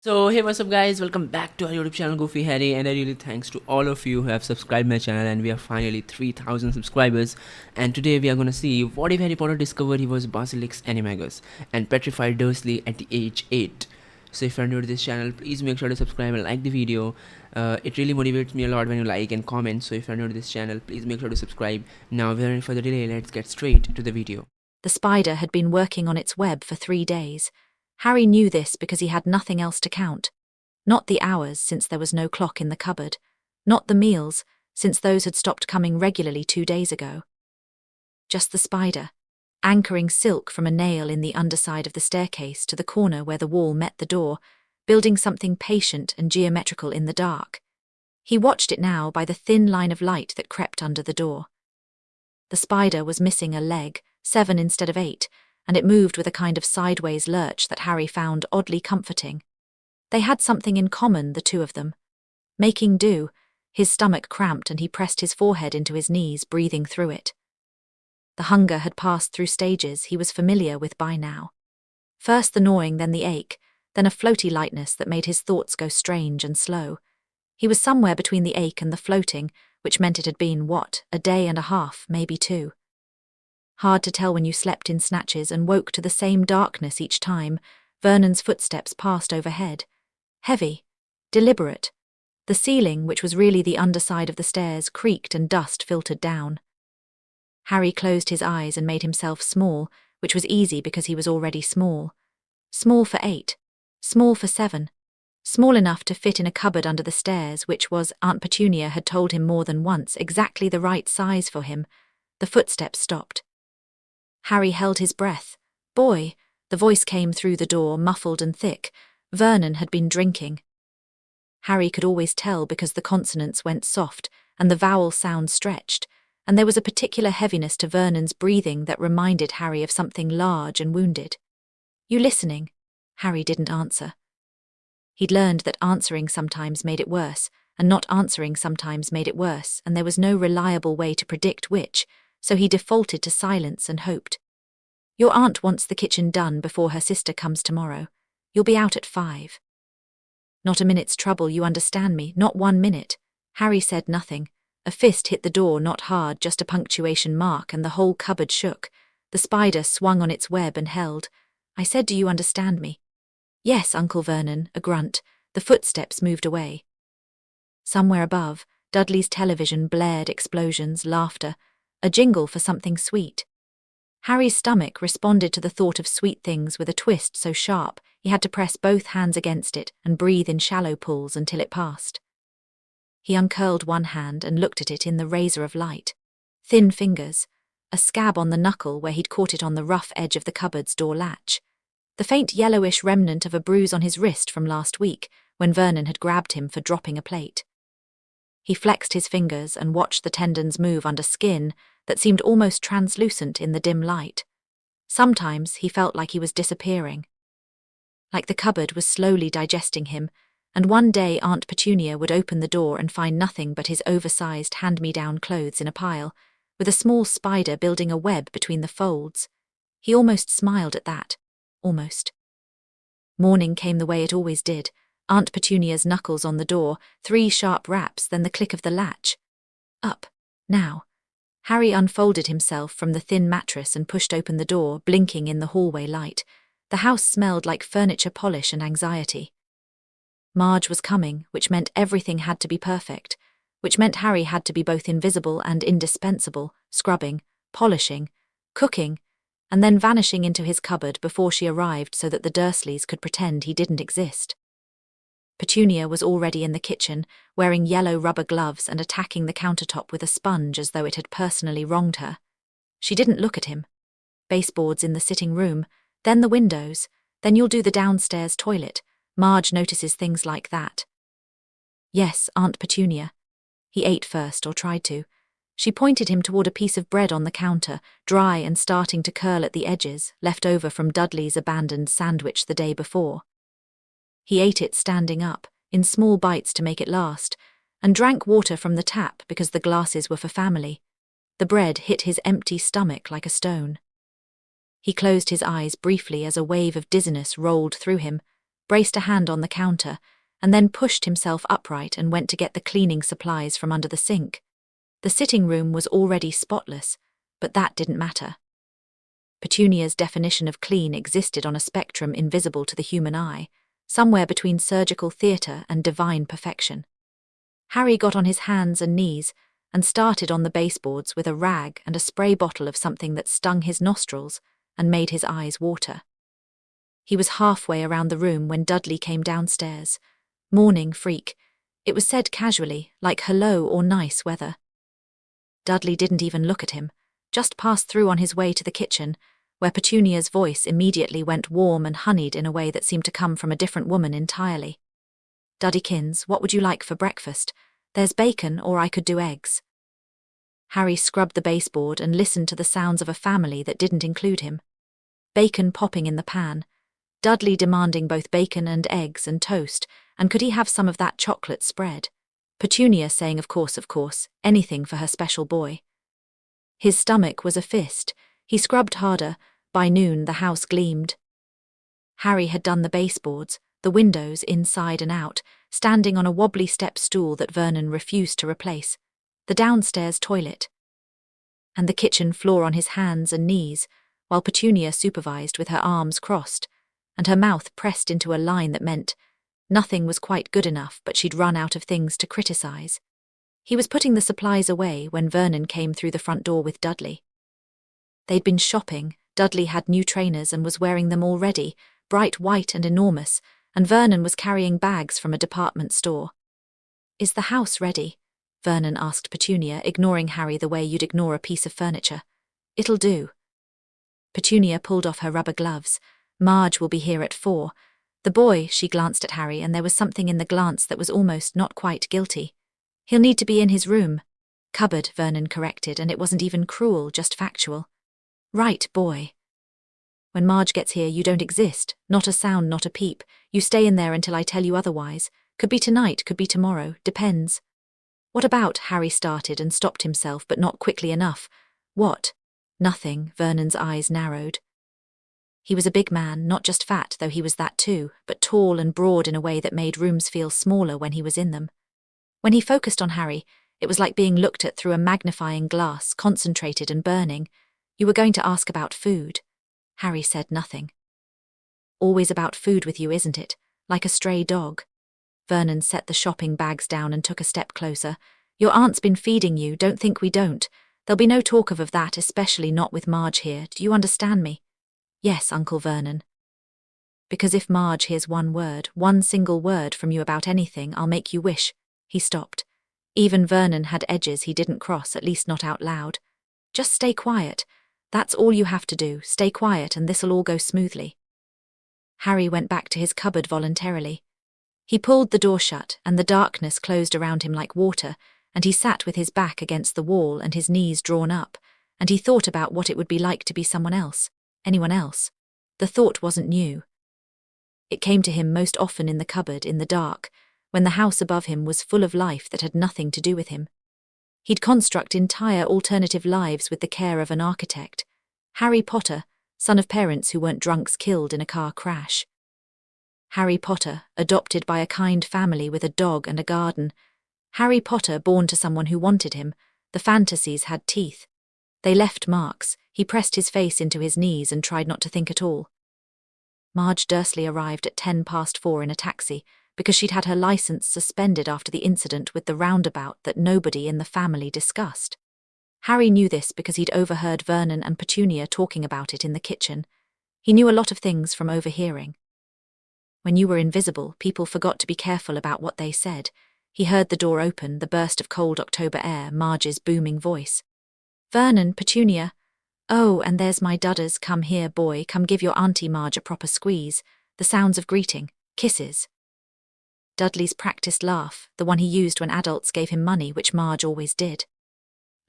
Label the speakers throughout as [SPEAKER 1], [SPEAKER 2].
[SPEAKER 1] So hey, what's up guys, welcome back to our YouTube channel Goofy Harry, and I really thanks to all of you who have subscribed my channel, and we are finally 3000 subscribers. And today we are gonna see what if Harry Potter discovered he was Basilisk Animagus and Petrified Dursley at the age 8. So if you're new to this channel, please make sure to subscribe and like the video. It really motivates me a lot when you like and comment. So if you're new to this channel, please make sure to subscribe. Now without any further delay, let's get straight to the video.
[SPEAKER 2] The spider had been working on its web for 3 days. Harry knew this because he had nothing else to count. Not the hours, since there was no clock in the cupboard. Not the meals, since those had stopped coming regularly 2 days ago. Just the spider, anchoring silk from a nail in the underside of the staircase to the corner where the wall met the door, building something patient and geometrical in the dark. He watched it now by the thin line of light that crept under the door. The spider was missing a leg, 7 instead of 8, and it moved with a kind of sideways lurch that Harry found oddly comforting. They had something in common, the two of them. Making do, his stomach cramped and he pressed his forehead into his knees, breathing through it. The hunger had passed through stages he was familiar with by now. First the gnawing, then the ache, then a floaty lightness that made his thoughts go strange and slow. He was somewhere between the ache and the floating, which meant it had been, a day and a half, maybe 2. Hard to tell when you slept in snatches and woke to the same darkness each time. Vernon's footsteps passed overhead. Heavy, deliberate. The ceiling, which was really the underside of the stairs, creaked and dust filtered down. Harry closed his eyes and made himself small, which was easy because he was already small. Small for 8. Small for 7. Small enough to fit in a cupboard under the stairs, which was, Aunt Petunia had told him more than once, exactly the right size for him. The footsteps stopped. Harry held his breath. Boy, the voice came through the door, muffled and thick. Vernon had been drinking. Harry could always tell because the consonants went soft and the vowel sound stretched, and there was a particular heaviness to Vernon's breathing that reminded Harry of something large and wounded. "You listening?" Harry didn't answer. He'd learned that answering sometimes made it worse, and not answering sometimes made it worse, and there was no reliable way to predict which, so he defaulted to silence and hoped. "Your aunt wants the kitchen done before her sister comes tomorrow. You'll be out at 5. "Not a minute's trouble, you understand me, not 1 minute. Harry said nothing. A fist hit the door, not hard, just a punctuation mark, and the whole cupboard shook. The spider swung on its web and held. "I said, do you understand me?" "Yes, Uncle Vernon," a grunt. The footsteps moved away. Somewhere above, Dudley's television blared explosions, laughter, a jingle for something sweet. Harry's stomach responded to the thought of sweet things with a twist so sharp he had to press both hands against it and breathe in shallow pulls until it passed. He uncurled one hand and looked at it in the razor of light. Thin fingers, a scab on the knuckle where he'd caught it on the rough edge of the cupboard's door latch. The faint yellowish remnant of a bruise on his wrist from last week when Vernon had grabbed him for dropping a plate. He flexed his fingers and watched the tendons move under skin that seemed almost translucent in the dim light. Sometimes he felt like he was disappearing. Like the cupboard was slowly digesting him, and one day Aunt Petunia would open the door and find nothing but his oversized hand-me-down clothes in a pile, with a small spider building a web between the folds. He almost smiled at that. Almost. Morning came the way it always did. Aunt Petunia's knuckles on the door, 3 sharp raps, then the click of the latch. Up. Now. Harry unfolded himself from the thin mattress and pushed open the door, blinking in the hallway light. The house smelled like furniture polish and anxiety. Marge was coming, which meant everything had to be perfect, which meant Harry had to be both invisible and indispensable, scrubbing, polishing, cooking, and then vanishing into his cupboard before she arrived so that the Dursleys could pretend he didn't exist. Petunia was already in the kitchen, wearing yellow rubber gloves and attacking the countertop with a sponge as though it had personally wronged her. She didn't look at him. Baseboards in the sitting room, then the windows, then you'll do the downstairs toilet. Marge notices things like that. Yes, Aunt Petunia. He ate first, or tried to. She pointed him toward a piece of bread on the counter, dry and starting to curl at the edges, left over from Dudley's abandoned sandwich the day before. He ate it standing up, in small bites to make it last, and drank water from the tap because the glasses were for family. The bread hit his empty stomach like a stone. He closed his eyes briefly as a wave of dizziness rolled through him. braced a hand on the counter, and then pushed himself upright and went to get the cleaning supplies from under the sink. The sitting room was already spotless, but that didn't matter. Petunia's definition of clean existed on a spectrum invisible to the human eye, somewhere between surgical theatre and divine perfection. Harry got on his hands and knees and started on the baseboards with a rag and a spray bottle of something that stung his nostrils and made his eyes water. He was halfway around the room when Dudley came downstairs. Morning, freak. It was said casually, like hello or nice weather. Dudley didn't even look at him, just passed through on his way to the kitchen, where Petunia's voice immediately went warm and honeyed in a way that seemed to come from a different woman entirely. "Duddykins, what would you like for breakfast? There's bacon, or I could do eggs." Harry scrubbed the baseboard and listened to the sounds of a family that didn't include him. Bacon popping in the pan, Dudley demanding both bacon and eggs and toast, and could he have some of that chocolate spread? Petunia saying of course, anything for her special boy. His stomach was a fist. He scrubbed harder. By noon the house gleamed. Harry had done the baseboards, the windows inside and out, standing on a wobbly step stool that Vernon refused to replace, the downstairs toilet, and the kitchen floor on his hands and knees, while Petunia supervised with her arms crossed, and her mouth pressed into a line that meant nothing was quite good enough, but she'd run out of things to criticize. He was putting the supplies away when Vernon came through the front door with Dudley. They'd been shopping. Dudley had new trainers and was wearing them already, bright white and enormous, and Vernon was carrying bags from a department store. "Is the house ready?" Vernon asked Petunia, ignoring Harry the way you'd ignore a piece of furniture. "It'll do." Petunia pulled off her rubber gloves. "Marge will be here at 4. The boy," she glanced at Harry, and there was something in the glance that was almost not quite guilty. "He'll need to be in his room." "Cupboard," Vernon corrected, and it wasn't even cruel, just factual. "Right, boy. When Marge gets here, you don't exist. Not a sound, not a peep. You stay in there until I tell you otherwise. Could be tonight, could be tomorrow, depends." "What about?" Harry started and stopped himself, but not quickly enough. "What?" "Nothing." Vernon's eyes narrowed. He was a big man, not just fat, though he was that too, but tall and broad in a way that made rooms feel smaller when he was in them. When he focused on Harry, it was like being looked at through a magnifying glass, concentrated and burning. "You were going to ask about food." Harry said nothing. "Always about food with you, isn't it? Like a stray dog." Vernon set the shopping bags down and took a step closer. "Your aunt's been feeding you, don't think we don't. There'll be no talk of that, especially not with Marge here. Do you understand me?" "Yes, Uncle Vernon." "Because if Marge hears one word, one single word from you about anything, I'll make you wish." He stopped. Even Vernon had edges he didn't cross, at least not out loud. "Just stay quiet. That's all you have to do. Stay quiet and this'll all go smoothly." Harry went back to his cupboard voluntarily. He pulled the door shut, and the darkness closed around him like water, and he sat with his back against the wall and his knees drawn up, and he thought about what it would be like to be someone else, anyone else. The thought wasn't new. It came to him most often in the cupboard, in the dark, when the house above him was full of life that had nothing to do with him. He'd construct entire alternative lives with the care of an architect. Harry Potter, son of parents who weren't drunks killed in a car crash. Harry Potter, adopted by a kind family with a dog and a garden. Harry Potter, born to someone who wanted him. The fantasies had teeth. They left marks. He pressed his face into his knees and tried not to think at all. Marge Dursley arrived at 4:10 in a taxi, because she'd had her license suspended after the incident with the roundabout that nobody in the family discussed. Harry knew this because he'd overheard Vernon and Petunia talking about it in the kitchen. He knew a lot of things from overhearing. When you were invisible, people forgot to be careful about what they said. He heard the door open, the burst of cold October air, Marge's booming voice. "Vernon, Petunia. Oh, and there's my dudders. Come here, boy, come give your Auntie Marge a proper squeeze." The sounds of greeting, kisses. Dudley's practiced laugh, the one he used when adults gave him money, which Marge always did.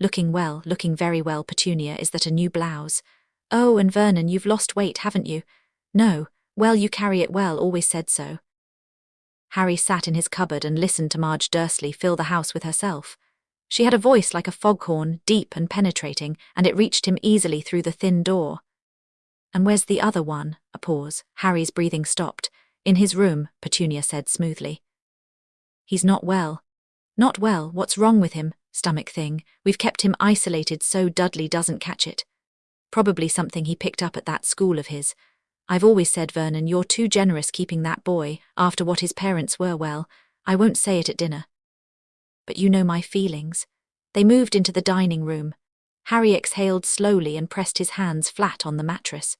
[SPEAKER 2] "Looking well, looking very well, Petunia. Is that a new blouse?" "Oh, and Vernon, you've lost weight, haven't you?" "No. Well, you carry it well, always said so." Harry sat in his cupboard and listened to Marge Dursley fill the house with herself. She had a voice like a foghorn, deep and penetrating, and it reached him easily through the thin door. "And where's the other one?" A pause. Harry's breathing stopped. In his room, Petunia said smoothly. He's not well. Not well, what's wrong with him? Stomach thing. We've kept him isolated so Dudley doesn't catch it. Probably something he picked up at that school of his. I've always said, Vernon, you're too generous keeping that boy, after what his parents were. Well, I won't say it at dinner. But you know my feelings. They moved into the dining room. Harry exhaled slowly and pressed his hands flat on the mattress.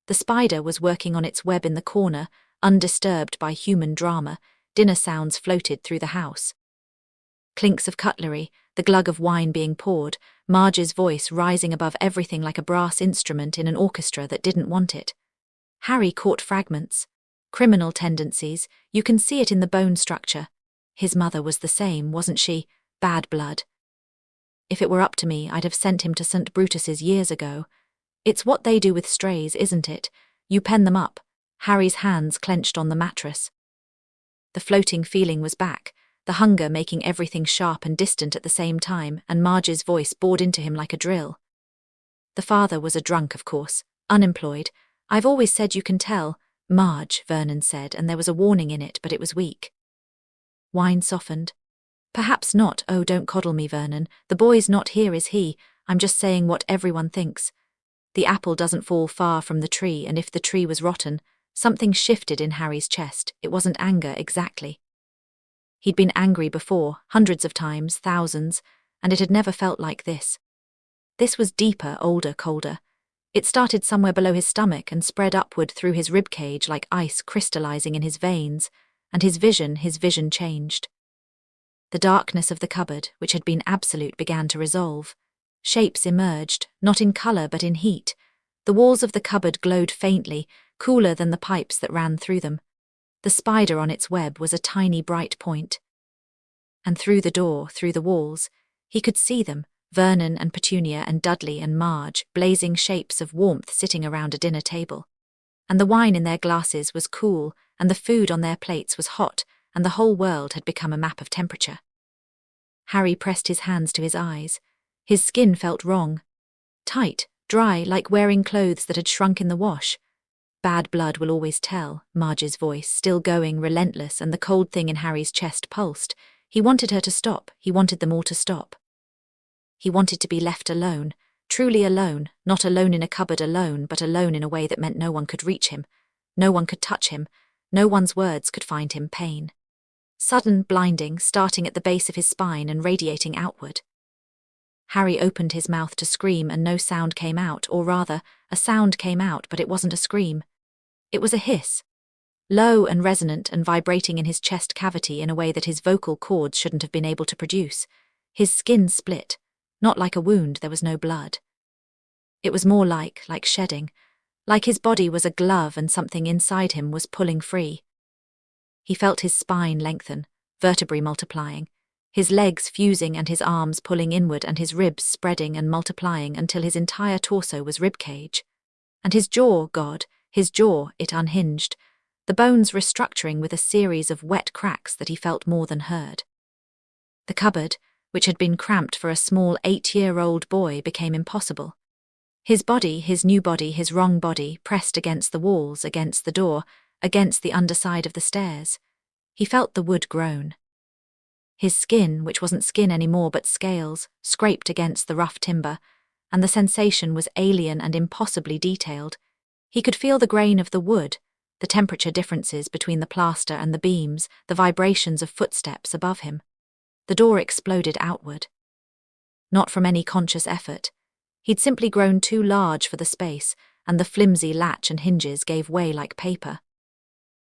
[SPEAKER 2] The spider was working on its web in the corner, undisturbed by human drama. Dinner sounds floated through the house. Clinks of cutlery, the glug of wine being poured, Marge's voice rising above everything like a brass instrument in an orchestra that didn't want it. Harry caught fragments. Criminal tendencies, you can see it in the bone structure. His mother was the same, wasn't she? Bad blood. If it were up to me, I'd have sent him to St. Brutus's years ago. It's what they do with strays, isn't it? You pen them up. Harry's hands clenched on the mattress. The floating feeling was back, the hunger making everything sharp and distant at the same time, and Marge's voice bored into him like a drill. The father was a drunk, of course, unemployed. I've always said you can tell. Marge, Vernon said, and there was a warning in it, but it was weak. Wine softened. Perhaps not. Oh, don't coddle me, Vernon. The boy's not here, is he? I'm just saying what everyone thinks. The apple doesn't fall far from the tree, and if the tree was rotten, something shifted in Harry's chest. It wasn't anger, exactly. He'd been angry before, hundreds of times, thousands, and it had never felt like this. This was deeper, older, colder. It started somewhere below his stomach and spread upward through his ribcage like ice crystallizing in his veins, and his vision changed. The darkness of the cupboard, which had been absolute, began to resolve. Shapes emerged, not in color but in heat. The walls of the cupboard glowed faintly, cooler than the pipes that ran through them. The spider on its web was a tiny bright point. And through the door, through the walls, he could see them, Vernon and Petunia and Dudley and Marge, blazing shapes of warmth sitting around a dinner table. And the wine in their glasses was cool, and the food on their plates was hot, and the whole world had become a map of temperature. Harry pressed his hands to his eyes. His skin felt wrong. Tight, dry, like wearing clothes that had shrunk in the wash. Bad blood will always tell, Marge's voice, still going, relentless, and the cold thing in Harry's chest pulsed. He wanted her to stop. He wanted them all to stop. He wanted to be left alone, truly alone, not alone in a cupboard alone, but alone in a way that meant no one could reach him. No one could touch him. No one's words could find him pain. Sudden, blinding, starting at the base of his spine and radiating outward. Harry opened his mouth to scream and no sound came out, or rather, a sound came out, but it wasn't a scream. It was a hiss. Low and resonant and vibrating in his chest cavity in a way that his vocal cords shouldn't have been able to produce. His skin split. Not like a wound, there was no blood. It was more like shedding. Like his body was a glove and something inside him was pulling free. He felt his spine lengthen, vertebrae multiplying, his legs fusing and his arms pulling inward and his ribs spreading and multiplying until his entire torso was ribcage. And his jaw, God, his jaw, it unhinged, the bones restructuring with a series of wet cracks that he felt more than heard. The cupboard, which had been cramped for a small 8-year-old boy, became impossible. His body, his new body, his wrong body, pressed against the walls, against the door, against the underside of the stairs. He felt the wood groan. His skin, which wasn't skin anymore but scales, scraped against the rough timber, and the sensation was alien and impossibly detailed. He could feel the grain of the wood, the temperature differences between the plaster and the beams, the vibrations of footsteps above him. The door exploded outward. Not from any conscious effort. He'd simply grown too large for the space, and the flimsy latch and hinges gave way like paper.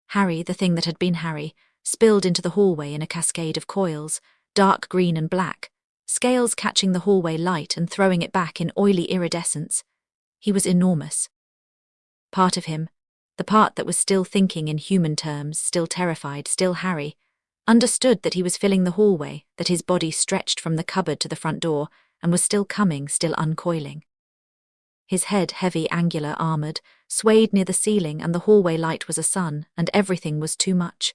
[SPEAKER 2] Harry, the thing that had been Harry, spilled into the hallway in a cascade of coils, dark green and black, scales catching the hallway light and throwing it back in oily iridescence. He was enormous. Part of him, the part that was still thinking in human terms, still terrified, still Harry, understood that he was filling the hallway, that his body stretched from the cupboard to the front door, and was still coming, still uncoiling. His head, heavy, angular, armoured, swayed near the ceiling, and the hallway light was a sun, and everything was too much.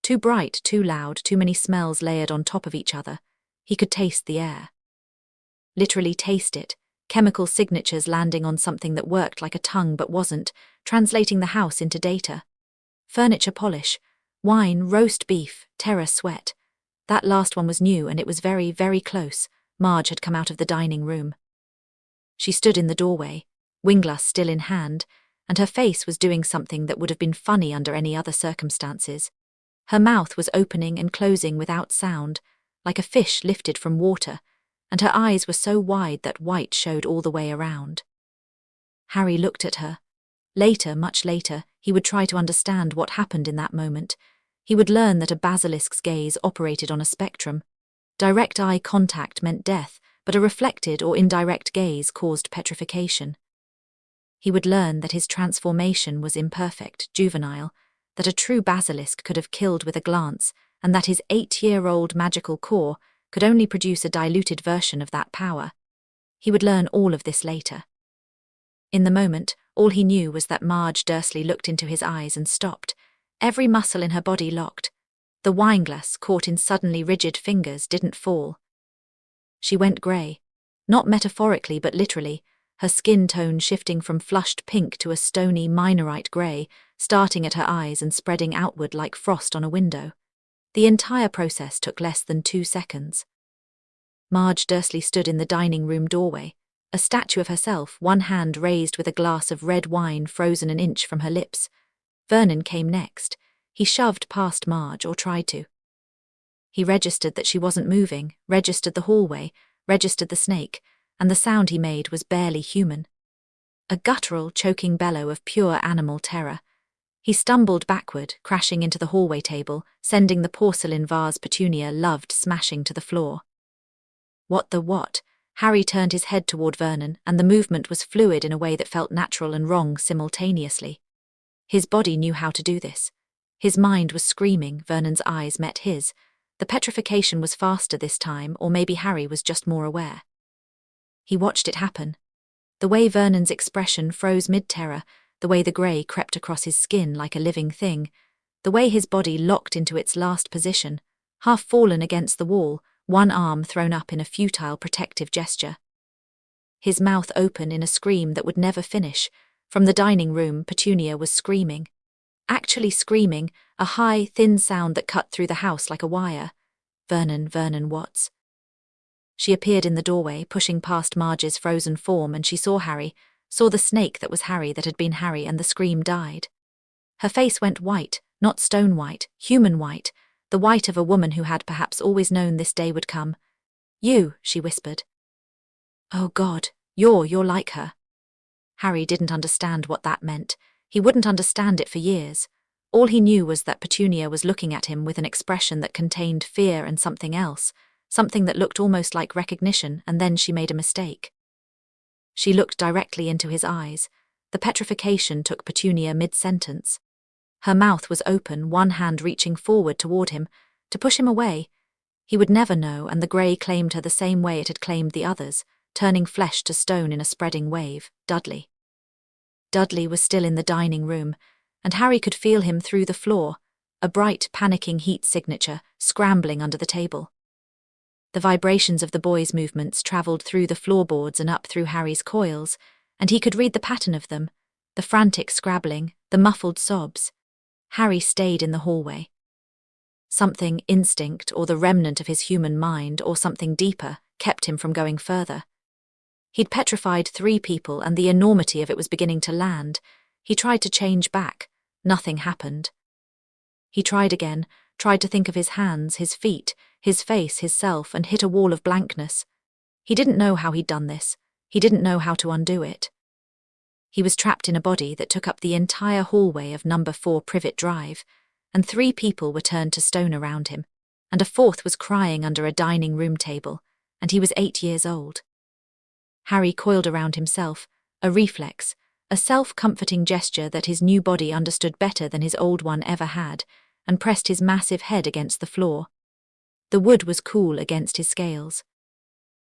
[SPEAKER 2] Too bright, too loud, too many smells layered on top of each other. He could taste the air. Literally taste it, chemical signatures landing on something that worked like a tongue but wasn't, translating the house into data. furniture polish, wine, roast beef, terror, sweat. That last one was new, and it was very, very close. Marge had come out of the dining room. She stood in the doorway, winglass still in hand, and her face was doing something that would have been funny under any other circumstances. Her mouth was opening and closing without sound, like a fish lifted from water, and her eyes were so wide that white showed all the way around. Harry looked at her. Later, much later, he would try to understand what happened in that moment. He would learn that a basilisk's gaze operated on a spectrum. Direct eye contact meant death, but a reflected or indirect gaze caused petrification. He would learn that his transformation was imperfect, juvenile, that a true basilisk could have killed with a glance, and that his 8-year-old magical core could only produce a diluted version of that power. He would learn all of this later. In the moment, all he knew was that Marge Dursley looked into his eyes and stopped. Every muscle in her body locked. The wineglass, caught in suddenly rigid fingers, didn't fall. She went grey. Not metaphorically, but literally, her skin tone shifting from flushed pink to a stony minorite grey, starting at her eyes and spreading outward like frost on a window. The entire process took less than 2 seconds. Marge Dursley stood in the dining room doorway, a statue of herself, one hand raised with a glass of red wine frozen an inch from her lips. Vernon came next. He shoved past Marge, or tried to. He registered that she wasn't moving, registered the hallway, registered the snake, and the sound he made was barely human. A guttural, choking bellow of pure animal terror. He stumbled backward, crashing into the hallway table, sending the porcelain vase Petunia loved smashing to the floor. What the what? Harry turned his head toward Vernon, and the movement was fluid in a way that felt natural and wrong simultaneously. His body knew how to do this. His mind was screaming. Vernon's eyes met his. The petrification was faster this time, or maybe Harry was just more aware. He watched it happen. The way Vernon's expression froze mid-terror, the way the grey crept across his skin like a living thing, the way his body locked into its last position, half fallen against the wall, one arm thrown up in a futile protective gesture. His mouth open in a scream that would never finish. From the dining room, Petunia was screaming. Actually screaming, a high, thin sound that cut through the house like a wire. Vernon, Vernon Watts. She appeared in the doorway, pushing past Marge's frozen form, and she saw Harry, saw the snake that was Harry that had been Harry, and the scream died. Her face went white, not stone white, human white, the white of a woman who had perhaps always known this day would come. "You," she whispered. "Oh God, you're like her." Harry didn't understand what that meant. He wouldn't understand it for years. All he knew was that Petunia was looking at him with an expression that contained fear and something else, something that looked almost like recognition, and then she made a mistake. She looked directly into his eyes. The petrification took Petunia mid-sentence. Her mouth was open, one hand reaching forward toward him, to push him away. He would never know, and the grey claimed her the same way it had claimed the others, turning flesh to stone in a spreading wave. Dudley. Dudley was still in the dining room, and Harry could feel him through the floor, a bright, panicking heat signature, scrambling under the table. The vibrations of the boy's movements travelled through the floorboards and up through Harry's coils, and he could read the pattern of them, the frantic scrabbling, the muffled sobs. Harry stayed in the hallway. Something, instinct, or the remnant of his human mind, or something deeper, kept him from going further. He'd petrified 3 people, and the enormity of it was beginning to land. He tried to change back. Nothing happened. He tried again, tried to think of his hands, his feet, his face, his self, and hit a wall of blankness. He didn't know how he'd done this. He didn't know how to undo it. He was trapped in a body that took up the entire hallway of number 4 Privet Drive, and 3 people were turned to stone around him, and a 4th was crying under a dining room table, and he was 8 years old. Harry coiled around himself, a reflex, a self-comforting gesture that his new body understood better than his old one ever had, and pressed his massive head against the floor. The wood was cool against his scales.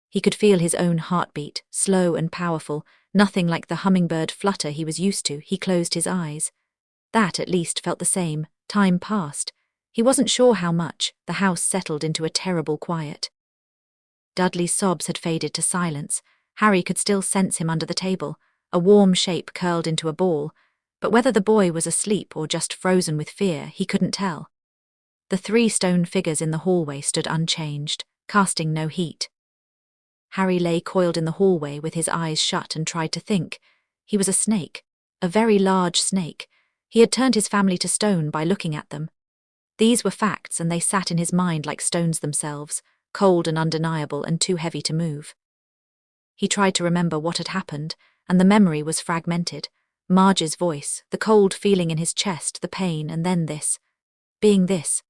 [SPEAKER 2] He could feel his own heartbeat, slow and powerful, nothing like the hummingbird flutter he was used to. He closed his eyes. That, at least, felt the same. Time passed. He wasn't sure how much. The house settled into a terrible quiet. Dudley's sobs had faded to silence. Harry could still sense him under the table, a warm shape curled into a ball, But whether the boy was asleep or just frozen with fear, he couldn't tell. The 3 stone figures in the hallway stood unchanged, casting no heat. Harry lay coiled in the hallway with his eyes shut and tried to think. He was a snake, a very large snake. He had turned his family to stone by looking at them. These were facts, and they sat in his mind like stones themselves, cold and undeniable and too heavy to move. He tried to remember what had happened, and the memory was fragmented. Marge's voice, the cold feeling in his chest, the pain, and then this. Being this.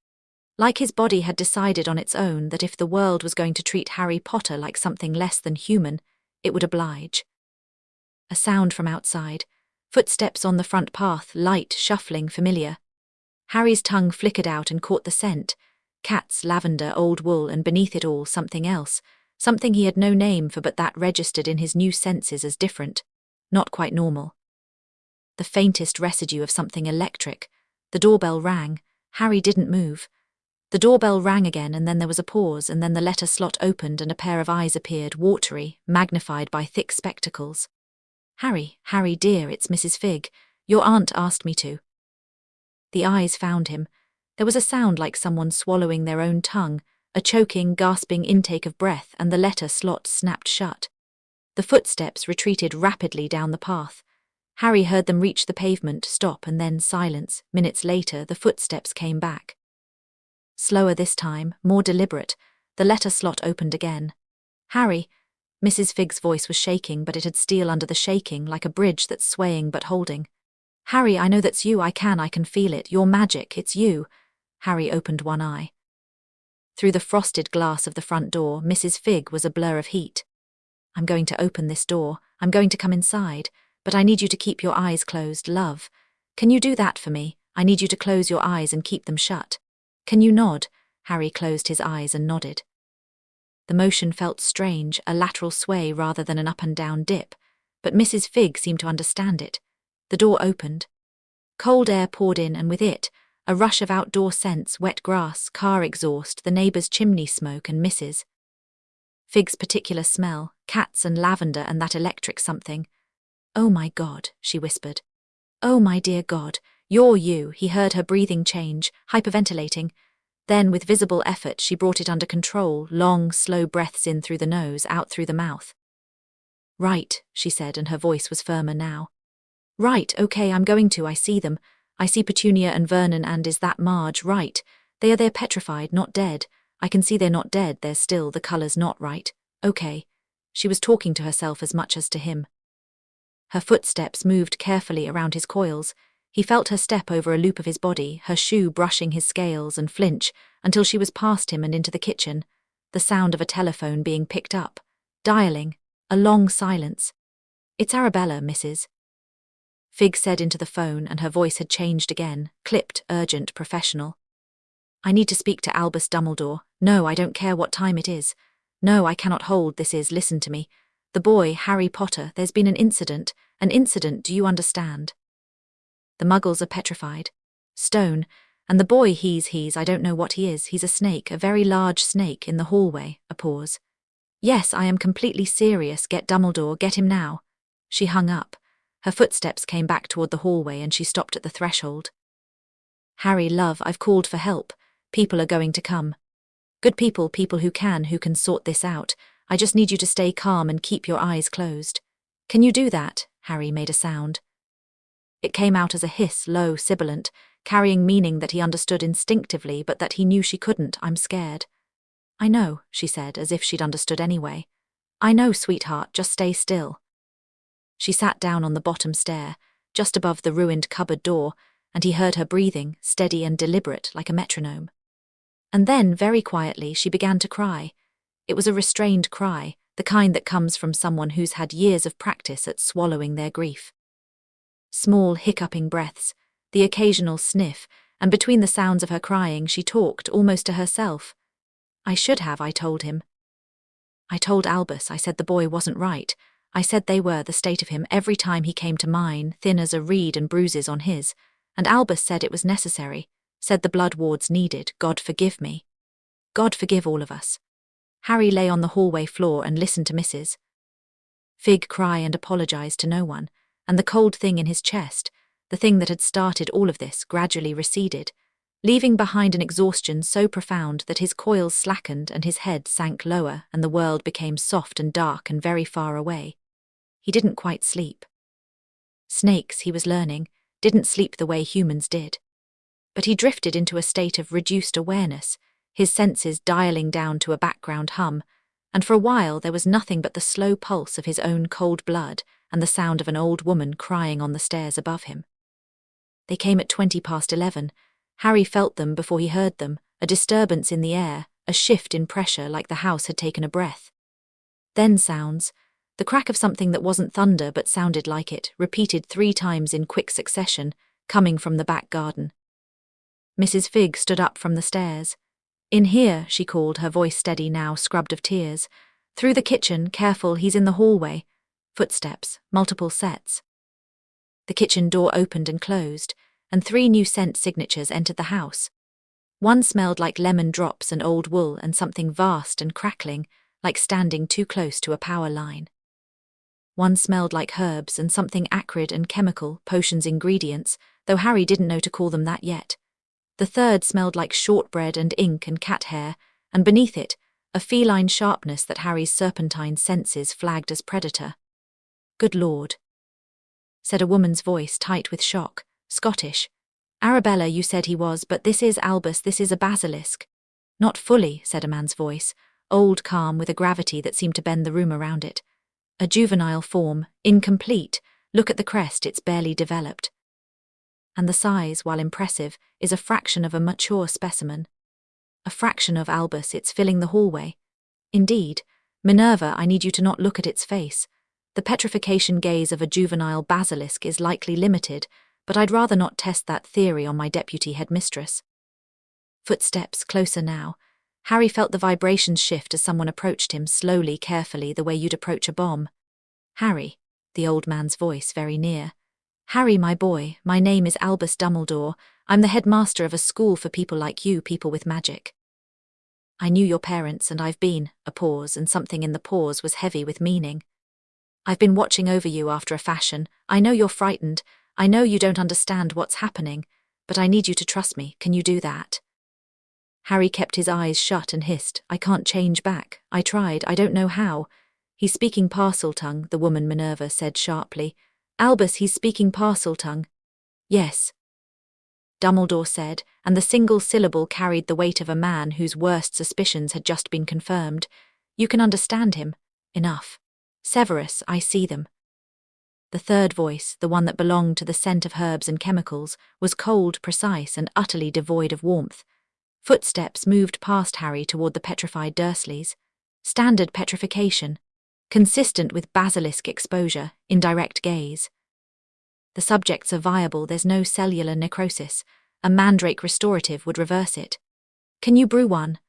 [SPEAKER 2] Like his body had decided on its own that if the world was going to treat Harry Potter like something less than human, it would oblige. A sound from outside. Footsteps on the front path, light, shuffling, familiar. Harry's tongue flickered out and caught the scent. Cats, lavender, old wool, and beneath it all something else. Something he had no name for, but that registered in his new senses as different. Not quite normal. The faintest residue of something electric. The doorbell rang. Harry didn't move. The doorbell rang again, and then there was a pause, and then the letter slot opened and a pair of eyes appeared, watery, magnified by thick spectacles. Harry dear, it's Mrs. Figg. Your aunt asked me to. The eyes found him. There was a sound like someone swallowing their own tongue, a choking, gasping intake of breath, and the letter slot snapped shut. The footsteps retreated rapidly down the path. Harry heard them reach the pavement, stop, and then silence. Minutes later, the footsteps came back. Slower this time, more deliberate. The letter slot opened again. Harry. Mrs. Figg's voice was shaking, but it had steel under the shaking, like a bridge that's swaying but holding. Harry, I know that's you, I can feel it. You're magic, it's you. Harry opened one eye. Through the frosted glass of the front door, Mrs. Figg was a blur of heat. I'm going to open this door. I'm going to come inside. But I need you to keep your eyes closed, love. Can you do that for me? I need you to close your eyes and keep them shut. Can you nod? Harry closed his eyes and nodded. The motion felt strange, a lateral sway rather than an up and down dip, but Mrs. Figg seemed to understand it. The door opened. Cold air poured in, and with it, a rush of outdoor scents, wet grass, car exhaust, the neighbour's chimney smoke, and Mrs. Figg's particular smell, cats and lavender and that electric something. Oh my God, she whispered. Oh my dear God, you're you. He heard her breathing change, hyperventilating. Then, with visible effort, she brought it under control, long, slow breaths in through the nose, out through the mouth. Right, she said, and her voice was firmer now. Right, okay, I'm going to, I see them. I see Petunia and Vernon and is that Marge, right. They're petrified, not dead. I can see they're not dead, they're still, the colour's not right. Okay. She was talking to herself as much as to him. Her footsteps moved carefully around his coils. He felt her step over a loop of his body, her shoe brushing his scales, and flinch, until she was past him and into the kitchen. The sound of a telephone being picked up. Dialing. A long silence. It's Arabella, Mrs. Figg said into the phone, and her voice had changed again, clipped, urgent, professional. I need to speak to Albus Dumbledore. No, I don't care what time it is. No, I cannot hold this is, listen to me. The boy, Harry Potter, there's been an incident, do you understand? The muggles are petrified. Stone. And the boy, he's, I don't know what he is, he's a snake, a very large snake, in the hallway, a pause. Yes, I am completely serious, get Dumbledore, get him now. She hung up. Her footsteps came back toward the hallway and she stopped at the threshold. Harry, love, I've called for help. People are going to come. Good people, people who can sort this out. I just need you to stay calm and keep your eyes closed. Can you do that? Harry made a sound. It came out as a hiss, low, sibilant, carrying meaning that he understood instinctively, but that he knew she couldn't. I'm scared. I know, she said, as if she'd understood anyway. I know, sweetheart, just stay still. She sat down on the bottom stair, just above the ruined cupboard door, and he heard her breathing, steady and deliberate, like a metronome. And then, very quietly, she began to cry. It was a restrained cry, the kind that comes from someone who's had years of practice at swallowing their grief. Small, hiccuping breaths, the occasional sniff, and between the sounds of her crying she talked, almost to herself. I should have, I told him. I told Albus, I said the boy wasn't right. I said they were, the state of him, every time he came to mine, thin as a reed and bruises on his. And Albus said it was necessary, said the blood wards needed, God forgive me. God forgive all of us. Harry lay on the hallway floor and listened to Mrs. Figg cry and apologise to no one, and the cold thing in his chest, The thing that had started all of this gradually receded, leaving behind an exhaustion so profound that his coils slackened and his head sank lower and the world became soft and dark and very far away. He didn't quite sleep. Snakes, he was learning, didn't sleep the way humans did. But he drifted into a state of reduced awareness, his senses dialing down to a background hum, and for a while there was nothing but the slow pulse of his own cold blood and the sound of an old woman crying on the stairs above him. They came at 11:20. Harry felt them before he heard them, a disturbance in the air, a shift in pressure like the house had taken a breath. Then sounds, the crack of something that wasn't thunder but sounded like it, repeated 3 times in quick succession, coming from the back garden. Mrs. Figg stood up from the stairs. "In here," she called, her voice steady now, scrubbed of tears. "Through the kitchen, careful, he's in the hallway." Footsteps, multiple sets. The kitchen door opened and closed, and 3 new scent signatures entered the house. One smelled like lemon drops and old wool and something vast and crackling, like standing too close to a power line. One smelled like herbs and something acrid and chemical, potions ingredients, though Harry didn't know to call them that yet. The third smelled like shortbread and ink and cat hair, and beneath it, a feline sharpness that Harry's serpentine senses flagged as predator. "Good Lord," said a woman's voice tight with shock, Scottish. "Arabella, you said he was, but this is Albus, this is a basilisk." "Not fully," said a man's voice, old, calm, with a gravity that seemed to bend the room around it. "A juvenile form, incomplete. Look at the crest, it's barely developed. And the size, while impressive, is a fraction of a mature specimen. A fraction of Albus, it's filling the hallway. Indeed, Minerva, I need you to not look at its face. The petrification gaze of a juvenile basilisk is likely limited, but I'd rather not test that theory on my deputy headmistress." Footsteps, closer now. Harry felt the vibrations shift as someone approached him, slowly, carefully, the way you'd approach a bomb. "Harry," the old man's voice very near. "Harry, my boy, my name is Albus Dumbledore. I'm the headmaster of a school for people like you, people with magic. I knew your parents, and I've been," a pause, and something in the pause was heavy with meaning. "I've been watching over you after a fashion. I know you're frightened. I know you don't understand what's happening, but I need you to trust me. Can you do that?" Harry kept his eyes shut and hissed, "I can't change back. I tried, I don't know how." "He's speaking Parseltongue," the woman Minerva said sharply. "Albus, he's speaking Parseltongue." "Yes," Dumbledore said, and the single syllable carried the weight of a man whose worst suspicions had just been confirmed. "You can understand him. Enough. Severus, I see them." The third voice, the one that belonged to the scent of herbs and chemicals, was cold, precise, and utterly devoid of warmth. Footsteps moved past Harry toward the Petrified Dursleys. Standard petrification. Consistent with basilisk exposure, indirect gaze. The subjects are viable, there's no cellular necrosis. A mandrake restorative would reverse it. "Can you brew one?"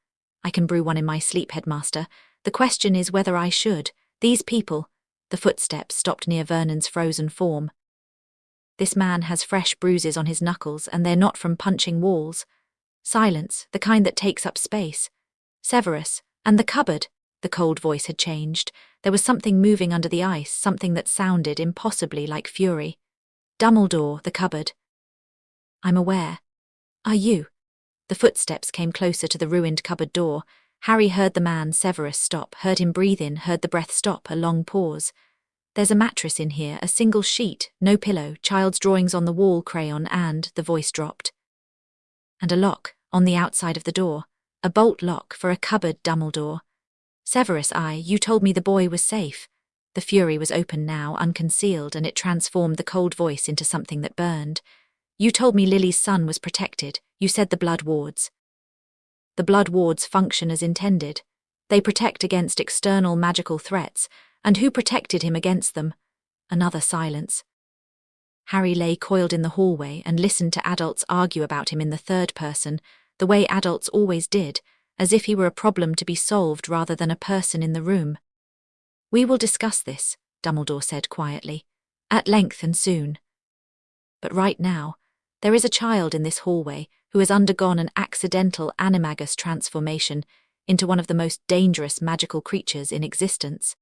[SPEAKER 2] "I can brew one in my sleep, headmaster. The question is whether I should. These people..." The footsteps stopped near Vernon's frozen form. "This man has fresh bruises on his knuckles, and they're not from punching walls. Silence, the kind that takes up space. Severus, and the cupboard." The cold voice had changed. There was something moving under the ice, something that sounded impossibly like fury. "Dumbledore, the cupboard." "I'm aware. Are you?" The footsteps came closer to the ruined cupboard door. Harry heard the man, Severus, stop, heard him breathe in, heard the breath stop, a long pause. "There's a mattress in here, a single sheet, no pillow, child's drawings on the wall, crayon, and," the voice dropped. "And a lock, on the outside of the door. A bolt lock for a cupboard, Dumbledore." "Severus, you told me the boy was safe." The fury was open now, unconcealed, and it transformed the cold voice into something that burned. "You told me Lily's son was protected. You said the blood wards. The blood wards function as intended. They protect against external magical threats, and who protected him against them?" Another silence. Harry lay coiled in the hallway and listened to adults argue about him in the third person, the way adults always did, as if he were a problem to be solved rather than a person in the room. "We will discuss this," Dumbledore said quietly, "at length and soon. But right now, there is a child in this hallway who has undergone an accidental animagus transformation into one of the most dangerous magical creatures in existence.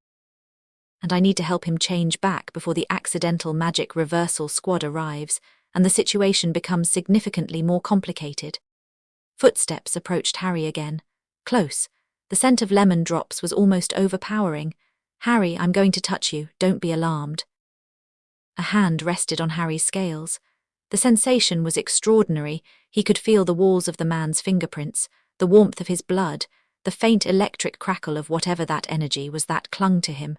[SPEAKER 2] And I need to help him change back before the accidental magic reversal squad arrives, and the situation becomes significantly more complicated. Footsteps approached Harry again. Close. The scent of lemon drops was almost overpowering. "Harry, I'm going to touch you, don't be alarmed." A hand rested on Harry's scales. The sensation was extraordinary. He could feel the walls of the man's fingerprints, the warmth of his blood, the faint electric crackle of whatever that energy was that clung to him.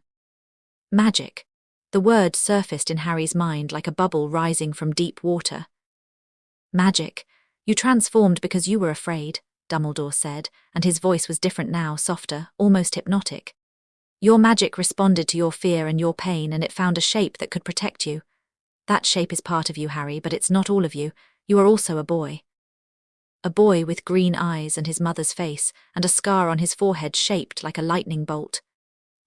[SPEAKER 2] Magic. The word surfaced in Harry's mind like a bubble rising from deep water. Magic. You transformed because you were afraid, Dumbledore said, and his voice was different now, softer, almost hypnotic. Your magic responded to your fear and your pain, and it found a shape that could protect you. That shape is part of you, Harry, but it's not all of you. You are also a boy. A boy with green eyes and his mother's face, and a scar on his forehead shaped like a lightning bolt.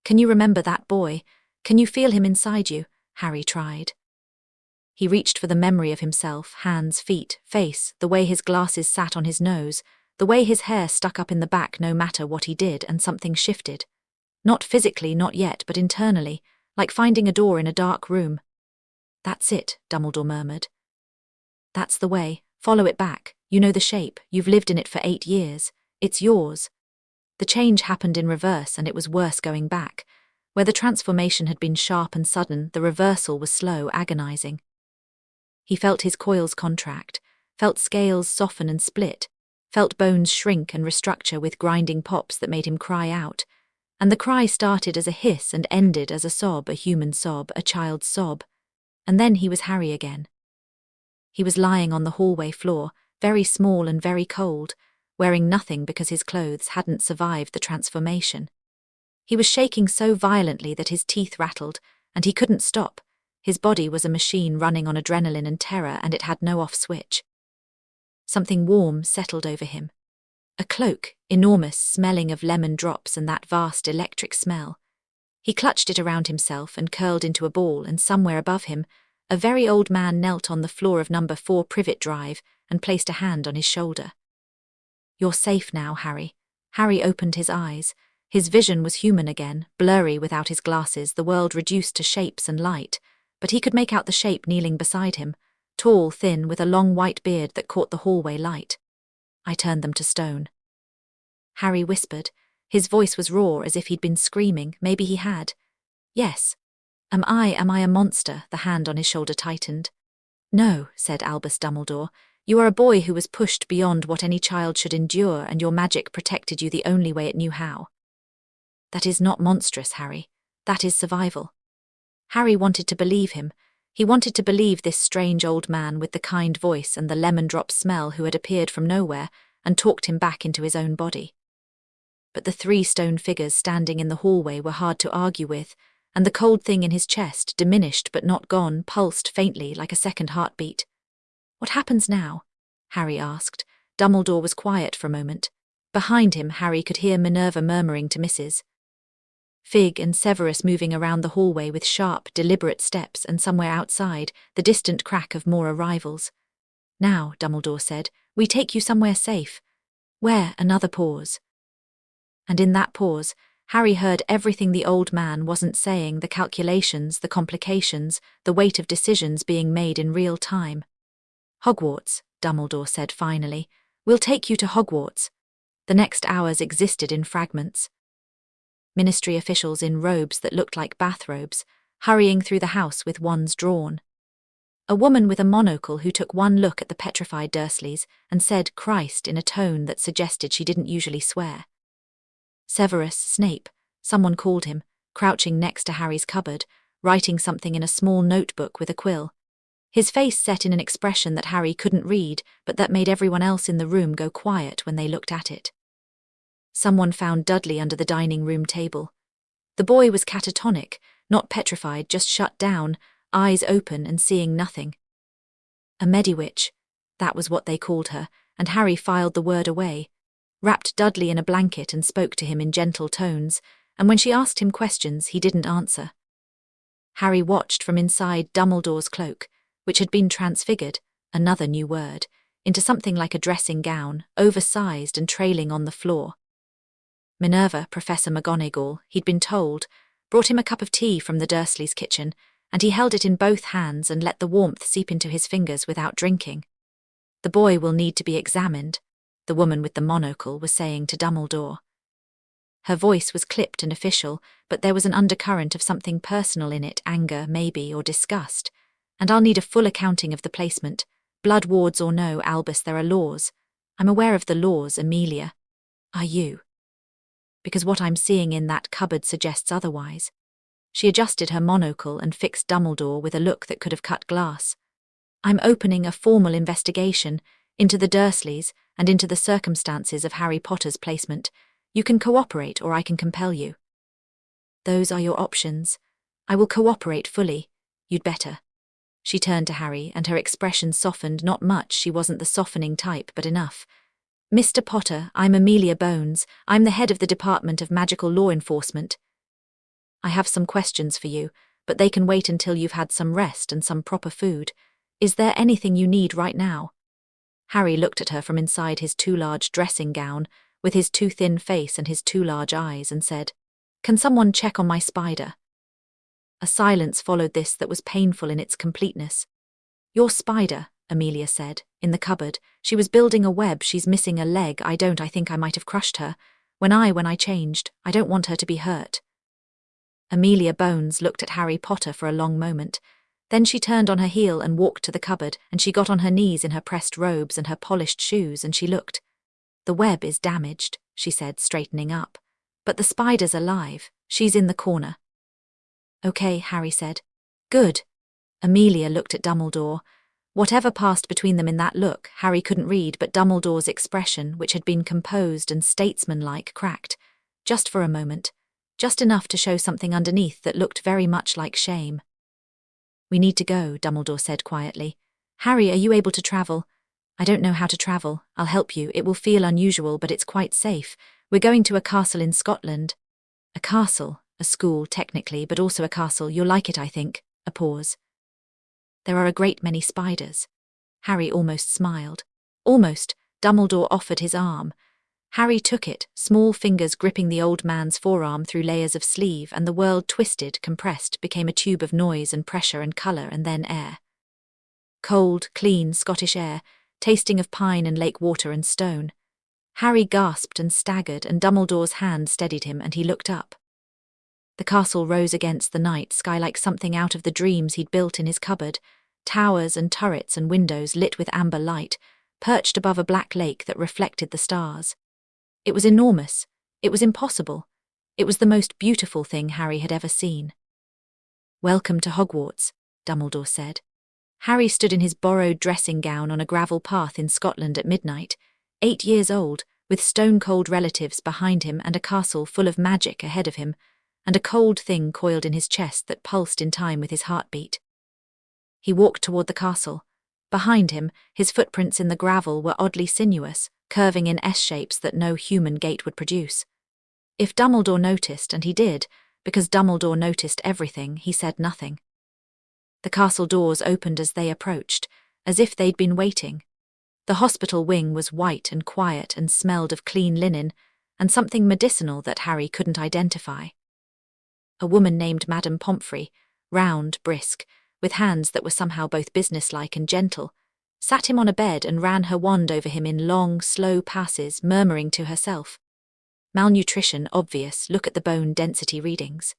[SPEAKER 2] Can you remember that boy? Can you feel him inside you? Harry tried. He reached for the memory of himself, hands, feet, face, the way his glasses sat on his nose, the way his hair stuck up in the back no matter what he did, and something shifted. Not physically, not yet, but internally, like finding a door in a dark room. That's it, Dumbledore murmured. That's the way. Follow it back. You know the shape. You've lived in it for 8 years. It's yours. The change happened in reverse, and it was worse going back. Where the transformation had been sharp and sudden, the reversal was slow, agonizing. He felt his coils contract, felt scales soften and split, felt bones shrink and restructure with grinding pops that made him cry out. And the cry started as a hiss and ended as a sob, a human sob, a child's sob. And then he was Harry again. He was lying on the hallway floor, very small and very cold, wearing nothing because his clothes hadn't survived the transformation. He was shaking so violently that his teeth rattled, and he couldn't stop. His body was a machine running on adrenaline and terror, and it had no off switch. Something warm settled over him. A cloak, enormous, smelling of lemon drops and that vast electric smell. He clutched it around himself and curled into a ball, and somewhere above him, a very old man knelt on the floor of number 4 Privet Drive and placed a hand on his shoulder. You're safe now, Harry. Harry opened his eyes. His vision was human again, blurry without his glasses, the world reduced to shapes and light, but he could make out the shape kneeling beside him, tall, thin, with a long white beard that caught the hallway light. I turned them to stone. Harry whispered. His voice was raw, as if he'd been screaming. Maybe he had. Yes. Am I a monster? The hand on his shoulder tightened. No, said Albus Dumbledore. You are a boy who was pushed beyond what any child should endure, and your magic protected you the only way it knew how. That is not monstrous, Harry. That is survival. Harry wanted to believe him. He wanted to believe this strange old man with the kind voice and the lemon drop smell who had appeared from nowhere and talked him back into his own body. But the 3 stone figures standing in the hallway were hard to argue with, and the cold thing in his chest, diminished but not gone, pulsed faintly like a second heartbeat. What happens now? Harry asked. Dumbledore was quiet for a moment. Behind him, Harry could hear Minerva murmuring to Mrs. Fig and Severus moving around the hallway with sharp, deliberate steps, and somewhere outside, the distant crack of more arrivals. Now, Dumbledore said, we take you somewhere safe. Where? Another pause. And in that pause, Harry heard everything the old man wasn't saying, the calculations, the complications, the weight of decisions being made in real time. Hogwarts, Dumbledore said finally. We'll take you to Hogwarts. The next hours existed in fragments. Ministry officials in robes that looked like bathrobes, hurrying through the house with wands drawn. A woman with a monocle who took one look at the Petrified Dursleys and said Christ in a tone that suggested she didn't usually swear. Severus Snape, someone called him, crouching next to Harry's cupboard, writing something in a small notebook with a quill. His face set in an expression that Harry couldn't read, but that made everyone else in the room go quiet when they looked at it. Someone found Dudley under the dining room table. The boy was catatonic, not petrified, just shut down, eyes open and seeing nothing. A Mediwitch, that was what they called her, and Harry filed the word away, wrapped Dudley in a blanket and spoke to him in gentle tones, and when she asked him questions, he didn't answer. Harry watched from inside Dumbledore's cloak, which had been transfigured, another new word, into something like a dressing gown, oversized and trailing on the floor. Minerva, Professor McGonagall, he'd been told, brought him a cup of tea from the Dursleys' kitchen, and he held it in both hands and let the warmth seep into his fingers without drinking. "The boy will need to be examined," the woman with the monocle was saying to Dumbledore. Her voice was clipped and official, but there was an undercurrent of something personal in it, anger, maybe, or disgust. "And I'll need a full accounting of the placement. Blood wards or no, Albus, there are laws. I'm aware of the laws, Amelia. Are you? Because what I'm seeing in that cupboard suggests otherwise." She adjusted her monocle and fixed Dumbledore with a look that could have cut glass. "I'm opening a formal investigation into the Dursleys and into the circumstances of Harry Potter's placement. You can cooperate or I can compel you." "Those are your options. I will cooperate fully. You'd better." She turned to Harry, and her expression softened not much. She wasn't the softening type, but enough. "Mr. Potter, I'm Amelia Bones. I'm the head of the Department of Magical Law Enforcement. I have some questions for you, but they can wait until you've had some rest and some proper food. Is there anything you need right now?" Harry looked at her from inside his too large dressing gown, with his too thin face and his too large eyes, and said, "Can someone check on my spider?" A silence followed this that was painful in its completeness. "Your spider," Amelia said, "in the cupboard. She was building a web. She's missing a leg. I think I might have crushed her. When I changed, I don't want her to be hurt." Amelia Bones looked at Harry Potter for a long moment. Then she turned on her heel and walked to the cupboard, and she got on her knees in her pressed robes and her polished shoes, and she looked. "The web is damaged," she said, straightening up. "But the spider's alive. She's in the corner." "Okay," Harry said. "Good." Amelia looked at Dumbledore. Whatever passed between them in that look, Harry couldn't read, but Dumbledore's expression, which had been composed and statesmanlike, cracked. Just for a moment. Just enough to show something underneath that looked very much like shame. "We need to go," Dumbledore said quietly. "Harry, are you able to travel?" "I don't know how to travel. I'll help you. It will feel unusual, but it's quite safe. We're going to a castle in Scotland." "A castle? A school, technically, but also a castle. You'll like it, I think." A pause. "There are a great many spiders." Harry almost smiled. Almost. Dumbledore offered his arm. Harry took it, small fingers gripping the old man's forearm through layers of sleeve, and the world twisted, compressed, became a tube of noise and pressure and colour and then air. Cold, clean, Scottish air, tasting of pine and lake water and stone. Harry gasped and staggered, and Dumbledore's hand steadied him, and he looked up. The castle rose against the night sky like something out of the dreams he'd built in his cupboard, towers and turrets and windows lit with amber light, perched above a black lake that reflected the stars. It was enormous. It was impossible. It was the most beautiful thing Harry had ever seen. "Welcome to Hogwarts," Dumbledore said. Harry stood in his borrowed dressing gown on a gravel path in Scotland at midnight, 8 years old, with stone-cold relatives behind him and a castle full of magic ahead of him, and a cold thing coiled in his chest that pulsed in time with his heartbeat. He walked toward the castle. Behind him, his footprints in the gravel were oddly sinuous, curving in S-shapes that no human gait would produce. If Dumbledore noticed, and he did, because Dumbledore noticed everything, he said nothing. The castle doors opened as they approached, as if they'd been waiting. The hospital wing was white and quiet and smelled of clean linen, and something medicinal that Harry couldn't identify. A woman named Madame Pomfrey, round, brisk, with hands that were somehow both businesslike and gentle, sat him on a bed and ran her wand over him in long, slow passes, murmuring to herself. "Malnutrition, obvious, look at the bone density readings.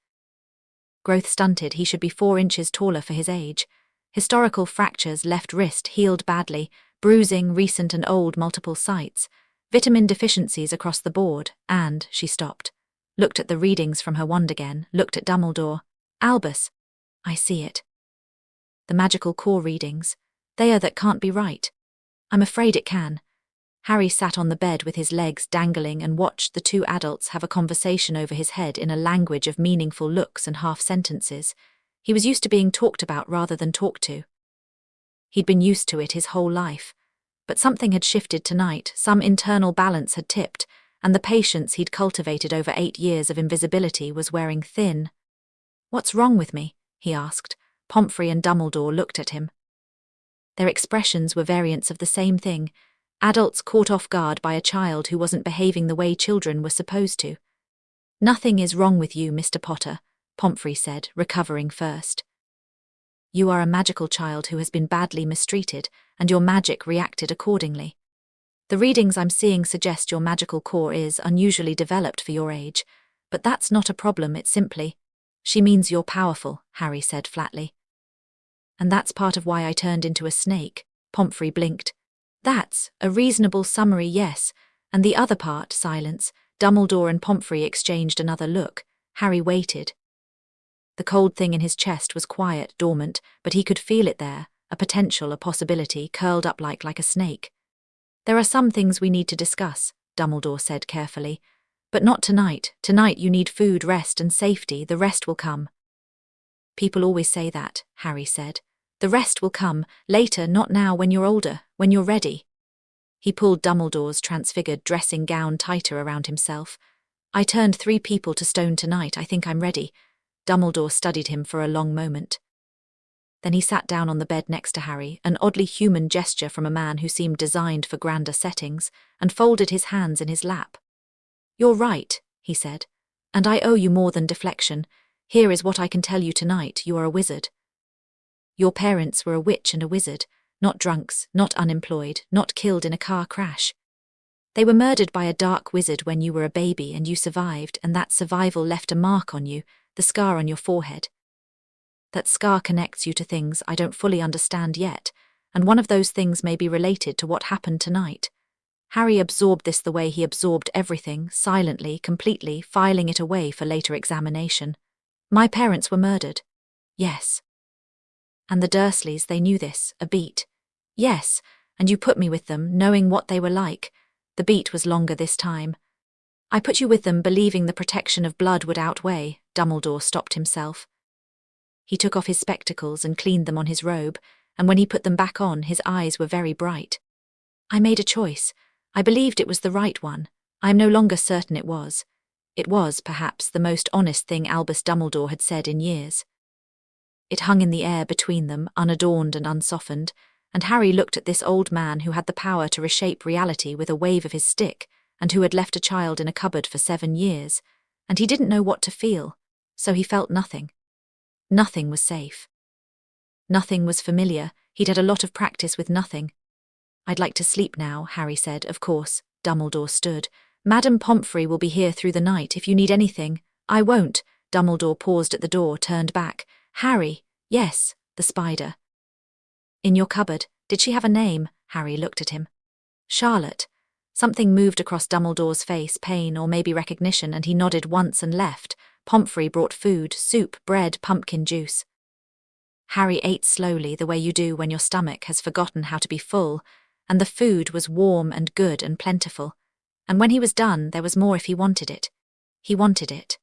[SPEAKER 2] Growth stunted, he should be 4 inches taller for his age. Historical fractures, left wrist, healed badly, bruising, recent and old, multiple sites, vitamin deficiencies across the board, and," she stopped, looked at the readings from her wand again, looked at Dumbledore. "Albus, I see it. The magical core readings, they are that can't be right. I'm afraid it can." Harry sat on the bed with his legs dangling and watched the 2 adults have a conversation over his head in a language of meaningful looks and half-sentences. He was used to being talked about rather than talked to. He'd been used to it his whole life. But something had shifted tonight, some internal balance had tipped, and the patience he'd cultivated over 8 years of invisibility was wearing thin. "What's wrong with me?" he asked. Pomfrey and Dumbledore looked at him. Their expressions were variants of the same thing, adults caught off guard by a child who wasn't behaving the way children were supposed to. "Nothing is wrong with you, Mr. Potter," Pomfrey said, recovering first. You are a magical child who has been badly mistreated, and your magic reacted accordingly. The readings I'm seeing suggest your magical core is unusually developed for your age, but that's not a problem, it's simply, she means you're powerful, Harry said flatly. And that's part of why I turned into a snake, Pomfrey blinked. That's a reasonable summary, yes, and the other part, silence. Dumbledore and Pomfrey exchanged another look. Harry waited. The cold thing in his chest was quiet, dormant, but he could feel it there, a potential, a possibility, curled up like a snake. There are some things we need to discuss, Dumbledore said carefully. But not tonight. Tonight you need food, rest, and safety. The rest will come. People always say that, Harry said. The rest will come, later, not now, when you're older, when you're ready. He pulled Dumbledore's transfigured dressing gown tighter around himself. I turned 3 people to stone tonight. I think I'm ready. Dumbledore studied him for a long moment. Then he sat down on the bed next to Harry, an oddly human gesture from a man who seemed designed for grander settings, and folded his hands in his lap. You're right, he said, and I owe you more than deflection. Here is what I can tell you tonight. You are a wizard. Your parents were a witch and a wizard, not drunks, not unemployed, not killed in a car crash. They were murdered by a dark wizard when you were a baby, and you survived, and that survival left a mark on you, the scar on your forehead. That scar connects you to things I don't fully understand yet, and one of those things may be related to what happened tonight. Harry absorbed this the way he absorbed everything, silently, completely, filing it away for later examination. My parents were murdered. Yes. And the Dursleys, they knew this, a beat. Yes, and you put me with them, knowing what they were like. The beat was longer this time. I put you with them believing the protection of blood would outweigh. Dumbledore stopped himself. He took off his spectacles and cleaned them on his robe, and when he put them back on, his eyes were very bright. I made a choice. I believed it was the right one. I am no longer certain it was. It was, perhaps, the most honest thing Albus Dumbledore had said in years. It hung in the air between them, unadorned and unsoftened, and Harry looked at this old man who had the power to reshape reality with a wave of his stick, and who had left a child in a cupboard for 7 years, and he didn't know what to feel, so he felt nothing. Nothing was safe. Nothing was familiar. He'd had a lot of practice with nothing. I'd like to sleep now, Harry said. Of course. Dumbledore stood. Madame Pomfrey will be here through the night if you need anything. I won't. Dumbledore paused at the door, turned back. Harry. Yes, the spider. In your cupboard. Did she have a name? Harry looked at him. Charlotte. Something moved across Dumbledore's face, pain or maybe recognition, and he nodded once and left. Pomfrey brought food, soup, bread, pumpkin juice. Harry ate slowly, the way you do when your stomach has forgotten how to be full, and the food was warm and good and plentiful. And when he was done, there was more if he wanted it. He wanted it.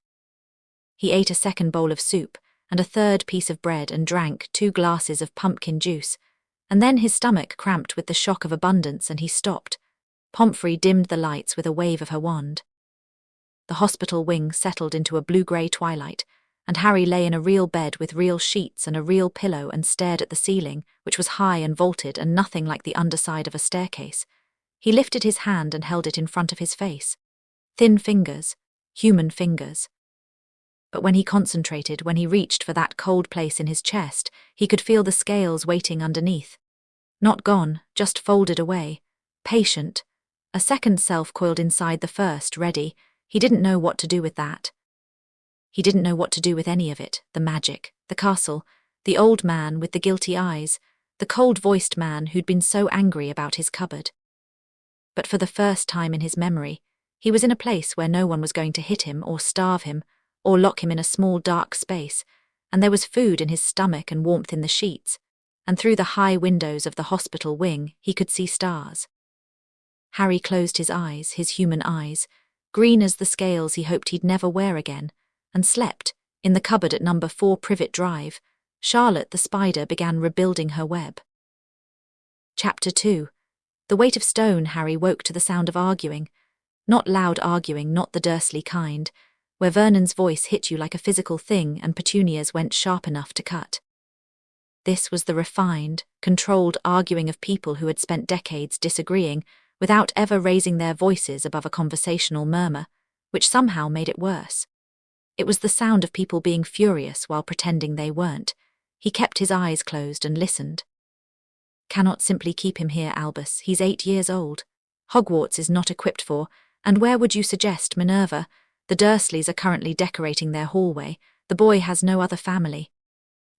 [SPEAKER 2] He ate a second bowl of soup and a third piece of bread and drank 2 glasses of pumpkin juice, and then his stomach cramped with the shock of abundance and he stopped. Pomfrey dimmed the lights with a wave of her wand. The hospital wing settled into a blue-grey twilight, and Harry lay in a real bed with real sheets and a real pillow and stared at the ceiling, which was high and vaulted and nothing like the underside of a staircase. He lifted his hand and held it in front of his face. Thin fingers, human fingers. But when he concentrated, when he reached for that cold place in his chest, he could feel the scales waiting underneath. Not gone, just folded away. Patient. A second self coiled inside the first, ready. He didn't know what to do with that. He didn't know what to do with any of it, the magic, the castle, the old man with the guilty eyes, the cold-voiced man who'd been so angry about his cupboard. But for the first time in his memory, he was in a place where no one was going to hit him or starve him or lock him in a small dark space, and there was food in his stomach and warmth in the sheets, and through the high windows of the hospital wing he could see stars. Harry closed his eyes, his human eyes, green as the scales he hoped he'd never wear again, and slept. In the cupboard at number 4 Privet Drive, Charlotte the spider began rebuilding her web. Chapter 2. The weight of stone. Harry woke to the sound of arguing. Not loud arguing, not the Dursley kind, where Vernon's voice hit you like a physical thing and Petunia's went sharp enough to cut. This was the refined, controlled arguing of people who had spent decades disagreeing, without ever raising their voices above a conversational murmur, which somehow made it worse. It was the sound of people being furious while pretending they weren't. He kept his eyes closed and listened. Cannot simply keep him here, Albus. He's 8 years old. Hogwarts is not equipped for, and where would you suggest, Minerva? The Dursleys are currently decorating their hallway. The boy has no other family.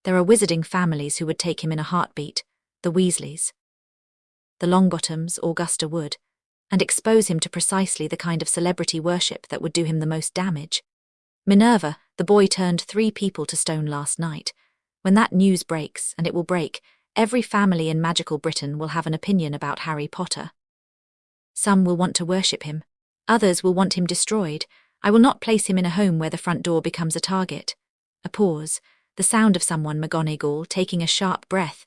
[SPEAKER 2] There are wizarding families who would take him in a heartbeat. The Weasleys. The Longbottoms, Augusta would, and expose him to precisely the kind of celebrity worship that would do him the most damage. Minerva, the boy turned 3 people to stone last night. When that news breaks, and it will break, every family in magical Britain will have an opinion about Harry Potter. Some will want to worship him. Others will want him destroyed. I will not place him in a home where the front door becomes a target. A pause, the sound of someone, McGonagall, taking a sharp breath.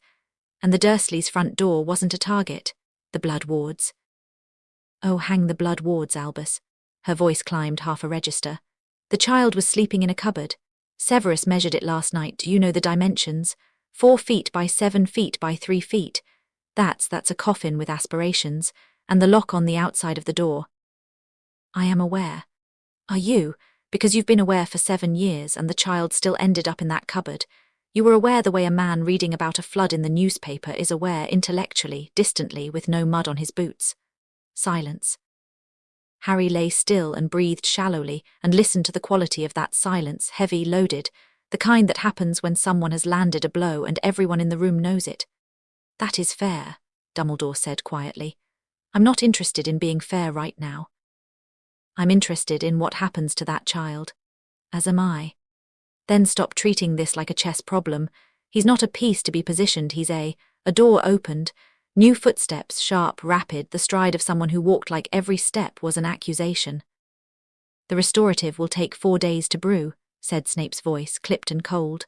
[SPEAKER 2] And the Dursleys' front door wasn't a target. The Blood Wards. Oh, hang the Blood Wards, Albus. Her voice climbed half a register. The child was sleeping in a cupboard. Severus measured it last night. Do you know the dimensions? 4 feet by 7 feet by 3 feet. That's a coffin with aspirations, and the lock on the outside of the door. I am aware. Are you? Because you've been aware for 7 years, and the child still ended up in that cupboard. You were aware the way a man reading about a flood in the newspaper is aware intellectually, distantly, with no mud on his boots. Silence. Harry lay still and breathed shallowly and listened to the quality of that silence, heavy, loaded, the kind that happens when someone has landed a blow and everyone in the room knows it. That is fair, Dumbledore said quietly. I'm not interested in being fair right now. I'm interested in what happens to that child. As am I. Then stop treating this like a chess problem. He's not a piece to be positioned, he's a door opened. New footsteps, sharp, rapid, the stride of someone who walked like every step was an accusation. The restorative will take 4 days to brew, said Snape's voice, clipped and cold.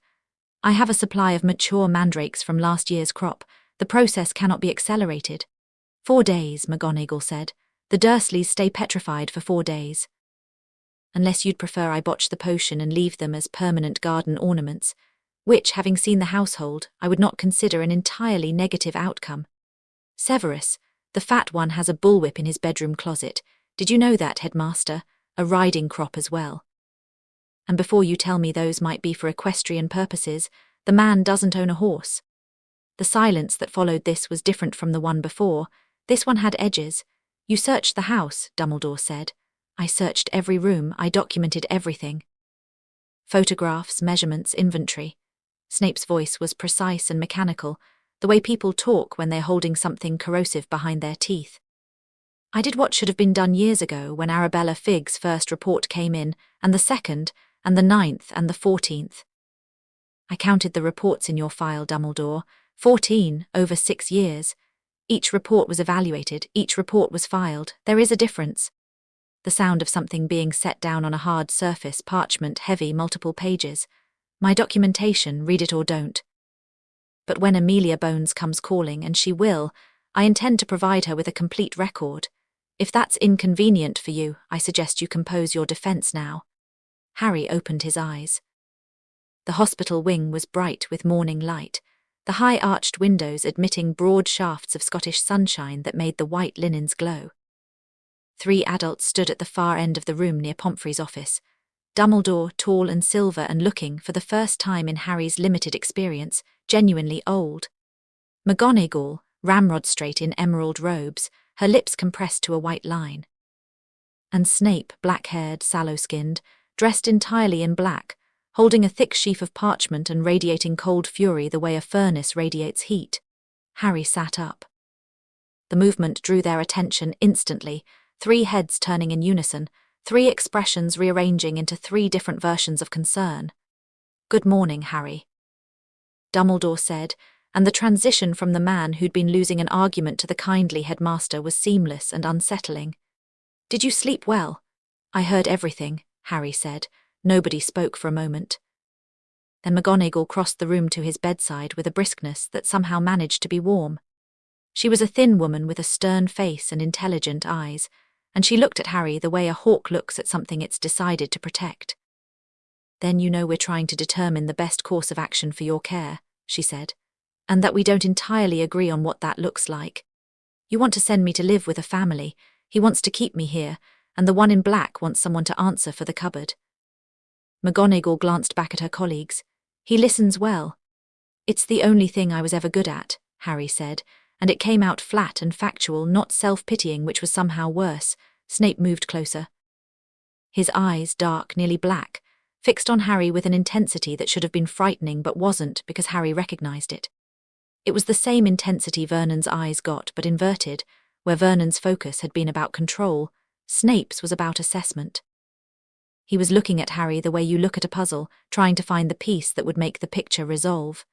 [SPEAKER 2] I have a supply of mature mandrakes from last year's crop. The process cannot be accelerated. 4 days, McGonagall said. The Dursleys stay petrified for 4 days. Unless you'd prefer I botch the potion and leave them as permanent garden ornaments, which, having seen the household, I would not consider an entirely negative outcome. Severus, the fat one, has a bullwhip in his bedroom closet. Did you know that, headmaster? A riding crop as well. And before you tell me those might be for equestrian purposes, the man doesn't own a horse. The silence that followed this was different from the one before. This one had edges. You searched the house, Dumbledore said. I searched every room, I documented everything. Photographs, measurements, inventory. Snape's voice was precise and mechanical, the way people talk when they're holding something corrosive behind their teeth. I did what should have been done years ago when Arabella Figg's first report came in, and the second, and the 9th, and the 14th. I counted the reports in your file, Dumbledore. 14, over 6 years. Each report was evaluated, each report was filed. There is a difference. The sound of something being set down on a hard surface, parchment, heavy, multiple pages. My documentation, read it or don't. But when Amelia Bones comes calling, and she will, I intend to provide her with a complete record. If that's inconvenient for you, I suggest you compose your defense now. Harry opened his eyes. The hospital wing was bright with morning light, the high-arched windows admitting broad shafts of Scottish sunshine that made the white linens glow. 3 adults stood at the far end of the room near Pomfrey's office. Dumbledore, tall and silver and looking, for the first time in Harry's limited experience, genuinely old. McGonagall, ramrod straight in emerald robes, her lips compressed to a white line. And Snape, black-haired, sallow-skinned, dressed entirely in black, holding a thick sheaf of parchment and radiating cold fury the way a furnace radiates heat. Harry sat up. The movement drew their attention instantly, 3 heads turning in unison, 3 expressions rearranging into 3 different versions of concern. Good morning, Harry, Dumbledore said, and the transition from the man who'd been losing an argument to the kindly headmaster was seamless and unsettling. Did you sleep well? I heard everything, Harry said. Nobody spoke for a moment. Then McGonagall crossed the room to his bedside with a briskness that somehow managed to be warm. She was a thin woman with a stern face and intelligent eyes, and she looked at Harry the way a hawk looks at something it's decided to protect. Then you know we're trying to determine the best course of action for your care, she said, and that we don't entirely agree on what that looks like. You want to send me to live with a family, he wants to keep me here, and the one in black wants someone to answer for the cupboard. McGonagall glanced back at her colleagues. He listens well. It's the only thing I was ever good at, Harry said, and it came out flat and factual, not self-pitying, which was somehow worse. Snape moved closer. His eyes, dark, nearly black, fixed on Harry with an intensity that should have been frightening but wasn't, because Harry recognized it. It was the same intensity Vernon's eyes got, but inverted. Where Vernon's focus had been about control, Snape's was about assessment. He was looking at Harry the way you look at a puzzle, trying to find the piece that would make the picture resolve.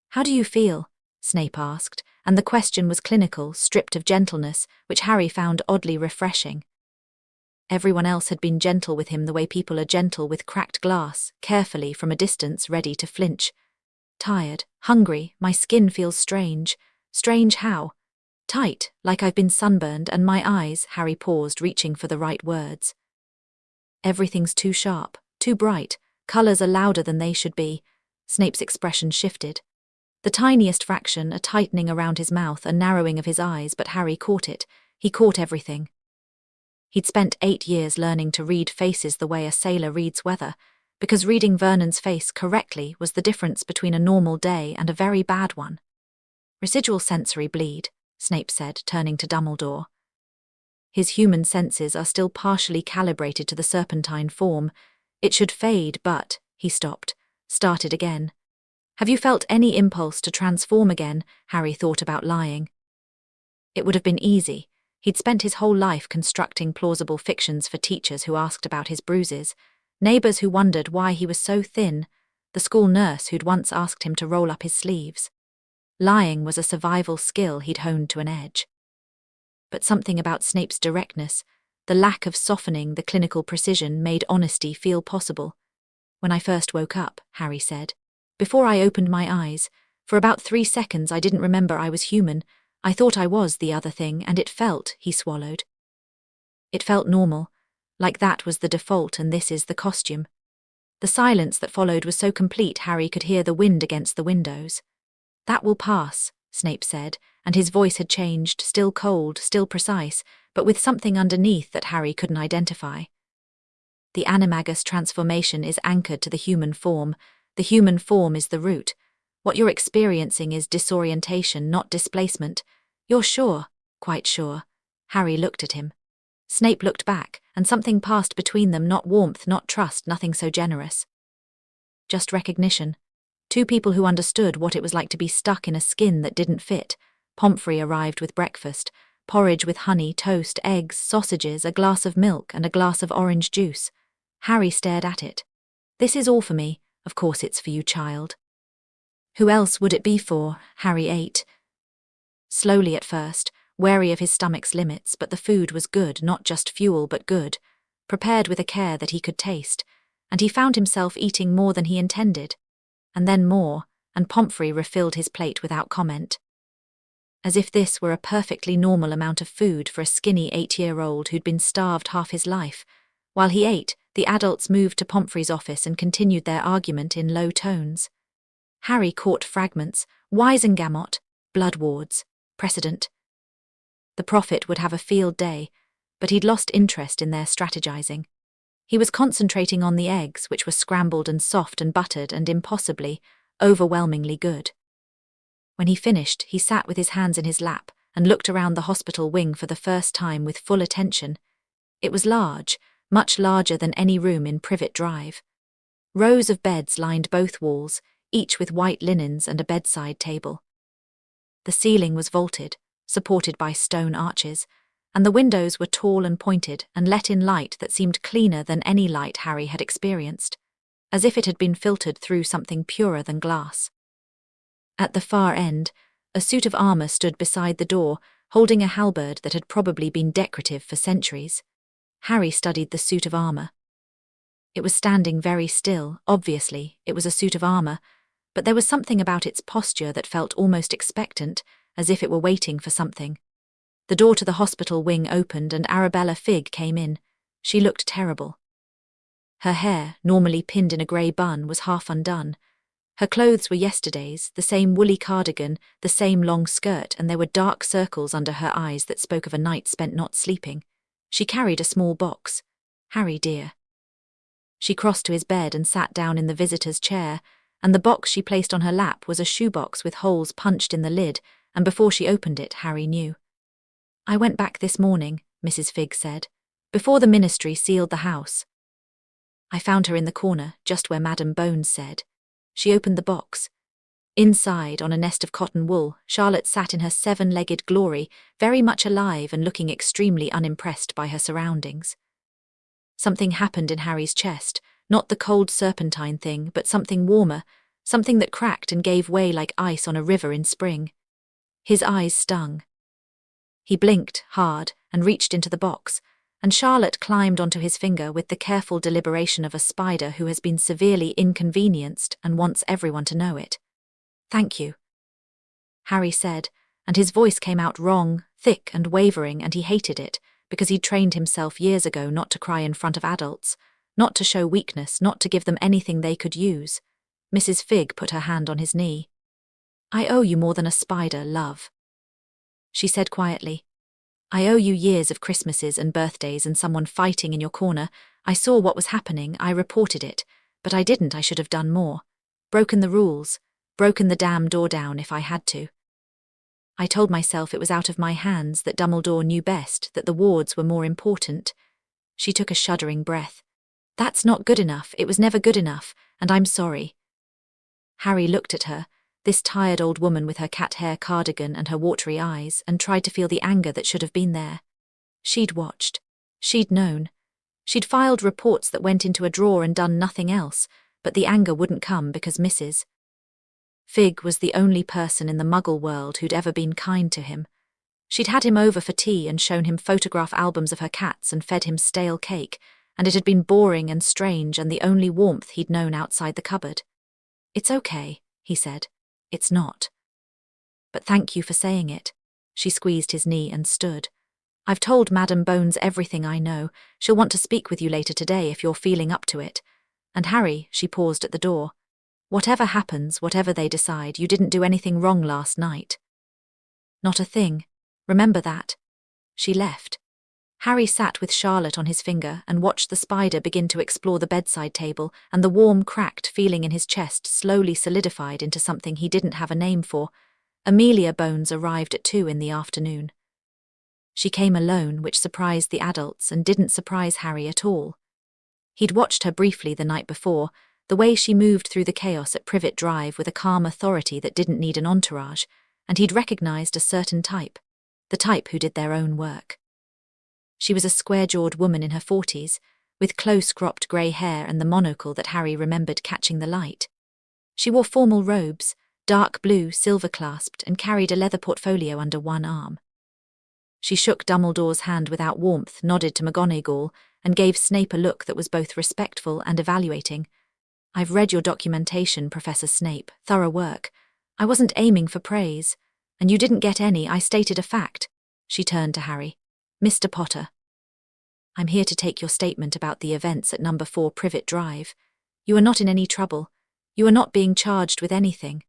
[SPEAKER 2] "How do you feel?" Snape asked, and the question was clinical, stripped of gentleness, which Harry found oddly refreshing. Everyone else had been gentle with him the way people are gentle with cracked glass, carefully from a distance, ready to flinch. "Tired, hungry, my skin feels strange." "Strange how?" "Tight, like I've been sunburned, and my eyes," Harry paused, reaching for the right words. "Everything's too sharp, too bright, colours are louder than they should be." Snape's expression shifted. The tiniest fraction, a tightening around his mouth, a narrowing of his eyes, but Harry caught it. He caught everything. He'd spent 8 years learning to read faces the way a sailor reads weather, because reading Vernon's face correctly was the difference between a normal day and a very bad one. "Residual sensory bleed," Snape said, turning to Dumbledore. "His human senses are still partially calibrated to the serpentine form. It should fade, but..." He stopped, started again. "Have you felt any impulse to transform again?" Harry thought about lying. It would have been easy. He'd spent his whole life constructing plausible fictions for teachers who asked about his bruises, neighbours who wondered why he was so thin, the school nurse who'd once asked him to roll up his sleeves. Lying was a survival skill he'd honed to an edge. But something about Snape's directness, the lack of softening, the clinical precision, made honesty feel possible. "When I first woke up," Harry said, "before I opened my eyes, for about 3 seconds I didn't remember I was human. I thought I was the other thing, and it felt," he swallowed. "It felt normal, like that was the default and this is the costume." The silence that followed was so complete Harry could hear the wind against the windows. "That will pass," Snape said, and his voice had changed, still cold, still precise, but with something underneath that Harry couldn't identify. "The animagus transformation is anchored to the human form. The human form is the root. What you're experiencing is disorientation, not displacement." "You're sure?" "Quite sure." Harry looked at him. Snape looked back, and something passed between them, not warmth, not trust, nothing so generous. Just recognition. Two people who understood what it was like to be stuck in a skin that didn't fit. Pomfrey arrived with breakfast, porridge with honey, toast, eggs, sausages, a glass of milk, and a glass of orange juice. Harry stared at it. "This is all for me." "Of course it's for you, child." "Who else would it be for?" Harry ate. Slowly at first, wary of his stomach's limits, but the food was good, not just fuel but good, prepared with a care that he could taste, and he found himself eating more than he intended. And then more, and Pomfrey refilled his plate without comment. As if this were a perfectly normal amount of food for a skinny 8-year-old who'd been starved half his life. While he ate, the adults moved to Pomfrey's office and continued their argument in low tones. Harry caught fragments: Wisengamot, blood wards, precedent. The prophet would have a field day, but he'd lost interest in their strategizing. He was concentrating on the eggs, which were scrambled and soft and buttered and impossibly, overwhelmingly good. When he finished, he sat with his hands in his lap and looked around the hospital wing for the first time with full attention. It was large, much larger than any room in Privet Drive. Rows of beds lined both walls, each with white linens and a bedside table. The ceiling was vaulted, supported by stone arches, and the windows were tall and pointed and let in light that seemed cleaner than any light Harry had experienced, as if it had been filtered through something purer than glass. At the far end, a suit of armour stood beside the door, holding a halberd that had probably been decorative for centuries. Harry studied the suit of armour. It was standing very still. Obviously, it was a suit of armour, but there was something about its posture that felt almost expectant, as if it were waiting for something. The door to the hospital wing opened and Arabella Figg came in. She looked terrible. Her hair, normally pinned in a grey bun, was half undone. Her clothes were yesterday's, the same woolly cardigan, the same long skirt, and there were dark circles under her eyes that spoke of a night spent not sleeping. She carried a small box. "Harry, dear." She crossed to his bed and sat down in the visitor's chair, and the box she placed on her lap was a shoebox with holes punched in the lid, and before she opened it, Harry knew. "I went back this morning," Mrs. Figg said, "before the ministry sealed the house. I found her in the corner, just where Madame Bones said." She opened the box. Inside, on a nest of cotton wool, Charlotte sat in her seven-legged glory, very much alive and looking extremely unimpressed by her surroundings. Something happened in Harry's chest, not the cold serpentine thing, but something warmer, something that cracked and gave way like ice on a river in spring. His eyes stung. He blinked hard and reached into the box, and Charlotte climbed onto his finger with the careful deliberation of a spider who has been severely inconvenienced and wants everyone to know it. "Thank you," Harry said, and his voice came out wrong, thick and wavering, and he hated it, because he'd trained himself years ago not to cry in front of adults, not to show weakness, not to give them anything they could use. Mrs. Figg put her hand on his knee. "I owe you more than a spider, love," she said quietly. "I owe you years of Christmases and birthdays and someone fighting in your corner. I saw what was happening, I reported it, but I didn't. I should have done more. Broken the rules, broken the damn door down if I had to. I told myself it was out of my hands, that Dumbledore knew best, that the wards were more important." She took a shuddering breath. "That's not good enough, it was never good enough, and I'm sorry." Harry looked at her, this tired old woman with her cat hair cardigan and her watery eyes, and tried to feel the anger that should have been there. She'd watched. She'd known. She'd filed reports that went into a drawer and done nothing else, but the anger wouldn't come because Mrs. Figg was the only person in the Muggle world who'd ever been kind to him. She'd had him over for tea and shown him photograph albums of her cats and fed him stale cake, and it had been boring and strange and the only warmth he'd known outside the cupboard. "It's okay," he said. "It's not. But thank you for saying it." She squeezed his knee and stood. "I've told Madame Bones everything I know. She'll want to speak with you later today if you're feeling up to it. And Harry," she paused at the door, "whatever happens, whatever they decide, you didn't do anything wrong last night. Not a thing. Remember that." She left. Harry sat with Charlotte on his finger and watched the spider begin to explore the bedside table, and the warm, cracked feeling in his chest slowly solidified into something he didn't have a name for. Amelia Bones arrived at 2 in the afternoon. She came alone, which surprised the adults and didn't surprise Harry at all. He'd watched her briefly the night before, the way she moved through the chaos at Privet Drive with a calm authority that didn't need an entourage, and he'd recognized a certain type, the type who did their own work. She was a square-jawed woman in her 40s, with close-cropped grey hair and the monocle that Harry remembered catching the light. She wore formal robes, dark blue, silver-clasped, and carried a leather portfolio under one arm. She shook Dumbledore's hand without warmth, nodded to McGonagall, and gave Snape a look that was both respectful and evaluating. "I've read your documentation, Professor Snape. Thorough work. I wasn't aiming for praise. And you didn't get any, I stated a fact." She turned to Harry. "Mr. Potter, I'm here to take your statement about the events at number 4 Privet Drive. You are not in any trouble. You are not being charged with anything.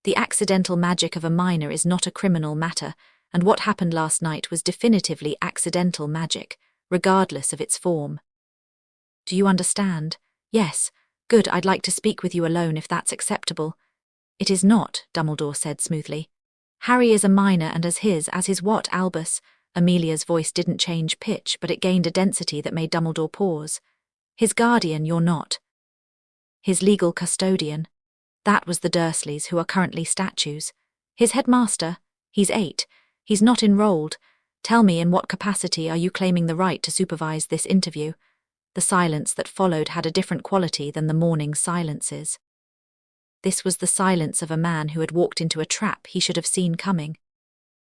[SPEAKER 2] The accidental magic of a minor is not a criminal matter, and what happened last night was definitively accidental magic, regardless of its form. Do you understand?" "Yes. Good, I'd like to speak with you alone if that's acceptable." "It is not," Dumbledore said smoothly. "Harry is a minor, and as his what, Albus?" Amelia's voice didn't change pitch, but it gained a density that made Dumbledore pause. "His guardian, you're not. His legal custodian. That was the Dursleys, who are currently statues. His headmaster. He's 8. He's not enrolled. Tell me, in what capacity are you claiming the right to supervise this interview?" The silence that followed had a different quality than the morning silences. This was the silence of a man who had walked into a trap he should have seen coming.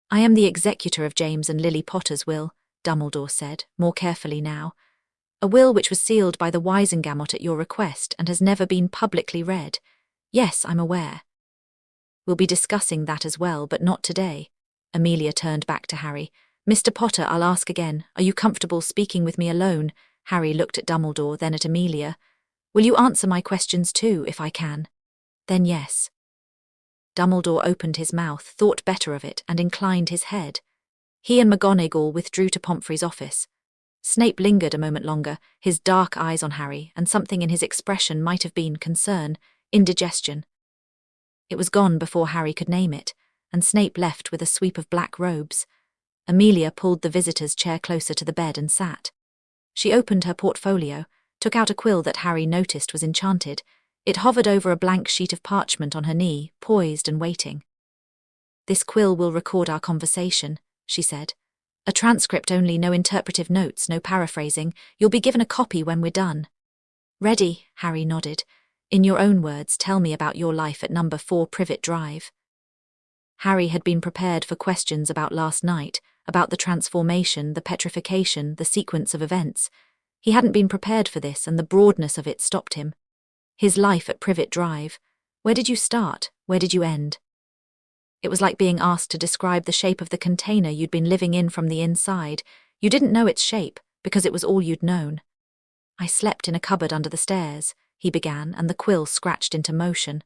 [SPEAKER 2] "I am the executor of James and Lily Potter's will," Dumbledore said, more carefully now. "A will which was sealed by the Wisengamot at your request and has never been publicly read. Yes, I'm aware. We'll be discussing that as well, but not today." Amelia turned back to Harry. "Mr. Potter, I'll ask again. Are you comfortable speaking with me alone?" Harry looked at Dumbledore, then at Amelia. "Will you answer my questions too, if I can?" "Then yes." Dumbledore opened his mouth, thought better of it, and inclined his head. He and McGonagall withdrew to Pomfrey's office. Snape lingered a moment longer, his dark eyes on Harry, and something in his expression might have been concern. Indigestion. It was gone before Harry could name it, and Snape left with a sweep of black robes. Amelia pulled the visitor's chair closer to the bed and sat. She opened her portfolio, took out a quill that Harry noticed was enchanted. It hovered over a blank sheet of parchment on her knee, poised and waiting. "This quill will record our conversation," she said. "A transcript only, no interpretive notes, no paraphrasing. You'll be given a copy when we're done." "Ready," Harry nodded. "In your own words, tell me about your life at number 4 Privet Drive." Harry had been prepared for questions about last night, about the transformation, the petrification, the sequence of events. He hadn't been prepared for this, and the broadness of it stopped him. His life at Privet Drive. Where did you start? Where did you end? It was like being asked to describe the shape of the container you'd been living in from the inside. You didn't know its shape, because it was all you'd known. "I slept in a cupboard under the stairs," he began, and the quill scratched into motion.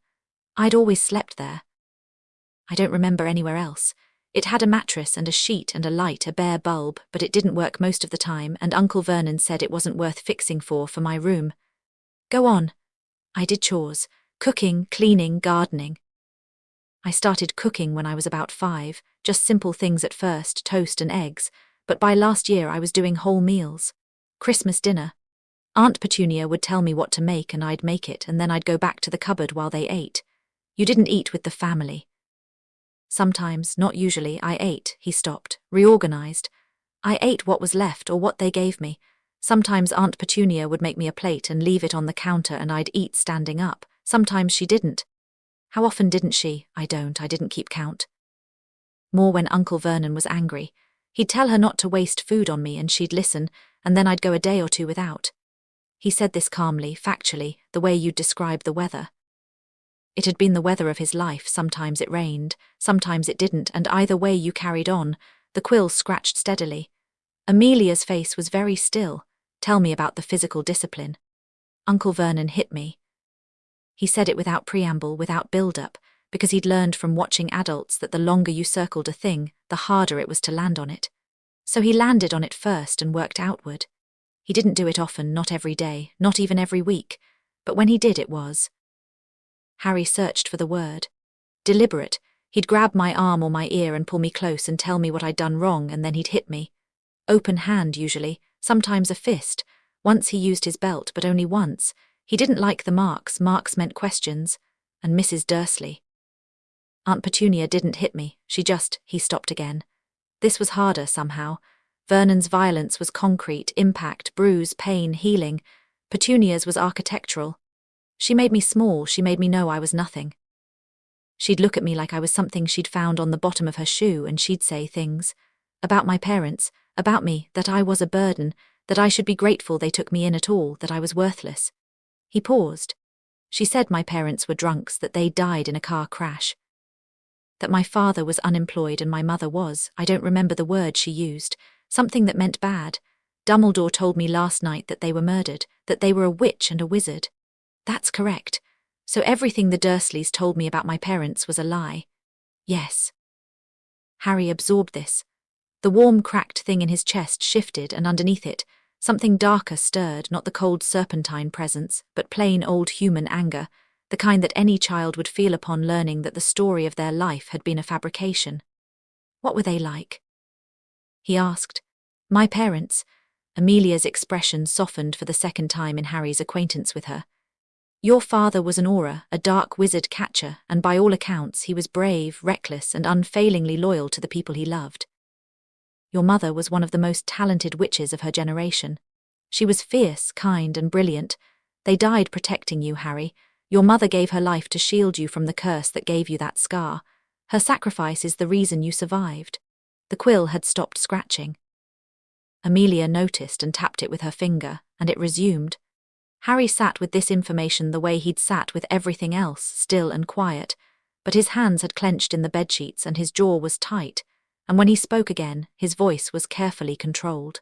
[SPEAKER 2] "I'd always slept there. I don't remember anywhere else. It had a mattress and a sheet and a light, a bare bulb, but it didn't work most of the time, and Uncle Vernon said it wasn't worth fixing for my room." "Go on." "I did chores. Cooking, cleaning, gardening. I started cooking when I was about 5, just simple things at first, toast and eggs, but by last year I was doing whole meals. Christmas dinner. Aunt Petunia would tell me what to make and I'd make it, and then I'd go back to the cupboard while they ate. You didn't eat with the family." "Sometimes, not usually, I ate," he stopped, reorganized. "I ate what was left or what they gave me. Sometimes Aunt Petunia would make me a plate and leave it on the counter and I'd eat standing up. Sometimes she didn't." "How often didn't she?" I didn't keep count." "More when Uncle Vernon was angry. He'd tell her not to waste food on me and she'd listen, and then I'd go a day or 2 without." He said this calmly, factually, the way you'd describe the weather. It had been the weather of his life. Sometimes it rained, sometimes it didn't, and either way you carried on. The quill scratched steadily. Amelia's face was very still. "Tell me about the physical discipline." "Uncle Vernon hit me." He said it without preamble, without build-up, because he'd learned from watching adults that the longer you circled a thing, the harder it was to land on it. So he landed on it first and worked outward. He didn't do it often, not every day, not even every week, but when he did it was. Harry searched for the word. Deliberate. He'd grab my arm or my ear and pull me close and tell me what I'd done wrong, and then he'd hit me. Open hand usually, sometimes a fist. Once he used his belt, but only once. He didn't like the marks. Marks meant questions. And Mrs. Dursley. "Aunt Petunia didn't hit me. He stopped again. This was harder somehow. Vernon's violence was concrete, impact, bruise, pain, healing. Petunia's was architectural. She made me small. She made me know I was nothing. She'd look at me like I was something she'd found on the bottom of her shoe, and she'd say things. About my parents, about me, that I was a burden, that I should be grateful they took me in at all, that I was worthless." He paused. "She said my parents were drunks, that they died in a car crash. That my father was unemployed and my mother was, I don't remember the word she used, something that meant bad. Dumbledore told me last night that they were murdered, that they were a witch and a wizard." "That's correct. So everything the Dursleys told me about my parents was a lie." "Yes." Harry absorbed this. The warm, cracked thing in his chest shifted, and underneath it, something darker stirred, not the cold serpentine presence, but plain old human anger, the kind that any child would feel upon learning that the story of their life had been a fabrication. "What were they like?" he asked. "My parents." Amelia's expression softened for the second time in Harry's acquaintance with her. "Your father was an aura, a dark wizard catcher, and by all accounts he was brave, reckless, and unfailingly loyal to the people he loved. Your mother was one of the most talented witches of her generation. She was fierce, kind, and brilliant. They died protecting you, Harry. Your mother gave her life to shield you from the curse that gave you that scar. Her sacrifice is the reason you survived." The quill had stopped scratching. Amelia noticed and tapped it with her finger, and it resumed. Harry sat with this information the way he'd sat with everything else, still and quiet, but his hands had clenched in the bedsheets and his jaw was tight, and when he spoke again, his voice was carefully controlled.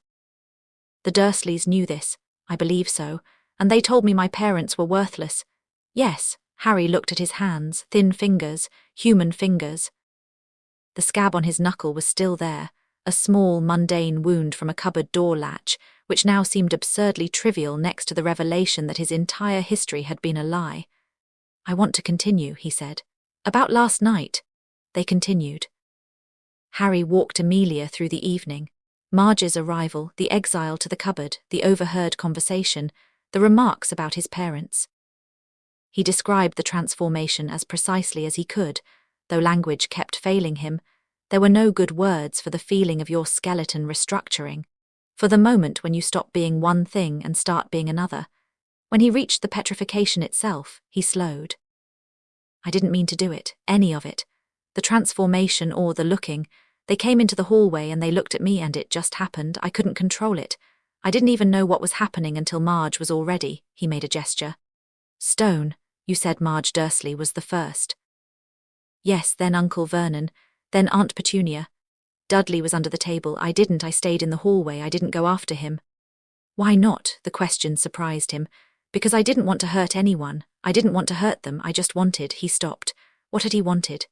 [SPEAKER 2] "The Dursleys knew this, I believe so, and they told me my parents were worthless." "Yes." Harry looked at his hands, thin fingers, human fingers. The scab on his knuckle was still there, a small, mundane wound from a cupboard door latch, which now seemed absurdly trivial next to the revelation that his entire history had been a lie. I want to continue, he said. About last night. They continued. Harry walked Amelia through the evening. Marge's arrival, the exile to the cupboard, the overheard conversation, the remarks about his parents. He described the transformation as precisely as he could, though language kept failing him. There were no good words for the feeling of your skeleton restructuring, for the moment when you stop being one thing and start being another. When he reached the petrification itself, he slowed. I didn't mean to do it, any of it. The transformation or the looking. They came into the hallway and they looked at me and it just happened. I couldn't control it. I didn't even know what was happening until Marge was all ready. He made a gesture. Stone, you said Marge Dursley was the first. Yes, then Uncle Vernon, then Aunt Petunia. Dudley was under the table. I stayed in the hallway. I didn't go after him. Why not? The question surprised him. Because I didn't want to hurt anyone. I didn't want to hurt them. I just wanted. He stopped. What had he wanted?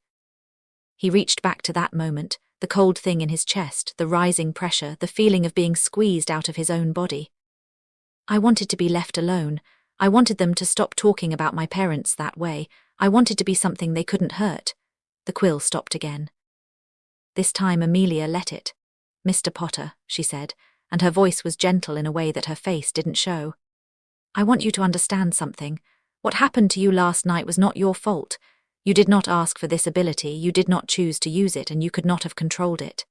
[SPEAKER 2] He reached back to that moment, the cold thing in his chest, the rising pressure, the feeling of being squeezed out of his own body. I wanted to be left alone. I wanted them to stop talking about my parents that way. I wanted to be something they couldn't hurt. The quill stopped again. This time Amelia let it. Mr. Potter, she said, and her voice was gentle in a way that her face didn't show. I want you to understand something. What happened to you last night was not your fault. You did not ask for this ability, you did not choose to use it, and you could not have controlled it.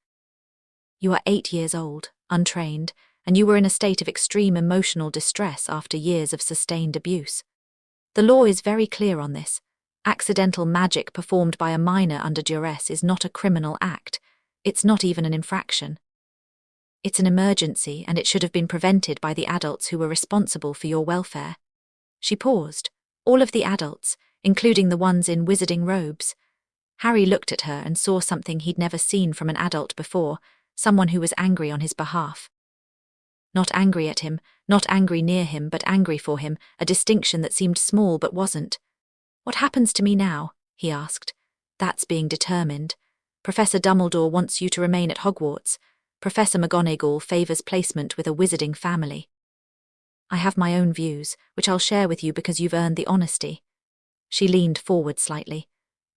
[SPEAKER 2] You are 8 years old, untrained, and you were in a state of extreme emotional distress after years of sustained abuse. The law is very clear on this. Accidental magic performed by a minor under duress is not a criminal act. It's not even an infraction. It's an emergency, and it should have been prevented by the adults who were responsible for your welfare. She paused. All of the adults, including the ones in wizarding robes. Harry looked at her and saw something he'd never seen from an adult before, someone who was angry on his behalf. Not angry at him, not angry near him, but angry for him, a distinction that seemed small but wasn't. What happens to me now? He asked. That's being determined. Professor Dumbledore wants you to remain at Hogwarts. Professor McGonagall favours placement with a wizarding family. I have my own views, which I'll share with you because you've earned the honesty. She leaned forward slightly.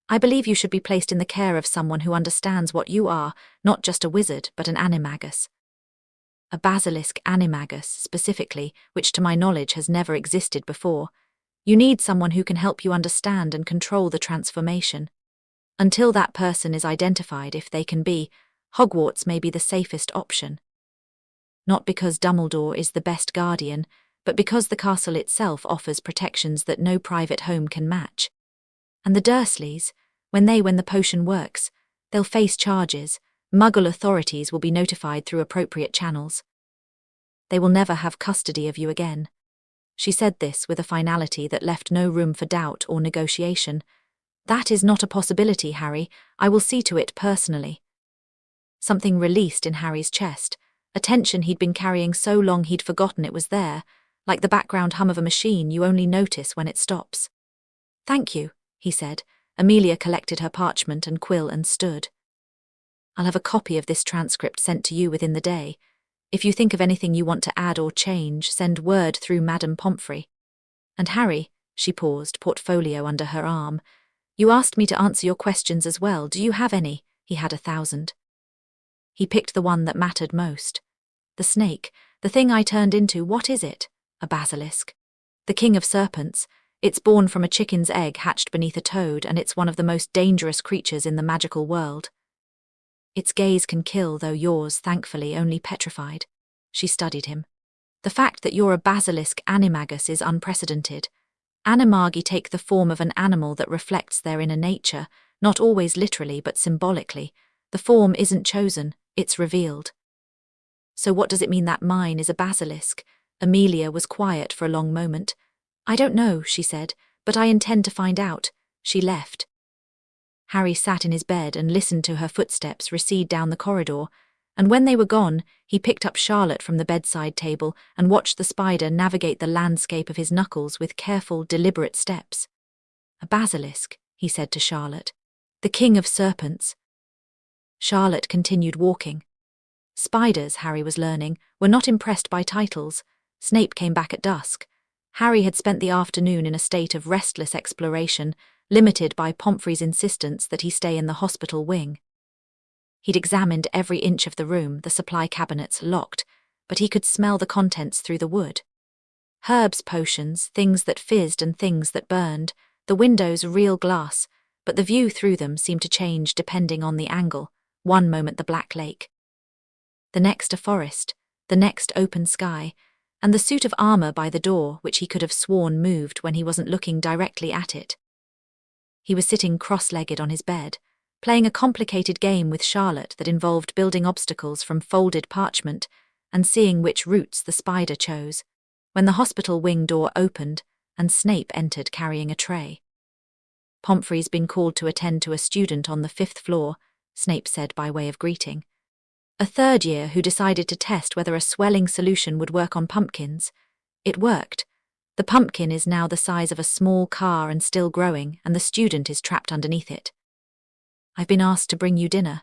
[SPEAKER 2] I believe you should be placed in the care of someone who understands what you are, not just a wizard, but an animagus. A Basilisk Animagus, specifically, which to my knowledge has never existed before. You need someone who can help you understand and control the transformation. Until that person is identified, if they can be, Hogwarts may be the safest option. Not because Dumbledore is the best guardian, but because the castle itself offers protections that no private home can match. And the Dursleys, when the potion works, they'll face charges. Muggle authorities will be notified through appropriate channels. They will never have custody of you again. She said this with a finality that left no room for doubt or negotiation. That is not a possibility, Harry. I will see to it personally. Something released in Harry's chest, a tension he'd been carrying so long he'd forgotten it was there, like the background hum of a machine you only notice when it stops. Thank you, he said. Amelia collected her parchment and quill and stood. I'll have a copy of this transcript sent to you within the day. If you think of anything you want to add or change, send word through Madame Pomfrey. And Harry, she paused, portfolio under her arm. You asked me to answer your questions as well. Do you have any? He had 1,000. He picked the one that mattered most. The snake, the thing I turned into, what is it? A basilisk. The king of serpents. It's born from a chicken's egg hatched beneath a toad, and it's one of the most dangerous creatures in the magical world. Its gaze can kill, though yours, thankfully, only petrified. She studied him. The fact that you're a Basilisk Animagus is unprecedented. Animagi take the form of an animal that reflects their inner nature, not always literally but symbolically. The form isn't chosen, it's revealed. So what does it mean that mine is a basilisk? Amelia was quiet for a long moment. I don't know, she said, but I intend to find out. She left. Harry sat in his bed and listened to her footsteps recede down the corridor, and when they were gone, he picked up Charlotte from the bedside table and watched the spider navigate the landscape of his knuckles with careful, deliberate steps. A basilisk, he said to Charlotte. The king of serpents. Charlotte continued walking. Spiders, Harry was learning, were not impressed by titles. Snape came back at dusk. Harry had spent the afternoon in a state of restless exploration, limited by Pomfrey's insistence that he stay in the hospital wing. He'd examined every inch of the room, the supply cabinets locked, but he could smell the contents through the wood. Herbs, potions, things that fizzed and things that burned, the windows real glass, but the view through them seemed to change depending on the angle, one moment the Black Lake, the next a forest, the next open sky, and the suit of armor by the door which he could have sworn moved when he wasn't looking directly at it. He was sitting cross-legged on his bed, playing a complicated game with Charlotte that involved building obstacles from folded parchment and seeing which routes the spider chose, when the hospital wing door opened and Snape entered carrying a tray. "Pomfrey's been called to attend to a student on the 5th floor," Snape said by way of greeting. "A third year who decided to test whether a swelling solution would work on pumpkins. It worked. The pumpkin is now the size of a small car and still growing, and the student is trapped underneath it. I've been asked to bring you dinner."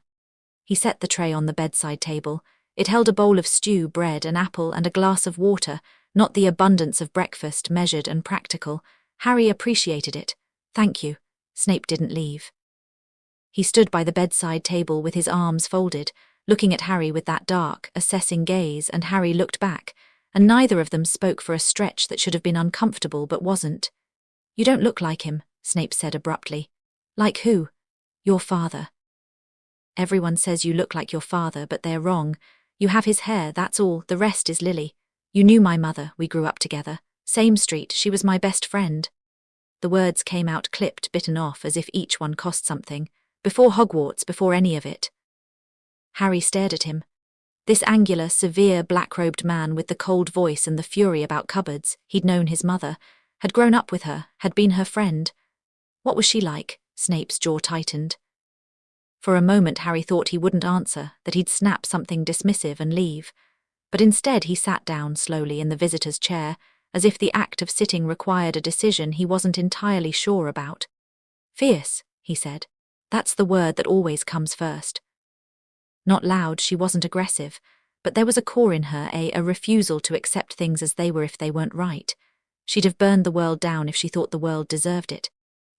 [SPEAKER 2] He set the tray on the bedside table. It held a bowl of stew, bread, an apple, and a glass of water, not the abundance of breakfast, measured and practical. Harry appreciated it. "Thank you." Snape didn't leave. He stood by the bedside table with his arms folded, looking at Harry with that dark, assessing gaze, and Harry looked back, and neither of them spoke for a stretch that should have been uncomfortable but wasn't. "You don't look like him," Snape said abruptly. "Like who?" "Your father." "Everyone says you look like your father, but they're wrong. You have his hair, that's all, the rest is Lily. You knew my mother, we grew up together. Same street, she was my best friend." The words came out clipped, bitten off, as if each one cost something. Before Hogwarts, before any of it. Harry stared at him. This angular, severe, black-robed man with the cold voice and the fury about cupboards, he'd known his mother, had grown up with her, had been her friend. What was she like? Snape's jaw tightened. For a moment Harry thought he wouldn't answer, that he'd snap something dismissive and leave. But instead he sat down slowly in the visitor's chair, as if the act of sitting required a decision he wasn't entirely sure about. "Fierce," he said. "That's the word that always comes first." Not loud, she wasn't aggressive, but there was a core in her, a refusal to accept things as they were if they weren't right. She'd have burned the world down if she thought the world deserved it.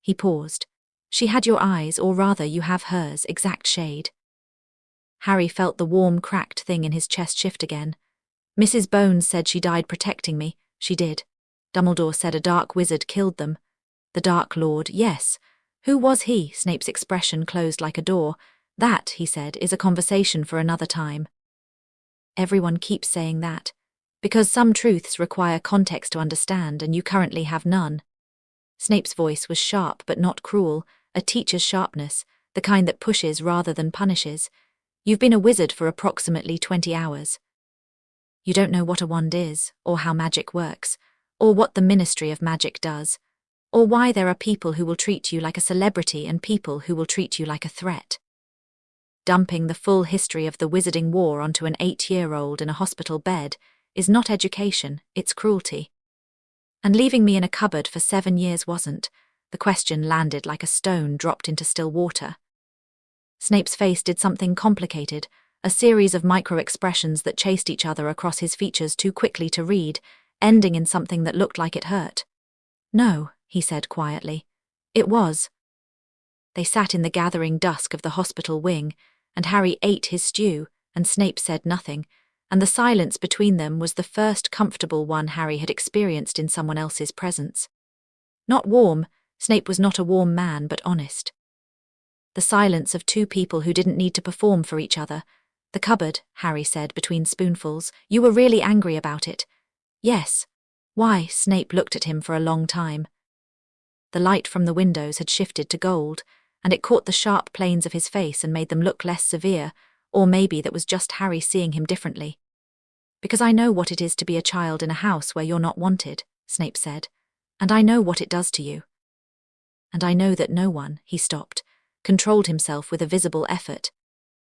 [SPEAKER 2] He paused. "She had your eyes, or rather you have hers, exact shade." Harry felt the warm, cracked thing in his chest shift again. "Mrs. Bones said she died protecting me. She did. Dumbledore said a dark wizard killed them." "The Dark Lord, yes. Who was he?" Snape's expression closed like a door. "That," he said, "is a conversation for another time." "Everyone keeps saying that. Because some truths require context to understand, and you currently have none." Snape's voice was sharp but not cruel, a teacher's sharpness, the kind that pushes rather than punishes. "You've been a wizard for approximately 20 hours. You don't know what a wand is, or how magic works, or what the Ministry of Magic does, or why there are people who will treat you like a celebrity and people who will treat you like a threat. Dumping the full history of the Wizarding War onto an 8-year-old in a hospital bed is not education, it's cruelty. And leaving me in a cupboard for 7 years wasn't." The question landed like a stone dropped into still water. Snape's face did something complicated, a series of micro-expressions that chased each other across his features too quickly to read, ending in something that looked like it hurt. "No," he said quietly. "It was." They sat in the gathering dusk of the hospital wing, and Harry ate his stew, and Snape said nothing, and the silence between them was the first comfortable one Harry had experienced in someone else's presence. Not warm, Snape was not a warm man, but honest. The silence of two people who didn't need to perform for each other. "The cupboard," Harry said between spoonfuls. "You were really angry about it." "Yes." "Why?" Snape looked at him for a long time. The light from the windows had shifted to gold, and it caught the sharp planes of his face and made them look less severe, or maybe that was just Harry seeing him differently. "Because I know what it is to be a child in a house where you're not wanted," Snape said. "And I know what it does to you. And I know that no one," he stopped, controlled himself with a visible effort.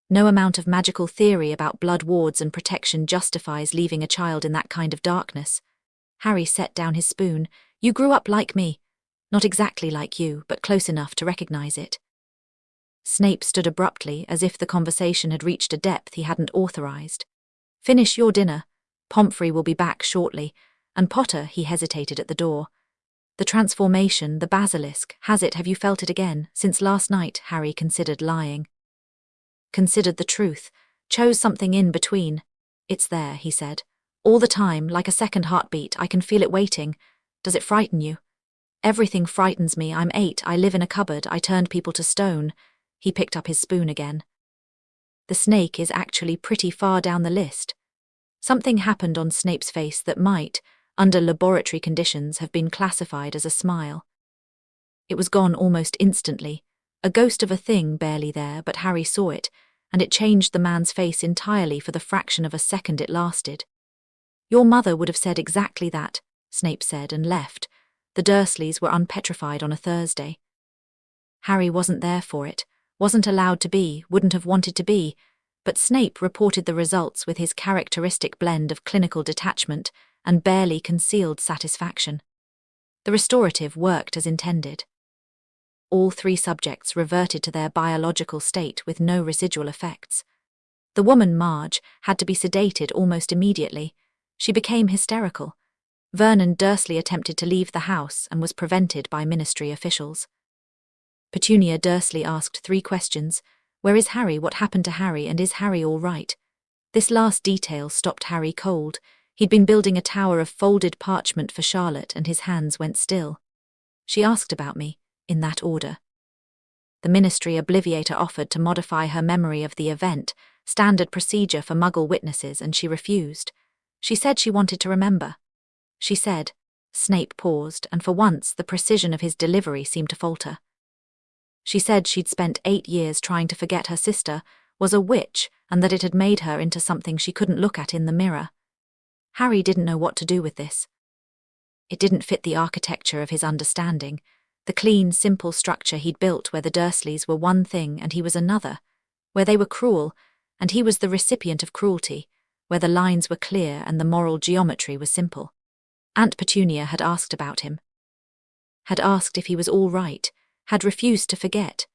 [SPEAKER 2] "No amount of magical theory about blood wards and protection justifies leaving a child in that kind of darkness." Harry set down his spoon. "You grew up like me. Not exactly like you, but close enough to recognize it." Snape stood abruptly, as if the conversation had reached a depth he hadn't authorized. "Finish your dinner. Pomfrey will be back shortly, And Potter, he hesitated at the door. The transformation, the basilisk, have you felt it again? Since last night, Harry considered lying. Considered the truth, chose something in between. It's there, he said. All the time, like a second heartbeat, I can feel it waiting. Does it frighten you? Everything frightens me. I'm 8, I live in a cupboard, I turned people to stone. He picked up his spoon again. The snake is actually pretty far down the list. Something happened on Snape's face that might, under laboratory conditions, have been classified as a smile. It was gone almost instantly, a ghost of a thing barely there, but Harry saw it, and it changed the man's face entirely for the fraction of a second it lasted. Your mother would have said exactly that, Snape said, and left. The Dursleys were unpetrified on a Thursday. Harry wasn't there for it, wasn't allowed to be, wouldn't have wanted to be, but Snape reported the results with his characteristic blend of clinical detachment and barely concealed satisfaction. The restorative worked as intended. All 3 subjects reverted to their biological state with no residual effects. The woman, Marge, had to be sedated almost immediately. She became hysterical. Vernon Dursley attempted to leave the house and was prevented by ministry officials. Petunia Dursley asked 3 questions. Where is Harry? What happened to Harry? And is Harry all right? This last detail stopped Harry cold. He'd been building a tower of folded parchment for Charlotte, and his hands went still. She asked about me, in that order. The Ministry Obliviator offered to modify her memory of the event, standard procedure for Muggle witnesses, and she refused. She said she wanted to remember. She said. Snape paused, and for once the precision of his delivery seemed to falter. She said she'd spent 8 years trying to forget her sister, was a witch, and that it had made her into something she couldn't look at in the mirror. Harry didn't know what to do with this. It didn't fit the architecture of his understanding, the clean, simple structure he'd built where the Dursleys were one thing and he was another, where they were cruel, and he was the recipient of cruelty, where the lines were clear and the moral geometry was simple. Aunt Petunia had asked about him. Had asked if he was all right, had refused to forget.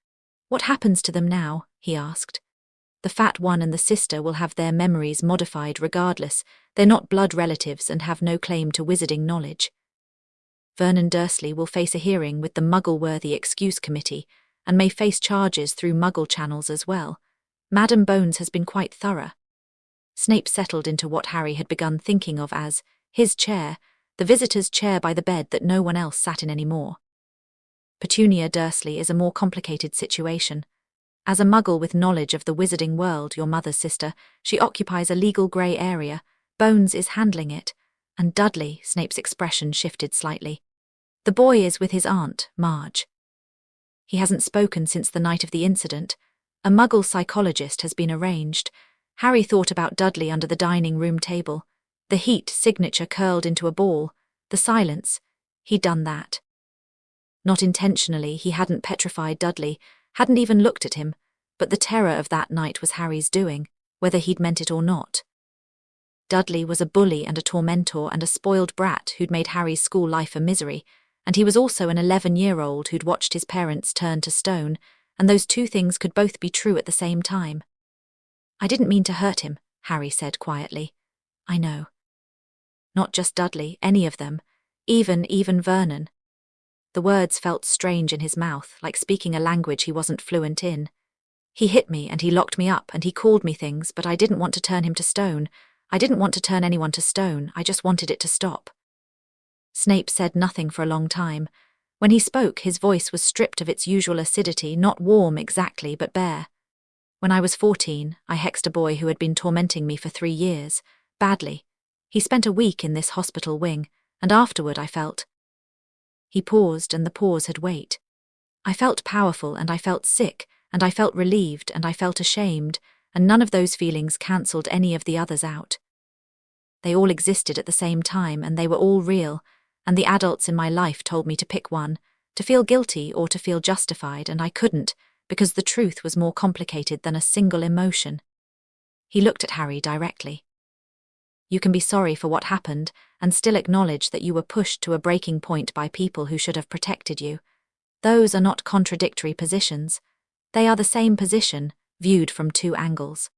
[SPEAKER 2] What happens to them now? He asked. The fat one and the sister will have their memories modified regardless. They're not blood relatives and have no claim to wizarding knowledge. Vernon Dursley will face a hearing with the Muggle-worthy Excuse Committee and may face charges through Muggle channels as well. Madame Bones has been quite thorough. Snape settled into what Harry had begun thinking of as his chair, the visitor's chair by the bed that no one else sat in anymore. Petunia Dursley is a more complicated situation. As a Muggle with knowledge of the wizarding world, your mother's sister, she occupies a legal grey area. Bones is handling it. And Dudley, Snape's expression shifted slightly. The boy is with his aunt, Marge. He hasn't spoken since the night of the incident. A Muggle psychologist has been arranged. Harry thought about Dudley under the dining room table. The heat signature curled into a ball. The silence. He'd done that. Not intentionally, he hadn't petrified Dudley, hadn't even looked at him, but the terror of that night was Harry's doing, whether he'd meant it or not. Dudley was a bully and a tormentor and a spoiled brat who'd made Harry's school life a misery, and he was also an 11-year-old who'd watched his parents turn to stone, and those 2 things could both be true at the same time. I didn't mean to hurt him, Harry said quietly. I know. Not just Dudley, any of them, even Vernon. The words felt strange in his mouth, like speaking a language he wasn't fluent in. He hit me and he locked me up and he called me things, but I didn't want to turn him to stone. I didn't want to turn anyone to stone, I just wanted it to stop. Snape said nothing for a long time. When he spoke, his voice was stripped of its usual acidity, not warm exactly, but bare. When I was 14, I hexed a boy who had been tormenting me for 3 years, badly. He spent a week in this hospital wing, and afterward I felt. He paused, and the pause had weight. I felt powerful, and I felt sick, and I felt relieved, and I felt ashamed, and none of those feelings cancelled any of the others out. They all existed at the same time, and they were all real, and the adults in my life told me to pick one, to feel guilty or to feel justified, and I couldn't, because the truth was more complicated than a single emotion. He looked at Harry directly. You can be sorry for what happened, and still acknowledge that you were pushed to a breaking point by people who should have protected you. Those are not contradictory positions. They are the same position, viewed from 2 angles.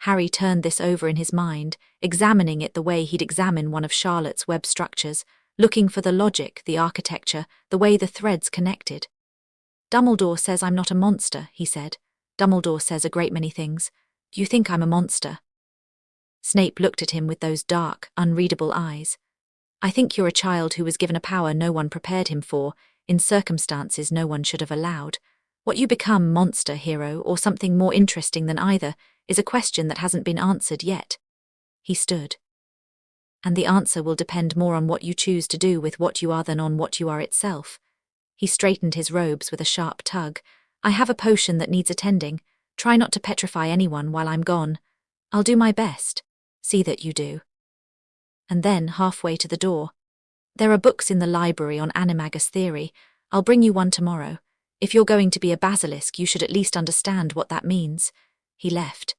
[SPEAKER 2] Harry turned this over in his mind, examining it the way he'd examine one of Charlotte's web structures, looking for the logic, the architecture, the way the threads connected. Dumbledore says I'm not a monster, he said. Dumbledore says a great many things. Do you think I'm a monster? Snape looked at him with those dark, unreadable eyes. I think you're a child who was given a power no one prepared him for, in circumstances no one should have allowed. What you become, monster, hero, or something more interesting than either, is a question that hasn't been answered yet. He stood. And the answer will depend more on what you choose to do with what you are than on what you are itself. He straightened his robes with a sharp tug. I have a potion that needs attending. Try not to petrify anyone while I'm gone. I'll do my best. See that you do. And then, halfway to the door, there are books in the library on animagus theory. I'll bring you one tomorrow. If you're going to be a basilisk, you should at least understand what that means. He left.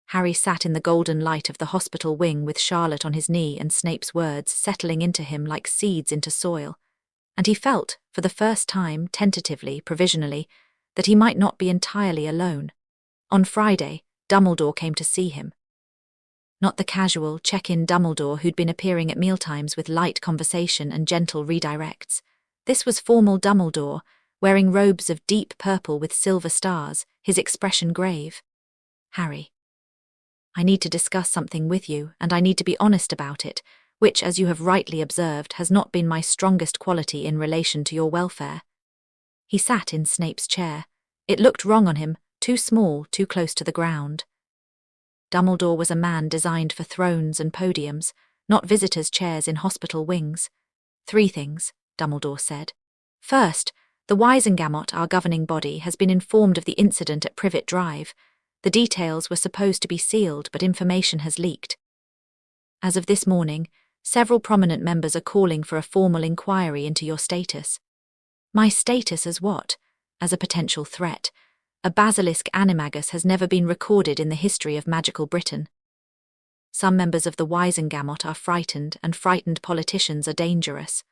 [SPEAKER 2] Harry sat in the golden light of the hospital wing with Charlotte on his knee and Snape's words settling into him like seeds into soil. And he felt, for the first time, tentatively, provisionally, that he might not be entirely alone. On Friday, Dumbledore came to see him. Not the casual, check-in Dumbledore who'd been appearing at mealtimes with light conversation and gentle redirects. This was formal Dumbledore, wearing robes of deep purple with silver stars, his expression grave. Harry, I need to discuss something with you, and I need to be honest about it, which, as you have rightly observed, has not been my strongest quality in relation to your welfare. He sat in Snape's chair. It looked wrong on him, too small, too close to the ground. Dumbledore was a man designed for thrones and podiums, not visitors' chairs in hospital wings. 3 things, Dumbledore said. First, the Wisengamot, our governing body, has been informed of the incident at Privet Drive. The details were supposed to be sealed, but information has leaked. As of this morning, several prominent members are calling for a formal inquiry into your status. My status as what? As a potential threat. A Basilisk Animagus has never been recorded in the history of magical Britain. Some members of the Wisengamot are frightened, and frightened politicians are dangerous.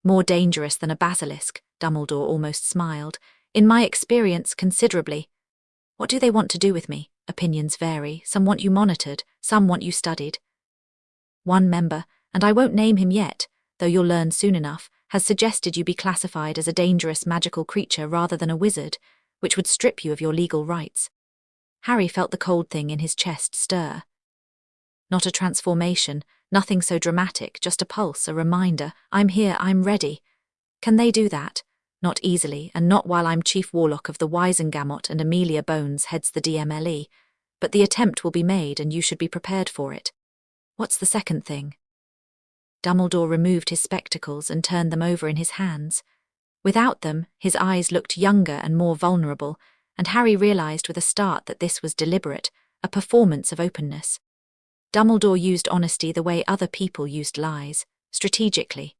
[SPEAKER 2] More dangerous than a basilisk, Dumbledore almost smiled. In my experience, considerably. What do they want to do with me? Opinions vary. Some want you monitored, some want you studied. One member, and I won't name him yet, though you'll learn soon enough, has suggested you be classified as a dangerous magical creature rather than a wizard, which would strip you of your legal rights. Harry felt the cold thing in his chest stir. Not a transformation, nothing so dramatic, just a pulse, a reminder, I'm here, I'm ready. Can they do that? Not easily, and not while I'm Chief Warlock of the Wisengamot and Amelia Bones heads the DMLE, but the attempt will be made and you should be prepared for it. What's the second thing? Dumbledore removed his spectacles and turned them over in his hands. Without them, his eyes looked younger and more vulnerable, and Harry realized with a start that this was deliberate, a performance of openness. Dumbledore used honesty the way other people used lies, strategically.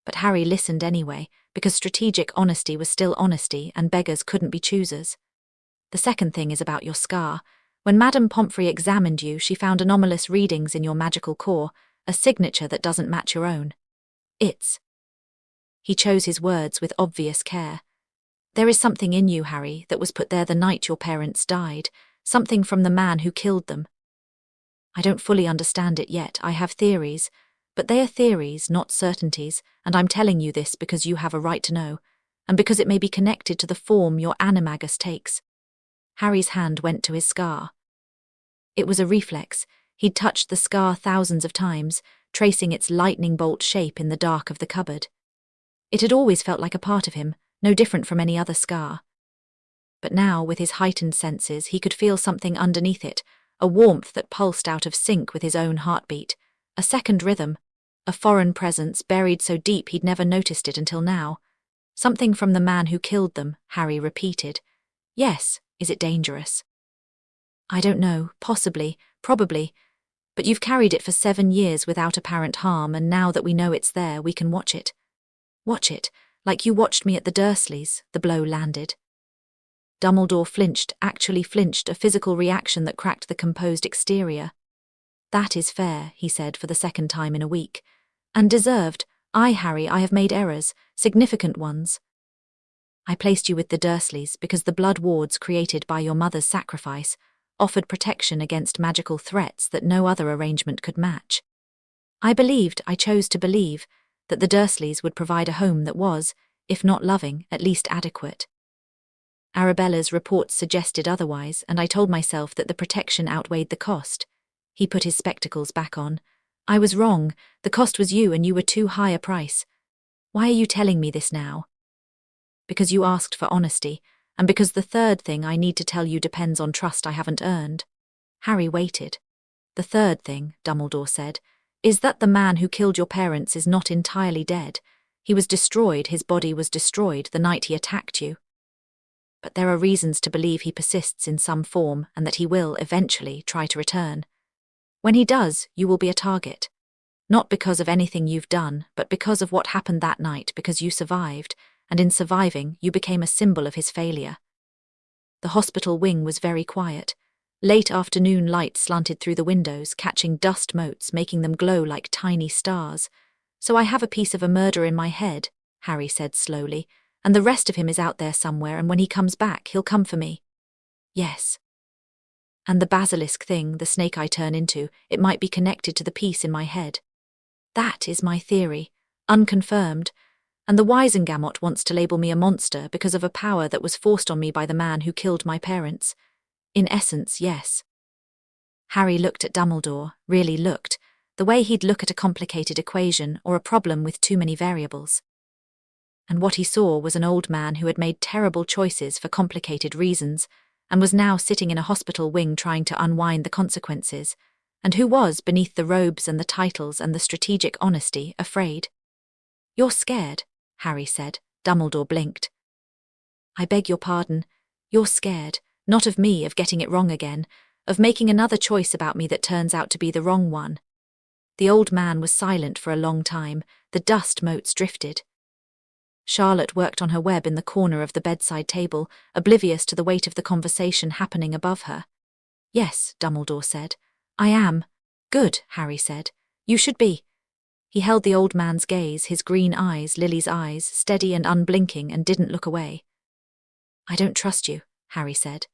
[SPEAKER 2] But Harry listened anyway, because strategic honesty was still honesty and beggars couldn't be choosers. The second thing is about your scar. When Madame Pomfrey examined you, she found anomalous readings in your magical core, a signature that doesn't match your own. He chose his words with obvious care. There is something in you, Harry, that was put there the night your parents died, something from the man who killed them. I don't fully understand it yet, I have theories, but they are theories, not certainties, and I'm telling you this because you have a right to know, and because it may be connected to the form your animagus takes. Harry's hand went to his scar. It was a reflex. He'd touched the scar thousands of times, tracing its lightning bolt shape in the dark of the cupboard. It had always felt like a part of him, no different from any other scar. But now, with his heightened senses, he could feel something underneath it, a warmth that pulsed out of sync with his own heartbeat, a second rhythm, a foreign presence buried so deep he'd never noticed it until now. Something from the man who killed them, Harry repeated. Yes, is it dangerous? I don't know, possibly, probably, but you've carried it for 7 years without apparent harm, and now that we know it's there, we can watch it. Watch it, like you watched me at the Dursleys, the blow landed. Dumbledore flinched, actually flinched, a physical reaction that cracked the composed exterior. That is fair, he said for the second time in a week. And deserved. Harry, I have made errors, significant ones. I placed you with the Dursleys because the blood wards created by your mother's sacrifice offered protection against magical threats that no other arrangement could match. I chose to believe, that the Dursleys would provide a home that was, if not loving, at least adequate. Arabella's reports suggested otherwise, and I told myself that the protection outweighed the cost. He put his spectacles back on. I was wrong. The cost was you, and you were too high a price. Why are you telling me this now? Because you asked for honesty, and because the third thing I need to tell you depends on trust I haven't earned. Harry waited. The third thing, Dumbledore said, is that the man who killed your parents is not entirely dead. He was destroyed, his body was destroyed the night he attacked you. But there are reasons to believe he persists in some form and that he will, eventually, try to return. When he does, you will be a target. Not because of anything you've done, but because of what happened that night, because you survived, and in surviving, you became a symbol of his failure. The hospital wing was very quiet. Late afternoon light slanted through the windows, catching dust motes, making them glow like tiny stars. So I have a piece of a murder in my head, Harry said slowly, and the rest of him is out there somewhere, and when he comes back, he'll come for me. Yes. And the basilisk thing, the snake I turn into, it might be connected to the piece in my head. That is my theory, unconfirmed, and the Wisengamot wants to label me a monster because of a power that was forced on me by the man who killed my parents. In essence, yes. Harry looked at Dumbledore, really looked, the way he'd look at a complicated equation or a problem with too many variables. And what he saw was an old man who had made terrible choices for complicated reasons, and was now sitting in a hospital wing trying to unwind the consequences, and who was, beneath the robes and the titles and the strategic honesty, afraid. You're scared, Harry said. Dumbledore blinked. I beg your pardon. You're scared, not of me, of getting it wrong again, of making another choice about me that turns out to be the wrong one. The old man was silent for a long time. The dust motes drifted. Charlotte worked on her web in the corner of the bedside table, oblivious to the weight of the conversation happening above her. Yes, Dumbledore said. I am. Good, Harry said. You should be. He held the old man's gaze, his green eyes, Lily's eyes, steady and unblinking, and didn't look away. I don't trust you, Harry said.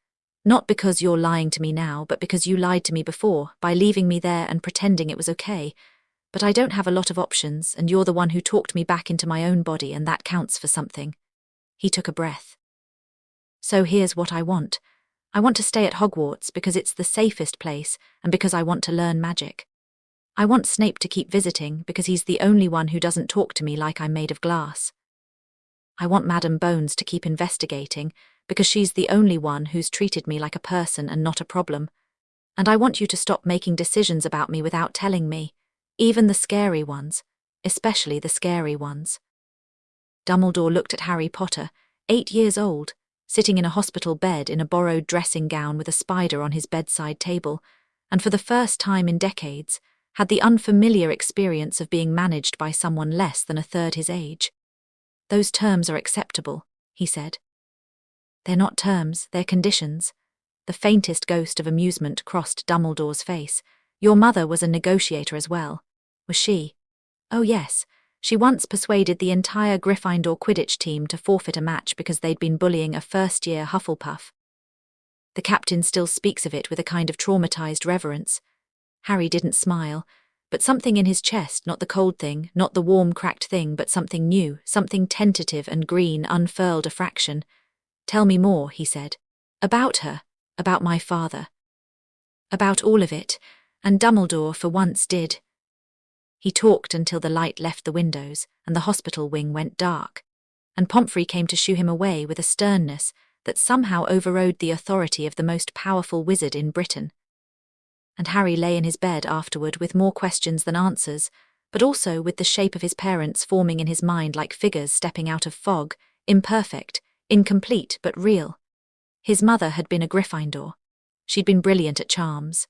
[SPEAKER 2] Not because you're lying to me now, but because you lied to me before, by leaving me there and pretending it was okay. But I don't have a lot of options, and you're the one who talked me back into my own body, and that counts for something. He took a breath. So here's what I want. I want to stay at Hogwarts because it's the safest place, and because I want to learn magic. I want Snape to keep visiting because he's the only one who doesn't talk to me like I'm made of glass. I want Madame Bones to keep investigating because she's the only one who's treated me like a person and not a problem. And I want you to stop making decisions about me without telling me, even the scary ones, especially the scary ones. Dumbledore looked at Harry Potter, 8 years old, sitting in a hospital bed in a borrowed dressing gown with a spider on his bedside table, and for the first time in decades, had the unfamiliar experience of being managed by someone less than a third his age. Those terms are acceptable, he said. They're not terms, they're conditions. The faintest ghost of amusement crossed Dumbledore's face. Your mother was a negotiator as well. Was she? Oh yes, she once persuaded the entire Gryffindor Quidditch team to forfeit a match because they'd been bullying a first-year Hufflepuff. The captain still speaks of it with a kind of traumatized reverence. Harry didn't smile, but something in his chest, not the cold thing, not the warm cracked thing, but something new, something tentative and green, unfurled a fraction. Tell me more, he said. About her, about my father. About all of it, and Dumbledore for once did. He talked until the light left the windows and the hospital wing went dark, and Pomfrey came to shoo him away with a sternness that somehow overrode the authority of the most powerful wizard in Britain. And Harry lay in his bed afterward with more questions than answers, but also with the shape of his parents forming in his mind like figures stepping out of fog, imperfect, incomplete but real. His mother had been a Gryffindor. She'd been brilliant at charms.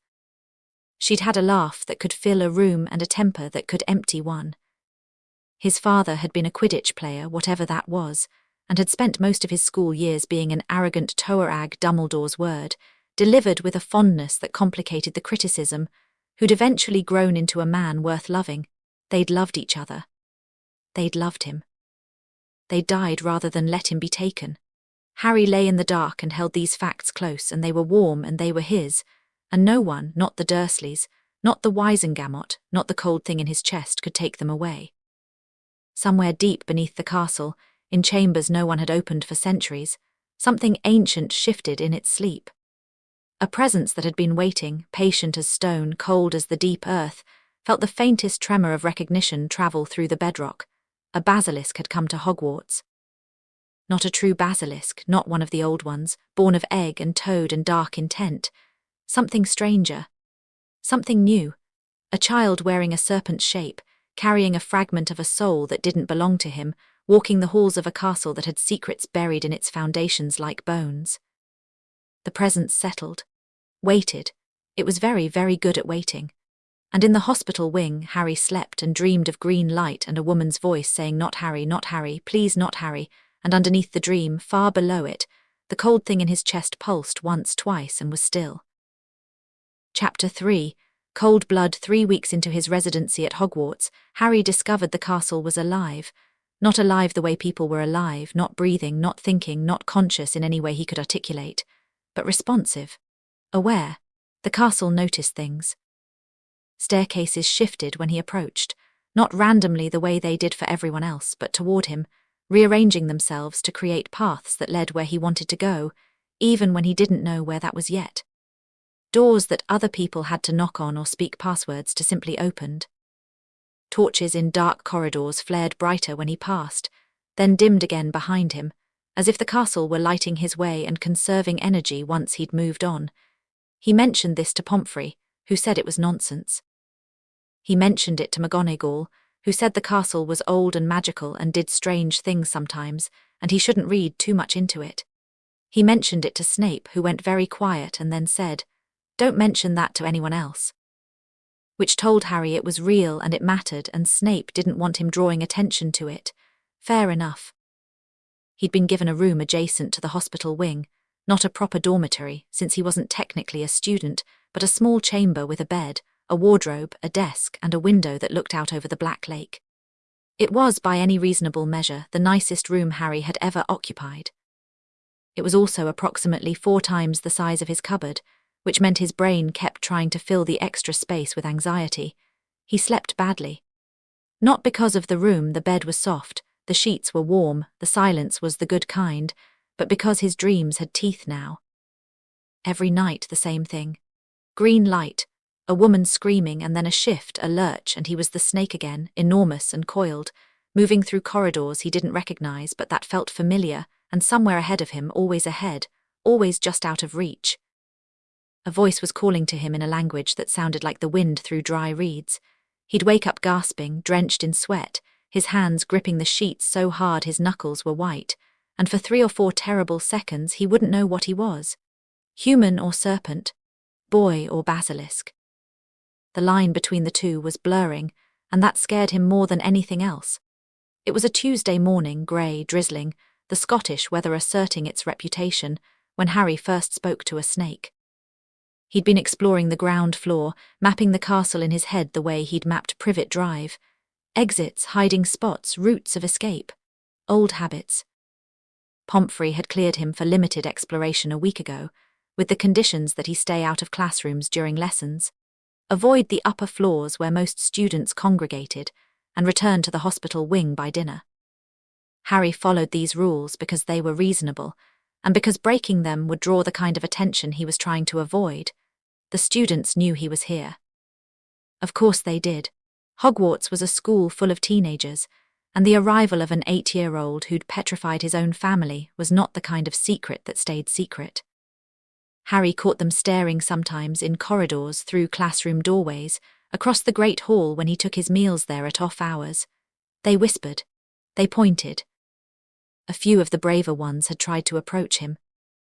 [SPEAKER 2] She'd had a laugh that could fill a room and a temper that could empty one. His father had been a Quidditch player, whatever that was, and had spent most of his school years being an arrogant Toerag, Dumbledore's word, delivered with a fondness that complicated the criticism, who'd eventually grown into a man worth loving. They'd loved each other. They'd loved him. They died rather than let him be taken. Harry lay in the dark and held these facts close, and they were warm and they were his, and no one, not the Dursleys, not the Wisengamot, not the cold thing in his chest, could take them away. Somewhere deep beneath the castle, in chambers no one had opened for centuries, something ancient shifted in its sleep. A presence that had been waiting, patient as stone, cold as the deep earth, felt the faintest tremor of recognition travel through the bedrock. A basilisk had come to Hogwarts. Not a true basilisk, not one of the old ones, born of egg and toad and dark intent. Something stranger. Something new. A child wearing a serpent's shape, carrying a fragment of a soul that didn't belong to him, walking the halls of a castle that had secrets buried in its foundations like bones. The presence settled. Waited. It was very, very good at waiting. And in the hospital wing, Harry slept and dreamed of green light and a woman's voice saying, "Not Harry, please not Harry," and underneath the dream, far below it, the cold thing in his chest pulsed once, twice, and was still. Chapter 3. Cold blood. 3 weeks into his residency at Hogwarts, Harry discovered the castle was alive. Not alive the way people were alive, not breathing, not thinking, not conscious in any way he could articulate, but responsive. Aware. The castle noticed things. Staircases shifted when he approached, not randomly the way they did for everyone else, but toward him, rearranging themselves to create paths that led where he wanted to go, even when he didn't know where that was yet. Doors that other people had to knock on or speak passwords to simply opened. Torches in dark corridors flared brighter when he passed, then dimmed again behind him, as if the castle were lighting his way and conserving energy once he'd moved on. He mentioned this to Pomfrey, who said it was nonsense. He mentioned it to McGonagall, who said the castle was old and magical and did strange things sometimes, and he shouldn't read too much into it. He mentioned it to Snape, who went very quiet and then said, "Don't mention that to anyone else." Which told Harry it was real and it mattered, and Snape didn't want him drawing attention to it. Fair enough. He'd been given a room adjacent to the hospital wing, not a proper dormitory, since he wasn't technically a student, but a small chamber with a bed, a wardrobe, a desk, and a window that looked out over the Black Lake. It was, by any reasonable measure, the nicest room Harry had ever occupied. It was also approximately 4 times the size of his cupboard, which meant his brain kept trying to fill the extra space with anxiety. He slept badly. Not because of the room, the bed was soft, the sheets were warm, the silence was the good kind, but because his dreams had teeth now. Every night the same thing. Green light, a woman screaming, and then a shift, a lurch, and he was the snake again, enormous and coiled, moving through corridors he didn't recognize but that felt familiar, and somewhere ahead of him, always ahead, always just out of reach. A voice was calling to him in a language that sounded like the wind through dry reeds. He'd wake up gasping, drenched in sweat, his hands gripping the sheets so hard his knuckles were white, and for 3 or 4 terrible seconds he wouldn't know what he was. Human or serpent, boy or basilisk. The line between the two was blurring, and that scared him more than anything else. It was a Tuesday morning, grey, drizzling, the Scottish weather asserting its reputation, when Harry first spoke to a snake. He'd been exploring the ground floor, mapping the castle in his head the way he'd mapped Privet Drive. Exits, hiding spots, routes of escape. Old habits. Pomfrey had cleared him for limited exploration a week ago, with the conditions that he stay out of classrooms during lessons, avoid the upper floors where most students congregated, and return to the hospital wing by dinner. Harry followed these rules because they were reasonable, and because breaking them would draw the kind of attention he was trying to avoid. The students knew he was here. Of course they did. Hogwarts was a school full of teenagers, and the arrival of an 8-year-old who'd petrified his own family was not the kind of secret that stayed secret. Harry caught them staring sometimes in corridors, through classroom doorways, across the Great Hall when he took his meals there at off hours. They whispered. They pointed. A few of the braver ones had tried to approach him,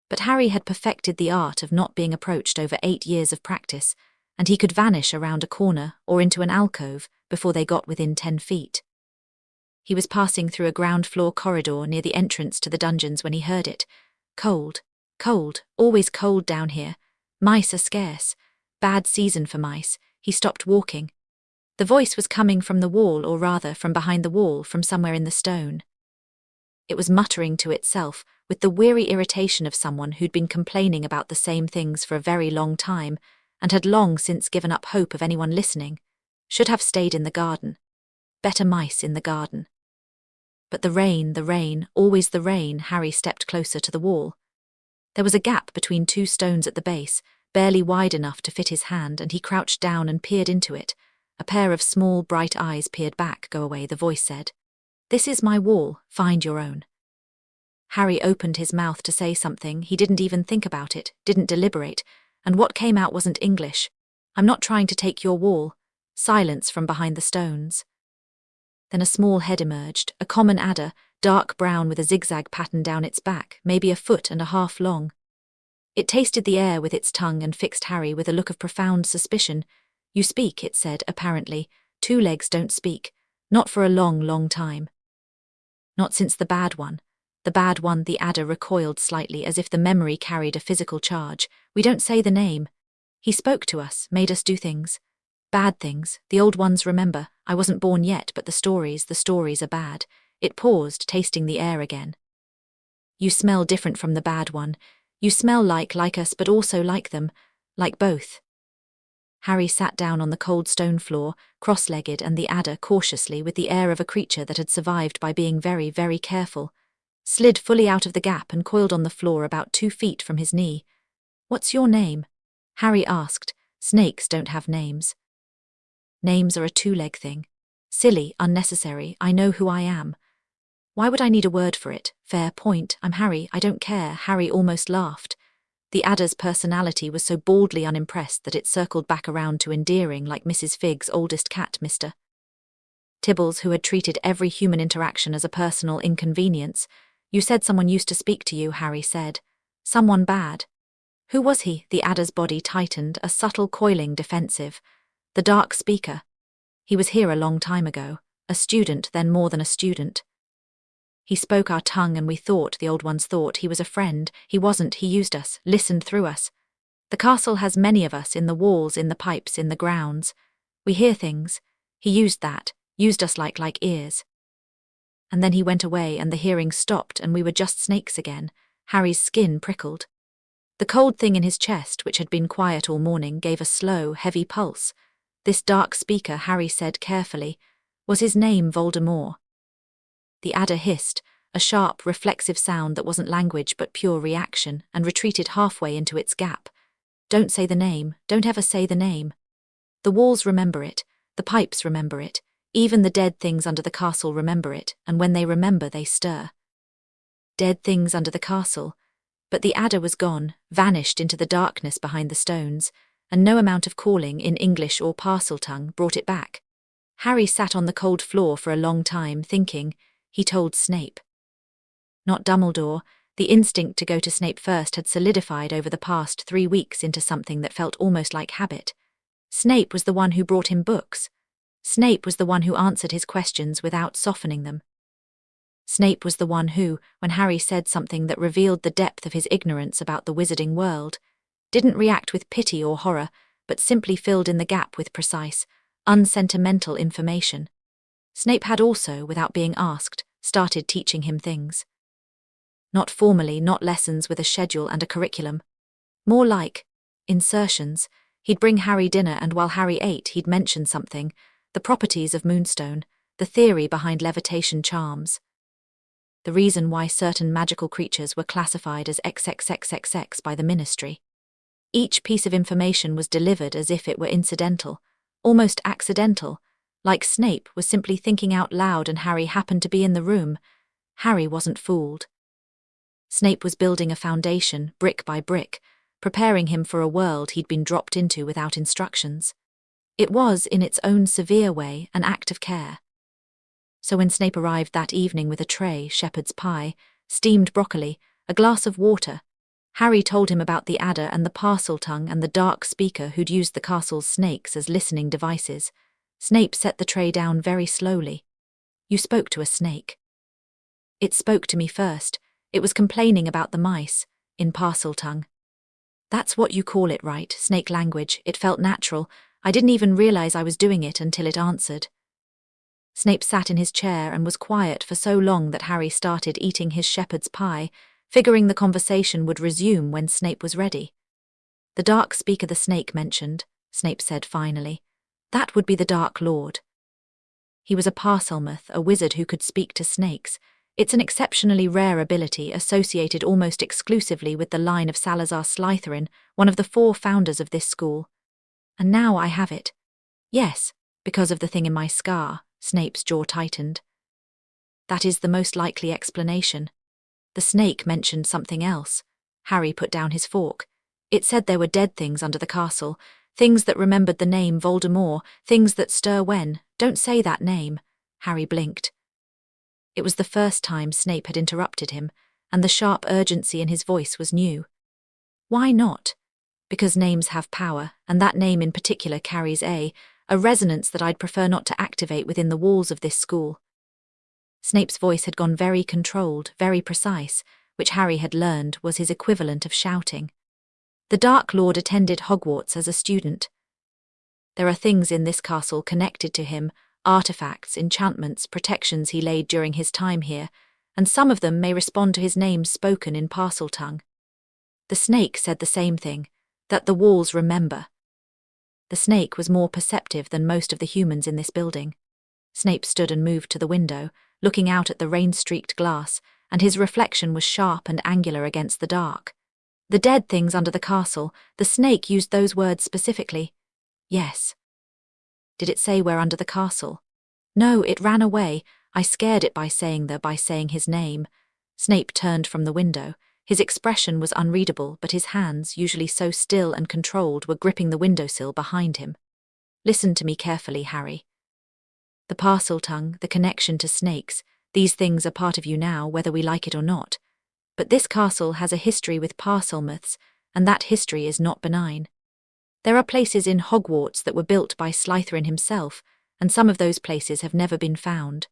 [SPEAKER 2] but Harry had perfected the art of not being approached over 8 years of practice, and he could vanish around a corner or into an alcove before they got within 10 feet. He was passing through a ground-floor corridor near the entrance to the dungeons when he heard it. Cold, cold, always cold down here. Mice are scarce. Bad season for mice. He stopped walking. The voice was coming from the wall, or rather from behind the wall, from somewhere in the stone. It was muttering to itself, with the weary irritation of someone who'd been complaining about the same things for a very long time, and had long since given up hope of anyone listening. Should have stayed in the garden. Better mice in the garden. But the rain, always the rain. Harry stepped closer to the wall. There was a gap between two stones at the base, barely wide enough to fit his hand, and he crouched down and peered into it. A pair of small, bright eyes peered back. Go away, the voice said. This is my wall, find your own. Harry opened his mouth to say something. He didn't even think about it, didn't deliberate, and what came out wasn't English. I'm not trying to take your wall. Silence from behind the stones. Then a small head emerged, a common adder, dark brown with a zigzag pattern down its back, maybe 1.5 feet long. It tasted the air with its tongue and fixed Harry with a look of profound suspicion. You speak, it said, apparently. 2 legs don't speak. Not for a long, long time. Not since the bad one. The bad one, the adder recoiled slightly as if the memory carried a physical charge. We don't say the name. He spoke to us, made us do things. Bad things, the old ones remember. I wasn't born yet, but the stories are bad. It paused, tasting the air again. You smell different from the bad one. You smell like us, but also like them. Like both. Harry sat down on the cold stone floor, cross-legged, and the adder cautiously, with the air of a creature that had survived by being very, very careful, slid fully out of the gap and coiled on the floor about 2 feet from his knee. What's your name? Harry asked. Snakes don't have names. Names are a 2-leg thing. Silly, unnecessary, I know who I am. Why would I need a word for it? Fair point, I'm Harry, I don't care. Harry almost laughed. The adder's personality was so baldly unimpressed that it circled back around to endearing, like Mrs. Figg's oldest cat, Mr. Tibbles, who had treated every human interaction as a personal inconvenience. You said someone used to speak to you, Harry said. Someone bad. Who was he? The adder's body tightened, a subtle coiling defensive. The dark speaker. He was here a long time ago. A student, then more than a student. He spoke our tongue and we thought, the old ones thought, he was a friend. He wasn't, he used us, listened through us. The castle has many of us, in the walls, in the pipes, in the grounds. We hear things. He used that, used us like ears. And then he went away and the hearing stopped and we were just snakes again. Harry's skin prickled. The cold thing in his chest, which had been quiet all morning, gave a slow, heavy pulse. This dark speaker, Harry said carefully, was his name Voldemort. The adder hissed, a sharp, reflexive sound that wasn't language but pure reaction, and retreated halfway into its gap. Don't say the name, don't ever say the name. The walls remember it, the pipes remember it, even the dead things under the castle remember it, and when they remember they stir. Dead things under the castle, but the adder was gone, vanished into the darkness behind the stones, and no amount of calling in English or parcel tongue brought it back. Harry sat on the cold floor for a long time, thinking. He told Snape. Not Dumbledore. The instinct to go to Snape first had solidified over the past 3 weeks into something that felt almost like habit. Snape was the one who brought him books. Snape was the one who answered his questions without softening them. Snape was the one who, when Harry said something that revealed the depth of his ignorance about the wizarding world, didn't react with pity or horror, but simply filled in the gap with precise, unsentimental information. Snape had also, without being asked, started teaching him things. Not formally, not lessons with a schedule and a curriculum. More like insertions. He'd bring Harry dinner and while Harry ate he'd mention something, the properties of moonstone, the theory behind levitation charms. The reason why certain magical creatures were classified as XXXXX by the ministry. Each piece of information was delivered as if it were incidental, almost accidental, like Snape was simply thinking out loud and Harry happened to be in the room. Harry wasn't fooled. Snape was building a foundation, brick by brick, preparing him for a world he'd been dropped into without instructions. It was, in its own severe way, an act of care. So when Snape arrived that evening with a tray, shepherd's pie, steamed broccoli, a glass of water, Harry told him about the adder and the parcel tongue and the dark speaker who'd used the castle's snakes as listening devices. Snape set the tray down very slowly. You spoke to a snake. It spoke to me first. It was complaining about the mice, in parcel tongue. That's what you call it, right? Snake language. It felt natural. I didn't even realize I was doing it until it answered. Snape sat in his chair and was quiet for so long that Harry started eating his shepherd's pie, figuring the conversation would resume when Snape was ready. "The Dark Speaker the Snake mentioned," Snape said finally. "That would be the Dark Lord." He was a Parselmouth, a wizard who could speak to snakes. It's an exceptionally rare ability associated almost exclusively with the line of Salazar Slytherin, one of the 4 founders of this school. "And now I have it." "Yes, because of the thing in my scar," Snape's jaw tightened. "That is the most likely explanation." The snake mentioned something else. Harry put down his fork. "It said there were dead things under the castle, things that remembered the name Voldemort, things that stir when—" "Don't say that name," Harry blinked. It was the first time Snape had interrupted him, and the sharp urgency in his voice was new. "Why not?" "Because names have power, and that name in particular carries a resonance that I'd prefer not to activate within the walls of this school." Snape's voice had gone very controlled, very precise, which Harry had learned was his equivalent of shouting. "The Dark Lord attended Hogwarts as a student. There are things in this castle connected to him, artifacts, enchantments, protections he laid during his time here, and some of them may respond to his name spoken in Parseltongue. The snake said the same thing, that the walls remember." The snake was more perceptive than most of the humans in this building. Snape stood and moved to the window, looking out at the rain-streaked glass, and his reflection was sharp and angular against the dark. "The dead things under the castle, the snake used those words specifically." "Yes." "Did it say where under the castle?" "No, it ran away. I scared it by saying his name." Snape turned from the window. His expression was unreadable, but his hands, usually so still and controlled, were gripping the windowsill behind him. "Listen to me carefully, Harry. The Parseltongue, the connection to snakes, these things are part of you now, whether we like it or not. But this castle has a history with Parselmouths, and that history is not benign. There are places in Hogwarts that were built by Slytherin himself, and some of those places have never been found.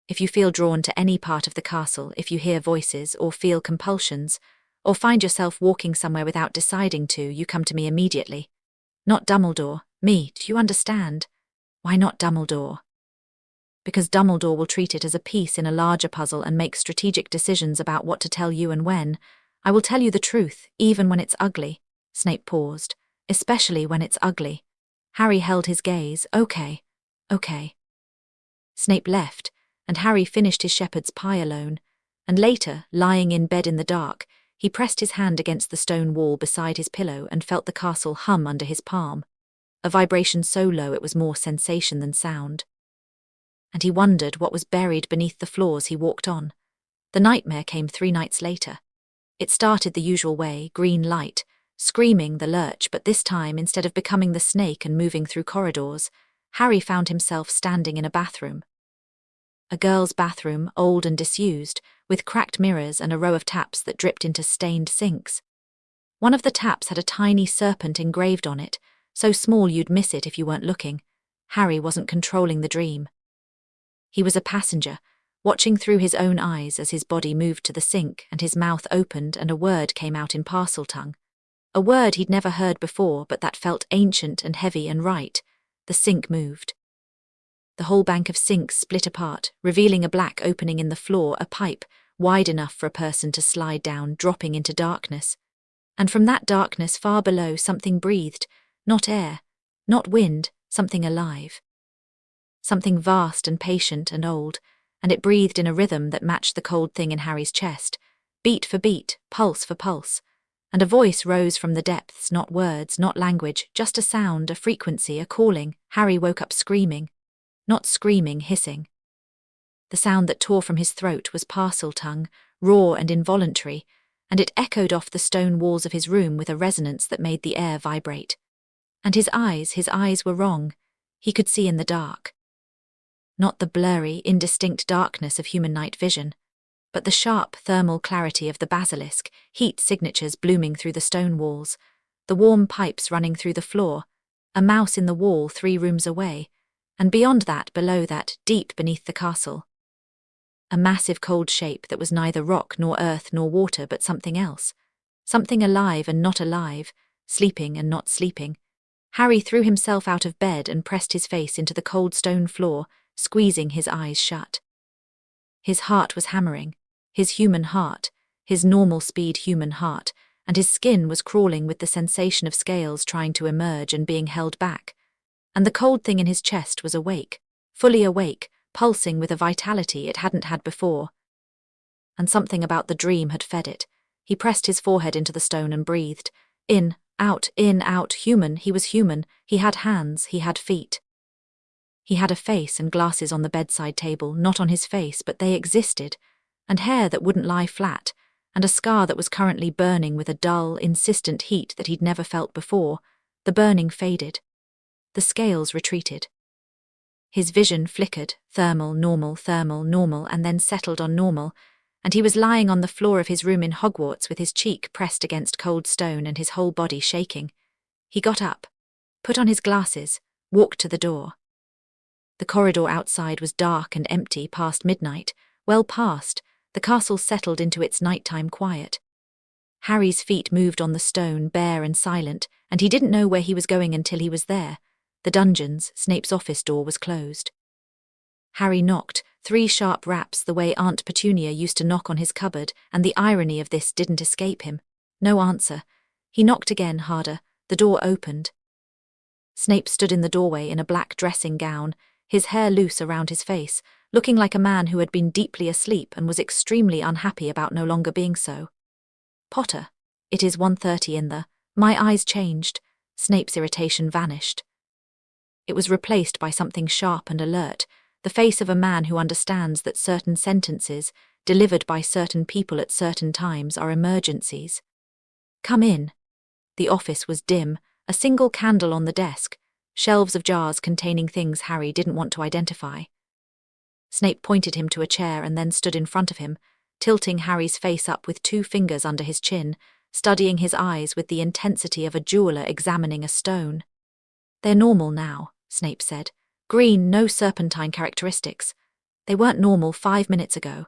[SPEAKER 2] If you feel drawn to any part of the castle, if you hear voices or feel compulsions, or find yourself walking somewhere without deciding to, you come to me immediately. Not Dumbledore, me, do you understand?" "Why not Dumbledore?" "Because Dumbledore will treat it as a piece in a larger puzzle and make strategic decisions about what to tell you and when. I will tell you the truth, even when it's ugly." Snape paused. "Especially when it's ugly." Harry held his gaze. Okay. Snape left, and Harry finished his shepherd's pie alone, and later, lying in bed in the dark, he pressed his hand against the stone wall beside his pillow and felt the castle hum under his palm, a vibration so low it was more sensation than sound. And he wondered what was buried beneath the floors he walked on. The nightmare came 3 nights later. It started the usual way, green light, screaming the lurch, but this time, instead of becoming the snake and moving through corridors, Harry found himself standing in a bathroom. A girl's bathroom, old and disused, with cracked mirrors and a row of taps that dripped into stained sinks. One of the taps had a tiny serpent engraved on it, so small you'd miss it if you weren't looking. Harry wasn't controlling the dream. He was a passenger, watching through his own eyes as his body moved to the sink and his mouth opened and a word came out in Parseltongue. A word he'd never heard before, but that felt ancient and heavy and right. The sink moved. The whole bank of sinks split apart, revealing a black opening in the floor, a pipe, wide enough for a person to slide down, dropping into darkness. And from that darkness far below something breathed, not air, not wind, something alive. Something vast and patient and old, and it breathed in a rhythm that matched the cold thing in Harry's chest, beat for beat, pulse for pulse. And a voice rose from the depths, not words, not language, just a sound, a frequency, a calling. Harry woke up screaming. Not screaming, hissing. The sound that tore from his throat was Parseltongue, raw and involuntary, and it echoed off the stone walls of his room with a resonance that made the air vibrate. And his eyes were wrong. He could see in the dark. Not the blurry, indistinct darkness of human night vision, but the sharp thermal clarity of the basilisk, heat signatures blooming through the stone walls, the warm pipes running through the floor, a mouse in the wall 3 rooms away, and beyond that, below that, deep beneath the castle. A massive cold shape that was neither rock nor earth nor water but something else. Something alive and not alive, sleeping and not sleeping. Harry threw himself out of bed and pressed his face into the cold stone floor, squeezing his eyes shut. His heart was hammering, his human heart, his normal-speed human heart, and his skin was crawling with the sensation of scales trying to emerge and being held back. And the cold thing in his chest was awake, fully awake, pulsing with a vitality it hadn't had before. And something about the dream had fed it. He pressed his forehead into the stone and breathed. In, out, human, he was human, he had hands, he had feet. He had a face and glasses on the bedside table, not on his face, but they existed, and hair that wouldn't lie flat, and a scar that was currently burning with a dull, insistent heat that he'd never felt before. The burning faded. The scales retreated. His vision flickered, thermal, normal, and then settled on normal, and he was lying on the floor of his room in Hogwarts with his cheek pressed against cold stone and his whole body shaking. He got up, put on his glasses, walked to the door. The corridor outside was dark and empty past midnight, well past. The castle settled into its nighttime quiet. Harry's feet moved on the stone, bare and silent, and he didn't know where he was going until he was there. The dungeons, Snape's office door was closed. Harry knocked, 3 sharp raps the way Aunt Petunia used to knock on his cupboard, and the irony of this didn't escape him. No answer. He knocked again, harder. The door opened. Snape stood in the doorway in a black dressing gown, his hair loose around his face, looking like a man who had been deeply asleep and was extremely unhappy about no longer being so. Potter. It is 1:30 in the... My eyes changed. Snape's irritation vanished. It was replaced by something sharp and alert, the face of a man who understands that certain sentences, delivered by certain people at certain times, are emergencies. Come in. The office was dim, a single candle on the desk, shelves of jars containing things Harry didn't want to identify. Snape pointed him to a chair and then stood in front of him, tilting Harry's face up with 2 fingers under his chin, studying his eyes with the intensity of a jeweler examining a stone. They're normal now, Snape said. Green, no serpentine characteristics. They weren't normal 5 minutes ago.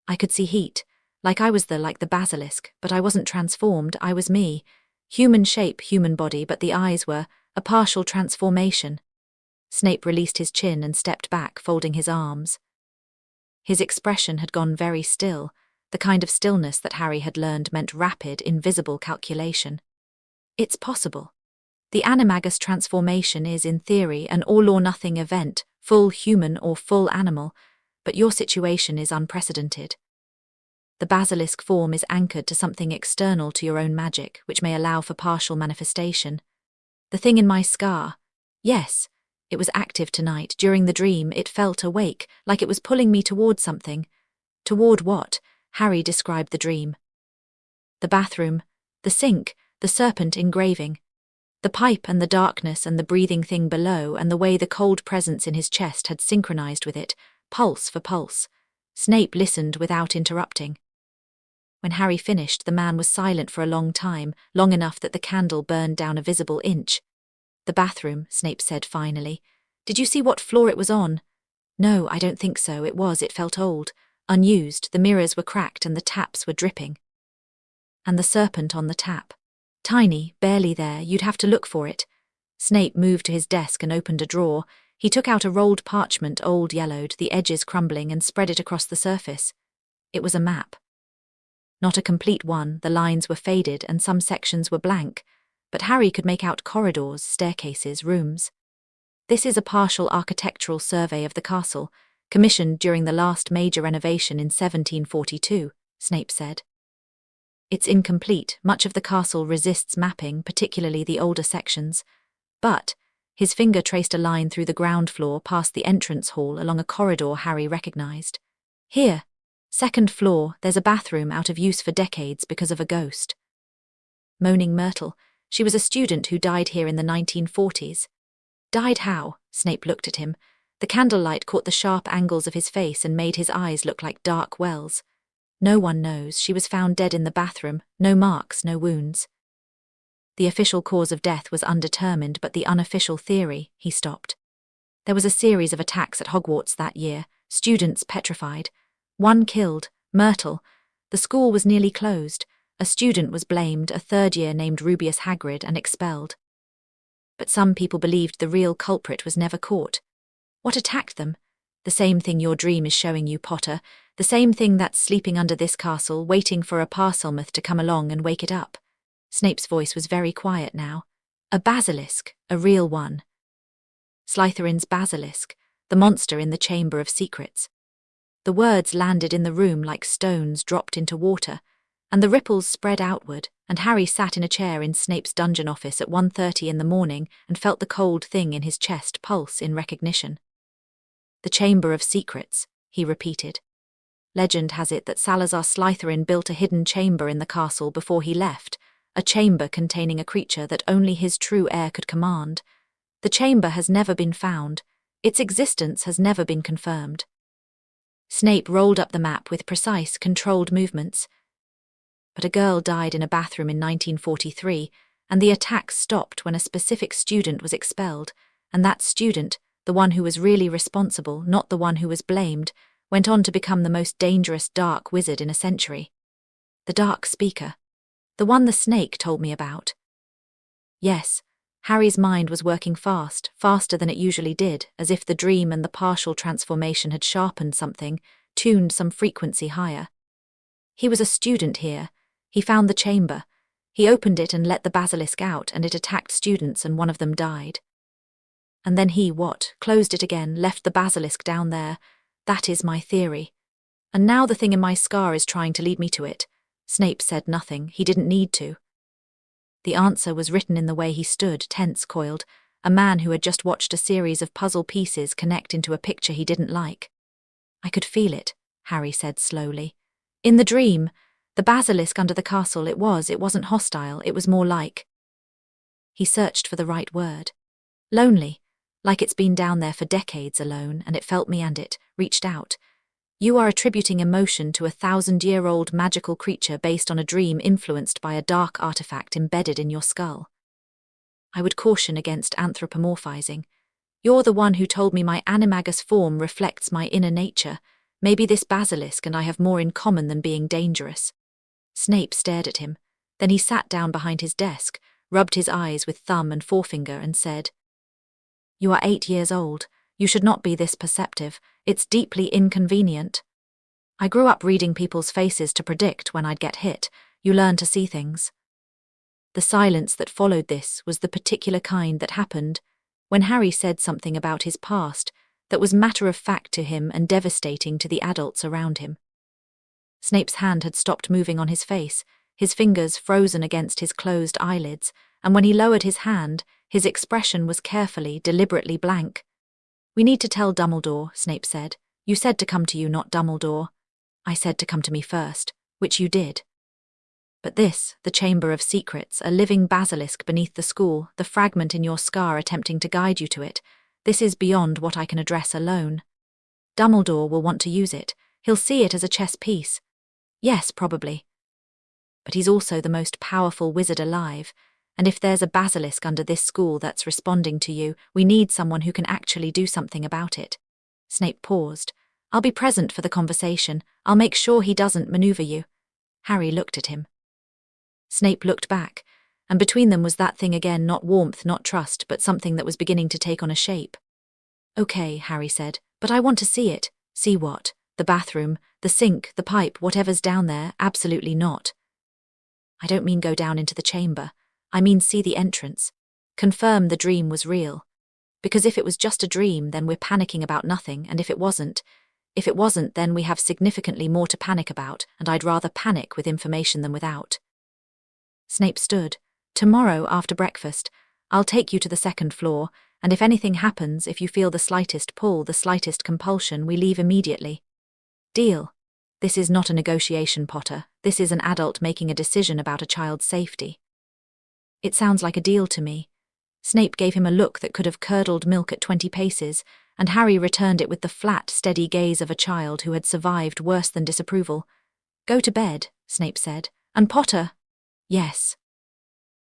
[SPEAKER 2] I could see heat, like the basilisk, but I wasn't transformed, I was me. Human shape, human body, but the eyes were a partial transformation. Snape released his chin and stepped back, folding his arms. His expression had gone very still, the kind of stillness that Harry had learned meant rapid, invisible calculation. It's possible. The Animagus transformation is, in theory, an all-or-nothing event, full human or full animal, but your situation is unprecedented. The basilisk form is anchored to something external to your own magic, which may allow for partial manifestation. The thing in my scar, yes, it was active tonight. During the dream, it felt awake, like it was pulling me toward something. Toward what? Harry described the dream. The bathroom, the sink, the serpent engraving. The pipe and the darkness and the breathing thing below, and the way the cold presence in his chest had synchronized with it, pulse for pulse. Snape listened without interrupting. When Harry finished, the man was silent for a long time, long enough that the candle burned down a visible inch. The bathroom, Snape said finally. Did you see what floor it was on? No, I don't think so. It felt old, unused, the mirrors were cracked and the taps were dripping. And the serpent on the tap. Tiny, barely there, you'd have to look for it. Snape moved to his desk and opened a drawer. He took out a rolled parchment, old yellowed, the edges crumbling, and spread it across the surface. It was a map. Not a complete one, the lines were faded and some sections were blank, but Harry could make out corridors, staircases, rooms. This is a partial architectural survey of the castle, commissioned during the last major renovation in 1742, Snape said. It's incomplete, much of the castle resists mapping, particularly the older sections, but his finger traced a line through the ground floor past the entrance hall along a corridor Harry recognized. Here, 2nd floor, there's a bathroom out of use for decades because of a ghost. Moaning Myrtle, she was a student who died here in the 1940s. Died how? Snape looked at him. The candlelight caught the sharp angles of his face and made his eyes look like dark wells. No one knows. She was found dead in the bathroom. No marks, no wounds. The official cause of death was undetermined, but the unofficial theory, he stopped. There was a series of attacks at Hogwarts that year, students petrified. 1 killed, Myrtle. The school was nearly closed. A student was blamed, a 3rd year named Rubius Hagrid, and expelled. But some people believed the real culprit was never caught. What attacked them? The same thing your dream is showing you, Potter. The same thing that's sleeping under this castle, waiting for a Parselmouth to come along and wake it up. Snape's voice was very quiet now. A basilisk, a real one. Slytherin's basilisk, the monster in the Chamber of Secrets. The words landed in the room like stones dropped into water, and the ripples spread outward, and Harry sat in a chair in Snape's dungeon office at 1:30 in the morning and felt the cold thing in his chest pulse in recognition. The Chamber of Secrets, he repeated. Legend has it that Salazar Slytherin built a hidden chamber in the castle before he left, a chamber containing a creature that only his true heir could command. The chamber has never been found. Its existence has never been confirmed. Snape rolled up the map with precise, controlled movements. But a girl died in a bathroom in 1943, and the attacks stopped when a specific student was expelled, and that student, the one who was really responsible, not the one who was blamed, went on to become the most dangerous dark wizard in a century. The Dark Speaker. The one the snake told me about. Yes, Harry's mind was working fast, faster than it usually did, as if the dream and the partial transformation had sharpened something, tuned some frequency higher. He was a student here. He found the chamber. He opened it and let the basilisk out, and it attacked students, and one of them died. And then he, closed it again, left the basilisk down there. That is my theory. And now the thing in my scar is trying to lead me to it. Snape said nothing. He didn't need to. The answer was written in the way he stood, tense, coiled, a man who had just watched a series of puzzle pieces connect into a picture he didn't like. I could feel it, Harry said slowly. In the dream, the basilisk under the castle, it wasn't hostile, it was more like. He searched for the right word. Lonely, like it's been down there for decades alone, and it felt me and it reached out. You are attributing emotion to a 1,000-year-old magical creature based on a dream influenced by a dark artifact embedded in your skull. I would caution against anthropomorphizing. You're the one who told me my animagus form reflects my inner nature. Maybe this basilisk and I have more in common than being dangerous. Snape stared at him. Then he sat down behind his desk, rubbed his eyes with thumb and forefinger, and said, "You are 8 years old. You should not be this perceptive. It's deeply inconvenient. I grew up reading people's faces to predict when I'd get hit. You learn to see things." The silence that followed this was the particular kind that happened when Harry said something about his past that was matter-of-fact to him and devastating to the adults around him. Snape's hand had stopped moving on his face, his fingers frozen against his closed eyelids, and when he lowered his hand, his expression was carefully, deliberately blank. "We need to tell Dumbledore," Snape said. "You said to come to you, not Dumbledore." "I said to come to me first, which you did." "But this, the Chamber of Secrets, a living basilisk beneath the school, the fragment in your scar attempting to guide you to it, this is beyond what I can address alone. Dumbledore will want to use it. He'll see it as a chess piece. Yes, probably. But he's also the most powerful wizard alive, and if there's a basilisk under this school that's responding to you, we need someone who can actually do something about it." Snape paused. "I'll be present for the conversation. I'll make sure he doesn't maneuver you." Harry looked at him. Snape looked back, and between them was that thing again, not warmth, not trust, but something that was beginning to take on a shape. "Okay," Harry said, "but I want to see it." "See what? The bathroom, the sink, the pipe, whatever's down there? Absolutely not." "I don't mean go down into the chamber. I mean see the entrance. Confirm the dream was real. Because if it was just a dream, then we're panicking about nothing, and if it wasn't, then we have significantly more to panic about, and I'd rather panic with information than without." Snape stood. "Tomorrow, after breakfast, I'll take you to the second floor, and if anything happens, if you feel the slightest pull, the slightest compulsion, we leave immediately. Deal? This is not a negotiation, Potter. This is an adult making a decision about a child's safety." "It sounds like a deal to me." Snape gave him a look that could have curdled milk at 20 paces, and Harry returned it with the flat, steady gaze of a child who had survived worse than disapproval. "Go to bed," Snape said. "And Potter?" "Yes.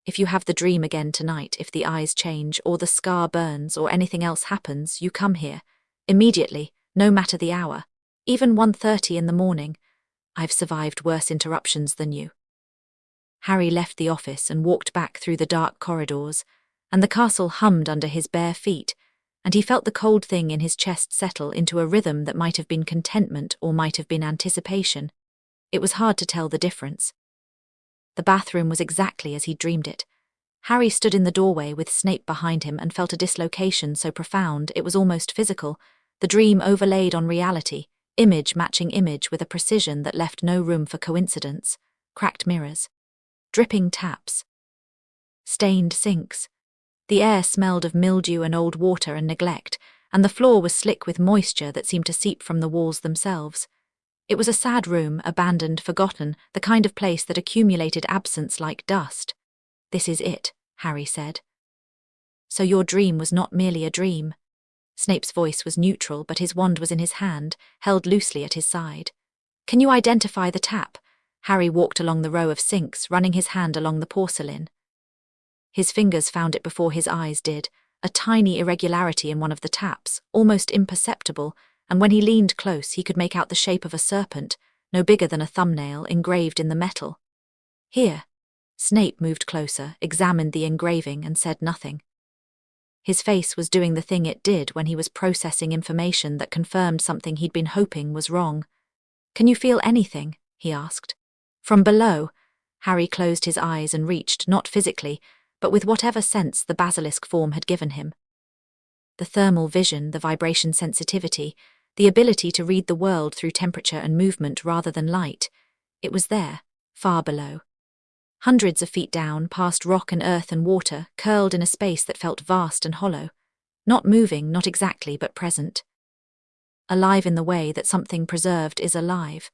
[SPEAKER 2] If you have the dream again tonight, if the eyes change, or the scar burns, or anything else happens, you come here. Immediately, no matter the hour. Even 1:30 in the morning. I've survived worse interruptions than you." Harry left the office and walked back through the dark corridors, and the castle hummed under his bare feet, and he felt the cold thing in his chest settle into a rhythm that might have been contentment or might have been anticipation. It was hard to tell the difference. The bathroom was exactly as he dreamed it. Harry stood in the doorway with Snape behind him and felt a dislocation so profound it was almost physical, the dream overlaid on reality, image matching image with a precision that left no room for coincidence. Cracked mirrors. Dripping taps. Stained sinks. The air smelled of mildew and old water and neglect, and the floor was slick with moisture that seemed to seep from the walls themselves. It was a sad room, abandoned, forgotten, the kind of place that accumulated absence like dust. "This is it," Harry said. "So your dream was not merely a dream." Snape's voice was neutral, but his wand was in his hand, held loosely at his side. "Can you identify the tap?" Harry walked along the row of sinks, running his hand along the porcelain. His fingers found it before his eyes did, a tiny irregularity in one of the taps, almost imperceptible, and when he leaned close he could make out the shape of a serpent, no bigger than a thumbnail, engraved in the metal. "Here." Snape moved closer, examined the engraving, and said nothing. His face was doing the thing it did when he was processing information that confirmed something he'd been hoping was wrong. "Can you feel anything?" he asked. "From below?" Harry closed his eyes and reached, not physically, but with whatever sense the basilisk form had given him. The thermal vision, the vibration sensitivity, the ability to read the world through temperature and movement rather than light, it was there, far below. Hundreds of feet down, past rock and earth and water, curled in a space that felt vast and hollow. Not moving, not exactly, but present. Alive in the way that something preserved is alive.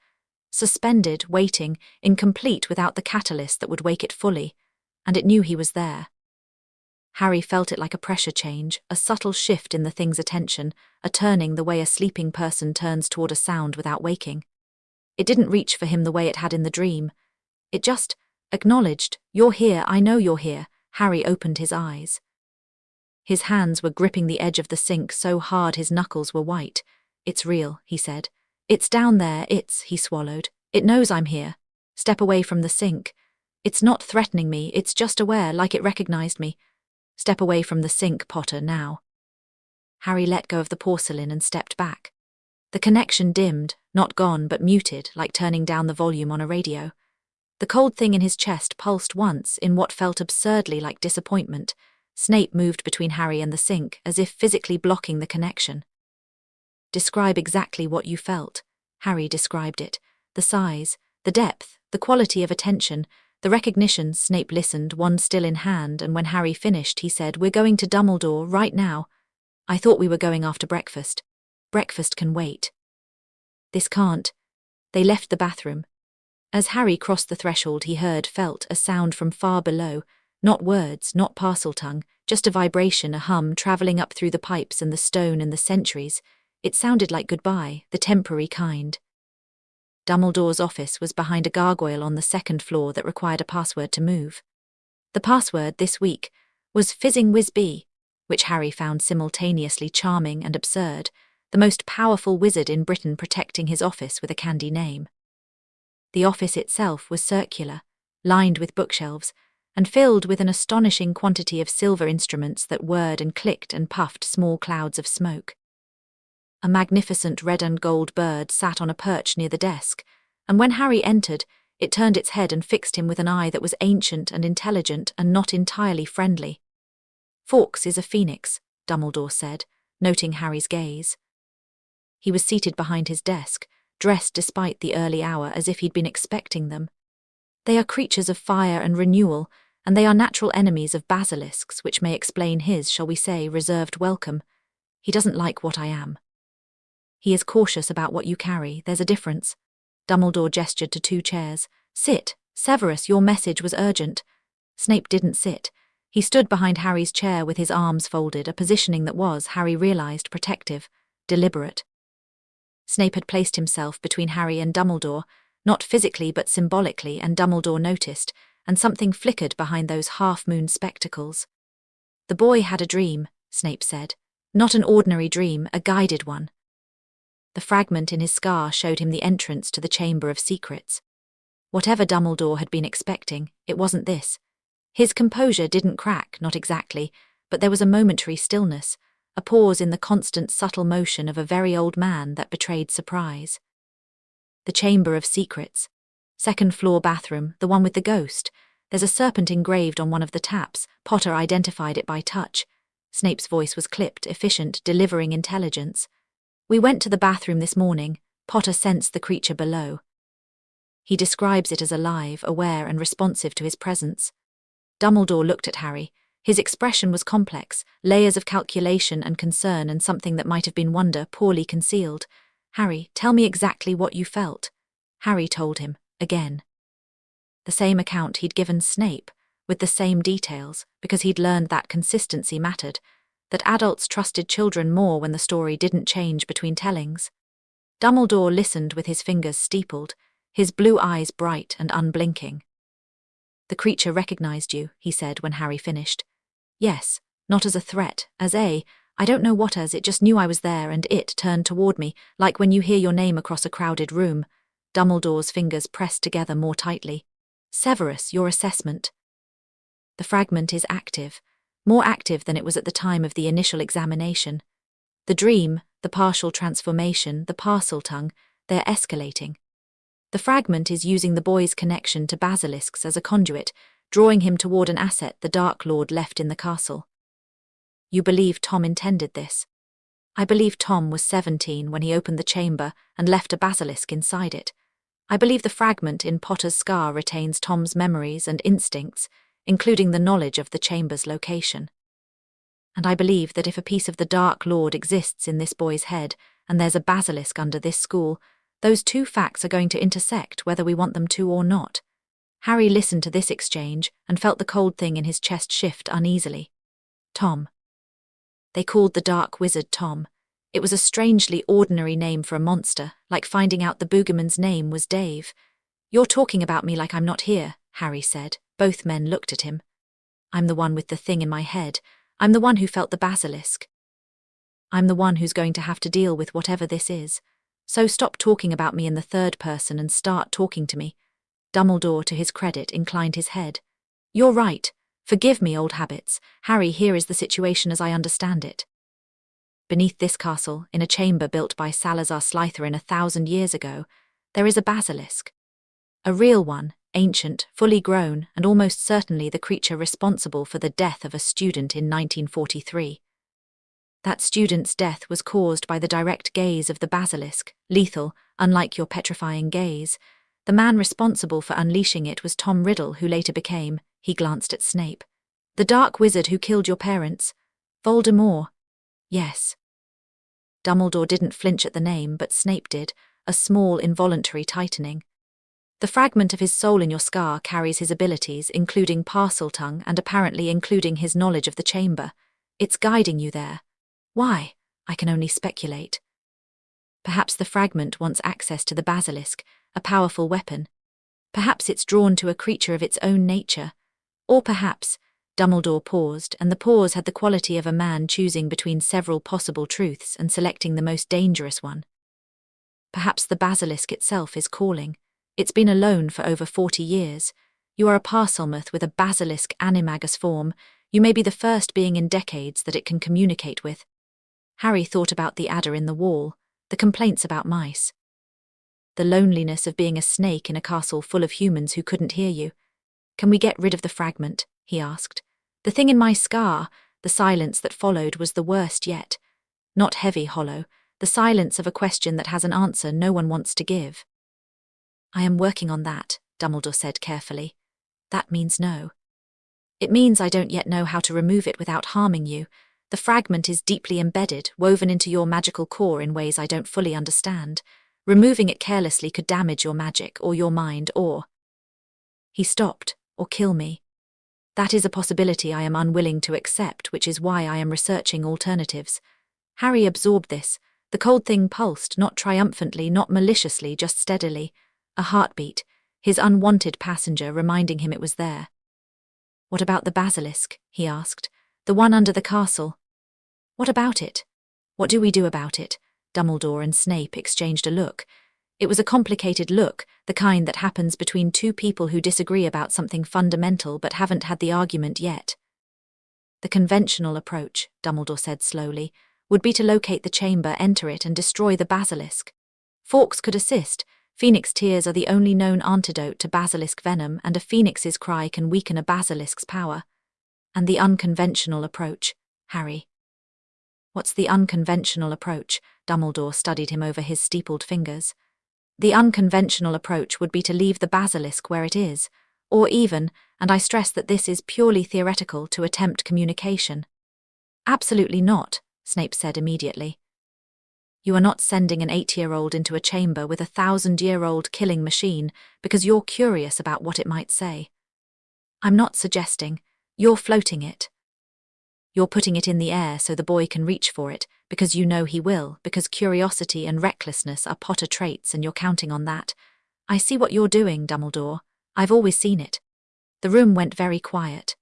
[SPEAKER 2] Suspended, waiting, incomplete without the catalyst that would wake it fully, and it knew he was there. Harry felt it like a pressure change, a subtle shift in the thing's attention, a turning the way a sleeping person turns toward a sound without waking. It didn't reach for him the way it had in the dream. It just acknowledged, "You're here, I know you're here." Harry opened his eyes. His hands were gripping the edge of the sink so hard his knuckles were white. "It's real," he said. "It's down there, he swallowed. "It knows I'm here." Step away from the sink. "It's not threatening me, it's just aware, like it recognized me." Step away from the sink, Potter, now. Harry let go of the porcelain and stepped back. The connection dimmed, not gone but muted, like turning down the volume on a radio. The cold thing in his chest pulsed once in what felt absurdly like disappointment. Snape moved between Harry and the sink, as if physically blocking the connection. "Describe exactly what you felt." Harry described it. The size, the depth, the quality of attention, the recognition. Snape listened, wand still in hand, and when Harry finished he said, "We're going to Dumbledore, right now." "I thought we were going after breakfast." "Breakfast can wait." "This can't." They left the bathroom. As Harry crossed the threshold he felt a sound from far below, not words, not Parseltongue, just a vibration, a hum travelling up through the pipes and the stone and the centuries. It sounded like goodbye, the temporary kind. Dumbledore's office was behind a gargoyle on the second floor that required a password to move. The password, this week, was Fizzing Whiz-Bee, which Harry found simultaneously charming and absurd, the most powerful wizard in Britain protecting his office with a candy name. The office itself was circular, lined with bookshelves, and filled with an astonishing quantity of silver instruments that whirred and clicked and puffed small clouds of smoke. A magnificent red and gold bird sat on a perch near the desk, and when Harry entered, it turned its head and fixed him with an eye that was ancient and intelligent and not entirely friendly. "Fawkes is a phoenix," Dumbledore said, noting Harry's gaze. He was seated behind his desk, dressed despite the early hour as if he'd been expecting them. "They are creatures of fire and renewal, and they are natural enemies of basilisks, which may explain his, shall we say, reserved welcome. He doesn't like what I am. He is cautious about what you carry, there's a difference." Dumbledore gestured to 2 chairs. "Sit, Severus, your message was urgent." Snape didn't sit. He stood behind Harry's chair with his arms folded, a positioning that was, Harry realized, protective, deliberate. Snape had placed himself between Harry and Dumbledore, not physically but symbolically, and Dumbledore noticed, and something flickered behind those half-moon spectacles. "The boy had a dream," Snape said. "Not an ordinary dream, a guided one." The fragment in his scar showed him the entrance to the Chamber of Secrets. Whatever Dumbledore had been expecting, it wasn't this. His composure didn't crack, not exactly, but there was a momentary stillness, a pause in the constant subtle motion of a very old man that betrayed surprise. The Chamber of Secrets. Second floor bathroom, the one with the ghost. There's a serpent engraved on one of the taps. Potter identified it by touch. Snape's voice was clipped, efficient, delivering intelligence. We went to the bathroom this morning. Potter sensed the creature below. He describes it as alive, aware, and responsive to his presence. Dumbledore looked at Harry. His expression was complex, layers of calculation and concern and something that might have been wonder poorly concealed. Harry, tell me exactly what you felt. Harry told him, again. The same account he'd given Snape, with the same details, because he'd learned that consistency mattered, that adults trusted children more when the story didn't change between tellings. Dumbledore listened with his fingers steepled, his blue eyes bright and unblinking. The creature recognized you, he said when Harry finished. Yes, not as a threat, I don't know what as, it just knew I was there and it turned toward me, like when you hear your name across a crowded room. Dumbledore's fingers pressed together more tightly. Severus, your assessment. The fragment is active, more active than it was at the time of the initial examination. The dream, the partial transformation, the parcel tongue, they're escalating. The fragment is using the boy's connection to basilisks as a conduit, drawing him toward an asset the Dark Lord left in the castle. You believe Tom intended this? I believe Tom was 17 when he opened the chamber and left a basilisk inside it. I believe the fragment in Potter's scar retains Tom's memories and instincts, including the knowledge of the chamber's location. And I believe that if a piece of the Dark Lord exists in this boy's head and there's a basilisk under this school, those two facts are going to intersect whether we want them to or not. Harry listened to this exchange and felt the cold thing in his chest shift uneasily. Tom. They called the Dark Wizard Tom. It was a strangely ordinary name for a monster, like finding out the Boogerman's name was Dave. You're talking about me like I'm not here, Harry said. Both men looked at him. I'm the one with the thing in my head. I'm the one who felt the basilisk. I'm the one who's going to have to deal with whatever this is. So stop talking about me in the third person and start talking to me. Dumbledore, to his credit, inclined his head. You're right. Forgive me, old habits. Harry, here is the situation as I understand it. Beneath this castle, in a chamber built by Salazar Slytherin 1,000 years ago, there is a basilisk. A real one, ancient, fully grown, and almost certainly the creature responsible for the death of a student in 1943. That student's death was caused by the direct gaze of the basilisk, lethal, unlike your petrifying gaze. The man responsible for unleashing it was Tom Riddle, who later became, he glanced at Snape, the dark wizard who killed your parents. Voldemort. Yes. Dumbledore didn't flinch at the name, but Snape did, a small involuntary tightening. The fragment of his soul in your scar carries his abilities, including parcel tongue and apparently including his knowledge of the chamber. It's guiding you there. Why? I can only speculate. Perhaps the fragment wants access to the basilisk, a powerful weapon. Perhaps it's drawn to a creature of its own nature. Or perhaps, Dumbledore paused, and the pause had the quality of a man choosing between several possible truths and selecting the most dangerous one. Perhaps the basilisk itself is calling. It's been alone for over 40 years. You are a Parselmouth with a Basilisk Animagus form. You may be the first being in decades that it can communicate with. Harry thought about the adder in the wall, the complaints about mice. The loneliness of being a snake in a castle full of humans who couldn't hear you. Can we get rid of the fragment? He asked. The thing in my scar. The silence that followed was the worst yet. Not heavy, hollow, the silence of a question that has an answer no one wants to give. I am working on that, Dumbledore said carefully. That means no. It means I don't yet know how to remove it without harming you. The fragment is deeply embedded, woven into your magical core in ways I don't fully understand. Removing it carelessly could damage your magic or your mind or... He stopped, or kill me. That is a possibility I am unwilling to accept, which is why I am researching alternatives. Harry absorbed this. The cold thing pulsed, not triumphantly, not maliciously, just steadily. A heartbeat, his unwanted passenger reminding him it was there. What about the basilisk? He asked. The one under the castle. What about it? What do we do about it? Dumbledore and Snape exchanged a look. It was a complicated look, the kind that happens between two people who disagree about something fundamental but haven't had the argument yet. The conventional approach, Dumbledore said slowly, would be to locate the chamber, enter it, and destroy the basilisk. Fawkes could assist. Phoenix tears are the only known antidote to basilisk venom, and a phoenix's cry can weaken a basilisk's power. And the unconventional approach, Harry. What's the unconventional approach? Dumbledore studied him over his steepled fingers. The unconventional approach would be to leave the basilisk where it is, or even, and I stress that this is purely theoretical, to attempt communication. Absolutely not, Snape said immediately. You are not sending an 8-year-old into a chamber with a 1,000-year-old killing machine because you're curious about what it might say. I'm not suggesting. You're floating it. You're putting it in the air so the boy can reach for it, because you know he will, because curiosity and recklessness are Potter traits and you're counting on that. I see what you're doing, Dumbledore. I've always seen it. The room went very quiet.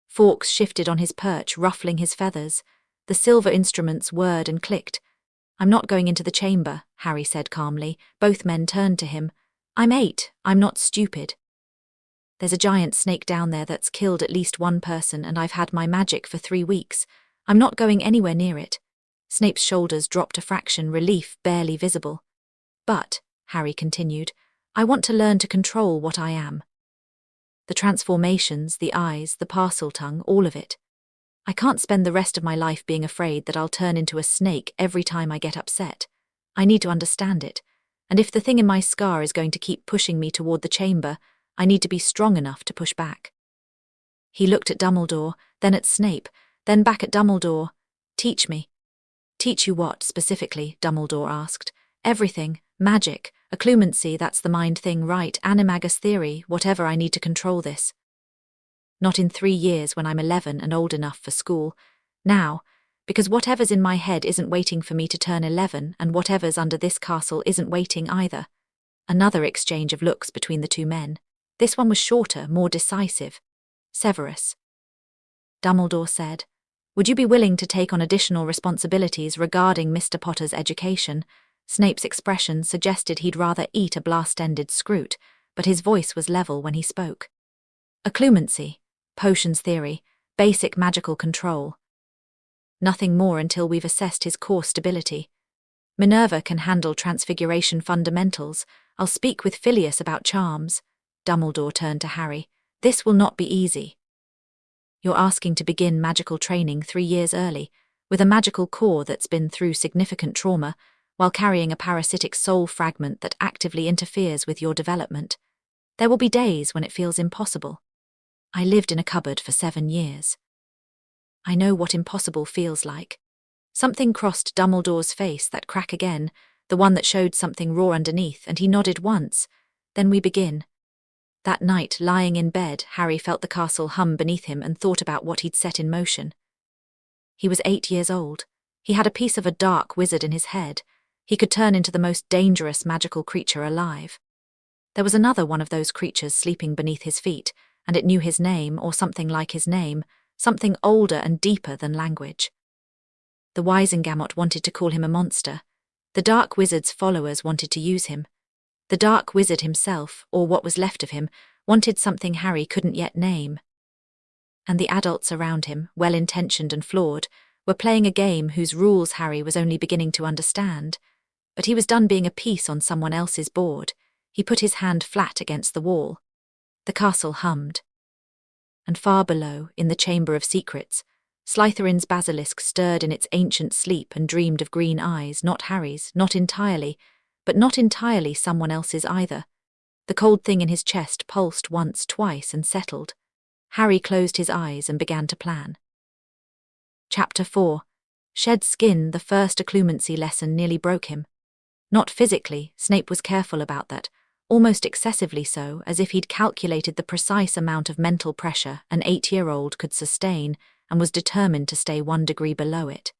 [SPEAKER 2] Fawkes shifted on his perch, ruffling his feathers. The silver instruments whirred and clicked. I'm not going into the chamber, Harry said calmly. Both men turned to him. I'm 8. I'm not stupid. There's a giant snake down there that's killed at least one person, and I've had my magic for 3 weeks. I'm not going anywhere near it. Snape's shoulders dropped a fraction, relief barely visible. But, Harry continued, I want to learn to control what I am. The transformations, the eyes, the parcel tongue, all of it. I can't spend the rest of my life being afraid that I'll turn into a snake every time I get upset. I need to understand it, and if the thing in my scar is going to keep pushing me toward the chamber, I need to be strong enough to push back. He looked at Dumbledore, then at Snape, then back at Dumbledore. Teach me. Teach you what, specifically? Dumbledore asked. Everything. Magic. Occlumency, that's the mind thing, right? Animagus theory, whatever I need to control this. Not in 3 years when I'm 11 and old enough for school. Now, because whatever's in my head isn't waiting for me to turn 11, and whatever's under this castle isn't waiting either. Another exchange of looks between the two men. This one was shorter, more decisive. Severus. Dumbledore said, would you be willing to take on additional responsibilities regarding Mr. Potter's education? Snape's expression suggested he'd rather eat a blast-ended scroot, but his voice was level when he spoke. Occlumency, potions theory, basic magical control. Nothing more until we've assessed his core stability. Minerva can handle transfiguration fundamentals. I'll speak with Phileas about charms. Dumbledore turned to Harry. This will not be easy. You're asking to begin magical training 3 years early, with a magical core that's been through significant trauma, while carrying a parasitic soul fragment that actively interferes with your development. There will be days when it feels impossible. I lived in a cupboard for 7 years. I know what impossible feels like. Something crossed Dumbledore's face, that crack again, the one that showed something raw underneath, and he nodded once. Then we begin. That night, lying in bed, Harry felt the castle hum beneath him and thought about what he'd set in motion. He was 8 years old. He had a piece of a dark wizard in his head. He could turn into the most dangerous magical creature alive. There was another one of those creatures sleeping beneath his feet, and it knew his name, or something like his name, something older and deeper than language. The Wisengamot wanted to call him a monster. The Dark Wizard's followers wanted to use him. The Dark Wizard himself, or what was left of him, wanted something Harry couldn't yet name. And the adults around him, well-intentioned and flawed, were playing a game whose rules Harry was only beginning to understand. But he was done being a piece on someone else's board. He put his hand flat against the wall. The castle hummed. And far below, in the Chamber of Secrets, Slytherin's basilisk stirred in its ancient sleep and dreamed of green eyes, not Harry's, not entirely, but not entirely someone else's either. The cold thing in his chest pulsed once, twice, and settled. Harry closed his eyes and began to plan. Chapter 4. Shed Skin. The first occlumency lesson nearly broke him. Not physically, Snape was careful about that, almost excessively so, as if he'd calculated the precise amount of mental pressure an 8-year-old could sustain and was determined to stay 1 degree below it.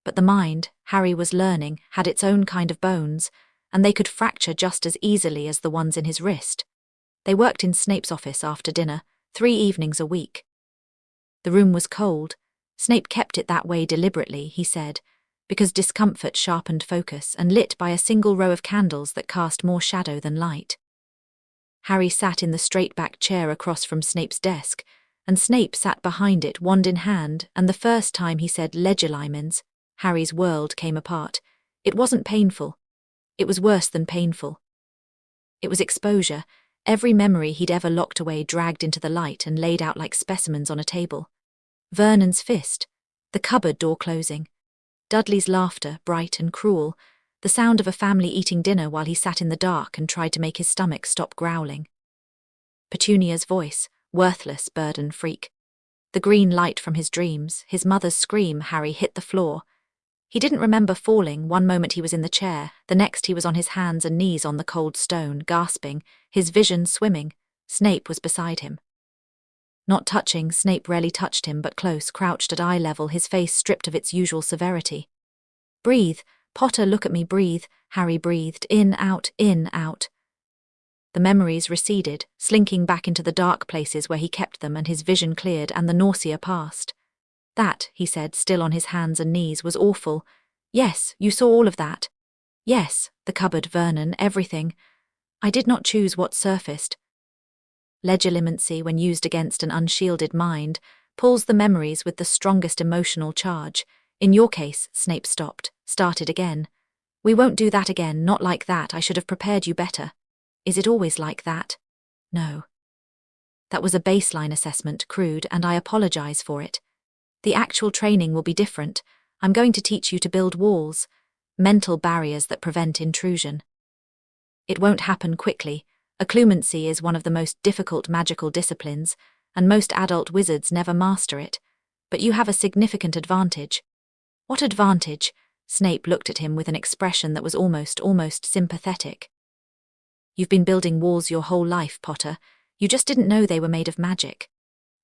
[SPEAKER 2] But the mind, Harry was learning, had its own kind of bones, and they could fracture just as easily as the ones in his wrist. They worked in Snape's office after dinner, 3 evenings a week. The room was cold. Snape kept it that way deliberately, he said, because discomfort sharpened focus and lit by a single row of candles that cast more shadow than light. Harry sat in the straight-back chair across from Snape's desk, and Snape sat behind it, wand in hand, and the first time he said Legilimens, Harry's world came apart. It wasn't painful. It was worse than painful. It was exposure. Every memory he'd ever locked away dragged into the light and laid out like specimens on a table. Vernon's fist, the cupboard door closing, Dudley's laughter, bright and cruel, the sound of a family eating dinner while he sat in the dark and tried to make his stomach stop growling. Petunia's voice, worthless burden freak. The green light from his dreams, his mother's scream. Harry hit the floor. He didn't remember falling. One moment he was in the chair, the next he was on his hands and knees on the cold stone, gasping, his vision swimming. Snape was beside him. Not touching, Snape rarely touched him, but close, crouched at eye level, his face stripped of its usual severity. "Breathe, Potter, look at me, breathe," Harry breathed, in, out, in, out. The memories receded, slinking back into the dark places where he kept them, and his vision cleared and the nausea passed. "That," he said, still on his hands and knees, "was awful." "Yes, you saw all of that." "Yes, the cupboard, Vernon, everything. I did not choose what surfaced." Legilimency, when used against an unshielded mind, pulls the memories with the strongest emotional charge. In your case, Snape started again. "We won't do that again, not like that. I should have prepared you better." "Is it always like that?" "No. That was a baseline assessment, crude, and I apologize for it. The actual training will be different. I'm going to teach you to build walls, mental barriers that prevent intrusion. It won't happen quickly. Occlumency is one of the most difficult magical disciplines, and most adult wizards never master it. But you have a significant advantage." "What advantage?" Snape looked at him with an expression that was almost sympathetic. "You've been building walls your whole life, Potter. You just didn't know they were made of magic."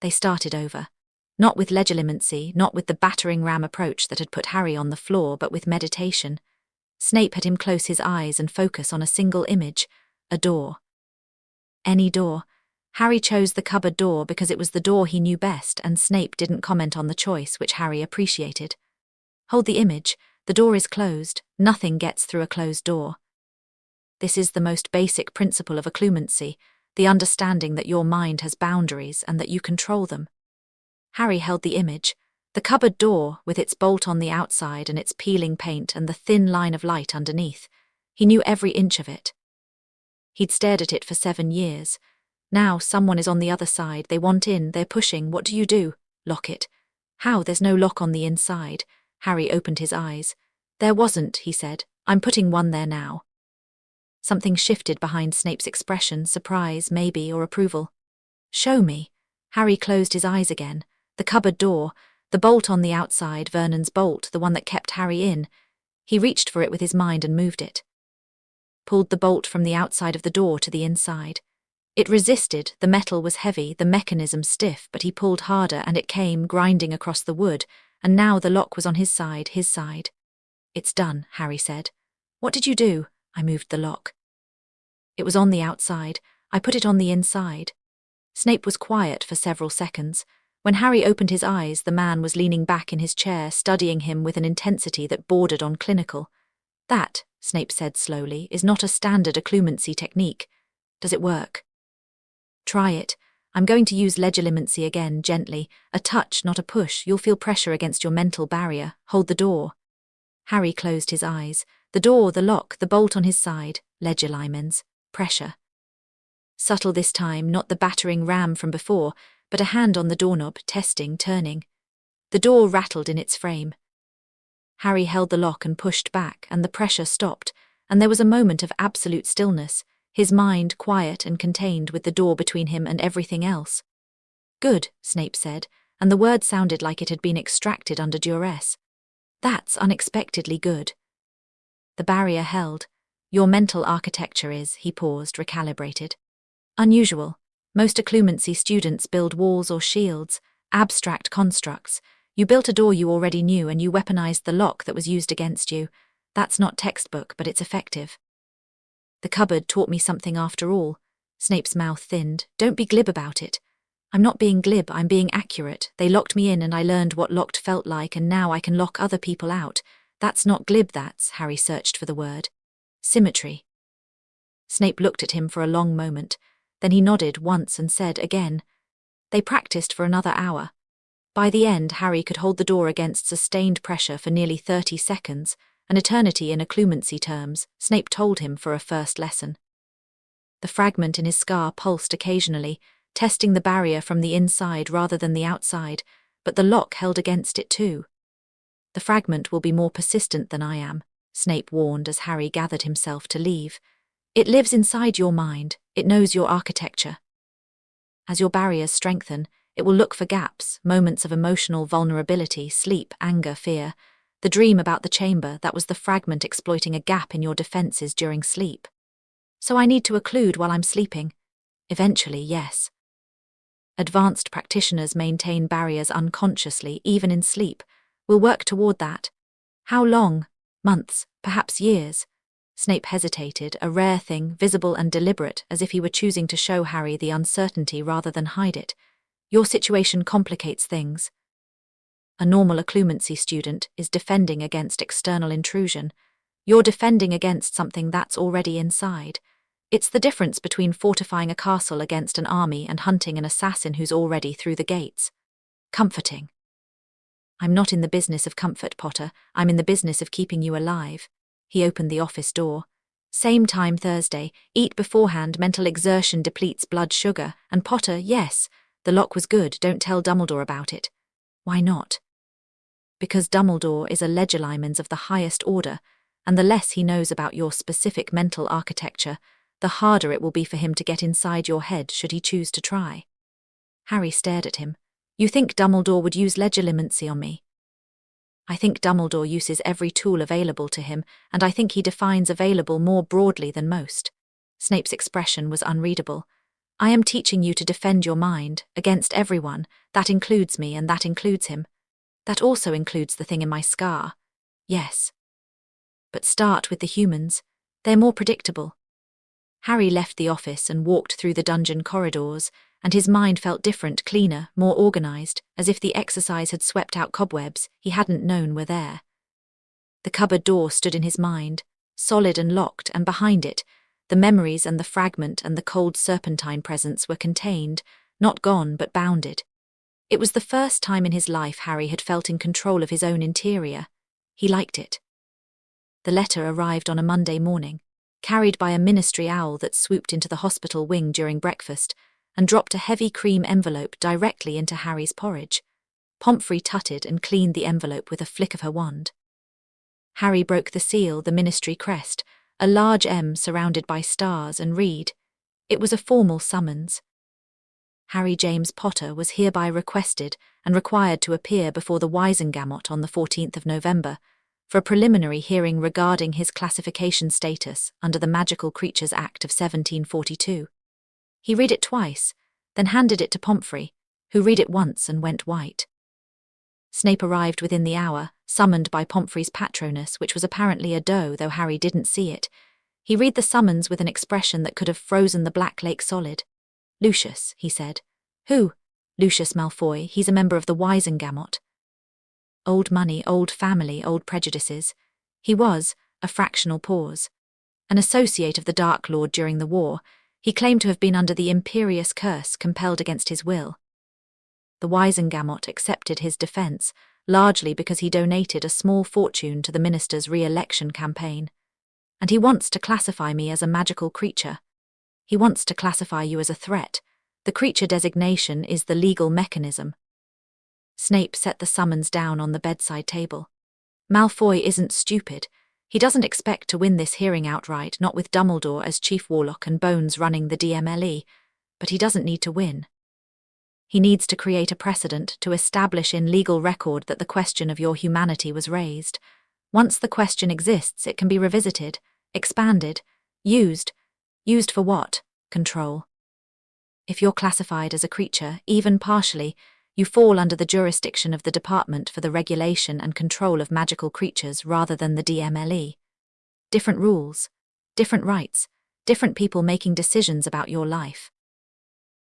[SPEAKER 2] They started over. Not with legilimency, not with the battering ram approach that had put Harry on the floor, but with meditation. Snape had him close his eyes and focus on a single image, a door. Any door. Harry chose the cupboard door because it was the door he knew best, and Snape didn't comment on the choice, which Harry appreciated. "Hold the image. The door is closed. Nothing gets through a closed door." This is the most basic principle of occlumency, the understanding that your mind has boundaries and that you control them. Harry held the image, the cupboard door with its bolt on the outside and its peeling paint and the thin line of light underneath. He knew every inch of it. He'd stared at it for 7 years. Now someone is on the other side, they want in, they're pushing. What do you do? Lock it. How? There's no lock on the inside. Harry opened his eyes. "There wasn't," he said. "I'm putting one there now." Something shifted behind Snape's expression, surprise, maybe, or approval. "Show me." Harry closed his eyes again. The cupboard door, the bolt on the outside, Vernon's bolt, the one that kept Harry in. He reached for it with his mind and moved it. Pulled the bolt from the outside of the door to the inside. It resisted, the metal was heavy, the mechanism stiff, but he pulled harder and it came, grinding across the wood, and now the lock was on his side. "It's done," Harry said. "What did you do?" "I moved the lock." "It was on the outside. I put it on the inside." Snape was quiet for several seconds. When Harry opened his eyes, the man was leaning back in his chair, studying him with an intensity that bordered on clinical. "That," Snape said slowly, "is not a standard occlumency technique. Does it work?" "Try it. I'm going to use legilimency again, gently. A touch, not a push. You'll feel pressure against your mental barrier. Hold the door." Harry closed his eyes. The door, the lock, the bolt on his side. Legilimens. Pressure. Subtle this time, not the battering ram from before, but a hand on the doorknob, testing, turning. The door rattled in its frame. Harry held the lock and pushed back, and the pressure stopped, and there was a moment of absolute stillness, his mind quiet and contained with the door between him and everything else. "Good," Snape said, and the word sounded like it had been extracted under duress. "That's unexpectedly good." The barrier held. "Your mental architecture is," he paused, recalibrated. "Unusual. Most occlumency students build walls or shields, abstract constructs. You built a door you already knew and you weaponized the lock that was used against you. That's not textbook, but it's effective." "The cupboard taught me something after all." Snape's mouth thinned. "Don't be glib about it." "I'm not being glib, I'm being accurate. They locked me in and I learned what locked felt like, and now I can lock other people out. That's not glib, that's," Harry searched for the word. "Symmetry." Snape looked at him for a long moment. Then he nodded once and said again, They practiced for another hour. By the end, Harry could hold the door against sustained pressure for nearly 30 seconds, an eternity in occlumency terms, Snape told him for a first lesson. The fragment in his scar pulsed occasionally, testing the barrier from the inside rather than the outside, but the lock held against it too. The fragment will be more persistent than I am, Snape warned as Harry gathered himself to leave. It lives inside your mind, it knows your architecture. As your barriers strengthen, it will look for gaps, moments of emotional vulnerability, sleep, anger, fear. The dream about the chamber, that was the fragment exploiting a gap in your defenses during sleep. So I need to occlude while I'm sleeping. Eventually, yes. Advanced practitioners maintain barriers unconsciously, even in sleep. We'll work toward that. How long? Months, perhaps years. Snape hesitated, a rare thing, visible and deliberate, as if he were choosing to show Harry the uncertainty rather than hide it. Your situation complicates things. A normal occlumency student is defending against external intrusion. You're defending against something that's already inside. It's the difference between fortifying a castle against an army and hunting an assassin who's already through the gates. Comforting. I'm not in the business of comfort, Potter. I'm in the business of keeping you alive. He opened the office door. Same time Thursday. Eat beforehand. Mental exertion depletes blood sugar. And Potter, yes, the lock was good. Don't tell Dumbledore about it. Why not? Because Dumbledore is a Legilimens of the highest order, and the less he knows about your specific mental architecture, the harder it will be for him to get inside your head should he choose to try. Harry stared at him. You think Dumbledore would use legilimency on me? I think Dumbledore uses every tool available to him, and I think he defines available more broadly than most. Snape's expression was unreadable. I am teaching you to defend your mind, against everyone. That includes me and that includes him. That also includes the thing in my scar. Yes. But start with the humans. They're more predictable. Harry left the office and walked through the dungeon corridors, and his mind felt different, cleaner, more organized, as if the exercise had swept out cobwebs he hadn't known were there. The cupboard door stood in his mind, solid and locked, and behind it, the memories and the fragment and the cold serpentine presence were contained, not gone but bounded. It was the first time in his life Harry had felt in control of his own interior. He liked it. The letter arrived on a Monday morning, carried by a ministry owl that swooped into the hospital wing during breakfast and dropped a heavy cream envelope directly into Harry's porridge. Pomfrey tutted and cleaned the envelope with a flick of her wand. Harry broke the seal, the ministry crest, a large M surrounded by stars, and read. It was a formal summons. Harry James Potter was hereby requested and required to appear before the Wisengamot on the 14th of November for a preliminary hearing regarding his classification status under the Magical Creatures Act of 1742. He read it twice, then handed it to Pomfrey, who read it once and went white. Snape arrived within the hour, summoned by Pomfrey's patroness, which was apparently a doe, though Harry didn't see it. He read the summons with an expression that could have frozen the Black Lake solid. Lucius, he said. Who? Lucius Malfoy. He's a member of the Wisengamot. Old money, old family, old prejudices. He was, a fractional pause, an associate of the Dark Lord during the war. He claimed to have been under the imperious curse, compelled against his will. The Wisengamot accepted his defence, largely because he donated a small fortune to the minister's re-election campaign. And he wants to classify me as a magical creature. He wants to classify you as a threat. The creature designation is the legal mechanism. Snape set the summons down on the bedside table. Malfoy isn't stupid. He doesn't expect to win this hearing outright, not with Dumbledore as Chief Warlock and Bones running the DMLE, but he doesn't need to win. He needs to create a precedent to establish in legal record that the question of your humanity was raised. Once the question exists, it can be revisited, expanded, used. Used for what? Control. If you're classified as a creature, even partially, you fall under the jurisdiction of the Department for the Regulation and Control of Magical Creatures rather than the DMLE. Different rules, different rights, different people making decisions about your life.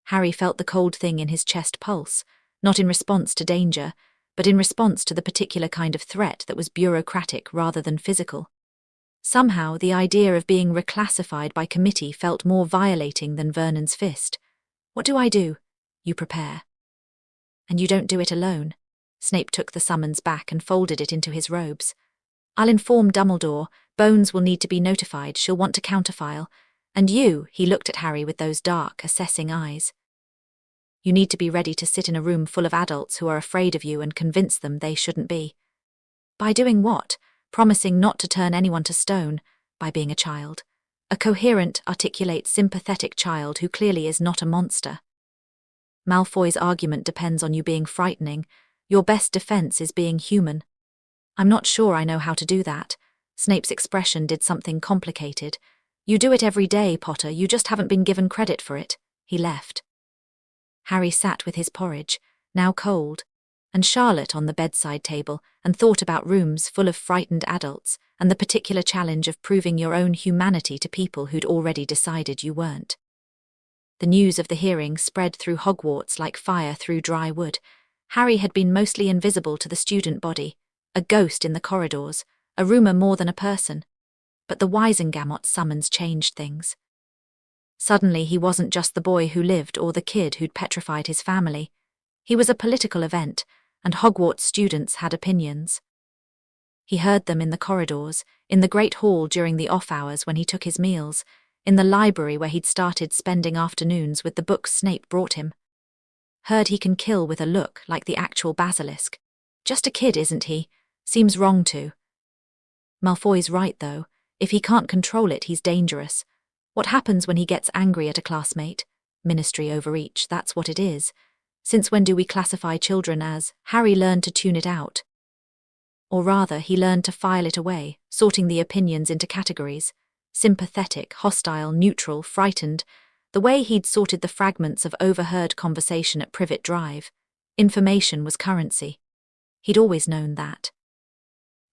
[SPEAKER 2] Harry felt the cold thing in his chest pulse, not in response to danger, but in response to the particular kind of threat that was bureaucratic rather than physical. Somehow, the idea of being reclassified by committee felt more violating than Vernon's fist. What do? You prepare. And you don't do it alone. Snape took the summons back and folded it into his robes. I'll inform Dumbledore. Bones will need to be notified. She'll want to counterfile. And you, he looked at Harry with those dark, assessing eyes. You need to be ready to sit in a room full of adults who are afraid of you and convince them they shouldn't be. By doing what? Promising not to turn anyone to stone. By being a child. A coherent, articulate, sympathetic child who clearly is not a monster. Malfoy's argument depends on you being frightening. Your best defense is being human. I'm not sure I know how to do that. Snape's expression did something complicated. You do it every day, Potter, you just haven't been given credit for it. He left. Harry sat with his porridge, now cold, and Charlotte on the bedside table, and thought about rooms full of frightened adults, and the particular challenge of proving your own humanity to people who'd already decided you weren't. The news of the hearing spread through Hogwarts like fire through dry wood. Harry had been mostly invisible to the student body, a ghost in the corridors, a rumour more than a person. But the Wisengamot summons changed things. Suddenly he wasn't just the boy who lived or the kid who'd petrified his family. He was a political event, and Hogwarts students had opinions. He heard them in the corridors, in the Great Hall during the off-hours when he took his meals, in the library where he'd started spending afternoons with the books Snape brought him. Heard he can kill with a look like the actual basilisk. Just a kid, isn't he? Seems wrong to. Malfoy's right, though. If he can't control it, he's dangerous. What happens when he gets angry at a classmate? Ministry overreach, that's what it is. Since when do we classify children as? Harry learned to tune it out. Or rather, he learned to file it away, sorting the opinions into categories. Sympathetic, hostile, neutral, frightened. The way he'd sorted the fragments of overheard conversation at Privet Drive. Information was currency. He'd always known that.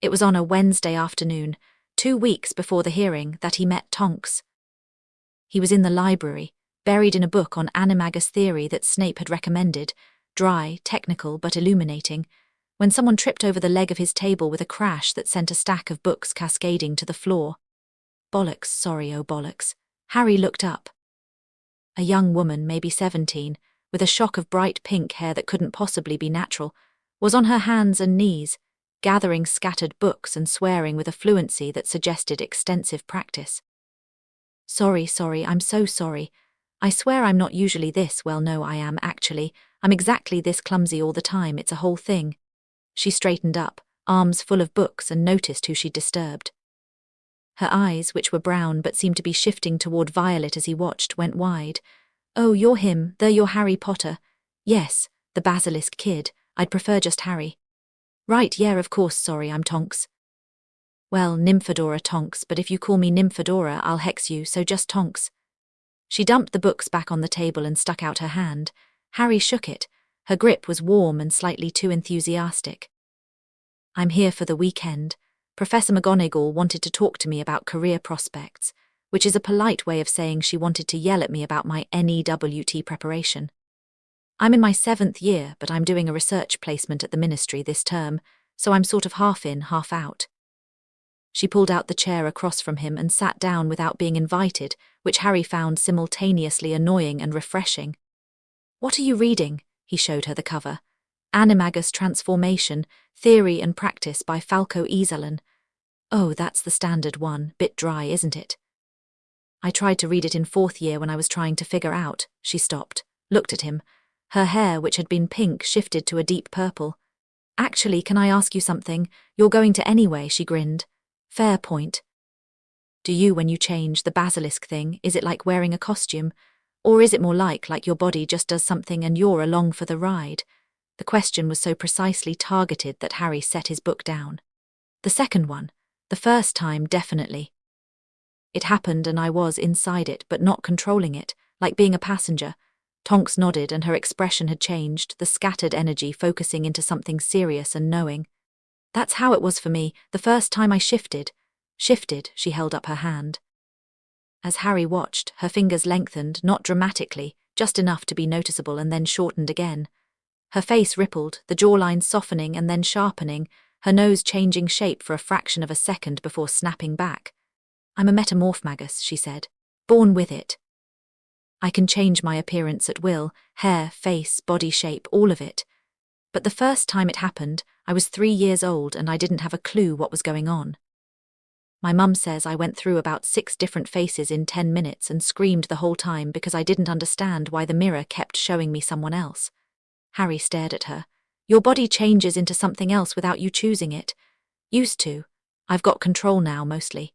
[SPEAKER 2] It was on a Wednesday afternoon, 2 weeks before the hearing, that he met Tonks. He was in the library, buried in a book on animagus theory that Snape had recommended, dry, technical, but illuminating, when someone tripped over the leg of his table with a crash that sent a stack of books cascading to the floor. Bollocks, sorry, oh bollocks. Harry looked up. A young woman, maybe 17, with a shock of bright pink hair that couldn't possibly be natural, was on her hands and knees, gathering scattered books and swearing with a fluency that suggested extensive practice. Sorry, I'm so sorry. I swear I'm not usually this. Well, no, I am, actually. I'm exactly this clumsy all the time, it's a whole thing. She straightened up, arms full of books, and noticed who she'd disturbed. Her eyes, which were brown but seemed to be shifting toward violet as he watched, went wide. Oh, you're him, you're Harry Potter. Yes, the Basilisk kid. I'd prefer just Harry. Right, yeah, of course, sorry, I'm Tonks. Well, Nymphadora Tonks, but if you call me Nymphadora, I'll hex you, so just Tonks. She dumped the books back on the table and stuck out her hand. Harry shook it. Her grip was warm and slightly too enthusiastic. I'm here for the weekend. Professor McGonagall wanted to talk to me about career prospects, which is a polite way of saying she wanted to yell at me about my NEWT preparation. I'm in my 7th year, but I'm doing a research placement at the ministry this term, so I'm sort of half in, half out. She pulled out the chair across from him and sat down without being invited, which Harry found simultaneously annoying and refreshing. What are you reading? He showed her the cover. Animagus Transformation, Theory and Practice by Falco Ezelin. Oh, that's the standard one, bit dry, isn't it? I tried to read it in 4th year when I was trying to figure out. She stopped, looked at him. Her hair, which had been pink, shifted to a deep purple. Actually, can I ask you something? You're going to anyway, she grinned. Fair point. Do you, when you change, the basilisk thing, is it like wearing a costume? Or is it more like your body just does something and you're along for the ride? The question was so precisely targeted that Harry set his book down. The second one. The first time, definitely. It happened and I was inside it, but not controlling it, like being a passenger. Tonks nodded and her expression had changed, the scattered energy focusing into something serious and knowing. That's how it was for me, the first time I shifted. She held up her hand. As Harry watched, her fingers lengthened, not dramatically, just enough to be noticeable, and then shortened again. Her face rippled, the jawline softening and then sharpening, her nose changing shape for a fraction of a second before snapping back. I'm a metamorphmagus, she said. Born with it. I can change my appearance at will, hair, face, body shape, all of it. But the first time it happened, I was 3 years old and I didn't have a clue what was going on. My mum says I went through about 6 different faces in 10 minutes and screamed the whole time because I didn't understand why the mirror kept showing me someone else. Harry stared at her. Your body changes into something else without you choosing it. Used to. I've got control now, mostly.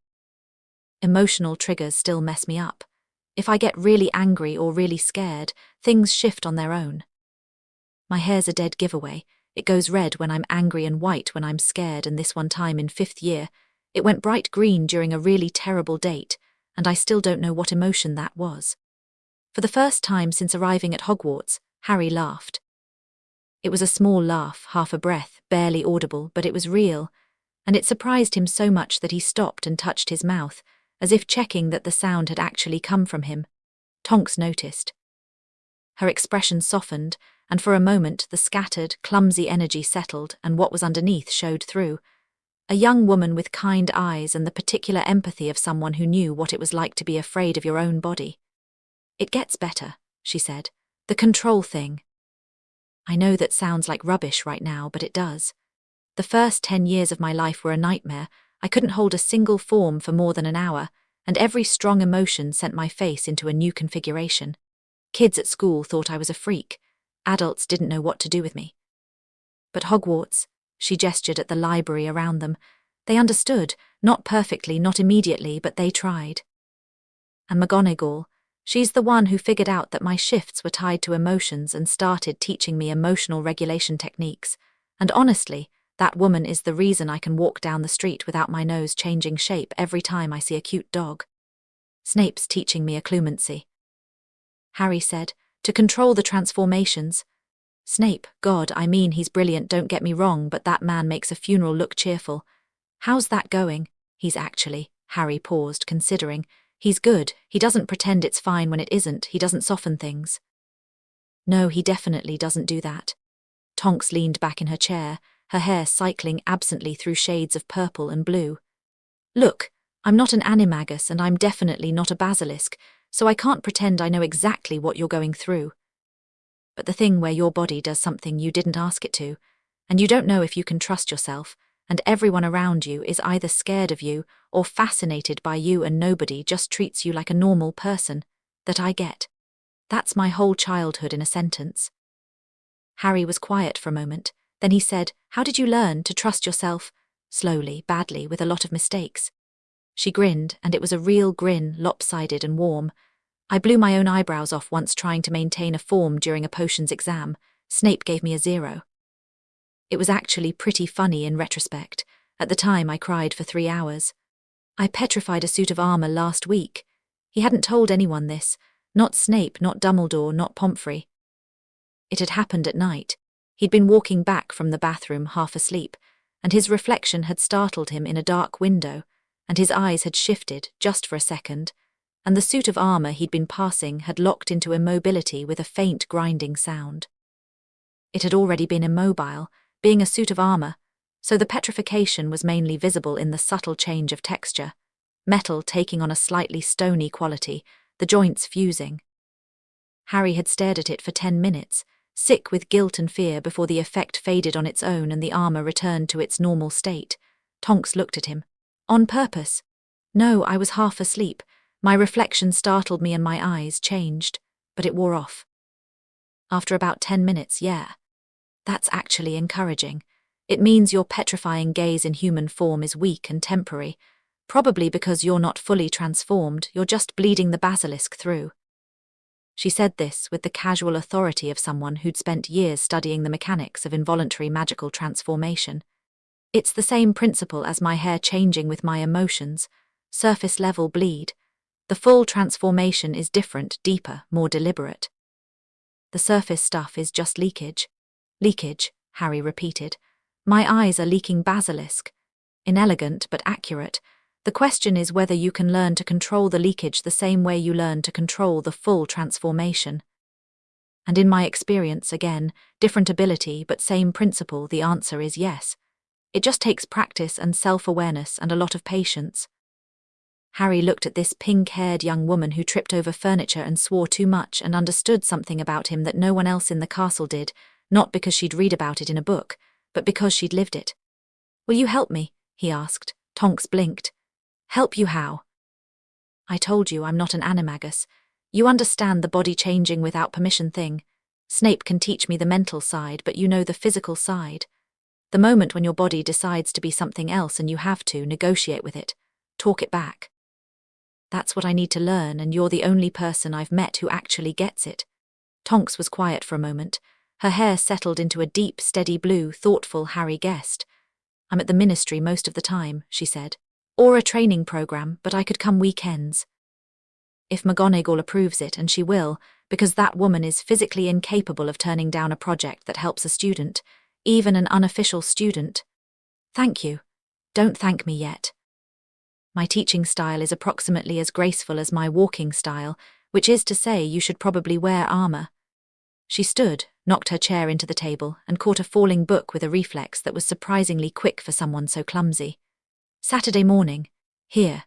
[SPEAKER 2] Emotional triggers still mess me up. If I get really angry or really scared, things shift on their own. My hair's a dead giveaway. It goes red when I'm angry and white when I'm scared, and this one time in 5th year, it went bright green during a really terrible date, and I still don't know what emotion that was. For the first time since arriving at Hogwarts, Harry laughed. It was a small laugh, half a breath, barely audible, but it was real, and it surprised him so much that he stopped and touched his mouth, as if checking that the sound had actually come from him. Tonks noticed. Her expression softened, and for a moment the scattered, clumsy energy settled and what was underneath showed through. A young woman with kind eyes and the particular empathy of someone who knew what it was like to be afraid of your own body. It gets better, she said. The control thing. I know that sounds like rubbish right now, but it does. The first 10 years of my life were a nightmare. I couldn't hold a single form for more than an hour, and every strong emotion sent my face into a new configuration. Kids at school thought I was a freak. Adults didn't know what to do with me. But Hogwarts, she gestured at the library around them. They understood, not perfectly, not immediately, but they tried. And McGonagall, she's the one who figured out that my shifts were tied to emotions and started teaching me emotional regulation techniques. And honestly, that woman is the reason I can walk down the street without my nose changing shape every time I see a cute dog. Snape's teaching me occlumency. Harry said, to control the transformations. Snape, God, I mean he's brilliant, don't get me wrong, but that man makes a funeral look cheerful. How's that going? He's actually, Harry paused, considering. He's good, he doesn't pretend it's fine when it isn't, he doesn't soften things. No, he definitely doesn't do that. Tonks leaned back in her chair, her hair cycling absently through shades of purple and blue. Look, I'm not an animagus and I'm definitely not a basilisk, so I can't pretend I know exactly what you're going through. But the thing where your body does something you didn't ask it to, and you don't know if you can trust yourself, and everyone around you is either scared of you or fascinated by you and nobody just treats you like a normal person, that I get. That's my whole childhood in a sentence. Harry was quiet for a moment, then he said, how did you learn to trust yourself? Slowly, badly, with a lot of mistakes. She grinned, and it was a real grin, lopsided and warm. I blew my own eyebrows off once trying to maintain a form during a potions exam. Snape gave me a 0. It was actually pretty funny in retrospect. At the time I cried for 3 hours. I petrified a suit of armor last week. He hadn't told anyone this. Not Snape, not Dumbledore, not Pomfrey. It had happened at night. He'd been walking back from the bathroom half asleep, and his reflection had startled him in a dark window, and his eyes had shifted just for a second, and the suit of armor he'd been passing had locked into immobility with a faint grinding sound. It had already been immobile, being a suit of armor, so the petrification was mainly visible in the subtle change of texture, metal taking on a slightly stony quality, the joints fusing. Harry had stared at it for 10 minutes, sick with guilt and fear before the effect faded on its own and the armor returned to its normal state. Tonks looked at him. On purpose? No, I was half asleep. My reflection startled me and my eyes changed, but it wore off. After about 10 minutes, yeah. That's actually encouraging. It means your petrifying gaze in human form is weak and temporary. Probably because you're not fully transformed, you're just bleeding the basilisk through. She said this with the casual authority of someone who'd spent years studying the mechanics of involuntary magical transformation. It's the same principle as my hair changing with my emotions, surface level bleed. The full transformation is different, deeper, more deliberate. The surface stuff is just leakage. Leakage, Harry repeated. My eyes are leaking basilisk. Inelegant but accurate. The question is whether you can learn to control the leakage the same way you learn to control the full transformation. And in my experience, again, different ability but same principle, the answer is yes. It just takes practice and self-awareness and a lot of patience. Harry looked at this pink-haired young woman who tripped over furniture and swore too much and understood something about him that no one else in the castle did, not because she'd read about it in a book, but because she'd lived it. "Will you help me?" he asked. Tonks blinked. "Help you how?" "I told you I'm not an animagus. You understand the body changing without permission thing. Snape can teach me the mental side, but you know the physical side. The moment when your body decides to be something else and you have to negotiate with it, talk it back. That's what I need to learn, and you're the only person I've met who actually gets it." Tonks was quiet for a moment. Her hair settled into a deep, steady blue, thoughtful Harry guessed. "I'm at the ministry most of the time," she said. "Or a training program, but I could come weekends. If McGonagall approves it, and she will, because that woman is physically incapable of turning down a project that helps a student, even an unofficial student." "Thank you. Don't thank me yet. My teaching style is approximately as graceful as my walking style, which is to say you should probably wear armor." She stood, knocked her chair into the table, and caught a falling book with a reflex that was surprisingly quick for someone so clumsy. "Saturday morning. Here.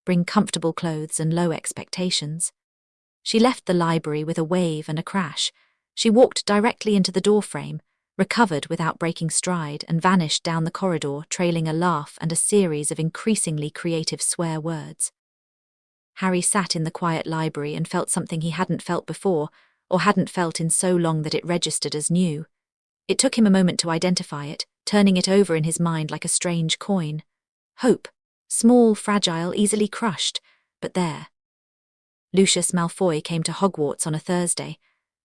[SPEAKER 2] Bring comfortable clothes and low expectations." She left the library with a wave and a crash. She walked directly into the doorframe, recovered without breaking stride, and vanished down the corridor, trailing a laugh and a series of increasingly creative swear words. Harry sat in the quiet library and felt something he hadn't felt before, or hadn't felt in so long that it registered as new. It took him a moment to identify it, turning it over in his mind like a strange coin. Hope. Small, fragile, easily crushed, but there. Lucius Malfoy came to Hogwarts on a Thursday.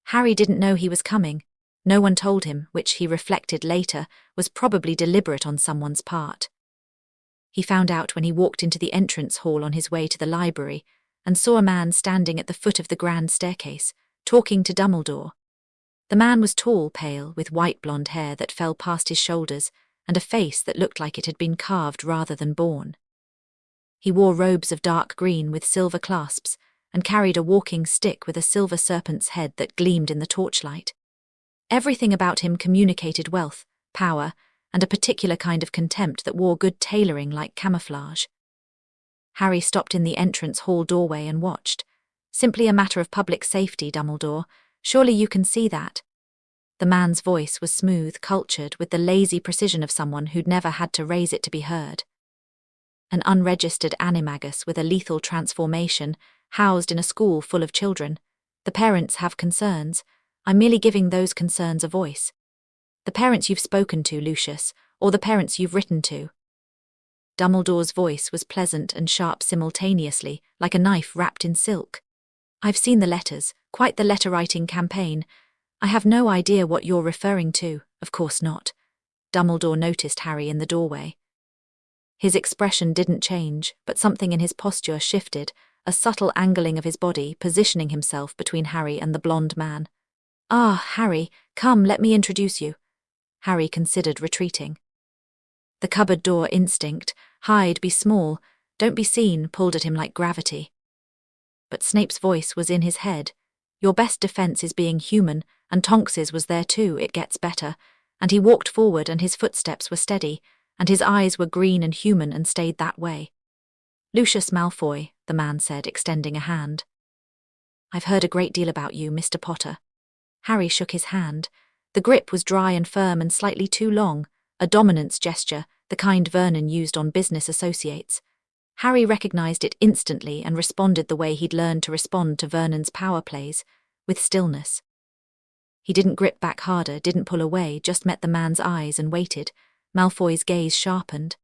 [SPEAKER 2] Harry didn't know he was coming. No one told him, which he reflected later was probably deliberate on someone's part. He found out when he walked into the entrance hall on his way to the library and saw a man standing at the foot of the grand staircase, talking to Dumbledore. The man was tall, pale, with white blonde hair that fell past his shoulders and a face that looked like it had been carved rather than born. He wore robes of dark green with silver clasps and carried a walking stick with a silver serpent's head that gleamed in the torchlight. Everything about him communicated wealth, power, and a particular kind of contempt that wore good tailoring like camouflage. Harry stopped in the entrance hall doorway and watched. "Simply a matter of public safety, Dumbledore. Surely you can see that." The man's voice was smooth, cultured, with the lazy precision of someone who'd never had to raise it to be heard. "An unregistered animagus with a lethal transformation, housed in a school full of children. The parents have concerns. I'm merely giving those concerns a voice. The parents you've spoken to, Lucius, or the parents you've written to." Dumbledore's voice was pleasant and sharp simultaneously, like a knife wrapped in silk. "I've seen the letters, quite the letter-writing campaign. I have no idea what you're referring to." "Of course not." Dumbledore noticed Harry in the doorway. His expression didn't change, but something in his posture shifted, a subtle angling of his body, positioning himself between Harry and the blonde man. "Ah, Harry, come, let me introduce you." Harry considered retreating. The cupboard door instinct, hide, be small, don't be seen, pulled at him like gravity. But Snape's voice was in his head. "Your best defense is being human, and Tonks's was there too, it gets better." And he walked forward and his footsteps were steady, and his eyes were green and human and stayed that way. "Lucius Malfoy," the man said, extending a hand. "I've heard a great deal about you, Mr. Potter." Harry shook his hand. The grip was dry and firm and slightly too long, a dominance gesture, the kind Vernon used on business associates. Harry recognized it instantly and responded the way he'd learned to respond to Vernon's power plays, with stillness. He didn't grip back harder, didn't pull away, just met the man's eyes and waited. Malfoy's gaze sharpened.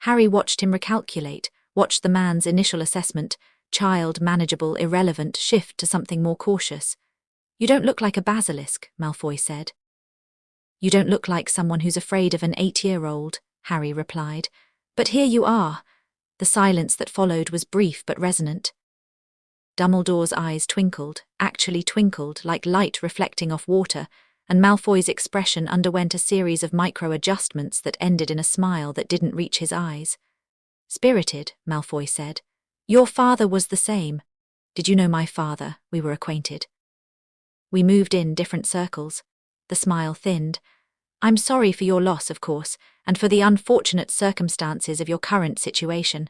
[SPEAKER 2] Harry watched him recalculate, watched the man's initial assessment, child, manageable, irrelevant, shift to something more cautious. "You don't look like a basilisk," Malfoy said. "You don't look like someone who's afraid of an 8-year-old, Harry replied. "But here you are." The silence that followed was brief but resonant. Dumbledore's eyes twinkled, actually twinkled, like light reflecting off water, and Malfoy's expression underwent a series of micro-adjustments that ended in a smile that didn't reach his eyes. "Spirited," Malfoy said. "Your father was the same." "Did you know my father? We were acquainted." "We moved in different circles." The smile thinned. "I'm sorry for your loss, of course, and for the unfortunate circumstances of your current situation.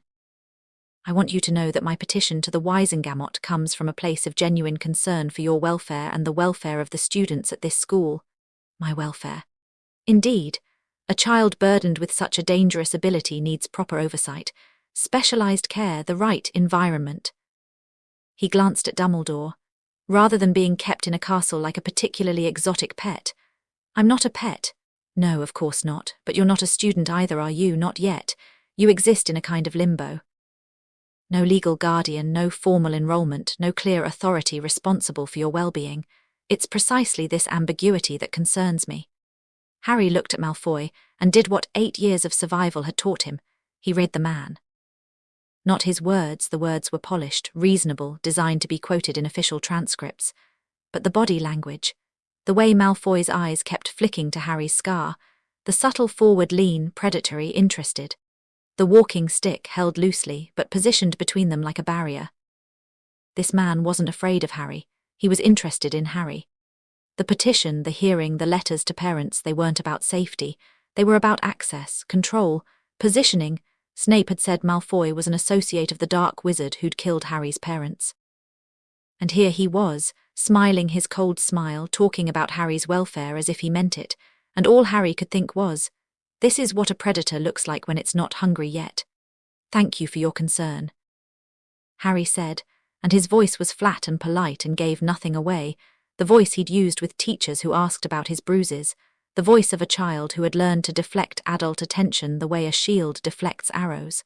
[SPEAKER 2] I want you to know that my petition to the Wisengamot comes from a place of genuine concern for your welfare and the welfare of the students at this school." My welfare. Indeed, a child burdened with such a dangerous ability needs proper oversight, specialized care, the right environment. He glanced at Dumbledore. Rather than being kept in a castle like a particularly exotic pet. I'm not a pet. No, of course not, but you're not a student either, are you? Not yet. You exist in a kind of limbo. No legal guardian, no formal enrollment, no clear authority responsible for your well-being. It's precisely this ambiguity that concerns me. Harry looked at Malfoy and did what 8 years of survival had taught him. He read the man. Not his words, the words were polished, reasonable, designed to be quoted in official transcripts. But the body language, the way Malfoy's eyes kept flicking to Harry's scar, the subtle forward lean, predatory, interested. The walking stick held loosely, but positioned between them like a barrier. This man wasn't afraid of Harry. He was interested in Harry. The petition, the hearing, the letters to parents, they weren't about safety. They were about access, control, positioning. Snape had said Malfoy was an associate of the dark wizard who'd killed Harry's parents. And here he was, smiling his cold smile, talking about Harry's welfare as if he meant it, and all Harry could think was, this is what a predator looks like when it's not hungry yet. Thank you for your concern. Harry said, and his voice was flat and polite and gave nothing away, the voice he'd used with teachers who asked about his bruises, the voice of a child who had learned to deflect adult attention the way a shield deflects arrows.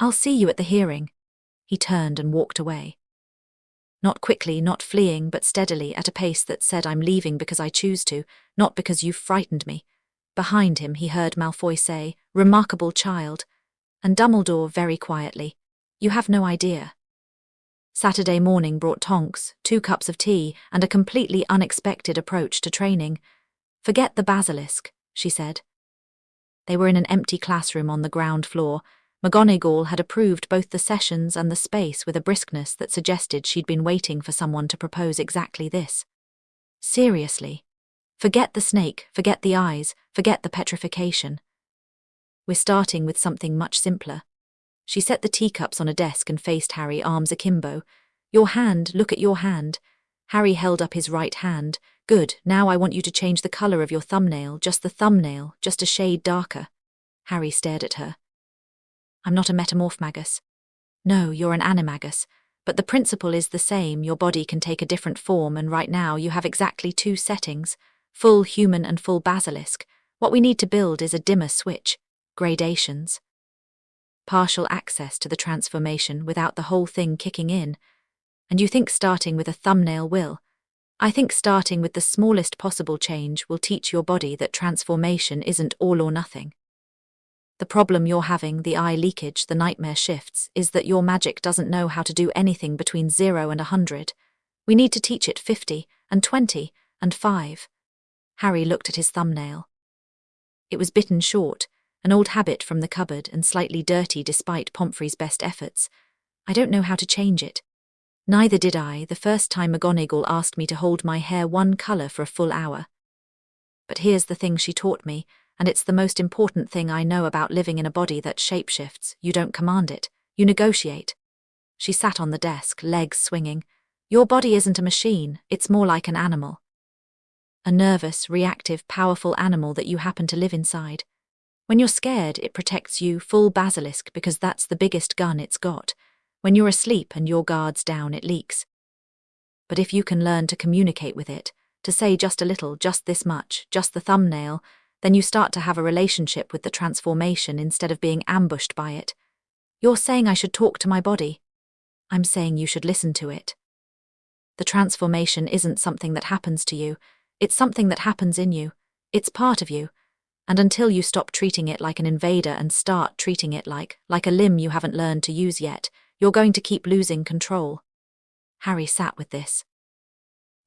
[SPEAKER 2] I'll see you at the hearing. He turned and walked away. Not quickly, not fleeing, but steadily, at a pace that said, I'm leaving because I choose to, not because you've frightened me. Behind him he heard Malfoy say, remarkable child, and Dumbledore very quietly, you have no idea. Saturday morning brought Tonks, 2 cups of tea, and a completely unexpected approach to training. Forget the basilisk, she said. They were in an empty classroom on the ground floor. McGonagall had approved both the sessions and the space with a briskness that suggested she'd been waiting for someone to propose exactly this. Seriously. Forget the snake, forget the eyes, forget the petrification. We're starting with something much simpler. She set the teacups on a desk and faced Harry, arms akimbo. Your hand, look at your hand. Harry held up his right hand. Good, now I want you to change the colour of your thumbnail, just the thumbnail, just a shade darker. Harry stared at her. I'm not a metamorphmagus. No, you're an animagus, but the principle is the same. Your body can take a different form, and right now you have exactly 2 settings, full human and full basilisk. What we need to build is a dimmer switch, gradations. Partial access to the transformation without the whole thing kicking in. And you think starting with a thumbnail will? I think starting with the smallest possible change will teach your body that transformation isn't all or nothing. The problem you're having, the eye leakage, the nightmare shifts, is that your magic doesn't know how to do anything between 0 and 100. We need to teach it 50, and 20, and 5. Harry looked at his thumbnail. It was bitten short, an old habit from the cupboard and slightly dirty despite Pomfrey's best efforts. I don't know how to change it. Neither did I the first time McGonagall asked me to hold my hair one colour for a full hour. But here's the thing she taught me, and it's the most important thing I know about living in a body that shapeshifts. You don't command it, you negotiate. She sat on the desk, legs swinging. Your body isn't a machine, it's more like an animal. A nervous, reactive, powerful animal that you happen to live inside. When you're scared, it protects you, full basilisk, because that's the biggest gun it's got. When you're asleep and your guard's down, it leaks. But if you can learn to communicate with it, to say just a little, just this much, just the thumbnail, then you start to have a relationship with the transformation instead of being ambushed by it. You're saying I should talk to my body. I'm saying you should listen to it. The transformation isn't something that happens to you. It's something that happens in you. It's part of you. And until you stop treating it like an invader and start treating it like a limb you haven't learned to use yet, you're going to keep losing control. Harry sat with this.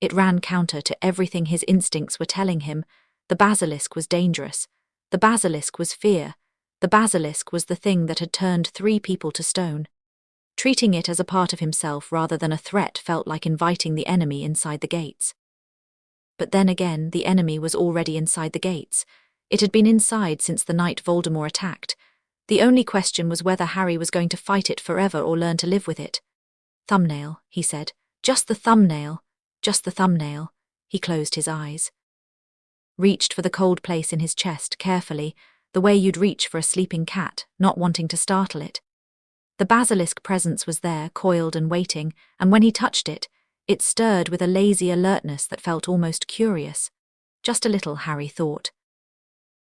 [SPEAKER 2] It ran counter to everything his instincts were telling him. The basilisk was dangerous. The basilisk was fear. The basilisk was the thing that had turned 3 people to stone. Treating it as a part of himself rather than a threat felt like inviting the enemy inside the gates. But then again, the enemy was already inside the gates. It had been inside since the night Voldemort attacked. The only question was whether Harry was going to fight it forever or learn to live with it. Thumbnail, he said. Just the thumbnail. Just the thumbnail. He closed his eyes. reached for the cold place in his chest carefully, the way you'd reach for a sleeping cat, not wanting to startle it. The basilisk presence was there, coiled and waiting, and when he touched it, it stirred with a lazy alertness that felt almost curious. Just a little, Harry thought.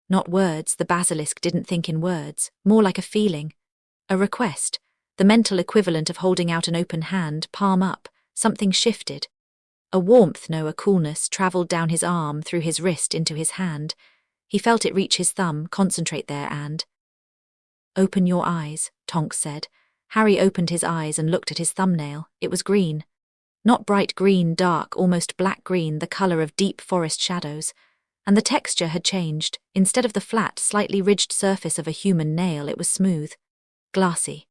[SPEAKER 2] Not words, the basilisk didn't think in words, more like a feeling. A request, the mental equivalent of holding out an open hand, palm up. Something shifted. A warmth, no, a coolness, travelled down his arm, through his wrist, into his hand. He felt it reach his thumb, concentrate there and… "Open your eyes," Tonks said. Harry opened his eyes and looked at his thumbnail. It was green. Not bright green, dark, almost black green, the colour of deep forest shadows. And the texture had changed. Instead of the flat, slightly ridged surface of a human nail, it was smooth, glassy.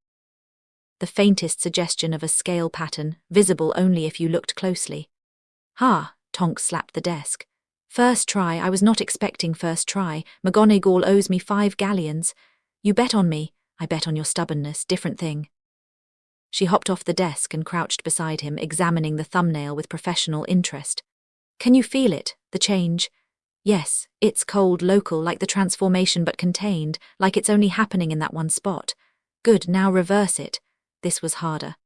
[SPEAKER 2] The faintest suggestion of a scale pattern, visible only if you looked closely. "Ha!" Tonks slapped the desk. "First try, I was not expecting first try. McGonagall owes me 5 galleons. You bet on me, I bet on your stubbornness, different thing." She hopped off the desk and crouched beside him, examining the thumbnail with professional interest. "Can you feel it, the change?" "Yes, it's cold, local, like the transformation but contained, like it's only happening in that one spot." "Good, now reverse it." This was harder.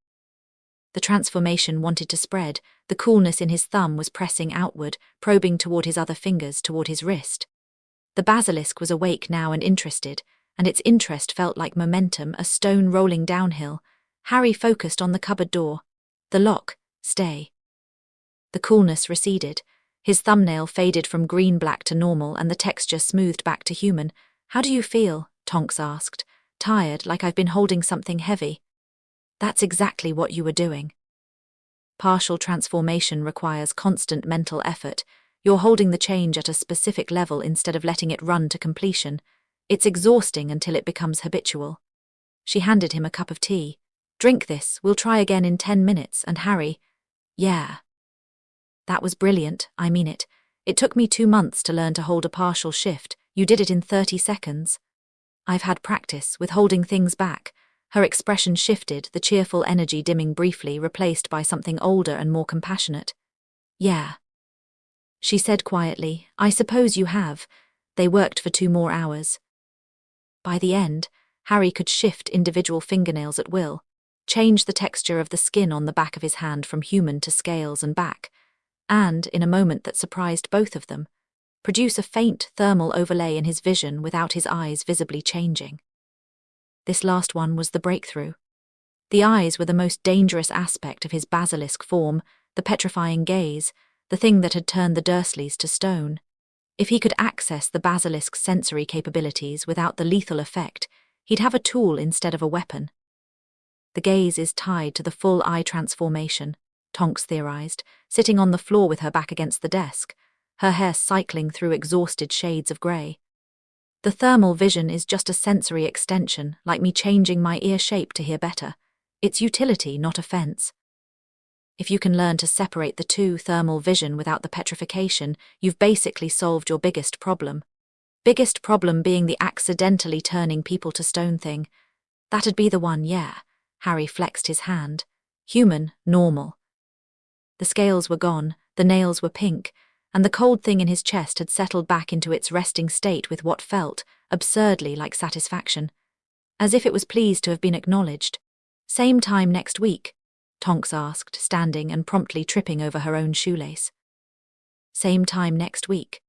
[SPEAKER 2] The transformation wanted to spread. The coolness in his thumb was pressing outward, probing toward his other fingers, toward his wrist. The basilisk was awake now and interested, and its interest felt like momentum, a stone rolling downhill. Harry focused on the cupboard door. The lock, stay. The coolness receded. His thumbnail faded from green-black to normal and the texture smoothed back to human. "How do you feel?" Tonks asked. "Tired, like I've been holding something heavy." "That's exactly what you were doing." Partial transformation requires constant mental effort. You're holding the change at a specific level instead of letting it run to completion. It's exhausting until it becomes habitual. She handed him a cup of tea. "Drink this, we'll try again in 10 minutes, and Harry…" "Yeah." "That was brilliant, I mean it. It took me 2 months to learn to hold a partial shift. You did it in 30 seconds. "I've had practice with holding things back." Her expression shifted, the cheerful energy dimming briefly, replaced by something older and more compassionate. "Yeah." She said quietly, "I suppose you have." They worked for 2 more hours. By the end, Harry could shift individual fingernails at will, change the texture of the skin on the back of his hand from human to scales and back, and, in a moment that surprised both of them, produce a faint thermal overlay in his vision without his eyes visibly changing. This last one was the breakthrough. The eyes were the most dangerous aspect of his basilisk form, the petrifying gaze, the thing that had turned the Dursleys to stone. If he could access the basilisk's sensory capabilities without the lethal effect, he'd have a tool instead of a weapon. The gaze is tied to the full eye transformation, Tonks theorized, sitting on the floor with her back against the desk, her hair cycling through exhausted shades of grey. The thermal vision is just a sensory extension, like me changing my ear shape to hear better. It's utility, not offense. If you can learn to separate the two, thermal vision without the petrification, you've basically solved your biggest problem. Biggest problem being the accidentally turning people to stone thing. That'd be the one, yeah. Harry flexed his hand. Human, normal. The scales were gone, the nails were pink, and the cold thing in his chest had settled back into its resting state with what felt, absurdly, like satisfaction. As if it was pleased to have been acknowledged. "Same time next week?" Tonks asked, standing and promptly tripping over her own shoelace. "Same time next week."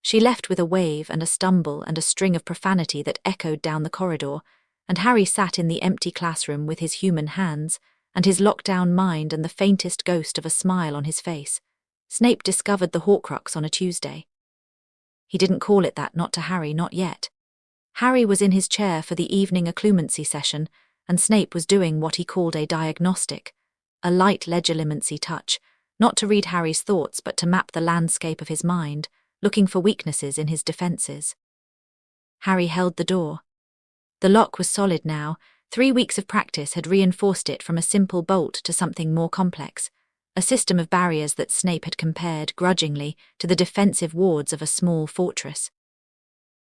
[SPEAKER 2] She left with a wave and a stumble and a string of profanity that echoed down the corridor, and Harry sat in the empty classroom with his human hands, and his locked-down mind and the faintest ghost of a smile on his face. Snape discovered the Horcrux on a Tuesday. He didn't call it that, not to Harry, not yet. Harry was in his chair for the evening occlumency session, and Snape was doing what he called a diagnostic, a light legilimency touch, not to read Harry's thoughts but to map the landscape of his mind, looking for weaknesses in his defences. Harry held the door. The lock was solid now. 3 weeks of practice had reinforced it from a simple bolt to something more complex, a system of barriers that Snape had compared, grudgingly, to the defensive wards of a small fortress.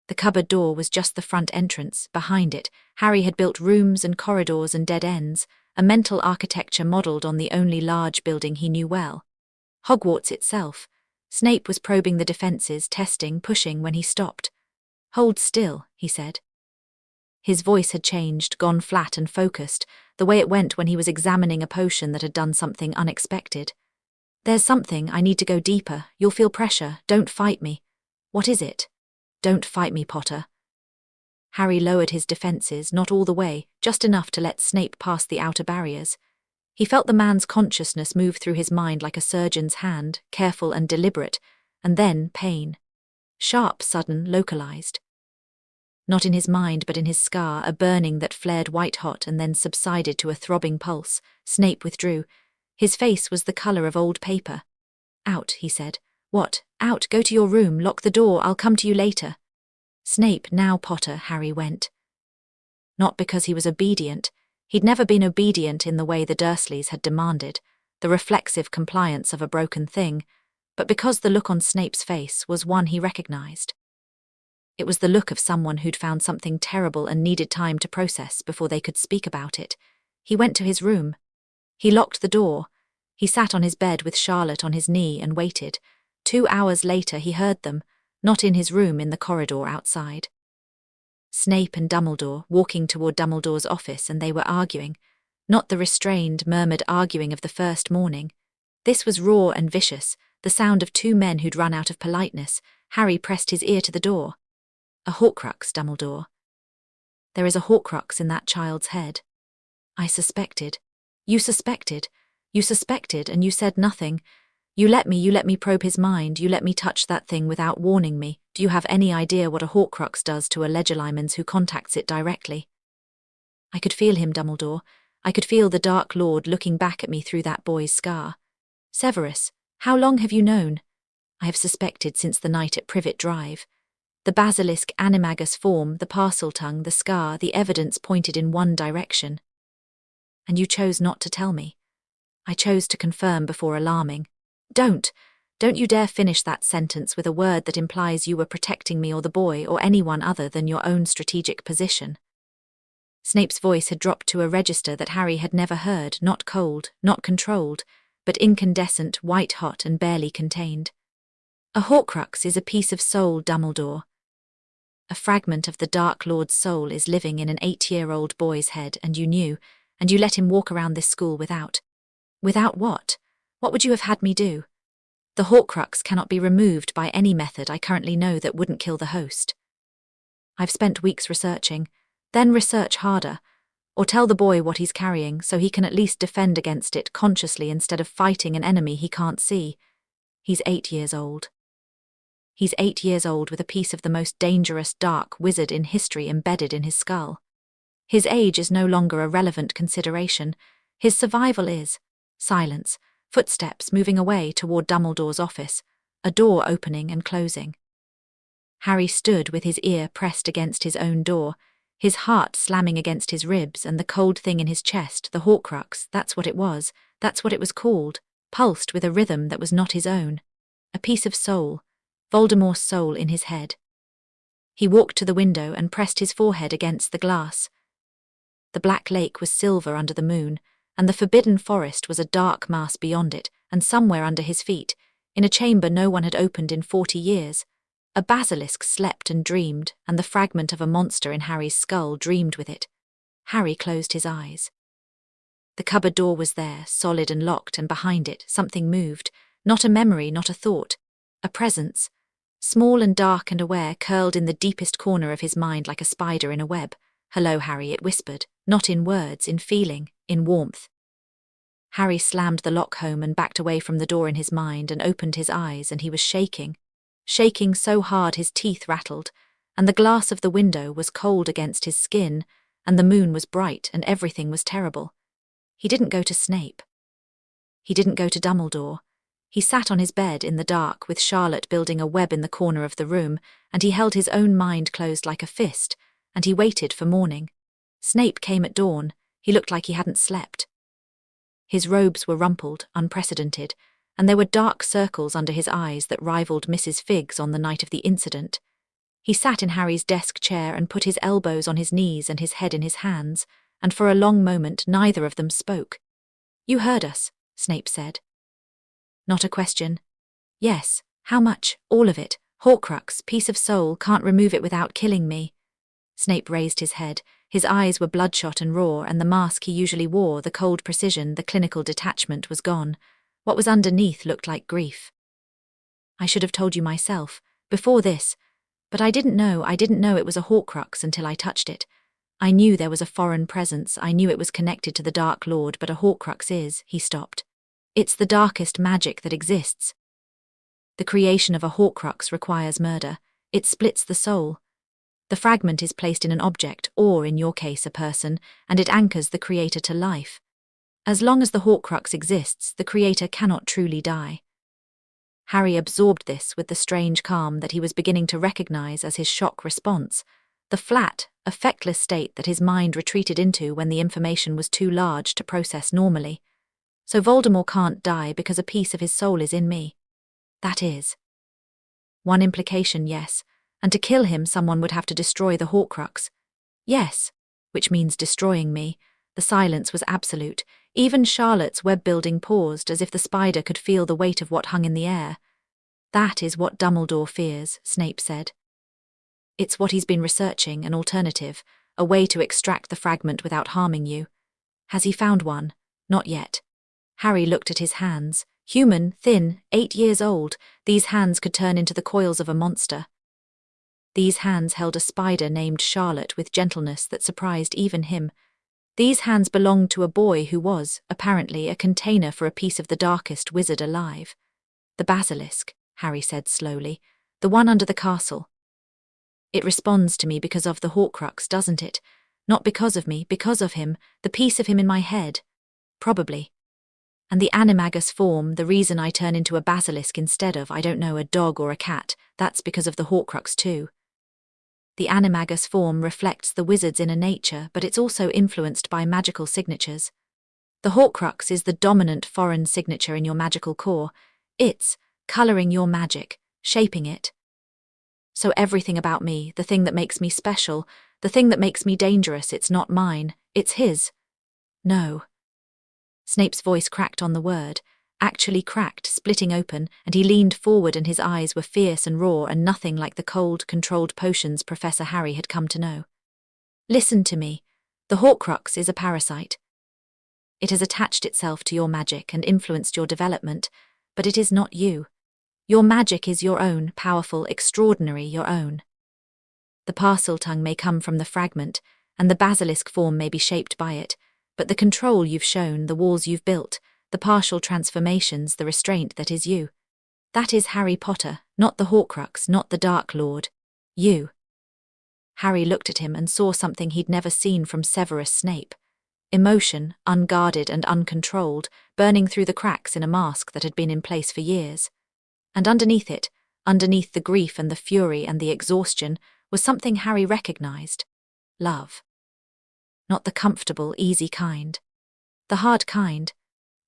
[SPEAKER 2] The cupboard door was just the front entrance. Behind it, Harry had built rooms and corridors and dead ends, a mental architecture modelled on the only large building he knew well. Hogwarts itself. Snape was probing the defenses, testing, pushing when he stopped. "Hold still," he said. His voice had changed, gone flat and focused, the way it went when he was examining a potion that had done something unexpected. "There's something, I need to go deeper, you'll feel pressure, don't fight me." "What is it?" "Don't fight me, Potter." Harry lowered his defenses, not all the way, just enough to let Snape pass the outer barriers. He felt the man's consciousness move through his mind like a surgeon's hand, careful and deliberate, and then pain. Sharp, sudden, localized. Not in his mind but in his scar, a burning that flared white-hot and then subsided to a throbbing pulse. Snape withdrew. His face was the color of old paper. "Out," he said. "What? Out, go to your room, lock the door, I'll come to you later." "Snape, now, Potter," Harry went. Not because he was obedient. He'd never been obedient in the way the Dursleys had demanded, the reflexive compliance of a broken thing, but because the look on Snape's face was one he recognized. It was the look of someone who'd found something terrible and needed time to process before they could speak about it. He went to his room. He locked the door. He sat on his bed with Charlotte on his knee and waited. 2 hours later he heard them, not in his room, in the corridor outside. Snape and Dumbledore walking toward Dumbledore's office, and they were arguing. Not the restrained, murmured arguing of the first morning. This was raw and vicious, the sound of 2 men who'd run out of politeness. Harry pressed his ear to the door. "A Horcrux, Dumbledore. There is a Horcrux in that child's head. I suspected. You suspected. You suspected, and you said nothing. You let me probe his mind, you let me touch that thing without warning me. Do you have any idea what a Horcrux does to a Legilimens who contacts it directly?" "I could feel him, Dumbledore. I could feel the Dark Lord looking back at me through that boy's scar." "Severus, how long have you known?" "I have suspected since the night at Privet Drive. The Basilisk Animagus form, the parcel tongue, the scar, the evidence pointed in one direction." "And you chose not to tell me." "I chose to confirm before alarming." Don't you dare finish that sentence with a word that implies you were protecting me or the boy or anyone other than your own strategic position." Snape's voice had dropped to a register that Harry had never heard, not cold, not controlled, but incandescent, white-hot and barely contained. "A Horcrux is a piece of soul, Dumbledore. A fragment of the Dark Lord's soul is living in an 8-year-old boy's head, and you knew, and you let him walk around this school without. Without what? What would you have had me do? The Horcrux cannot be removed by any method I currently know that wouldn't kill the host. I've spent weeks researching. Then research harder. Or tell the boy what he's carrying so he can at least defend against it consciously instead of fighting an enemy he can't see. He's 8 years old. He's 8 years old with a piece of the most dangerous dark wizard in history embedded in his skull. His age is no longer a relevant consideration. His survival is. Silence. Footsteps moving away toward Dumbledore's office, a door opening and closing. Harry stood with his ear pressed against his own door, his heart slamming against his ribs, and the cold thing in his chest, the Horcrux, that's what it was, that's what it was called, pulsed with a rhythm that was not his own. A piece of soul, Voldemort's soul in his head. He walked to the window and pressed his forehead against the glass. The Black Lake was silver under the moon, and the Forbidden Forest was a dark mass beyond it, and somewhere under his feet, in a chamber no one had opened in 40 years, a basilisk slept and dreamed, and the fragment of a monster in Harry's skull dreamed with it. Harry closed his eyes. The cupboard door was there, solid and locked, and behind it something moved, not a memory, not a thought, a presence, small and dark and aware, curled in the deepest corner of his mind like a spider in a web. "Hello, Harry," it whispered, not in words, in feeling, in warmth. Harry slammed the lock home and backed away from the door in his mind and opened his eyes, and he was shaking so hard his teeth rattled, and the glass of the window was cold against his skin, and the moon was bright and everything was terrible. He didn't go to Snape. He didn't go to Dumbledore. He sat on his bed in the dark with Charlotte building a web in the corner of the room, and he held his own mind closed like a fist, and he waited for morning. Snape came at dawn. He looked like he hadn't slept. His robes were rumpled, unprecedented, and there were dark circles under his eyes that rivaled Mrs. Figg's on the night of the incident. He sat in Harry's desk chair and put his elbows on his knees and his head in his hands, and for a long moment neither of them spoke. "You heard us," Snape said. "Not a question." "Yes," How much? All of it. Horcrux, piece of soul, can't remove it without killing me. Snape raised his head. His eyes were bloodshot and raw, and the mask he usually wore, the cold precision, the clinical detachment, was gone. What was underneath looked like grief. I should have told you myself, before this, but I didn't know it was a Horcrux until I touched it. I knew there was a foreign presence, I knew it was connected to the Dark Lord, but a Horcrux is, he stopped. It's the darkest magic that exists. The creation of a Horcrux requires murder. It splits the soul. The fragment is placed in an object, or in your case a person, and it anchors the creator to life. As long as the Horcrux exists, the creator cannot truly die. Harry absorbed this with the strange calm that he was beginning to recognize as his shock response, the flat, affectless state that his mind retreated into when the information was too large to process normally. So Voldemort can't die because a piece of his soul is in me. That is. One implication, yes, and to kill him someone would have to destroy the Horcrux. Yes, which means destroying me. The silence was absolute. Even Charlotte's web-building paused, as if the spider could feel the weight of what hung in the air. That is what Dumbledore fears, Snape said. It's what he's been researching, an alternative, a way to extract the fragment without harming you. Has he found one? Not yet. Harry looked at his hands. Human, thin, 8 years old, these hands could turn into the coils of a monster. These hands held a spider named Charlotte with gentleness that surprised even him. These hands belonged to a boy who was, apparently, a container for a piece of the darkest wizard alive. The basilisk, Harry said slowly, the one under the castle. It responds to me because of the Horcrux, doesn't it? Not because of me, because of him, the piece of him in my head. Probably. And the animagus form, the reason I turn into a basilisk instead of, I don't know, a dog or a cat, that's because of the Horcrux too. The animagus form reflects the wizard's inner nature, but it's also influenced by magical signatures. The Horcrux is the dominant foreign signature in your magical core. It's colouring your magic, shaping it. So everything about me, the thing that makes me special, the thing that makes me dangerous, it's not mine, it's his. No. Snape's voice cracked on the word, actually cracked, splitting open, and he leaned forward and his eyes were fierce and raw and nothing like the cold, controlled potions Professor Harry had come to know. Listen to me. The Horcrux is a parasite. It has attached itself to your magic and influenced your development, but it is not you. Your magic is your own, powerful, extraordinary, your own. The parcel tongue may come from the fragment, and the basilisk form may be shaped by it, but the control you've shown, the walls you've built, the partial transformations, the restraint that is you. That is Harry Potter, not the Horcrux, not the Dark Lord. You. Harry looked at him and saw something he'd never seen from Severus Snape. Emotion, unguarded and uncontrolled, burning through the cracks in a mask that had been in place for years. And underneath it, underneath the grief and the fury and the exhaustion, was something Harry recognized. Love. Not the comfortable, easy kind. The hard kind.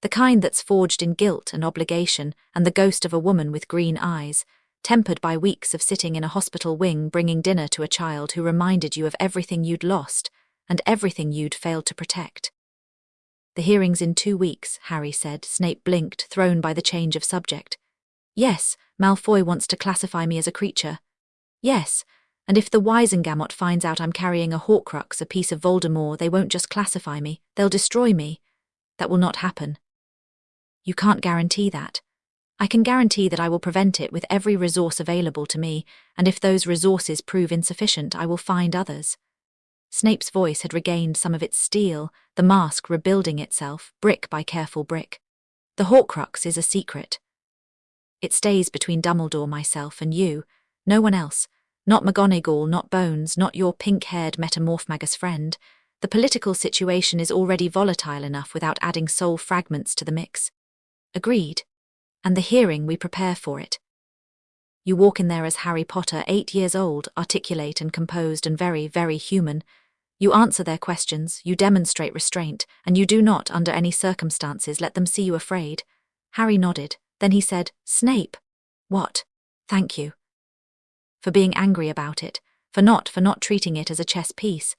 [SPEAKER 2] The kind that's forged in guilt and obligation and the ghost of a woman with green eyes, tempered by weeks of sitting in a hospital wing bringing dinner to a child who reminded you of everything you'd lost and everything you'd failed to protect. The hearing's in 2 weeks, Harry said. Snape blinked, thrown by the change of subject. Yes, Malfoy wants to classify me as a creature. Yes, and if the Wisengamot finds out I'm carrying a Horcrux, a piece of Voldemort, they won't just classify me, they'll destroy me. That will not happen. You can't guarantee that. I can guarantee that I will prevent it with every resource available to me, and if those resources prove insufficient, I will find others. Snape's voice had regained some of its steel, the mask rebuilding itself, brick by careful brick. The Horcrux is a secret. It stays between Dumbledore, myself, and you, no one else. Not McGonagall, not Bones, not your pink-haired Metamorphmagus friend. The political situation is already volatile enough without adding soul fragments to the mix. Agreed. And the hearing, we prepare for it. You walk in there as Harry Potter, 8 years old, articulate and composed and very, very human. You answer their questions, you demonstrate restraint, and you do not, under any circumstances, let them see you afraid. Harry nodded. Then he said, Snape. What? Thank you. For being angry about it, for not treating it as a chess piece.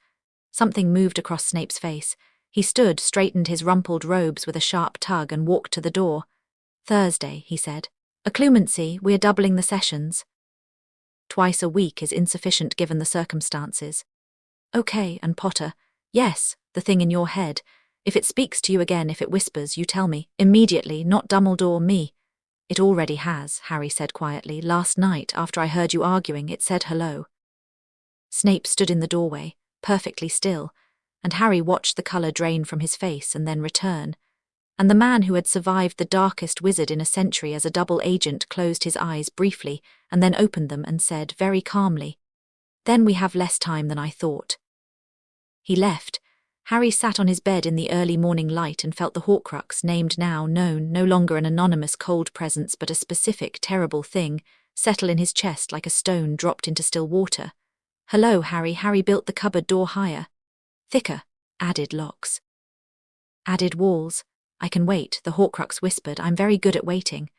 [SPEAKER 2] Something moved across Snape's face. He stood, straightened his rumpled robes with a sharp tug and walked to the door. Thursday, he said. Occlumency, we're doubling the sessions. Twice a week is insufficient given the circumstances. Okay, and Potter, yes, the thing in your head. If it speaks to you again, if it whispers, you tell me. Immediately, not Dumbledore, me. It already has, Harry said quietly. Last night, after I heard you arguing, it said hello. Snape stood in the doorway, perfectly still, and Harry watched the colour drain from his face and then return. And the man who had survived the darkest wizard in a century as a double agent closed his eyes briefly and then opened them and said very calmly, "Then we have less time than I thought." He left. Harry sat on his bed in the early morning light and felt the Horcrux, named now, known, no longer an anonymous cold presence but a specific, terrible thing, settle in his chest like a stone dropped into still water. "Hello, Harry." Harry built the cupboard door higher. Thicker. Added locks. Added walls. "I can wait," the Horcrux whispered. "I'm very good at waiting."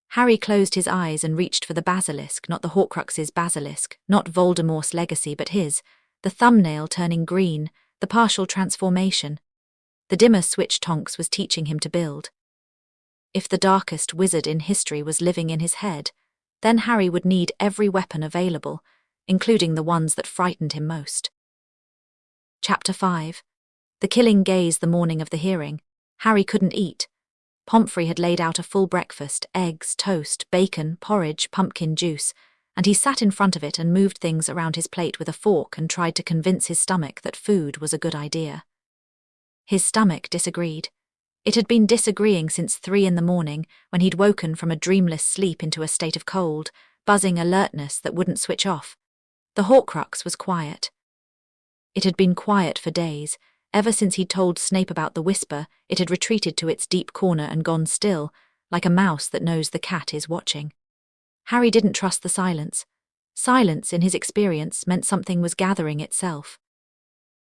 [SPEAKER 2] Harry closed his eyes and reached for the basilisk, not the Horcrux's basilisk, not Voldemort's legacy but his, the thumbnail turning green, the partial transformation. The dimmer switch Tonks was teaching him to build. If the darkest wizard in history was living in his head, then Harry would need every weapon available, including the ones that frightened him most. Chapter 5. The killing gaze. The morning of the hearing, Harry couldn't eat. Pomfrey had laid out a full breakfast, eggs, toast, bacon, porridge, pumpkin juice, and he sat in front of it and moved things around his plate with a fork and tried to convince his stomach that food was a good idea. His stomach disagreed. It had been disagreeing since 3 in the morning, when he'd woken from a dreamless sleep into a state of cold, buzzing alertness that wouldn't switch off. The Horcrux was quiet. It had been quiet for days. Ever since he'd told Snape about the whisper, it had retreated to its deep corner and gone still, like a mouse that knows the cat is watching. Harry didn't trust the silence. Silence, in his experience, meant something was gathering itself.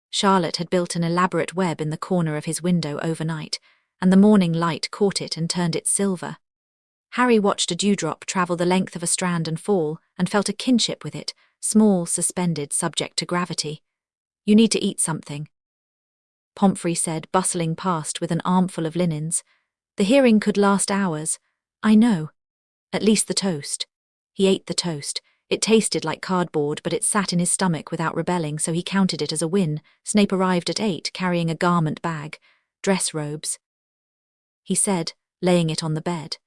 [SPEAKER 2] Charlotte had built an elaborate web in the corner of his window overnight, and the morning light caught it and turned it silver. Harry watched a dewdrop travel the length of a strand and fall, and felt a kinship with it, small, suspended, subject to gravity. "You need to eat something," Pomfrey said, bustling past with an armful of linens. "The hearing could last hours." "I know. At least the toast." He ate the toast. It tasted like cardboard, but it sat in his stomach without rebelling, so he counted it as a win. Snape arrived at 8, carrying a garment bag. "Dress robes," he said, laying it on the bed.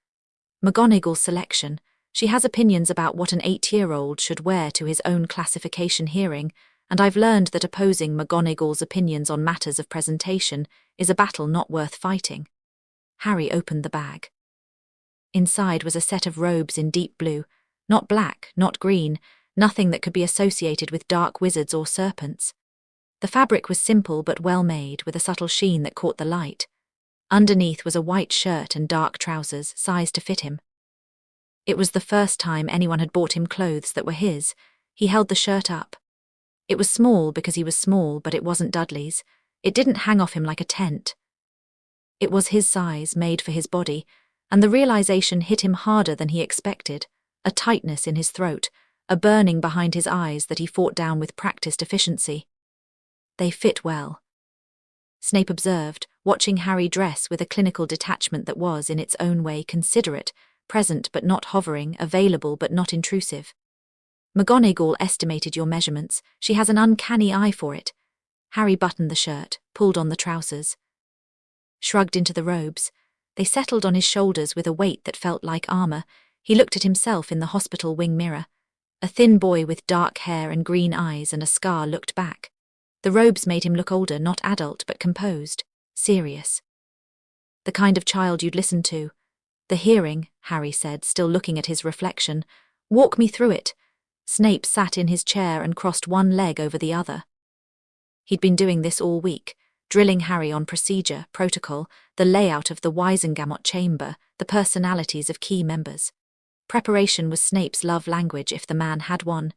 [SPEAKER 2] "McGonagall's selection. She has opinions about what an 8-year-old should wear to his own classification hearing, and I've learned that opposing McGonagall's opinions on matters of presentation is a battle not worth fighting." Harry opened the bag. Inside was a set of robes in deep blue, not black, not green, nothing that could be associated with dark wizards or serpents. The fabric was simple but well made, with a subtle sheen that caught the light. Underneath was a white shirt and dark trousers, sized to fit him. It was the first time anyone had bought him clothes that were his. He held the shirt up. It was small because he was small, but it wasn't Dudley's. It didn't hang off him like a tent. It was his size, made for his body, and the realization hit him harder than he expected, a tightness in his throat, a burning behind his eyes that he fought down with practiced efficiency. They fit well, Snape observed, watching Harry dress with a clinical detachment that was, in its own way, considerate, present but not hovering, available but not intrusive. "McGonagall estimated your measurements. She has an uncanny eye for it." Harry buttoned the shirt, pulled on the trousers, shrugged into the robes. They settled on his shoulders with a weight that felt like armor. He looked at himself in the hospital wing mirror. A thin boy with dark hair and green eyes and a scar looked back. The robes made him look older, not adult, but composed, serious. "The kind of child you'd listen to." "The hearing," Harry said, still looking at his reflection. "Walk me through it." Snape sat in his chair and crossed one leg over the other. He'd been doing this all week, drilling Harry on procedure, protocol, the layout of the Wisengamot chamber, the personalities of key members. Preparation was Snape's love language if the man had one.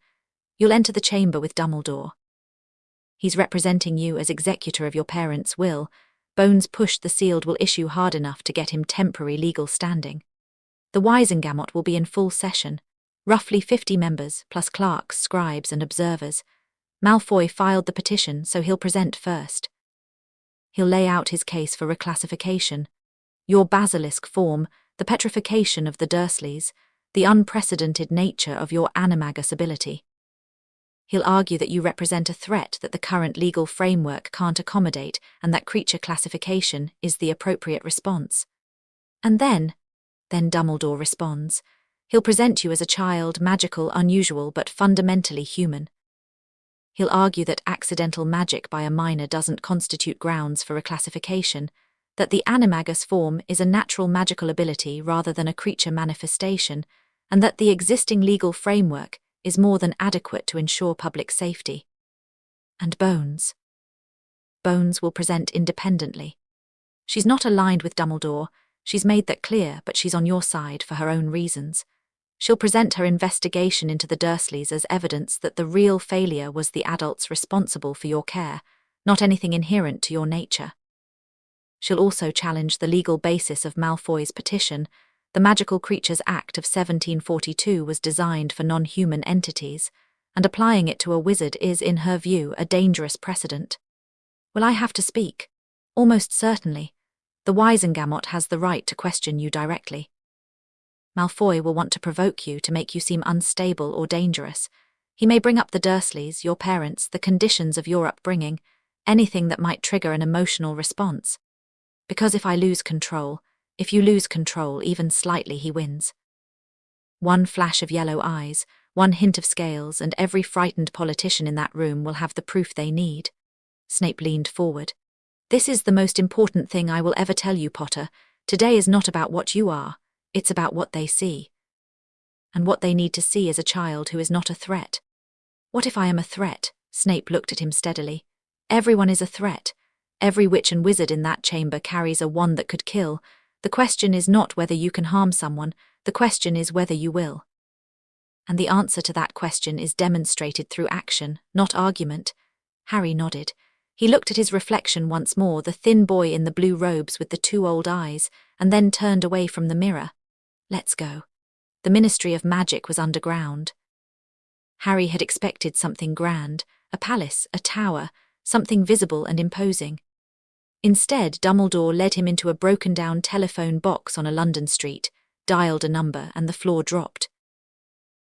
[SPEAKER 2] "You'll enter the chamber with Dumbledore. He's representing you as executor of your parents' will. Bones pushed the sealed will issue hard enough to get him temporary legal standing. The Wisengamot will be in full session. Roughly 50 members, plus clerks, scribes, and observers. Malfoy filed the petition, so he'll present first. He'll lay out his case for reclassification. Your basilisk form, the petrification of the Dursleys, the unprecedented nature of your animagus ability. He'll argue that you represent a threat that the current legal framework can't accommodate and that creature classification is the appropriate response. And then Dumbledore responds. He'll present you as a child, magical, unusual, but fundamentally human. He'll argue that accidental magic by a minor doesn't constitute grounds for reclassification, that the animagus form is a natural magical ability rather than a creature manifestation, and that the existing legal framework is more than adequate to ensure public safety. And Bones. Bones will present independently. She's not aligned with Dumbledore, she's made that clear, but she's on your side for her own reasons. She'll present her investigation into the Dursleys as evidence that the real failure was the adults responsible for your care, not anything inherent to your nature. She'll also challenge the legal basis of Malfoy's petition. The Magical Creatures Act of 1742 was designed for non-human entities, and applying it to a wizard is, in her view, a dangerous precedent. Will I have to speak? Almost certainly. The Wisengamot has the right to question you directly. Malfoy will want to provoke you to make you seem unstable or dangerous. He may bring up the Dursleys, your parents, the conditions of your upbringing, anything that might trigger an emotional response. Because if you lose control, even slightly, he wins. One flash of yellow eyes, one hint of scales, and every frightened politician in that room will have the proof they need. Snape leaned forward. This is the most important thing I will ever tell you, Potter. Today is not about what you are, it's about what they see. And what they need to see is a child who is not a threat. What if I am a threat? Snape looked at him steadily. Everyone is a threat. Every witch and wizard in that chamber carries a wand that could kill. The question is not whether you can harm someone, the question is whether you will. And the answer to that question is demonstrated through action, not argument. Harry nodded. He looked at his reflection once more, the thin boy in the blue robes with the two old eyes, and then turned away from the mirror. Let's go. The Ministry of Magic was underground. Harry had expected something grand, a palace, a tower, something visible and imposing. Instead, Dumbledore led him into a broken-down telephone box on a London street, dialed a number, and the floor dropped.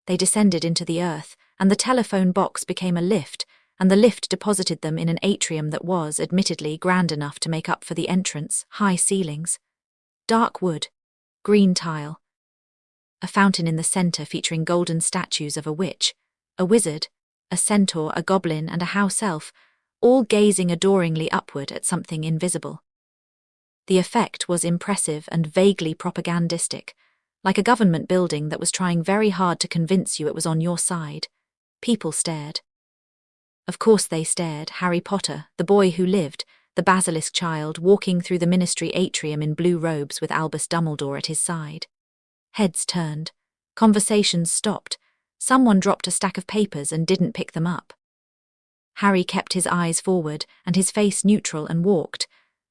[SPEAKER 2] They descended into the earth, and the telephone box became a lift, and the lift deposited them in an atrium that was, admittedly, grand enough to make up for the entrance, high ceilings. Dark wood, green tile. A fountain in the centre featuring golden statues of a witch, a wizard, a centaur, a goblin, and a house elf, all gazing adoringly upward at something invisible. The effect was impressive and vaguely propagandistic, like a government building that was trying very hard to convince you it was on your side. People stared. Of course they stared. Harry Potter, the boy who lived, the basilisk child, walking through the ministry atrium in blue robes with Albus Dumbledore at his side. Heads turned. Conversations stopped. Someone dropped a stack of papers and didn't pick them up. Harry kept his eyes forward and his face neutral and walked.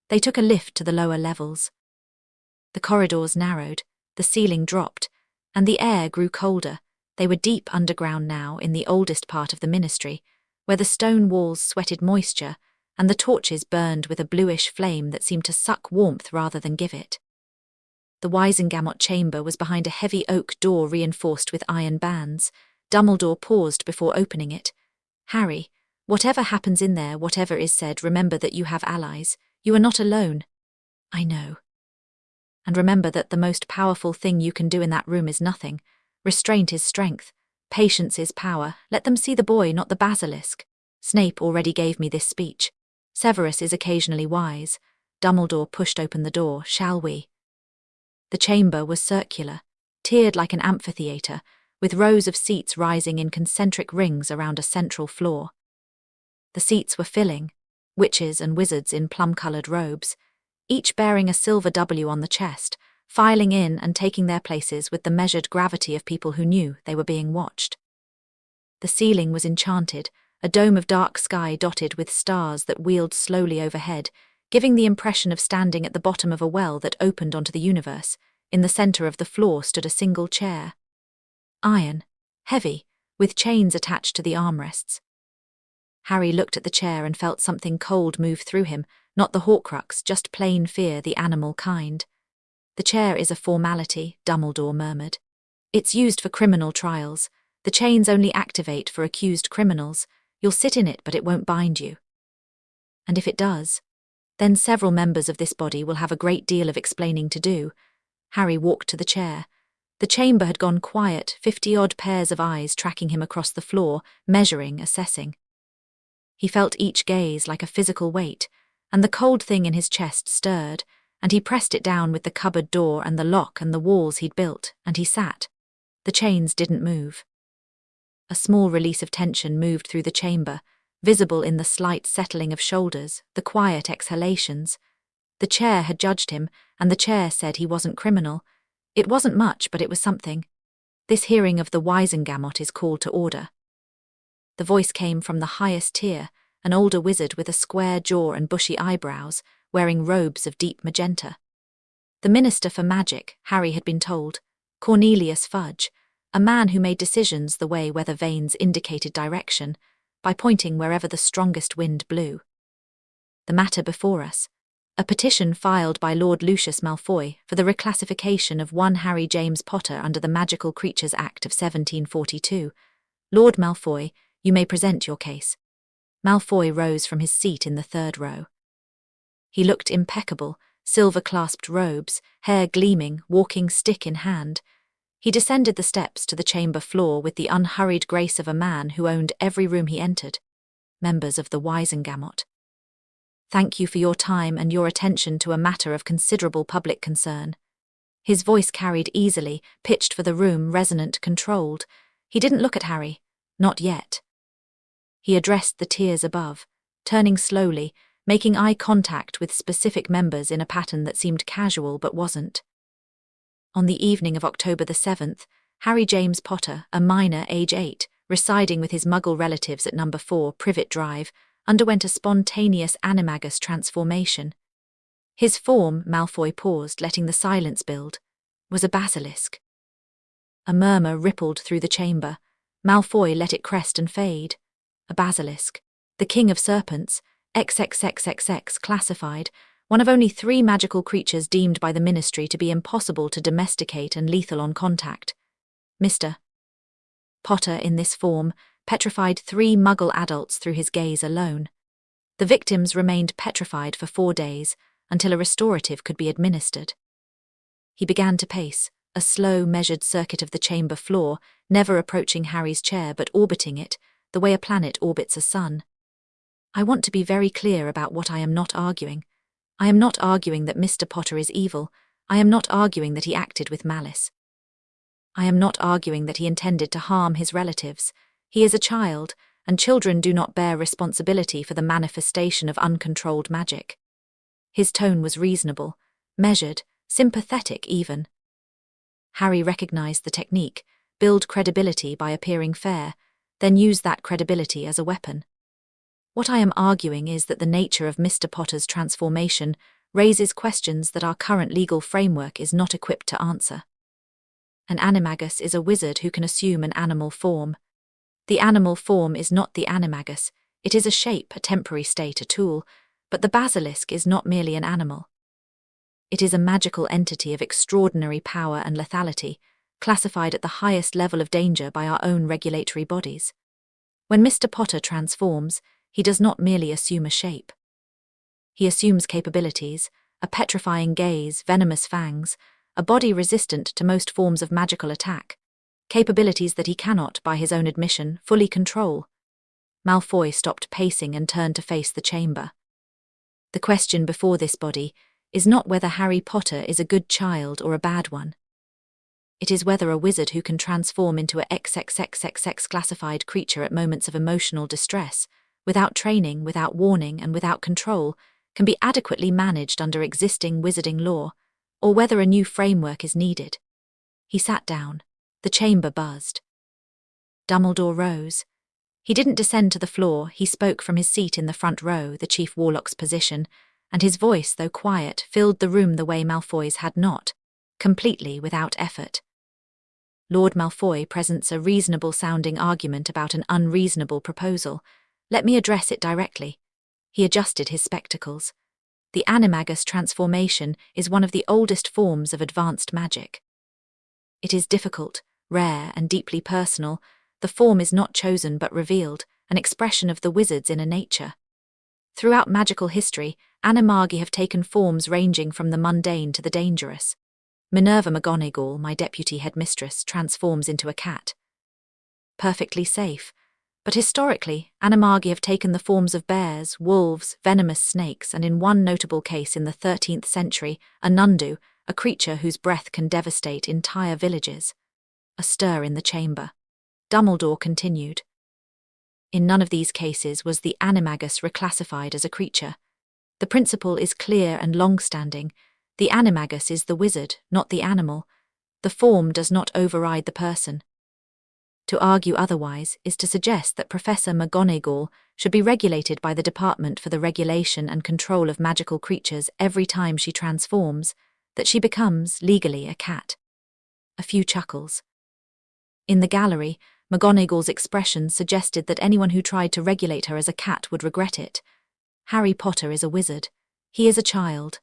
[SPEAKER 2] They took a lift to the lower levels. The corridors narrowed, the ceiling dropped, and the air grew colder. They were deep underground now, in the oldest part of the ministry, where the stone walls sweated moisture, and the torches burned with a bluish flame that seemed to suck warmth rather than give it. The Wisengamot chamber was behind a heavy oak door reinforced with iron bands. Dumbledore paused before opening it. Harry, whatever happens in there, whatever is said, remember that you have allies. You are not alone. I know. And remember that the most powerful thing you can do in that room is nothing. Restraint is strength. Patience is power. Let them see the boy, not the basilisk. Snape already gave me this speech. Severus is occasionally wise. Dumbledore pushed open the door. Shall we? The chamber was circular, tiered like an amphitheatre, with rows of seats rising in concentric rings around a central floor. The seats were filling, witches and wizards in plum-coloured robes, each bearing a silver W on the chest, filing in and taking their places with the measured gravity of people who knew they were being watched. The ceiling was enchanted, a dome of dark sky dotted with stars that wheeled slowly overhead, giving the impression of standing at the bottom of a well that opened onto the universe. In the centre of the floor stood a single chair. Iron, heavy, with chains attached to the armrests. Harry looked at the chair and felt something cold move through him, not the Horcrux, just plain fear, the animal kind. The chair is a formality, Dumbledore murmured. It's used for criminal trials. The chains only activate for accused criminals. You'll sit in it, but it won't bind you. And if it does, then several members of this body will have a great deal of explaining to do. Harry walked to the chair. The chamber had gone quiet, 50-odd pairs of eyes tracking him across the floor, measuring, assessing. He felt each gaze like a physical weight, and the cold thing in his chest stirred, and he pressed it down with the cupboard door and the lock and the walls he'd built, and he sat. The chains didn't move. A small release of tension moved through the chamber, visible in the slight settling of shoulders, the quiet exhalations. The chair had judged him, and the chair said he wasn't criminal. It wasn't much, but it was something. This hearing of the Wisengamot is called to order. The voice came from the highest tier, an older wizard with a square jaw and bushy eyebrows, wearing robes of deep magenta. The Minister for Magic, Harry had been told, Cornelius Fudge, a man who made decisions the way weather vanes indicated direction, by pointing wherever the strongest wind blew. The matter before us, a petition filed by Lord Lucius Malfoy for the reclassification of one Harry James Potter under the Magical Creatures Act of 1742. Lord Malfoy, you may present your case. Malfoy rose from his seat in the third row. He looked impeccable, silver-clasped robes, hair gleaming, walking stick in hand. He descended the steps to the chamber floor with the unhurried grace of a man who owned every room he entered. Members of the Wisengamot. Thank you for your time and your attention to a matter of considerable public concern. His voice carried easily, pitched for the room, resonant, controlled. He didn't look at Harry. Not yet. He addressed the tiers above, turning slowly, making eye contact with specific members in a pattern that seemed casual but wasn't. On the evening of October the 7th, Harry James Potter, a minor, age 8, residing with his Muggle relatives at No. 4 Privet Drive, underwent a spontaneous animagus transformation. His form, Malfoy paused, letting the silence build, was a basilisk. A murmur rippled through the chamber. Malfoy let it crest and fade. A basilisk, the king of serpents, XXXXX classified, one of only 3 magical creatures deemed by the Ministry to be impossible to domesticate and lethal on contact. Mr. Potter, in this form, petrified 3 Muggle adults through his gaze alone. The victims remained petrified for 4 days, until a restorative could be administered. He began to pace, a slow, measured circuit of the chamber floor, never approaching Harry's chair but orbiting it, the way a planet orbits a sun. I want to be very clear about what I am not arguing. I am not arguing that Mr. Potter is evil. I am not arguing that he acted with malice. I am not arguing that he intended to harm his relatives. He is a child, and children do not bear responsibility for the manifestation of uncontrolled magic. His tone was reasonable, measured, sympathetic even. Harry recognized the technique, build credibility by appearing fair, then use that credibility as a weapon. What I am arguing is that the nature of Mr. Potter's transformation raises questions that our current legal framework is not equipped to answer. An animagus is a wizard who can assume an animal form. The animal form is not the animagus, it is a shape, a temporary state, a tool, but the basilisk is not merely an animal. It is a magical entity of extraordinary power and lethality, classified at the highest level of danger by our own regulatory bodies. When Mr. Potter transforms, he does not merely assume a shape. He assumes capabilities, a petrifying gaze, venomous fangs, a body resistant to most forms of magical attack, capabilities that he cannot, by his own admission, fully control. Malfoy stopped pacing and turned to face the chamber. The question before this body is not whether Harry Potter is a good child or a bad one. It is whether a wizard who can transform into a XXXXX classified creature at moments of emotional distress, without training, without warning, and without control, can be adequately managed under existing wizarding law, or whether a new framework is needed. He sat down. The chamber buzzed. Dumbledore rose. He didn't descend to the floor, he spoke from his seat in the front row, the Chief Warlock's position, and his voice, though quiet, filled the room the way Malfoy's had not, completely without effort. Lord Malfoy presents a reasonable-sounding argument about an unreasonable proposal. Let me address it directly. He adjusted his spectacles. The Animagus transformation is one of the oldest forms of advanced magic. It is difficult, rare, and deeply personal. The form is not chosen but revealed, an expression of the wizard's inner nature. Throughout magical history, Animagi have taken forms ranging from the mundane to the dangerous. Minerva McGonagall, my deputy headmistress, transforms into a cat. Perfectly safe. But historically, Animagi have taken the forms of bears, wolves, venomous snakes, and in one notable case in the 13th century, a nundu, a creature whose breath can devastate entire villages. A stir in the chamber. Dumbledore continued. In none of these cases was the Animagus reclassified as a creature. The principle is clear and long-standing. The Animagus is the wizard, not the animal. The form does not override the person. To argue otherwise is to suggest that Professor McGonagall should be regulated by the Department for the Regulation and Control of Magical Creatures every time she transforms, that she becomes, legally, a cat. A few chuckles. In the gallery, McGonagall's expression suggested that anyone who tried to regulate her as a cat would regret it. Harry Potter is a wizard. He is a child.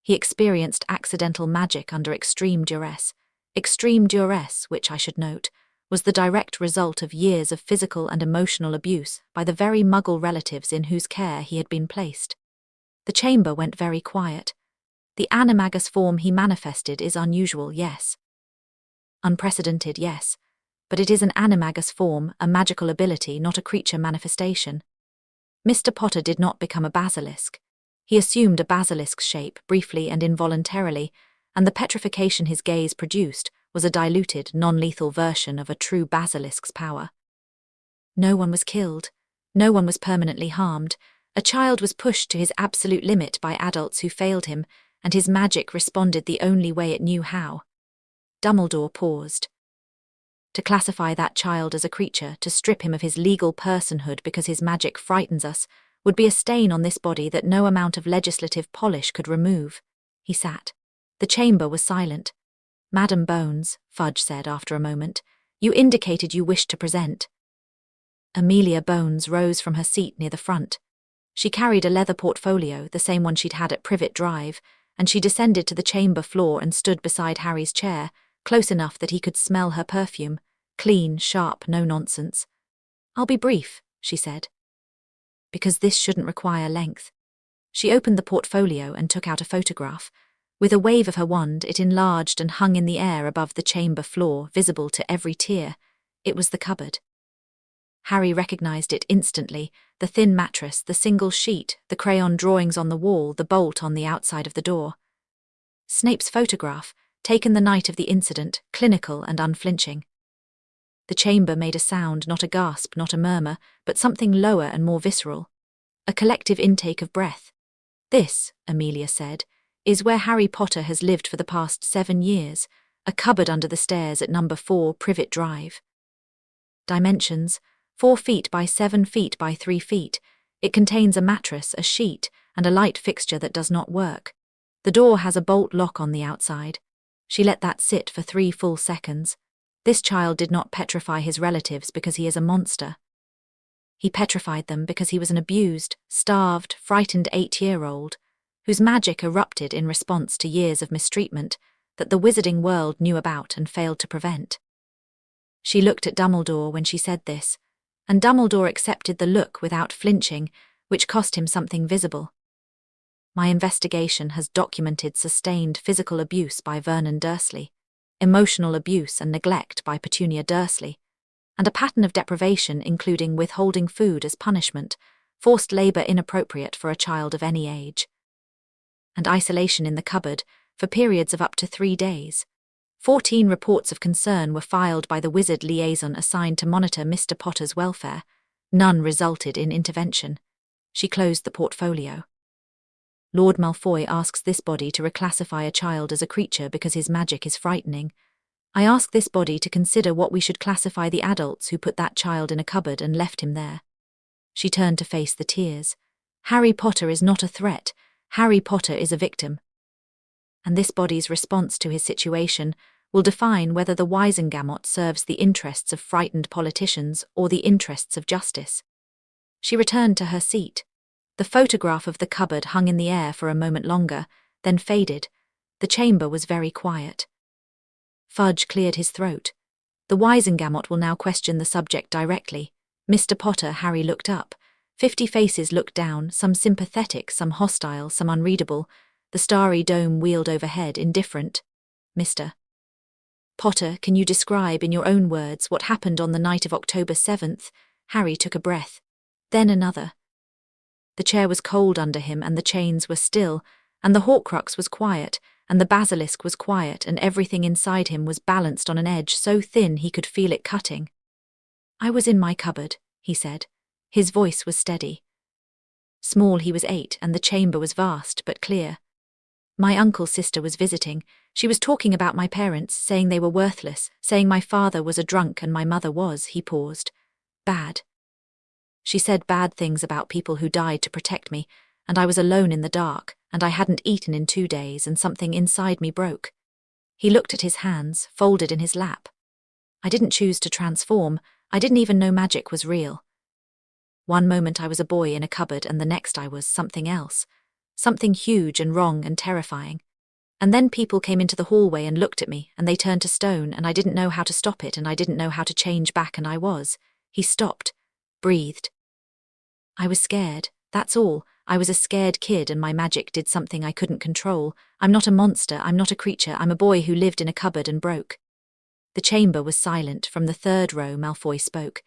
[SPEAKER 2] He experienced accidental magic under extreme duress. Extreme duress, which I should note, was the direct result of years of physical and emotional abuse by the very Muggle relatives in whose care he had been placed. The chamber went very quiet. The Animagus form he manifested is unusual, yes. Unprecedented, yes. But it is an Animagus form, a magical ability, not a creature manifestation. Mr. Potter did not become a basilisk. He assumed a basilisk shape, briefly and involuntarily, and the petrification his gaze produced was a diluted, non-lethal version of a true basilisk's power. No one was killed. No one was permanently harmed. A child was pushed to his absolute limit by adults who failed him, and his magic responded the only way it knew how. Dumbledore paused. To classify that child as a creature, to strip him of his legal personhood because his magic frightens us, would be a stain on this body that no amount of legislative polish could remove. He sat. The chamber was silent. Madam Bones, Fudge said after a moment, you indicated you wished to present. Amelia Bones rose from her seat near the front. She carried a leather portfolio, the same one she'd had at Privet Drive, and she descended to the chamber floor and stood beside Harry's chair, close enough that he could smell her perfume. Clean, sharp, no nonsense. I'll be brief, she said. Because this shouldn't require length. She opened the portfolio and took out a photograph. With a wave of her wand, it enlarged and hung in the air above the chamber floor, visible to every tier. It was the cupboard. Harry recognized it instantly, the thin mattress, the single sheet, the crayon drawings on the wall, the bolt on the outside of the door. Snape's photograph, taken the night of the incident, clinical and unflinching. The chamber made a sound, not a gasp, not a murmur, but something lower and more visceral. A collective intake of breath. This, Amelia said, is where Harry Potter has lived for the past 7 years, a cupboard under the stairs at number 4 Privet Drive. Dimensions, 4 feet by 7 feet by 3 feet. It contains a mattress, a sheet, and a light fixture that does not work. The door has a bolt lock on the outside. She let that sit for 3 full seconds. This child did not petrify his relatives because he is a monster. He petrified them because he was an abused, starved, frightened 8-year-old, whose magic erupted in response to years of mistreatment that the wizarding world knew about and failed to prevent. She looked at Dumbledore when she said this, and Dumbledore accepted the look without flinching, which cost him something visible. My investigation has documented sustained physical abuse by Vernon Dursley, emotional abuse and neglect by Petunia Dursley, and a pattern of deprivation including withholding food as punishment, forced labour inappropriate for a child of any age, and isolation in the cupboard for periods of up to 3 days. 14 reports of concern were filed by the wizard liaison assigned to monitor Mr. Potter's welfare. None resulted in intervention. She closed the portfolio. Lord Malfoy asks this body to reclassify a child as a creature because his magic is frightening. I ask this body to consider what we should classify the adults who put that child in a cupboard and left him there. She turned to face the tears. Harry Potter is not a threat. Harry Potter is a victim. And this body's response to his situation will define whether the Wisengamot serves the interests of frightened politicians or the interests of justice. She returned to her seat. The photograph of the cupboard hung in the air for a moment longer, then faded. The chamber was very quiet. Fudge cleared his throat. The Wisengamot will now question the subject directly. Mr. Potter, Harry looked up. 50 faces looked down, some sympathetic, some hostile, some unreadable. The starry dome wheeled overhead, indifferent. Mr. Potter, can you describe in your own words what happened on the night of October 7th? Harry took a breath. Then another. The chair was cold under him, and the chains were still, and the Horcrux was quiet, and the Basilisk was quiet, and everything inside him was balanced on an edge so thin he could feel it cutting. I was in my cupboard, he said. His voice was steady. Small, he was 8, and the chamber was vast but clear. My uncle's sister was visiting. She was talking about my parents, saying they were worthless, saying my father was a drunk and my mother was, he paused, bad. She said bad things about people who died to protect me, and I was alone in the dark, and I hadn't eaten in 2 days, and something inside me broke. He looked at his hands, folded in his lap. I didn't choose to transform. I didn't even know magic was real. One moment I was a boy in a cupboard, and the next I was something else. Something huge and wrong and terrifying. And then people came into the hallway and looked at me, and they turned to stone, and I didn't know how to stop it, and I didn't know how to change back, and I was. He stopped, breathed. I was scared, that's all. I was a scared kid, and my magic did something I couldn't control. I'm not a monster, I'm not a creature, I'm a boy who lived in a cupboard and broke. The chamber was silent. From the 3rd row, Malfoy spoke.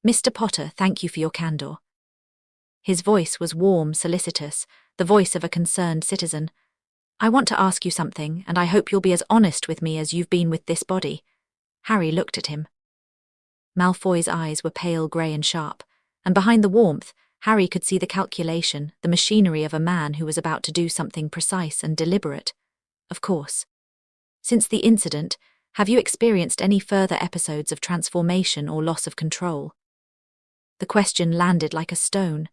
[SPEAKER 2] Mr. Potter, thank you for your candor. His voice was warm, solicitous, the voice of a concerned citizen. I want to ask you something, and I hope you'll be as honest with me as you've been with this body. Harry looked at him. Malfoy's eyes were pale grey and sharp, and behind the warmth, Harry could see the calculation, the machinery of a man who was about to do something precise and deliberate. Of course. Since the incident, have you experienced any further episodes of transformation or loss of control? The question landed like a stone.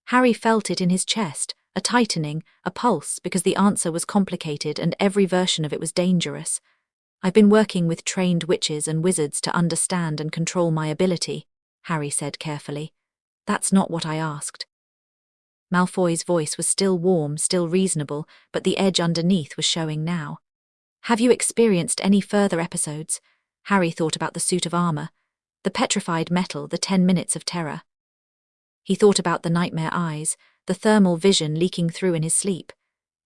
[SPEAKER 2] Harry felt it in his chest, a tightening, a pulse, because the answer was complicated and every version of it was dangerous. I've been working with trained witches and wizards to understand and control my ability, Harry said carefully. That's not what I asked. Malfoy's voice was still warm, still reasonable, but the edge underneath was showing now. Have you experienced any further episodes? Harry thought about the suit of armor, the petrified metal, the 10 minutes of terror. He thought about the nightmare eyes, the thermal vision leaking through in his sleep.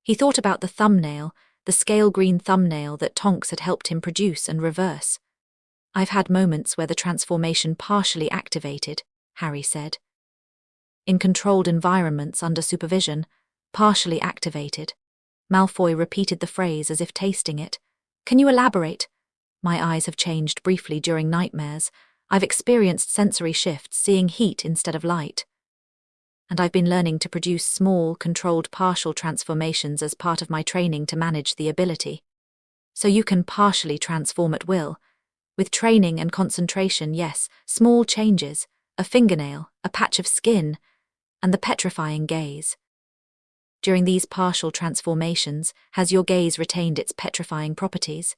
[SPEAKER 2] He thought about the thumbnail, the scale green thumbnail that Tonks had helped him produce and reverse. I've had moments where the transformation partially activated, Harry said. In controlled environments under supervision, partially activated. Malfoy repeated the phrase as if tasting it. Can you elaborate? My eyes have changed briefly during nightmares. I've experienced sensory shifts, seeing heat instead of light. And I've been learning to produce small, controlled partial transformations as part of my training to manage the ability. So you can partially transform at will. With training and concentration, yes, small changes, a fingernail, a patch of skin, and the petrifying gaze. During these partial transformations, has your gaze retained its petrifying properties?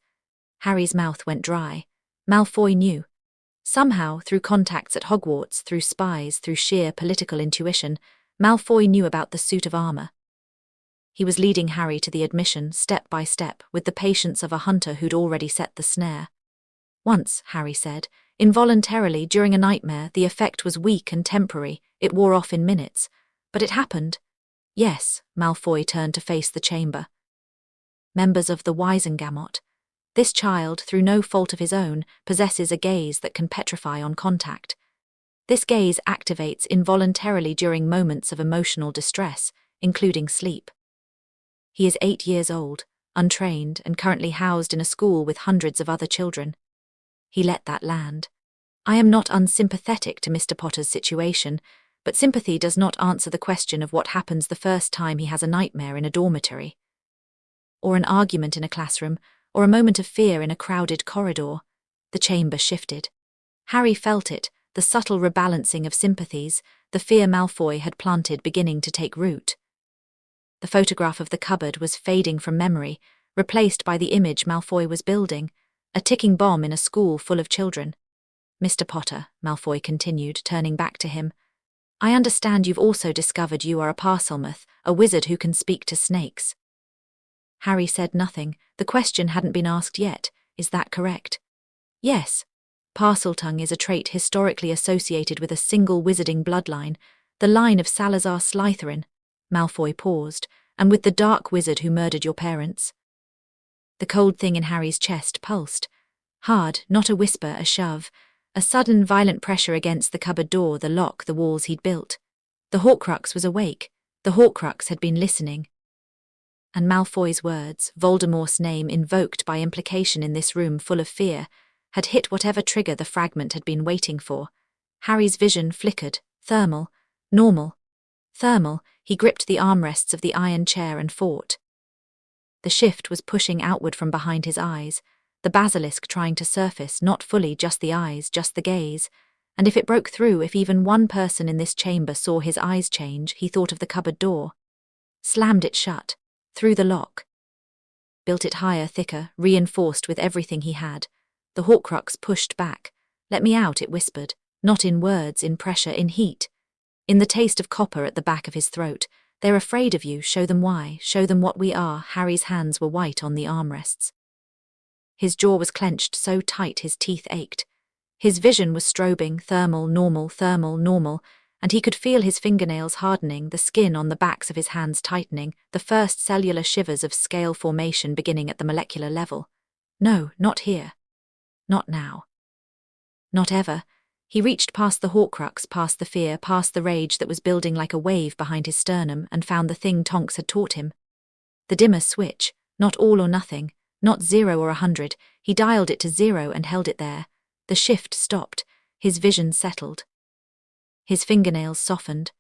[SPEAKER 2] Harry's mouth went dry. Malfoy knew. Somehow, through contacts at Hogwarts, through spies, through sheer political intuition, Malfoy knew about the suit of armor. He was leading Harry to the admission, step by step, with the patience of a hunter who'd already set the snare. Once, Harry said, involuntarily, during a nightmare, the effect was weak and temporary, it wore off in minutes. But it happened. Yes, Malfoy turned to face the chamber. Members of the Wisengamot. This child, through no fault of his own, possesses a gaze that can petrify on contact. This gaze activates involuntarily during moments of emotional distress, including sleep. He is 8 years old, untrained, and currently housed in a school with hundreds of other children. He let that land. I am not unsympathetic to Mr. Potter's situation, but sympathy does not answer the question of what happens the first time he has a nightmare in a dormitory, or an argument in a classroom, or a moment of fear in a crowded corridor. The chamber shifted. Harry felt it, the subtle rebalancing of sympathies, the fear Malfoy had planted beginning to take root. The photograph of the cupboard was fading from memory, replaced by the image Malfoy was building, a ticking bomb in a school full of children. Mr. Potter, Malfoy continued, turning back to him, I understand you've also discovered you are a Parselmouth, a wizard who can speak to snakes. Harry said nothing. The question hadn't been asked yet. Is that correct? Yes. Parseltongue is a trait historically associated with a single wizarding bloodline, the line of Salazar Slytherin. Malfoy paused. And with the dark wizard who murdered your parents. The cold thing in Harry's chest pulsed. Hard, not a whisper, a shove. A sudden, violent pressure against the cupboard door, the lock, the walls he'd built. The Horcrux was awake. The Horcrux had been listening. And Malfoy's words, Voldemort's name invoked by implication in this room full of fear, had hit whatever trigger the fragment had been waiting for. Harry's vision flickered. Thermal. Normal. Thermal. He gripped the armrests of the iron chair and fought. The shift was pushing outward from behind his eyes, the basilisk trying to surface, not fully just the eyes, just the gaze. And if it broke through, if even one person in this chamber saw his eyes change, he thought of the cupboard door. Slammed it shut. Through the lock. Built it higher, thicker, reinforced with everything he had. The Horcrux pushed back. Let me out, it whispered. Not in words, in pressure, in heat. In the taste of copper at the back of his throat. They're afraid of you, show them why, show them what we are. Harry's hands were white on the armrests. His jaw was clenched so tight his teeth ached. His vision was strobing, thermal, normal, and he could feel his fingernails hardening, the skin on the backs of his hands tightening, the first cellular shivers of scale formation beginning at the molecular level. No, not here. Not now. Not ever. He reached past the Horcrux, past the fear, past the rage that was building like a wave behind his sternum, and found the thing Tonks had taught him. The dimmer switch, not all or nothing, not 0 or 100, he dialed it to 0 and held it there. The shift stopped, his vision settled. His fingernails softened.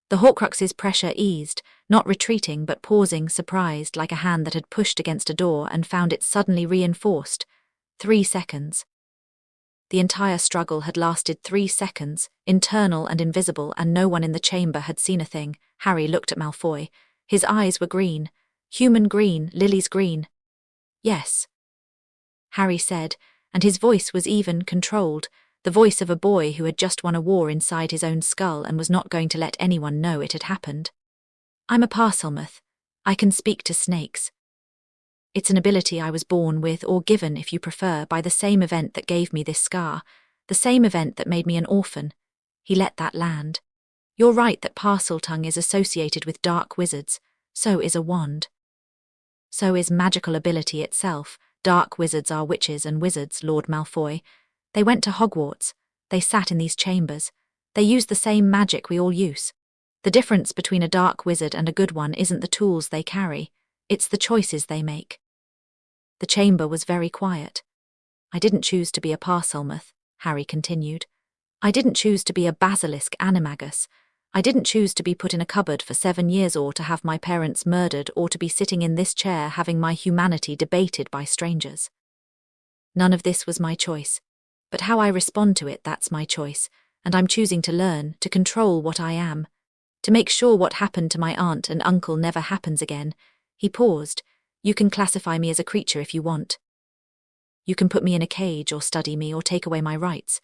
[SPEAKER 2] The Horcrux's pressure eased, not retreating but pausing, surprised, like a hand that had pushed against a door and found it suddenly reinforced. 3 seconds. The entire struggle had lasted 3 seconds, internal and invisible, and no one in the chamber had seen a thing. Harry looked at Malfoy. His eyes were green. Human green, Lily's green. Yes. Harry said, and his voice was even, controlled, the voice of a boy who had just won a war inside his own skull and was not going to let anyone know it had happened. I'm a Parselmouth. I can speak to snakes. It's an ability I was born with, or given, if you prefer, by the same event that gave me this scar, the same event that made me an orphan. He let that land. You're right that Parseltongue is associated with dark wizards. So is a wand. So is magical ability itself. Dark wizards are witches and wizards, Lord Malfoy. They went to Hogwarts. They sat in these chambers. They used the same magic we all use. The difference between a dark wizard and a good one isn't the tools they carry. It's the choices they make. The chamber was very quiet. I didn't choose to be a Parselmouth, Harry continued. I didn't choose to be a Basilisk Animagus. I didn't choose to be put in a cupboard for 7 years, or to have my parents murdered, or to be sitting in this chair having my humanity debated by strangers. None of this was my choice. But how I respond to it, that's my choice, and I'm choosing to learn, to control what I am, to make sure what happened to my aunt and uncle never happens again. He paused. You can classify me as a creature if you want. You can put me in a cage or study me or take away my rights,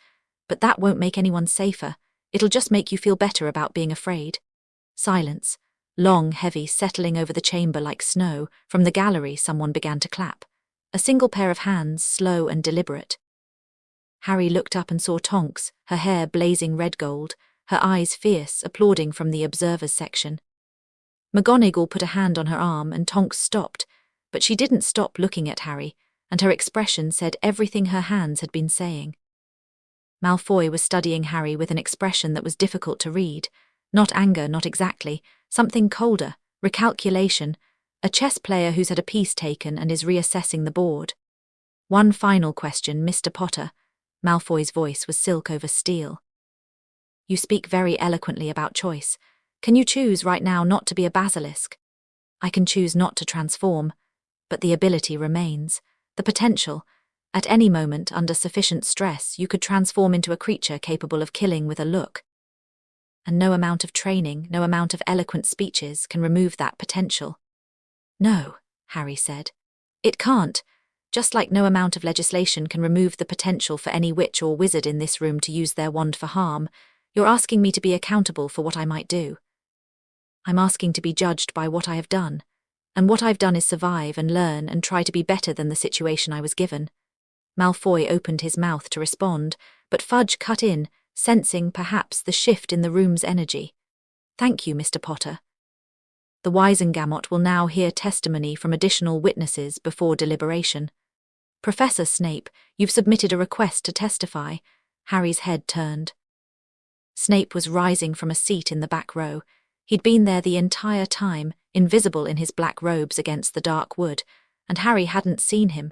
[SPEAKER 2] but that won't make anyone safer. It'll just make you feel better about being afraid. Silence, long, heavy, settling over the chamber like snow. From the gallery someone began to clap. A single pair of hands, slow and deliberate. Harry looked up and saw Tonks, her hair blazing red gold, her eyes fierce, applauding from the observers section. McGonagall put a hand on her arm and Tonks stopped, but she didn't stop looking at Harry, and her expression said everything her hands had been saying. Malfoy was studying Harry with an expression that was difficult to read. Not anger, not exactly. Something colder, recalculation. A chess player who's had a piece taken and is reassessing the board. One final question, Mr. Potter. Malfoy's voice was silk over steel. You speak very eloquently about choice. Can you choose right now not to be a basilisk? I can choose not to transform, but the ability remains. The potential. At any moment, under sufficient stress, you could transform into a creature capable of killing with a look. And no amount of training, no amount of eloquent speeches can remove that potential. No, Harry said. It can't. Just like no amount of legislation can remove the potential for any witch or wizard in this room to use their wand for harm. You're asking me to be accountable for what I might do. I'm asking to be judged by what I have done. And what I've done is survive and learn and try to be better than the situation I was given. Malfoy opened his mouth to respond, but Fudge cut in, sensing, perhaps, the shift in the room's energy. Thank you, Mr. Potter. The Wisengamot will now hear testimony from additional witnesses before deliberation. Professor Snape, you've submitted a request to testify. Harry's head turned. Snape was rising from a seat in the back row. He'd been there the entire time, invisible in his black robes against the dark wood, and Harry hadn't seen him.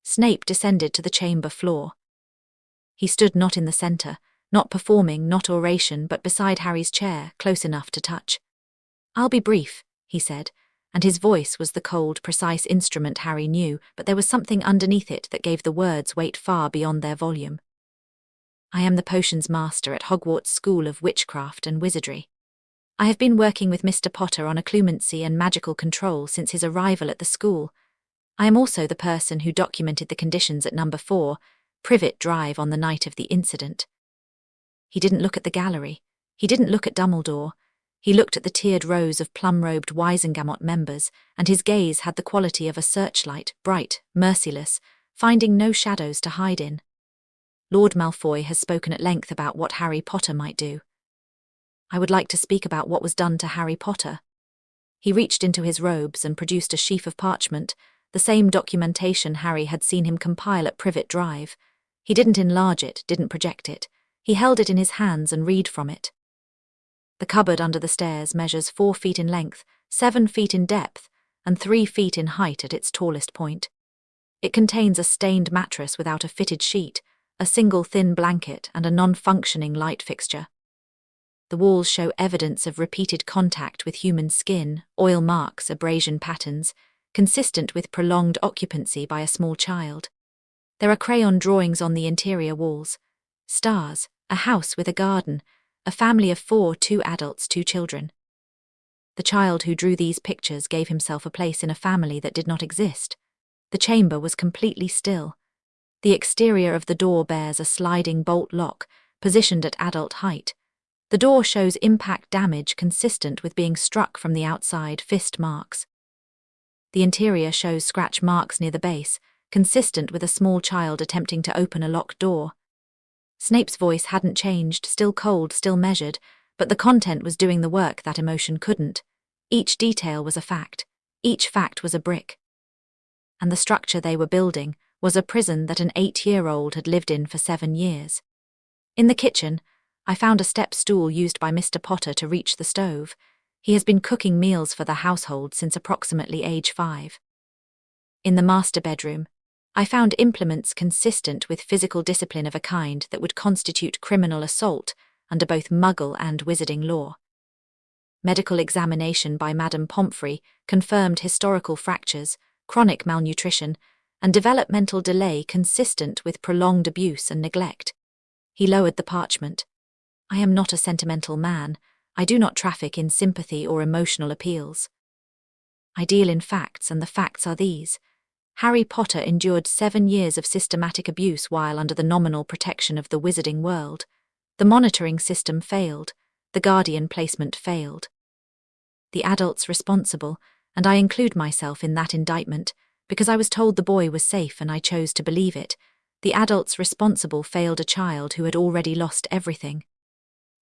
[SPEAKER 2] Snape descended to the chamber floor. He stood not in the centre, not performing, not oration, but beside Harry's chair, close enough to touch. I'll be brief, he said, and his voice was the cold, precise instrument Harry knew, but there was something underneath it that gave the words weight far beyond their volume. I am the potions master at Hogwarts School of Witchcraft and Wizardry. I have been working with Mr. Potter on occlumency and magical control since his arrival at the school. I am also the person who documented the conditions at number 4, Privet Drive, on the night of the incident. He didn't look at the gallery. He didn't look at Dumbledore. He looked at the tiered rows of plum-robed Wisengamot members, and his gaze had the quality of a searchlight, bright, merciless, finding no shadows to hide in. Lord Malfoy has spoken at length about what Harry Potter might do. I would like to speak about what was done to Harry Potter. He reached into his robes and produced a sheaf of parchment, the same documentation Harry had seen him compile at Privet Drive. He didn't enlarge it, didn't project it. He held it in his hands and read from it. The cupboard under the stairs measures 4 feet in length, 7 feet in depth, and 3 feet in height at its tallest point. It contains a stained mattress without a fitted sheet, a single thin blanket, and a non-functioning light fixture. The walls show evidence of repeated contact with human skin, oil marks, abrasion patterns, consistent with prolonged occupancy by a small child. There are crayon drawings on the interior walls. Stars, a house with a garden, a family of 4, 2 adults, 2 children. The child who drew these pictures gave himself a place in a family that did not exist. The chamber was completely still. The exterior of the door bears a sliding bolt lock, positioned at adult height. The door shows impact damage consistent with being struck from the outside, fist marks. The interior shows scratch marks near the base, consistent with a small child attempting to open a locked door. Snape's voice hadn't changed, still cold, still measured, but the content was doing the work that emotion couldn't. Each detail was a fact. Each fact was a brick. And the structure they were building was a prison that an 8-year-old had lived in for 7 years. In the kitchen, I found a step stool used by Mr. Potter to reach the stove. He has been cooking meals for the household since approximately age 5. In the master bedroom, I found implements consistent with physical discipline of a kind that would constitute criminal assault under both Muggle and Wizarding law. Medical examination by Madame Pomfrey confirmed historical fractures, chronic malnutrition, and developmental delay consistent with prolonged abuse and neglect. He lowered the parchment. I am not a sentimental man. I do not traffic in sympathy or emotional appeals. I deal in facts, and the facts are these. Harry Potter endured 7 years of systematic abuse while under the nominal protection of the Wizarding world. The monitoring system failed. The guardian placement failed. The adults responsible, and I include myself in that indictment, because I was told the boy was safe and I chose to believe it. The adults responsible failed a child who had already lost everything.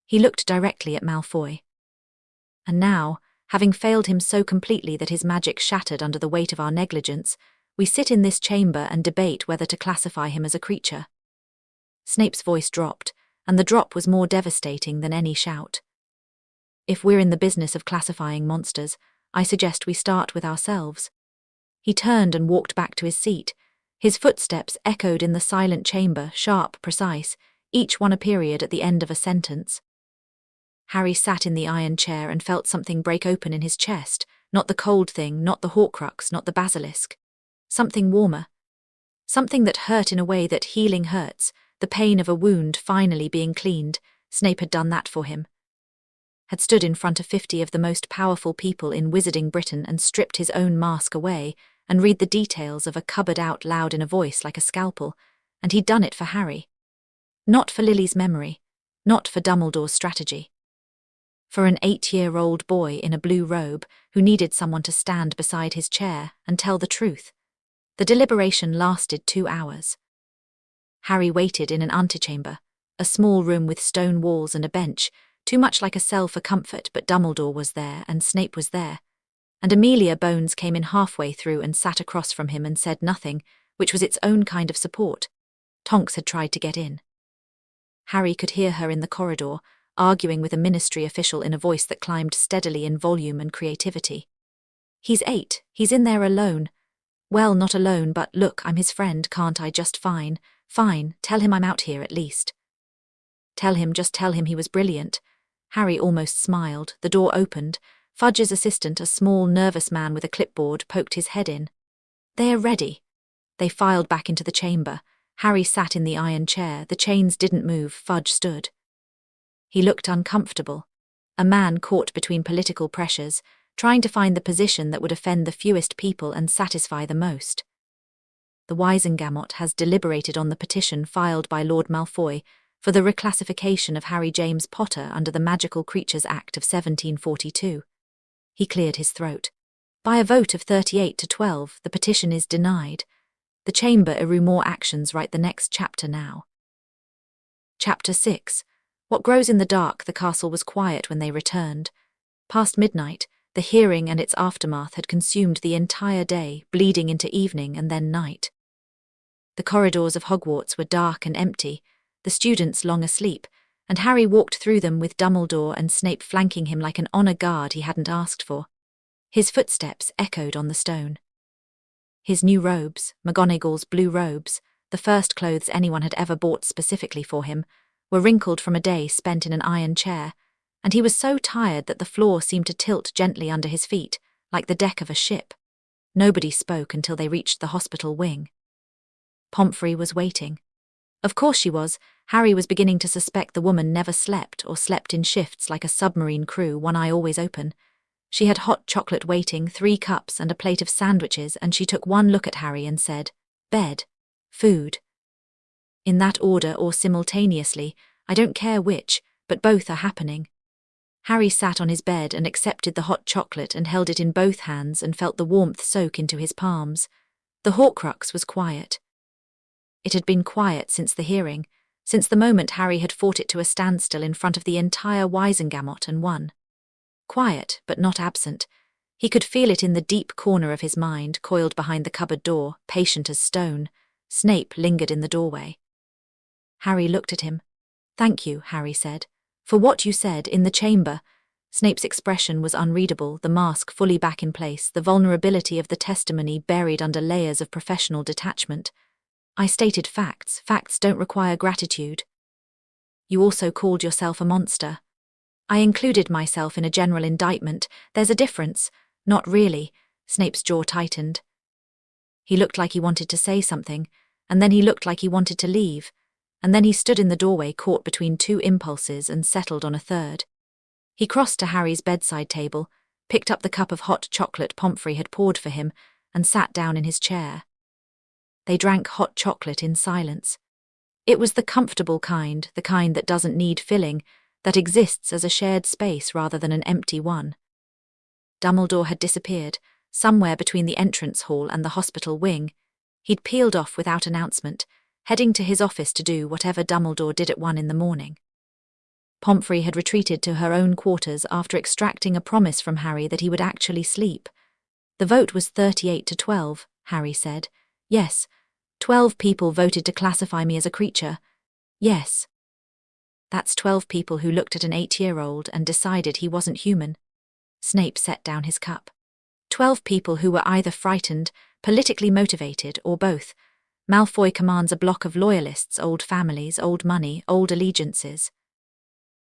[SPEAKER 2] He looked directly at Malfoy. And now, having failed him so completely that his magic shattered under the weight of our negligence, we sit in this chamber and debate whether to classify him as a creature. Snape's voice dropped, and the drop was more devastating than any shout. If we're in the business of classifying monsters, I suggest we start with ourselves. He turned and walked back to his seat. His footsteps echoed in the silent chamber, sharp, precise, each one a period at the end of a sentence. Harry sat in the iron chair and felt something break open in his chest, not the cold thing, not the Horcrux, not the Basilisk. Something warmer. Something that hurt in a way that healing hurts, the pain of a wound finally being cleaned. Snape had done that for him. Had stood in front of 50 of the most powerful people in Wizarding Britain and stripped his own mask away and read the details of a cupboard out loud in a voice like a scalpel, and he'd done it for Harry. Not for Lily's memory, not for Dumbledore's strategy. For an 8-year-old boy in a blue robe who needed someone to stand beside his chair and tell the truth. The deliberation lasted 2 hours. Harry waited in an antechamber, a small room with stone walls and a bench, too much like a cell for comfort, but Dumbledore was there and Snape was there. And Amelia Bones came in halfway through and sat across from him and said nothing, which was its own kind of support. Tonks had tried to get in. Harry could hear her in the corridor, arguing with a ministry official in a voice that climbed steadily in volume and creativity. "He's 8, he's in there alone. Well, not alone, but look, I'm his friend, can't I just fine, tell him I'm out here at least. Just tell him he was brilliant." Harry almost smiled. The door opened. Fudge's assistant, a small, nervous man with a clipboard, poked his head in. "They're ready." They filed back into the chamber. Harry sat in the iron chair. The chains didn't move. Fudge stood. He looked uncomfortable. A man caught between political pressures, trying to find the position that would offend the fewest people and satisfy the most. The Wisengamot has deliberated on the petition filed by Lord Malfoy for the reclassification of Harry James Potter under the Magical Creatures Act of 1742. He cleared his throat. By a vote of 38 to 12, the petition is denied. The chamber ero more actions write the next chapter now. Chapter 6. What grows in the dark. The castle was quiet when they returned. Past midnight, the hearing and its aftermath had consumed the entire day, bleeding into evening and then night. The corridors of Hogwarts were dark and empty, the students long asleep, and Harry walked through them with Dumbledore and Snape flanking him like an honor guard he hadn't asked for. His footsteps echoed on the stone. His new robes, McGonagall's blue robes, the first clothes anyone had ever bought specifically for him, were wrinkled from a day spent in an iron chair, and he was so tired that the floor seemed to tilt gently under his feet, like the deck of a ship. Nobody spoke until they reached the hospital wing. Pomfrey was waiting. Of course she was. Harry was beginning to suspect the woman never slept or slept in shifts like a submarine crew, one eye always open. She had hot chocolate waiting, 3 cups and a plate of sandwiches, and she took one look at Harry and said, "Bed. Food." In that order or simultaneously, I don't care which, but both are happening. Harry sat on his bed and accepted the hot chocolate and held it in both hands and felt the warmth soak into his palms. The Horcrux was quiet. It had been quiet since the hearing, since the moment Harry had fought it to a standstill in front of the entire Wisengamot and won. Quiet, but not absent. He could feel it in the deep corner of his mind, coiled behind the cupboard door, patient as stone. Snape lingered in the doorway. Harry looked at him. "Thank you," Harry said, "for what you said in the chamber." Snape's expression was unreadable, the mask fully back in place, the vulnerability of the testimony buried under layers of professional detachment. "I stated facts. Facts don't require gratitude." "You also called yourself a monster." "I included myself in a general indictment. There's a difference." "Not really." Snape's jaw tightened. He looked like he wanted to say something, and then he looked like he wanted to leave, and then he stood in the doorway caught between 2 impulses and settled on a third. He crossed to Harry's bedside table, picked up the cup of hot chocolate Pomfrey had poured for him, and sat down in his chair. They drank hot chocolate in silence. It was the comfortable kind, the kind that doesn't need filling, that exists as a shared space rather than an empty one. Dumbledore had disappeared, somewhere between the entrance hall and the hospital wing. He'd peeled off without announcement, heading to his office to do whatever Dumbledore did at 1 in the morning. Pomfrey had retreated to her own quarters after extracting a promise from Harry that he would actually sleep. The vote was 38 to 12, Harry said. "Yes, 12 people voted to classify me as a creature. Yes. That's 12 people who looked at an 8-year-old and decided he wasn't human." Snape set down his cup. 12 people who were either frightened, politically motivated, or both. Malfoy commands a block of loyalists, old families, old money, old allegiances.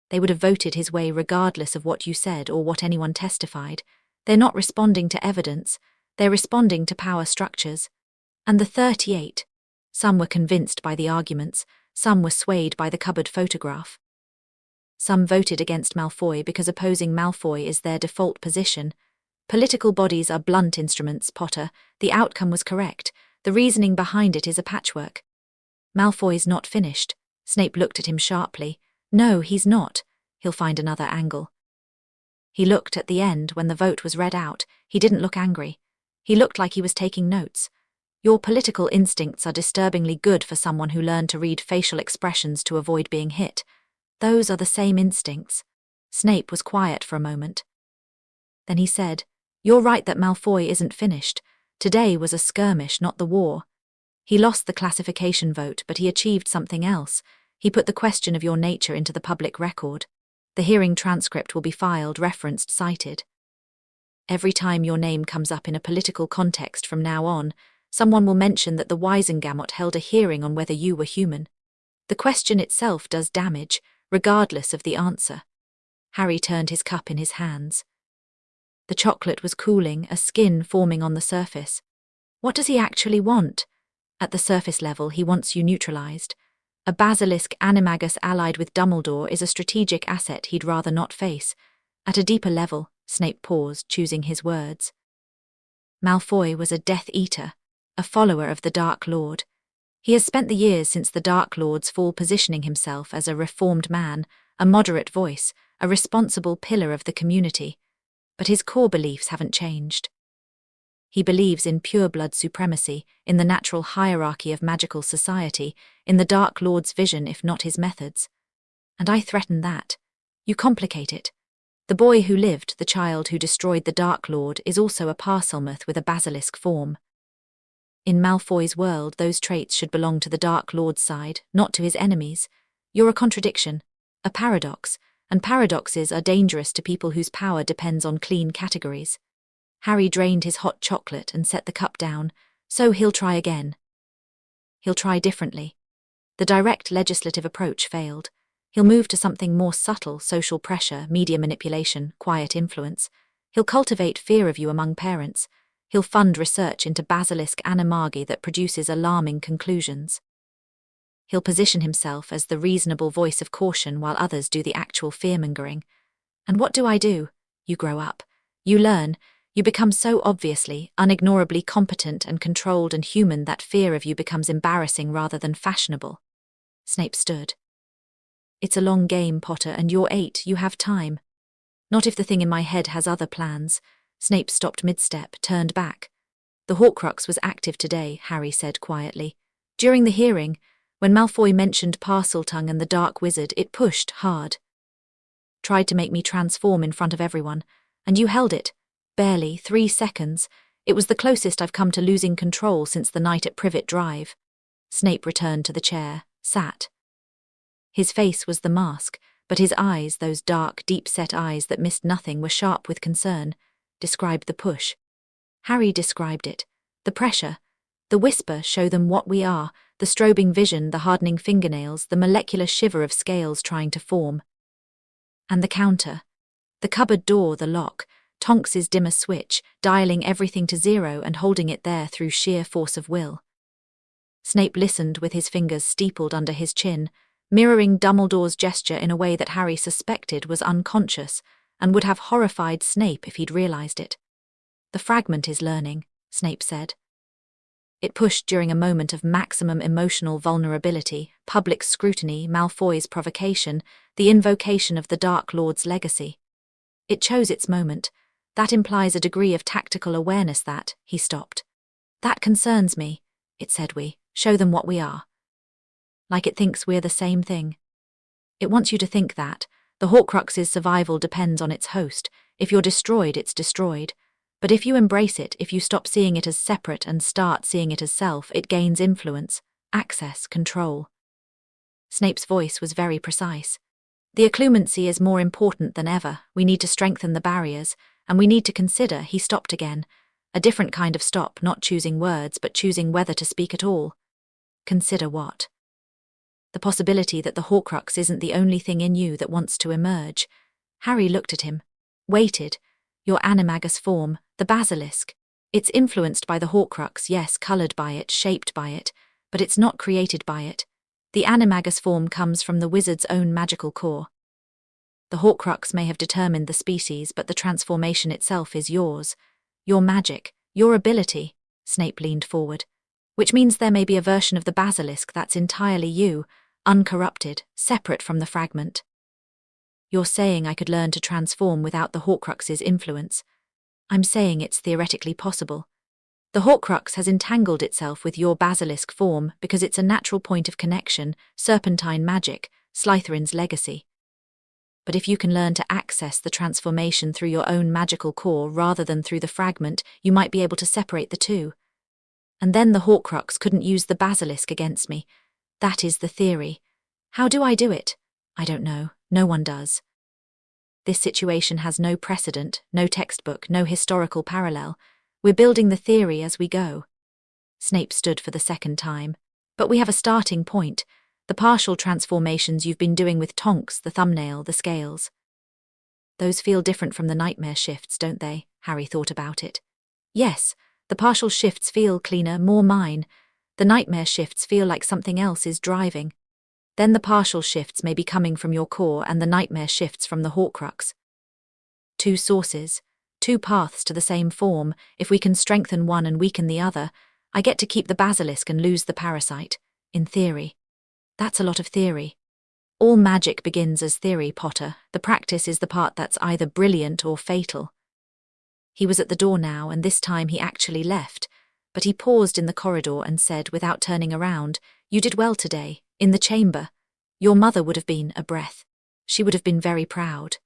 [SPEAKER 2] They would have voted his way regardless of what you said or what anyone testified. They're not responding to evidence, they're responding to power structures. And the 38, some were convinced by the arguments, some were swayed by the cupboard photograph. Some voted against Malfoy because opposing Malfoy is their default position. Political bodies are blunt instruments, Potter. The outcome was correct. The reasoning behind it is a patchwork. Malfoy's not finished. Snape looked at him sharply. No, he's not. He'll find another angle. He looked at the end when the vote was read out. He didn't look angry. He looked like he was taking notes. Your political instincts are disturbingly good for someone who learned to read facial expressions to avoid being hit. Those are the same instincts. Snape was quiet for a moment. Then he said, "You're right that Malfoy isn't finished. Today was a skirmish, not the war. He lost the classification vote, but he achieved something else. He put the question of your nature into the public record. The hearing transcript will be filed, referenced, cited. Every time your name comes up in a political context from now on, someone will mention that the Wisengamot held a hearing on whether you were human. The question itself does damage, regardless of the answer." Harry turned his cup in his hands. The chocolate was cooling, a skin forming on the surface. What does he actually want? At the surface level, he wants you neutralized. A Basilisk Animagus allied with Dumbledore is a strategic asset he'd rather not face. At a deeper level, Snape paused, choosing his words. Malfoy was a Death Eater, a follower of the Dark Lord. He has spent the years since the Dark Lord's fall positioning himself as a reformed man, a moderate voice, a responsible pillar of the community. But his core beliefs haven't changed. He believes in pure-blood supremacy, in the natural hierarchy of magical society, in the Dark Lord's vision if not his methods. And I threaten that. You complicate it. The boy who lived, the child who destroyed the Dark Lord, is also a Parselmouth with a basilisk form. In Malfoy's world, those traits should belong to the Dark Lord's side, not to his enemies. You're a contradiction, a paradox, and paradoxes are dangerous to people whose power depends on clean categories. Harry drained his hot chocolate and set the cup down. So he'll try again. He'll try differently. The direct legislative approach failed. He'll move to something more subtle: social pressure, media manipulation, quiet influence. He'll cultivate fear of you among parents. He'll fund research into Basilisk Animagi that produces alarming conclusions. He'll position himself as the reasonable voice of caution while others do the actual fearmongering. And what do? You grow up. You learn. You become so obviously, unignorably competent and controlled and human that fear of you becomes embarrassing rather than fashionable. Snape stood. "It's a long game, Potter, and you're 8, you have time." "Not if the thing in my head has other plans." Snape stopped mid-step, turned back. "The Horcrux was active today," Harry said quietly. "During the hearing, when Malfoy mentioned Parseltongue and the Dark Wizard, it pushed hard. Tried to make me transform in front of everyone, and you held it. Barely, 3 seconds. It was the closest I've come to losing control since the night at Privet Drive." Snape returned to the chair, sat. His face was the mask, but his eyes, those dark, deep-set eyes that missed nothing, were sharp with concern. "Describe the push." Harry described it. "The pressure. The whisper, show them what we are. The strobing vision, the hardening fingernails, the molecular shiver of scales trying to form. And the counter. The cupboard door, the lock. Tonks's dimmer switch, dialing everything to 0 and holding it there through sheer force of will." Snape listened with his fingers steepled under his chin, mirroring Dumbledore's gesture in a way that Harry suspected was unconscious and would have horrified Snape if he'd realized it. "The fragment is learning," Snape said. "It pushed during a moment of maximum emotional vulnerability, public scrutiny, Malfoy's provocation, the invocation of the Dark Lord's legacy. It chose its moment. That implies a degree of tactical awareness that," he stopped. "That concerns me," it said. "We show them what we are. Like it thinks we're the same thing. It wants you to think that. The Horcrux's survival depends on its host. If you're destroyed, it's destroyed. But if you embrace it, if you stop seeing it as separate and start seeing it as self, it gains influence, access, control." Snape's voice was very precise. "The occlumency is more important than ever. We need to strengthen the barriers, and we need to consider," he stopped again. "A different kind of stop, not choosing words, but choosing whether to speak at all." "Consider what?" "The possibility that the Horcrux isn't the only thing in you that wants to emerge." Harry looked at him. Waited. "Your animagus form, the basilisk. It's influenced by the Horcrux, yes, coloured by it, shaped by it, but it's not created by it. The animagus form comes from the wizard's own magical core. The Horcrux may have determined the species, but the transformation itself is yours. Your magic, your ability." Snape leaned forward. "Which means there may be a version of the basilisk that's entirely you, uncorrupted, separate from the fragment. You're saying I could learn to transform without the Horcrux's influence. I'm saying it's theoretically possible. The Horcrux has entangled itself with your basilisk form because it's a natural point of connection, serpentine magic, Slytherin's legacy. But if you can learn to access the transformation through your own magical core rather than through the fragment, you might be able to separate the two. And then the Horcrux couldn't use the basilisk against me. That is the theory. How do I do it? I don't know. No one does. This situation has no precedent, no textbook, no historical parallel. We're building the theory as we go. Snape stood for the second time. But we have a starting point. The partial transformations you've been doing with Tonks, the thumbnail, the scales. Those feel different from the nightmare shifts, don't they? Harry thought about it. Yes, the partial shifts feel cleaner, more mine. The nightmare shifts feel like something else is driving. Then the partial shifts may be coming from your core and the nightmare shifts from the Horcrux. Two sources, two paths to the same form. If we can strengthen one and weaken the other, I get to keep the basilisk and lose the parasite, in theory. That's a lot of theory. All magic begins as theory, Potter. The practice is the part that's either brilliant or fatal. He was at the door now, and this time he actually left, but he paused in the corridor and said, without turning around, "You did well today, in the chamber. Your mother would have been a breath. She would have been very proud."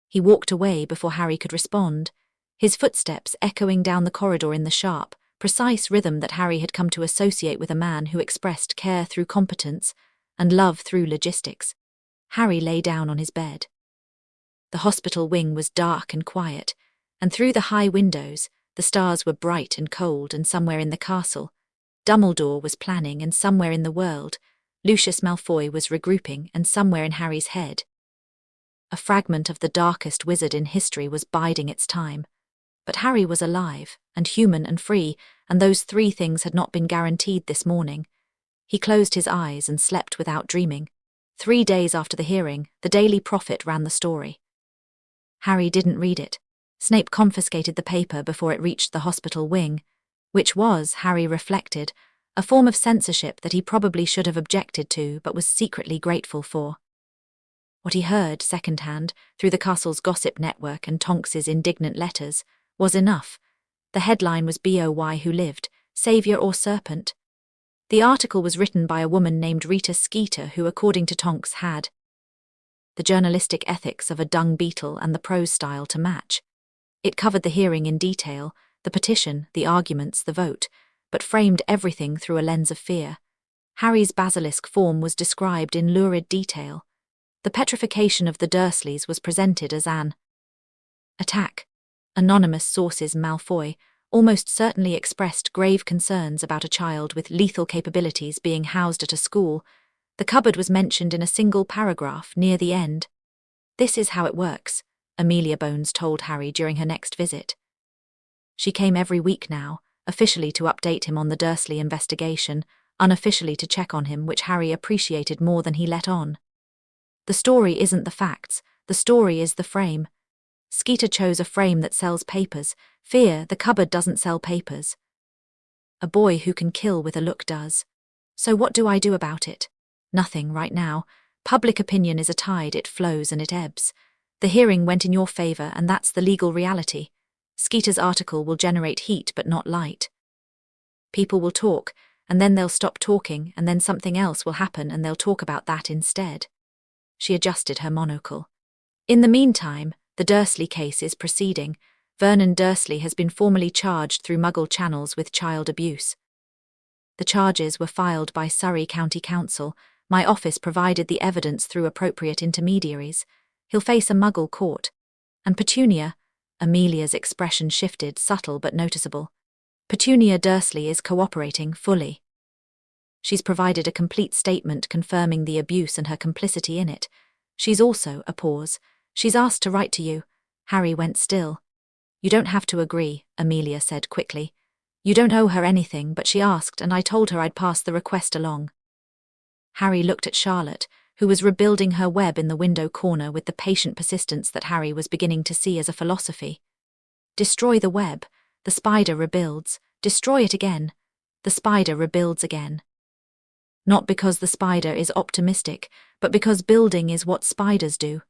[SPEAKER 2] He walked away before Harry could respond, his footsteps echoing down the corridor in the sharp, precise rhythm that Harry had come to associate with a man who expressed care through competence and love through logistics. Harry lay down on his bed. The hospital wing was dark and quiet, and through the high windows, the stars were bright and cold, and somewhere in the castle, Dumbledore was planning, and somewhere in the world, Lucius Malfoy was regrouping, and somewhere in Harry's head, a fragment of the darkest wizard in history was biding its time. But Harry was alive, and human and free, and those three things had not been guaranteed this morning. He closed his eyes and slept without dreaming. 3 days after the hearing, the Daily Prophet ran the story. Harry didn't read it. Snape confiscated the paper before it reached the hospital wing, which was, Harry reflected, a form of censorship that he probably should have objected to but was secretly grateful for. What he heard secondhand, through the castle's gossip network and Tonks's indignant letters, was enough. The headline was "BOY Who Lived, Saviour or Serpent?" The article was written by a woman named Rita Skeeter, who, according to Tonks, had the journalistic ethics of a dung beetle and the prose style to match. It covered the hearing in detail, the petition, the arguments, the vote, but framed everything through a lens of fear. Harry's basilisk form was described in lurid detail. The petrification of the Dursleys was presented as an attack. Anonymous sources Malfoy almost certainly expressed grave concerns about a child with lethal capabilities being housed at a school. The cupboard was mentioned in a single paragraph near the end. "This is how it works," Amelia Bones told Harry during her next visit. She came every week now, officially to update him on the Dursley investigation, unofficially to check on him, which Harry appreciated more than he let on. The story isn't the facts, the story is the frame. Skeeter chose a frame that sells papers. Fear, the cupboard doesn't sell papers. A boy who can kill with a look does. So what do I do about it? Nothing right now. Public opinion is a tide, it flows and it ebbs. The hearing went in your favor, and that's the legal reality. Skeeter's article will generate heat but not light. People will talk, and then they'll stop talking, and then something else will happen and they'll talk about that instead. She adjusted her monocle. In the meantime, the Dursley case is proceeding. Vernon Dursley has been formally charged through Muggle channels with child abuse. The charges were filed by Surrey County Council. My office provided the evidence through appropriate intermediaries. He'll face a Muggle court. And Petunia, Amelia's expression shifted, subtle but noticeable. Petunia Dursley is cooperating fully. She's provided a complete statement confirming the abuse and her complicity in it. She's also, a pause, she's asked to write to you. Harry went still. You don't have to agree, Amelia said quickly. You don't owe her anything, but she asked and I told her I'd pass the request along. Harry looked at Charlotte, who was rebuilding her web in the window corner with the patient persistence that Harry was beginning to see as a philosophy. Destroy the web, the spider rebuilds. Destroy it again, the spider rebuilds again. Not because the spider is optimistic, but because building is what spiders do.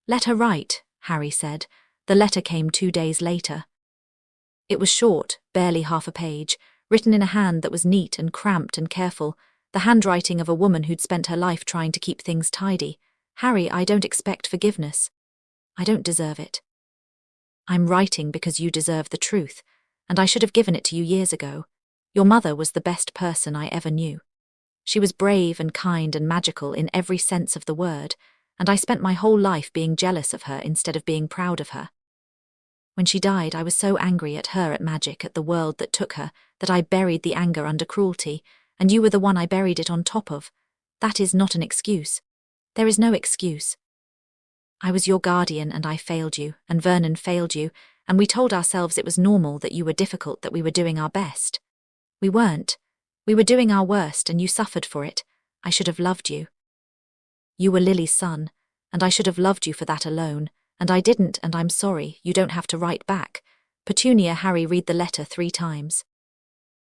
[SPEAKER 2] Let her write, Harry said. The letter came 2 days later. It was short, barely half a page, written in a hand that was neat and cramped and careful, the handwriting of a woman who'd spent her life trying to keep things tidy. Harry, I don't expect forgiveness. I don't deserve it. I'm writing because you deserve the truth, and I should have given it to you years ago. Your mother was the best person I ever knew. She was brave and kind and magical in every sense of the word, and I spent my whole life being jealous of her instead of being proud of her. When she died, I was so angry at her, at magic, at the world that took her, that I buried the anger under cruelty, and you were the one I buried it on top of. That is not an excuse. There is no excuse. I was your guardian and I failed you, and Vernon failed you, and we told ourselves it was normal, that you were difficult, that we were doing our best. We weren't. We were doing our worst, and you suffered for it. I should have loved you. You were Lily's son, and I should have loved you for that alone, and I didn't, and I'm sorry. You don't have to write back. Petunia. Harry read the letter 3 times.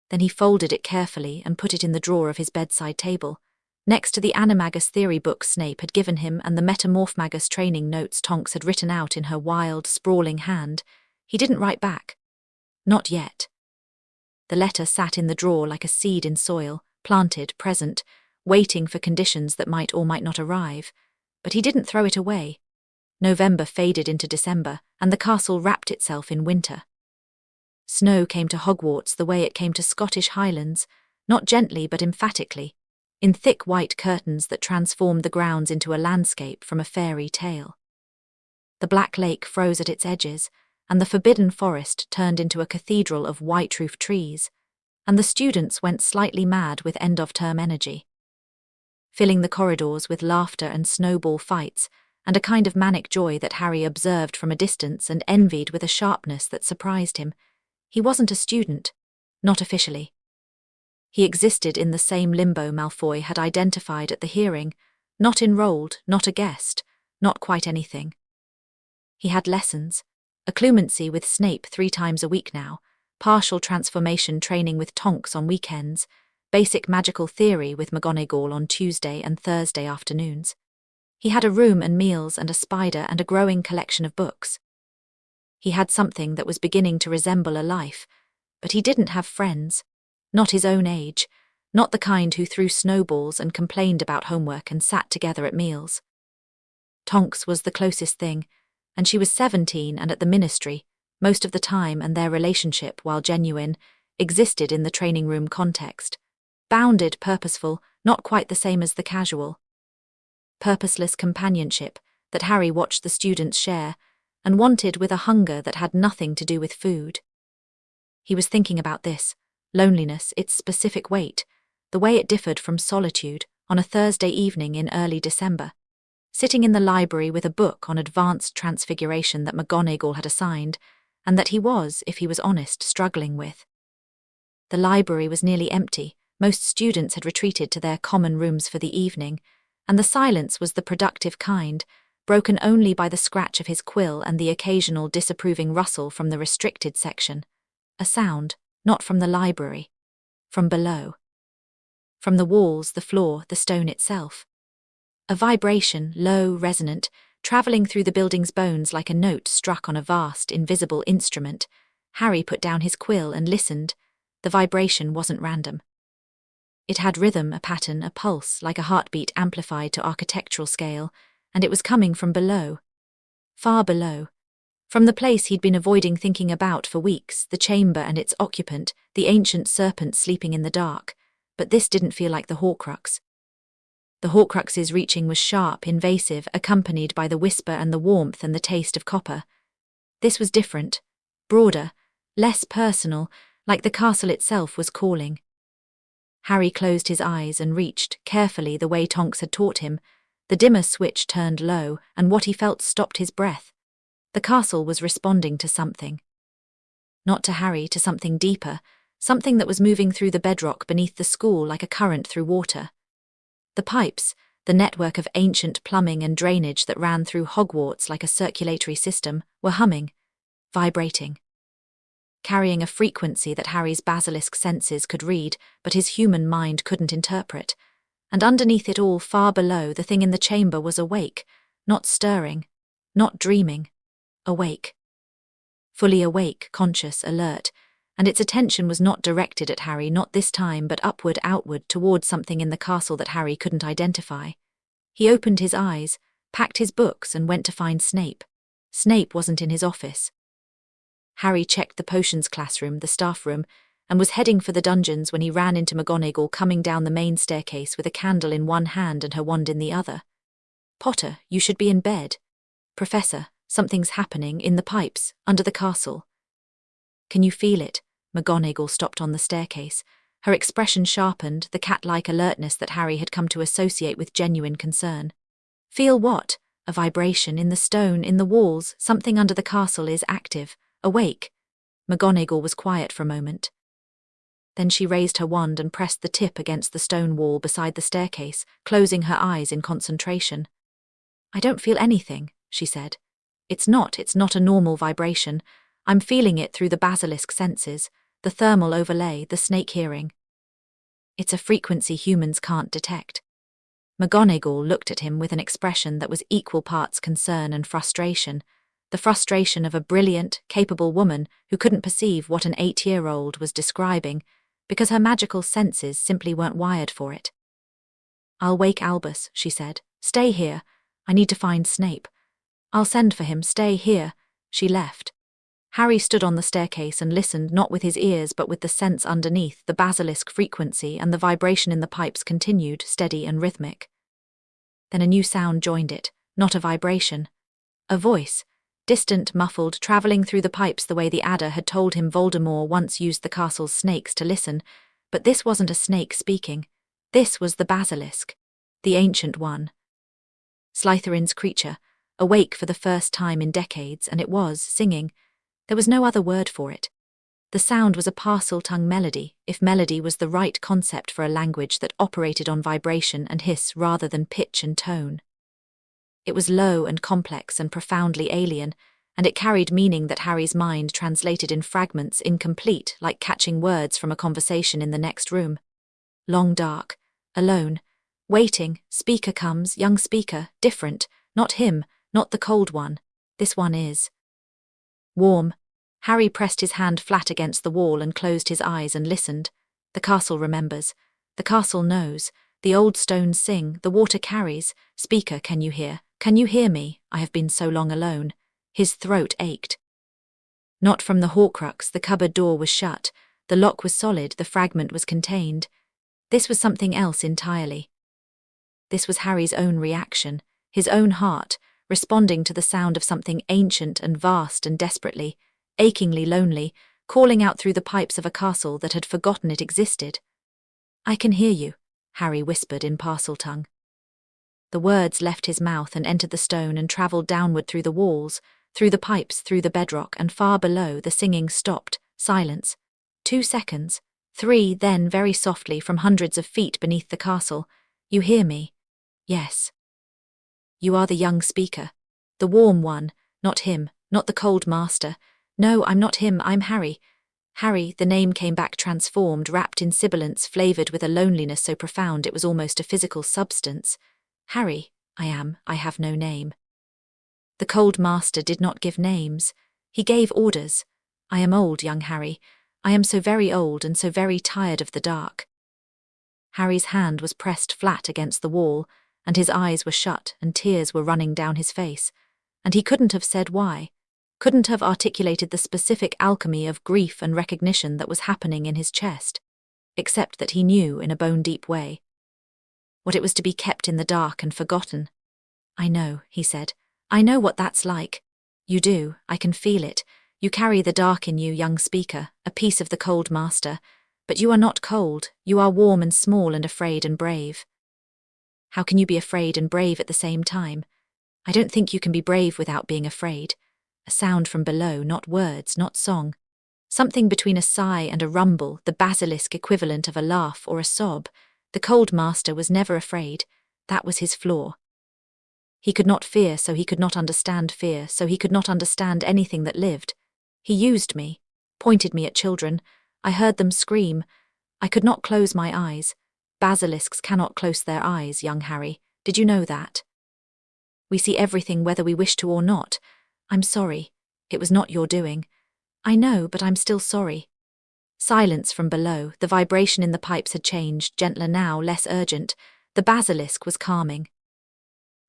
[SPEAKER 2] Then he folded it carefully and put it in the drawer of his bedside table, next to the Animagus theory books Snape had given him and the Metamorphmagus training notes Tonks had written out in her wild, sprawling hand. He didn't write back. Not yet. The letter sat in the drawer like a seed in soil, planted, present, waiting for conditions that might or might not arrive. But he didn't throw it away. November faded into December, and the castle wrapped itself in winter. Snow came to Hogwarts the way it came to Scottish Highlands, not gently but emphatically, in thick white curtains that transformed the grounds into a landscape from a fairy tale. The Black Lake froze at its edges, and the Forbidden Forest turned into a cathedral of white-roofed trees, and the students went slightly mad with end-of-term energy, filling the corridors with laughter and snowball fights, and a kind of manic joy that Harry observed from a distance and envied with a sharpness that surprised him. He wasn't a student, not officially. He existed in the same limbo Malfoy had identified at the hearing, not enrolled, not a guest, not quite anything. He had lessons, occlumency with Snape 3 times a week now, partial transformation training with Tonks on weekends, basic magical theory with McGonagall on Tuesday and Thursday afternoons. He had a room and meals and a spider and a growing collection of books. He had something that was beginning to resemble a life, but he didn't have friends, not his own age, not the kind who threw snowballs and complained about homework and sat together at meals. Tonks was the closest thing, and she was 17 and at the ministry, most of the time, and their relationship, while genuine, existed in the training room context. Bounded, purposeful, not quite the same as the casual. Purposeless companionship that Harry watched the students share, and wanted with a hunger that had nothing to do with food. He was thinking about this, loneliness, its specific weight, the way it differed from solitude, on a Thursday evening in early December, sitting in the library with a book on advanced transfiguration that McGonagall had assigned, and that he was, if he was honest, struggling with. The library was nearly empty. Most students had retreated to their common rooms for the evening, and the silence was the productive kind, broken only by the scratch of his quill and the occasional disapproving rustle from the restricted section. A sound, not from the library, from below. From the walls, the floor, the stone itself. A vibration, low, resonant, travelling through the building's bones like a note struck on a vast, invisible instrument. Harry put down his quill and listened. The vibration wasn't random. It had rhythm, a pattern, a pulse, like a heartbeat amplified to architectural scale, and it was coming from below. Far below. From the place he'd been avoiding thinking about for weeks, the chamber and its occupant, the ancient serpent sleeping in the dark. But this didn't feel like the Horcrux. The Horcrux's reaching was sharp, invasive, accompanied by the whisper and the warmth and the taste of copper. This was different, broader, less personal, like the castle itself was calling. Harry closed his eyes and reached, carefully the way Tonks had taught him. The dimmer switch turned low, and what he felt stopped his breath. The castle was responding to something. Not to Harry, to something deeper, something that was moving through the bedrock beneath the school like a current through water. The pipes, the network of ancient plumbing and drainage that ran through Hogwarts like a circulatory system, were humming, vibrating. carrying a frequency that Harry's basilisk senses could read, but his human mind couldn't interpret. And underneath it all, far below, the thing in the chamber was awake, not stirring, not dreaming, awake. Fully awake, conscious, alert, and its attention was not directed at Harry, not this time, but upward, outward, towards something in the castle that Harry couldn't identify. He opened his eyes, packed his books, and went to find Snape. Snape wasn't in his office. Harry checked the potions classroom, the staff room, and was heading for the dungeons when he ran into McGonagall coming down the main staircase with a candle in one hand and her wand in the other. "Potter, you should be in bed." "Professor, something's happening, in the pipes, under the castle." "Can you feel it?" McGonagall stopped on the staircase. Her expression sharpened, the cat-like alertness that Harry had come to associate with genuine concern. "Feel what?" "A vibration in the stone, in the walls. Something under the castle is active, awake." McGonagall was quiet for a moment. Then she raised her wand and pressed the tip against the stone wall beside the staircase, closing her eyes in concentration. "I don't feel anything," she said. It's not a normal vibration. I'm feeling it through the basilisk senses, the thermal overlay, the snake hearing. It's a frequency humans can't detect." McGonagall looked at him with an expression that was equal parts concern and frustration, the frustration of a brilliant, capable woman who couldn't perceive what an 8-year-old was describing because her magical senses simply weren't wired for it. "I'll wake Albus," she said. "Stay here. I need to find Snape. I'll send for him. Stay here." She left. Harry stood on the staircase and listened, not with his ears but with the sense underneath. The basilisk frequency and the vibration in the pipes continued, steady and rhythmic. Then a new sound joined it, not a vibration. A voice, distant, muffled, travelling through the pipes the way the adder had told him Voldemort once used the castle's snakes to listen. But this wasn't a snake speaking. This was the basilisk, the ancient one. Slytherin's creature, awake for the first time in decades, and it was singing. There was no other word for it. The sound was a parcel-tongue melody, if melody was the right concept for a language that operated on vibration and hiss rather than pitch and tone. It was low and complex and profoundly alien, and it carried meaning that Harry's mind translated in fragments, incomplete, like catching words from a conversation in the next room. Long dark, alone, waiting, speaker comes, young speaker, different, not him, not the cold one, this one is. Warm. Harry pressed his hand flat against the wall and closed his eyes and listened. The castle remembers. The castle knows. The old stones sing, the water carries. "Speaker, can you hear? Can you hear me? I have been so long alone." His throat ached. Not from the Horcrux, the cupboard door was shut. The lock was solid, the fragment was contained. This was something else entirely. This was Harry's own reaction, his own heart, responding to the sound of something ancient and vast and desperately, achingly lonely, calling out through the pipes of a castle that had forgotten it existed. "I can hear you," Harry whispered in Parseltongue. The words left his mouth and entered the stone and travelled downward through the walls, through the pipes, through the bedrock, and far below the singing stopped. Silence. 2 seconds. 3, then, very softly, from hundreds of feet beneath the castle. "You hear me?" "Yes." "You are the young speaker. The warm one, not him, not the cold master. No, I'm not him, I'm Harry." Harry, the name came back transformed, wrapped in sibilance, flavoured with a loneliness so profound it was almost a physical substance. "Harry, I have no name." The cold master did not give names. He gave orders. "I am old, young Harry. I am so very old and so very tired of the dark." Harry's hand was pressed flat against the wall, and his eyes were shut and tears were running down his face, and he couldn't have said why, couldn't have articulated the specific alchemy of grief and recognition that was happening in his chest, except that he knew in a bone-deep way what it was to be kept in the dark and forgotten. "I know," he said. "I know what that's like." "You do, I can feel it. You carry the dark in you, young speaker, a piece of the cold master, but you are not cold, you are warm and small and afraid and brave." "How can you be afraid and brave at the same time?" "I don't think you can be brave without being afraid." A sound from below, not words, not song. Something between a sigh and a rumble, the basilisk equivalent of a laugh or a sob. The cold master was never afraid. That was his flaw. He could not fear, so he could not understand fear, so he could not understand anything that lived. "He used me." pointed me at children. I heard them scream. I could not close my eyes. Basilisks cannot close their eyes, young Harry. Did you know that? We see everything whether we wish to or not. I'm sorry. It was not your doing. I know, but I'm still sorry. Silence from below. The vibration in the pipes had changed, gentler now, less urgent. The basilisk was calming.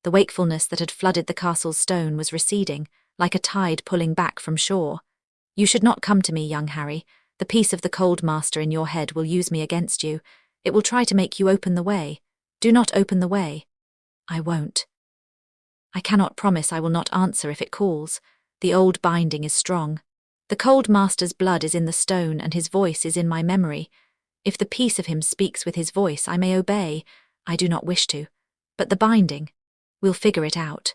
[SPEAKER 2] The wakefulness that had flooded the castle's stone was receding, like a tide pulling back from shore. You should not come to me, young Harry. The piece of the cold master in your head will use me against you. It will try to make you open the way. Do not open the way. I won't. I cannot promise I will not answer if it calls. The old binding is strong. The cold master's blood is in the stone and his voice is in my memory. If the piece of him speaks with his voice, I may obey. I do not wish to. But the binding, we'll figure it out.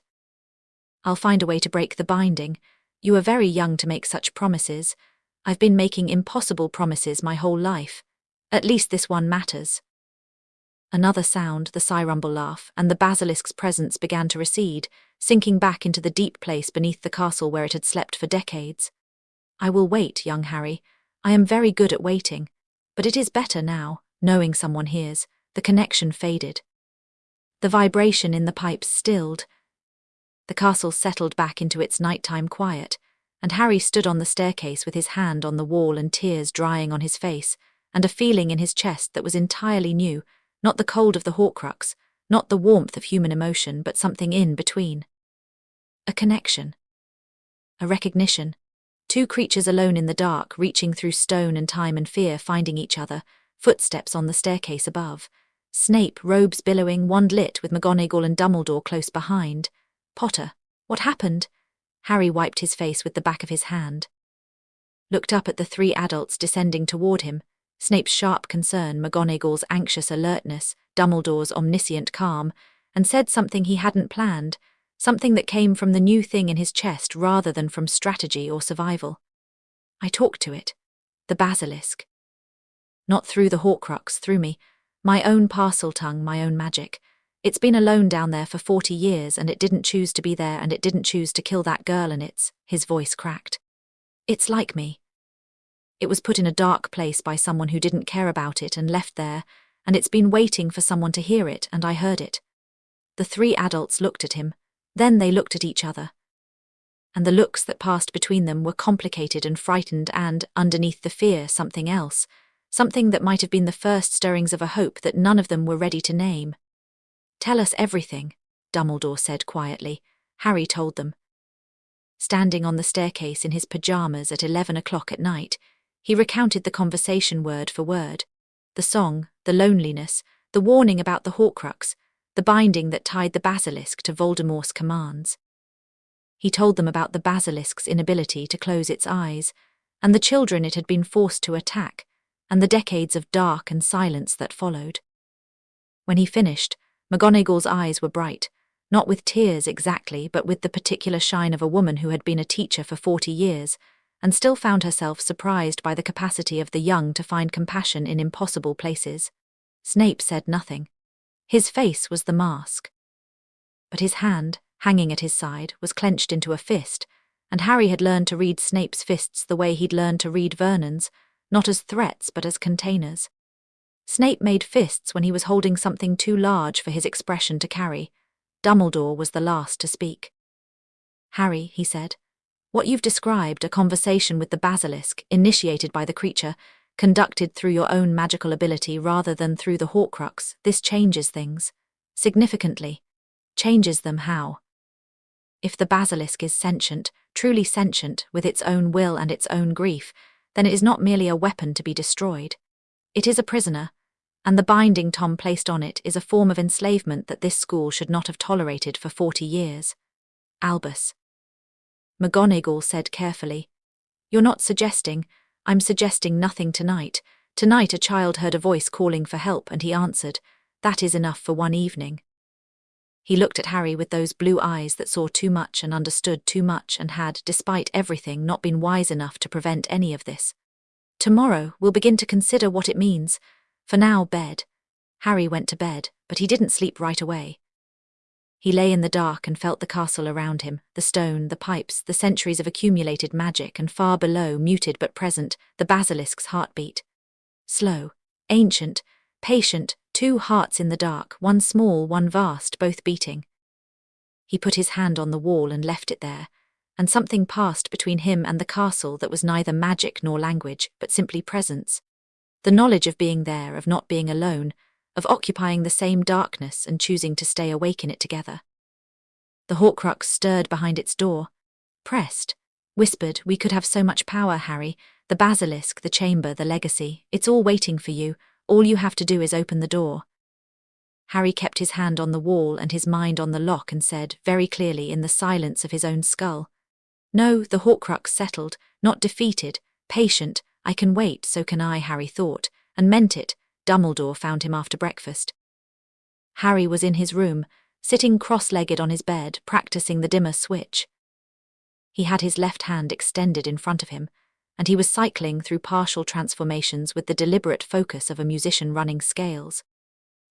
[SPEAKER 2] I'll find a way to break the binding. You are very young to make such promises. I've been making impossible promises my whole life. At least this one matters. Another sound, the Cyrumble laugh, and the basilisk's presence began to recede, sinking back into the deep place beneath the castle where it had slept for decades. I will wait, young Harry. I am very good at waiting. But it is better now, knowing someone hears. The connection faded. The vibration in the pipes stilled. The castle settled back into its nighttime quiet, and Harry stood on the staircase with his hand on the wall and tears drying on his face, and a feeling in his chest that was entirely new, not the cold of the Horcrux, not the warmth of human emotion, but something in between. A connection. A recognition. Two creatures alone in the dark, reaching through stone and time and fear, finding each other, footsteps on the staircase above. Snape, robes billowing, wand lit, with McGonagall and Dumbledore close behind. Potter, what happened? Harry wiped his face with the back of his hand. Looked up at the three adults descending toward him, Snape's sharp concern, McGonagall's anxious alertness, Dumbledore's omniscient calm, and said something he hadn't planned, something that came from the new thing in his chest rather than from strategy or survival. I talked to it. The basilisk. Not through the Horcrux, through me. My own parcel tongue, my own magic. It's been alone down there for 40 years, and it didn't choose to be there, and it didn't choose to kill that girl, and his voice cracked. It's like me. It was put in a dark place by someone who didn't care about it and left there, and it's been waiting for someone to hear it, and I heard it. The three adults looked at him. Then they looked at each other. And the looks that passed between them were complicated and frightened and, underneath the fear, something else, something that might have been the first stirrings of a hope that none of them were ready to name. Tell us everything, Dumbledore said quietly. Harry told them. Standing on the staircase in his pyjamas at 11 o'clock at night, he recounted the conversation word for word. The song, the loneliness, the warning about the Horcrux, the binding that tied the basilisk to Voldemort's commands. He told them about the basilisk's inability to close its eyes, and the children it had been forced to attack, and the decades of dark and silence that followed. When he finished, McGonagall's eyes were bright, not with tears exactly, but with the particular shine of a woman who had been a teacher for 40 years, and still found herself surprised by the capacity of the young to find compassion in impossible places. Snape said nothing. His face was the mask. But his hand, hanging at his side, was clenched into a fist, and Harry had learned to read Snape's fists the way he'd learned to read Vernon's, not as threats but as containers. Snape made fists when he was holding something too large for his expression to carry. Dumbledore was the last to speak. Harry, he said, what you've described, a conversation with the basilisk, initiated by the creature, conducted through your own magical ability rather than through the Horcrux, this changes things. Significantly. Changes them how? If the basilisk is sentient, truly sentient, with its own will and its own grief, then it is not merely a weapon to be destroyed. It is a prisoner, and the binding Tom placed on it is a form of enslavement that this school should not have tolerated for 40 years. Albus. McGonagall said carefully, You're not suggesting, I'm suggesting nothing tonight. Tonight a child heard a voice calling for help and he answered, that is enough for one evening. He looked at Harry with those blue eyes that saw too much and understood too much and had, despite everything, not been wise enough to prevent any of this. Tomorrow we'll begin to consider what it means. For now, bed. Harry went to bed, but he didn't sleep right away. He lay in the dark and felt the castle around him, the stone, the pipes, the centuries of accumulated magic, and far below, muted but present, the basilisk's heartbeat. Slow, ancient, patient, 2 hearts in the dark, one small, one vast, both beating. He put his hand on the wall and left it there, and something passed between him and the castle that was neither magic nor language, but simply presence. The knowledge of being there, of not being alone, of occupying the same darkness and choosing to stay awake in it together. The Horcrux stirred behind its door, pressed, whispered, "We could have so much power, Harry. The basilisk, the chamber, the legacy. It's all waiting for you. All you have to do is open the door." Harry kept his hand on the wall and his mind on the lock and said, very clearly in the silence of his own skull, "No," the Horcrux settled, not defeated, patient. "I can wait, so can I," Harry thought, and meant it. Dumbledore found him after breakfast. Harry was in his room, sitting cross-legged on his bed, practicing the dimmer switch. He had his left hand extended in front of him, and he was cycling through partial transformations with the deliberate focus of a musician running scales.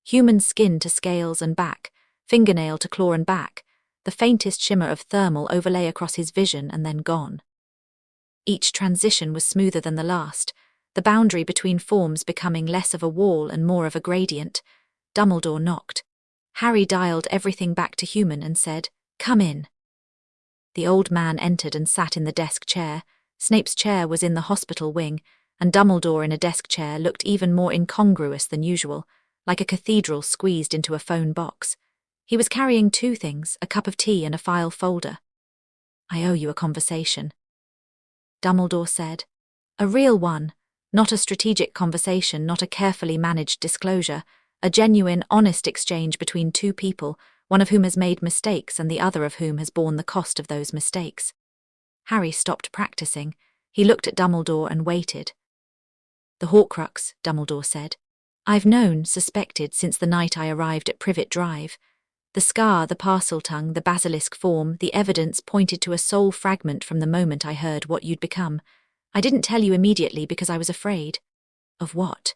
[SPEAKER 2] Human skin to scales and back, fingernail to claw and back, the faintest shimmer of thermal overlay across his vision and then gone. Each transition was smoother than the last, the boundary between forms becoming less of a wall and more of a gradient. Dumbledore knocked. Harry dialed everything back to human and said, "Come in." The old man entered and sat in the desk chair. Snape's chair was in the hospital wing, and Dumbledore in a desk chair looked even more incongruous than usual, like a cathedral squeezed into a phone box. He was carrying 2 things, a cup of tea and a file folder. "I owe you a conversation," Dumbledore said. "A real one. Not a strategic conversation, not a carefully managed disclosure, a genuine, honest exchange between 2 people, one of whom has made mistakes and the other of whom has borne the cost of those mistakes." Harry stopped practicing. He looked at Dumbledore and waited. "The Horcrux," Dumbledore said. "I've known, suspected, since the night I arrived at Privet Drive. The scar, the parcel tongue, the basilisk form, the evidence pointed to a soul fragment from the moment I heard what you'd become. I didn't tell you immediately because I was afraid." "Of what?"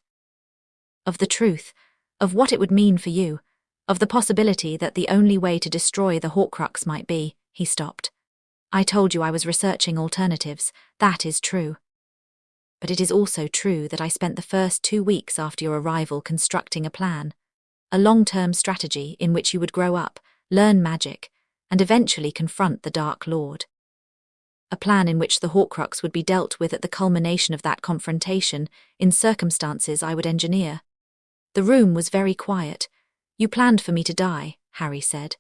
[SPEAKER 2] "Of the truth, of what it would mean for you, of the possibility that the only way to destroy the Horcrux might be." He stopped. "I told you I was researching alternatives. That is true. But it is also true that I spent the first 2 weeks after your arrival constructing a plan, a long-term strategy in which you would grow up, learn magic, and eventually confront the Dark Lord. A plan in which the Horcrux would be dealt with at the culmination of that confrontation, in circumstances I would engineer. The room was very quiet. "You planned for me to die," Harry said.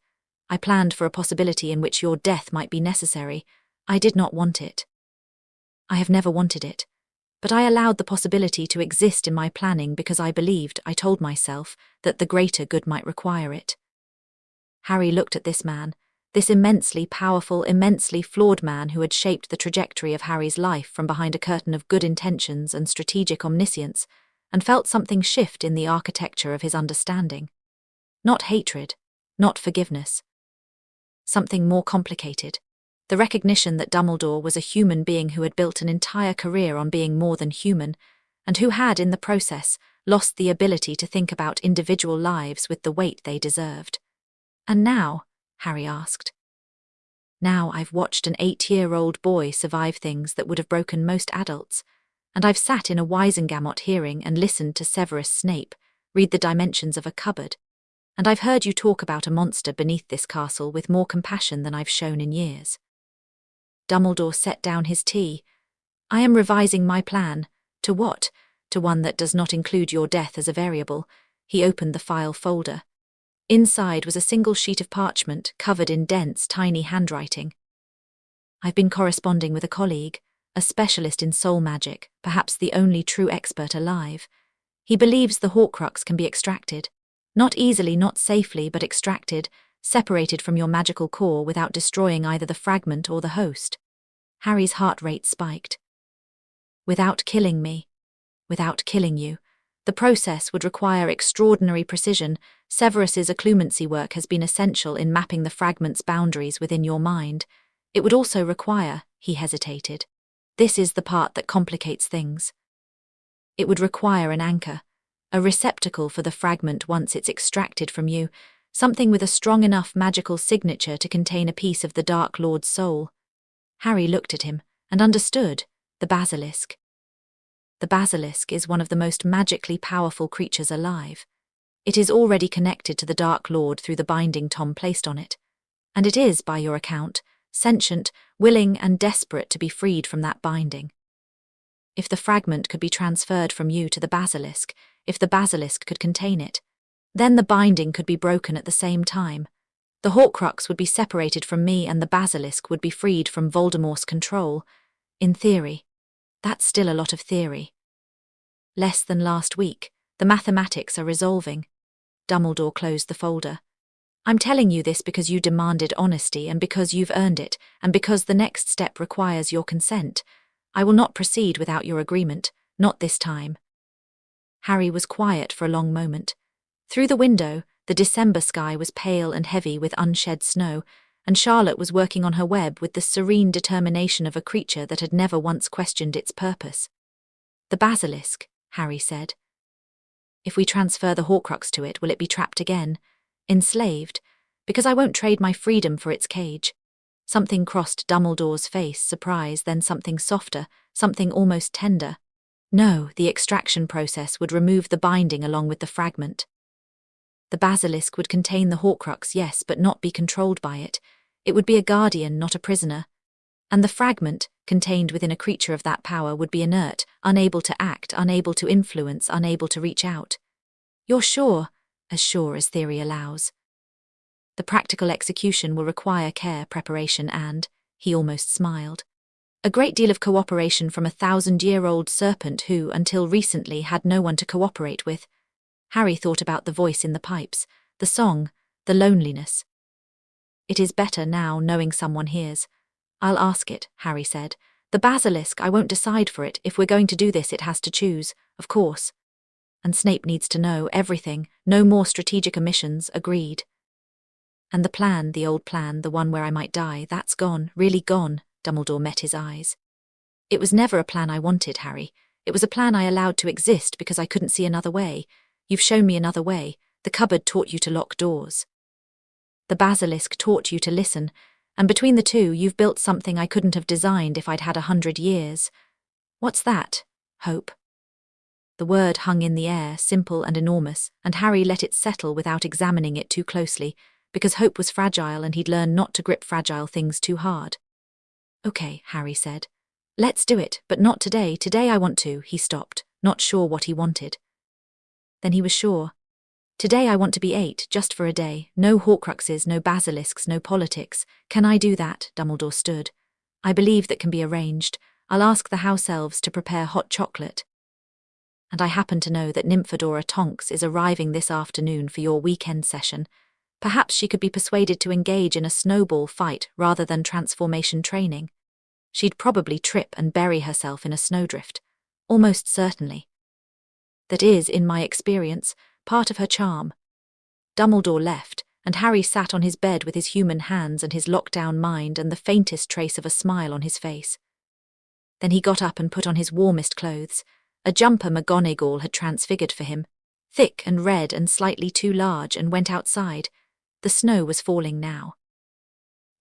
[SPEAKER 2] "I planned for a possibility in which your death might be necessary. I did not want it. I have never wanted it. But I allowed the possibility to exist in my planning because I believed, I told myself, that the greater good might require it." Harry looked at this man, this immensely powerful, immensely flawed man who had shaped the trajectory of Harry's life from behind a curtain of good intentions and strategic omniscience, and felt something shift in the architecture of his understanding. Not hatred, not forgiveness. Something more complicated. The recognition that Dumbledore was a human being who had built an entire career on being more than human, and who had, in the process, lost the ability to think about individual lives with the weight they deserved. "And now?" Harry asked. "Now I've watched an 8-year-old boy survive things that would have broken most adults, and I've sat in a Wisengamot hearing and listened to Severus Snape read the dimensions of a cupboard, and I've heard you talk about a monster beneath this castle with more compassion than I've shown in years." Dumbledore set down his tea. "I am revising my plan." "To what?" "To one that does not include your death as a variable." He opened the file folder. Inside was a single sheet of parchment covered in dense, tiny handwriting. "I've been corresponding with a colleague, a specialist in soul magic, perhaps the only true expert alive. He believes the Horcrux can be extracted. Not easily, not safely, but extracted, separated from your magical core without destroying either the fragment or the host." Harry's heart rate spiked. "Without killing me. Without killing you. The process would require extraordinary precision. Severus's occlumency work has been essential in mapping the fragment's boundaries within your mind. It would also require," he hesitated. "This is the part that complicates things. It would require an anchor, a receptacle for the fragment once it's extracted from you, something with a strong enough magical signature to contain a piece of the Dark Lord's soul. Harry looked at him and understood. The basilisk. The basilisk is one of the most magically powerful creatures alive. It is already connected to the Dark Lord through the binding Tom placed on it. And it is, by your account, sentient, willing and desperate to be freed from that binding. If the fragment could be transferred from you to the basilisk, if the basilisk could contain it, then the binding could be broken at the same time. The Horcrux would be separated from me and the basilisk would be freed from Voldemort's control. In theory. That's still a lot of theory. Less than last week, the mathematics are resolving. Dumbledore closed the folder. I'm telling you this because you demanded honesty and because you've earned it, and because the next step requires your consent. I will not proceed without your agreement, not this time. Harry was quiet for a long moment. Through the window, the December sky was pale and heavy with unshed snow, and Charlotte was working on her web with the serene determination of a creature that had never once questioned its purpose. The basilisk, Harry said. If we transfer the Horcrux to it, will it be trapped again? Enslaved? Because I won't trade my freedom for its cage. Something crossed Dumbledore's face, surprise, then something softer, something almost tender. No, the extraction process would remove the binding along with the fragment. The basilisk would contain the Horcrux, yes, but not be controlled by it. It would be a guardian, not a prisoner. And the fragment, contained within a creature of that power, would be inert, unable to act, unable to influence, unable to reach out. You're sure? As sure as theory allows. The practical execution will require care, preparation and, he almost smiled, a great deal of cooperation from a 1,000-year-old serpent who, until recently, had no one to cooperate with. Harry thought about the voice in the pipes, the song, the loneliness. It is better now knowing someone hears. I'll ask it, Harry said. The basilisk, I won't decide for it. If we're going to do this, it has to choose, of course. And Snape needs to know everything, no more strategic omissions, agreed. And the plan, the old plan, the one where I might die, that's gone, really gone, Dumbledore met his eyes. It was never a plan I wanted, Harry. It was a plan I allowed to exist because I couldn't see another way. You've shown me another way. The cupboard taught you to lock doors. The basilisk taught you to listen, and between the two you've built something I couldn't have designed if I'd had 100 years. What's that? Hope. The word hung in the air, simple and enormous, and Harry let it settle without examining it too closely, because hope was fragile and he'd learned not to grip fragile things too hard. Okay, Harry said. Let's do it, but not today. Today I want to. He stopped, not sure what he wanted. Then he was sure. Today I want to be 8, just for a day. No Horcruxes, no basilisks, no politics. Can I do that? Dumbledore stood. I believe that can be arranged. I'll ask the house elves to prepare hot chocolate. And I happen to know that Nymphadora Tonks is arriving this afternoon for your weekend session. Perhaps she could be persuaded to engage in a snowball fight rather than transformation training. She'd probably trip and bury herself in a snowdrift. Almost certainly. That is, in my experience, part of her charm. Dumbledore left, and Harry sat on his bed with his human hands and his lockdown mind and the faintest trace of a smile on his face. Then he got up and put on his warmest clothes, a jumper McGonagall had transfigured for him, thick and red and slightly too large, and went outside. The snow was falling now.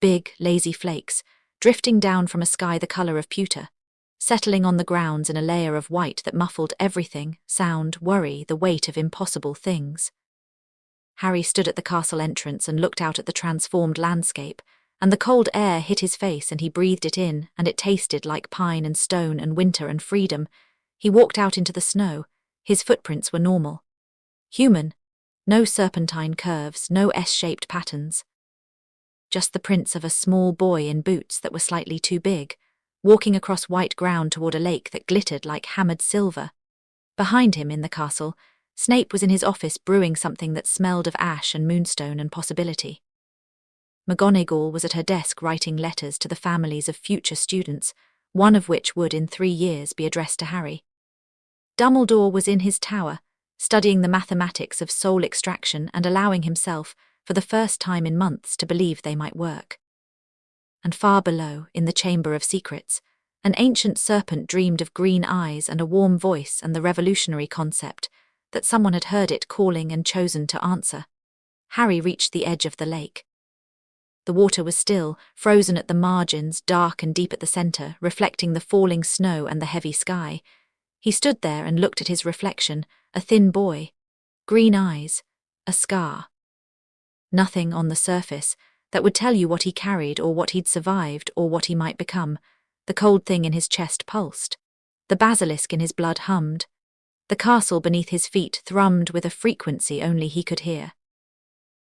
[SPEAKER 2] Big, lazy flakes, drifting down from a sky the colour of pewter, settling on the grounds in a layer of white that muffled everything, sound, worry, the weight of impossible things. Harry stood at the castle entrance and looked out at the transformed landscape, and the cold air hit his face and he breathed it in, and it tasted like pine and stone and winter and freedom. He walked out into the snow. His footprints were normal. Human. No serpentine curves, no S-shaped patterns. Just the prints of a small boy in boots that were slightly too big, walking across white ground toward a lake that glittered like hammered silver. Behind him in the castle, Snape was in his office brewing something that smelled of ash and moonstone and possibility. McGonagall was at her desk writing letters to the families of future students, one of which would in 3 years be addressed to Harry. Dumbledore was in his tower, studying the mathematics of soul extraction and allowing himself, for the first time in months, to believe they might work. And far below, in the Chamber of Secrets, an ancient serpent dreamed of green eyes and a warm voice and the revolutionary concept that someone had heard it calling and chosen to answer. Harry reached the edge of the lake. The water was still, frozen at the margins, dark and deep at the centre, reflecting the falling snow and the heavy sky. He stood there and looked at his reflection, a thin boy. Green eyes. A scar. Nothing on the surface that would tell you what he carried or what he'd survived or what he might become. The cold thing in his chest pulsed. The basilisk in his blood hummed. The castle beneath his feet thrummed with a frequency only he could hear.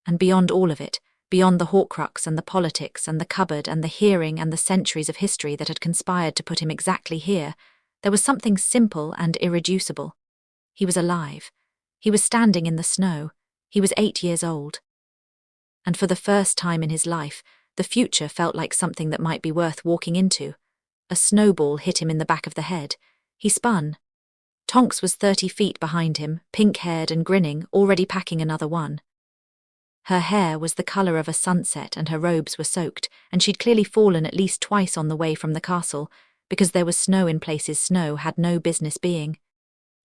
[SPEAKER 2] And beyond all of it, beyond the Horcrux and the politics and the cupboard and the hearing and the centuries of history that had conspired to put him exactly here, there was something simple and irreducible. He was alive. He was standing in the snow. He was 8 years old. And for the first time in his life, the future felt like something that might be worth walking into. A snowball hit him in the back of the head. He spun. Tonks was 30 feet behind him, pink-haired and grinning, already packing another one. Her hair was the colour of a sunset and her robes were soaked, and she'd clearly fallen at least twice on the way from the castle, because there was snow in places snow had no business being.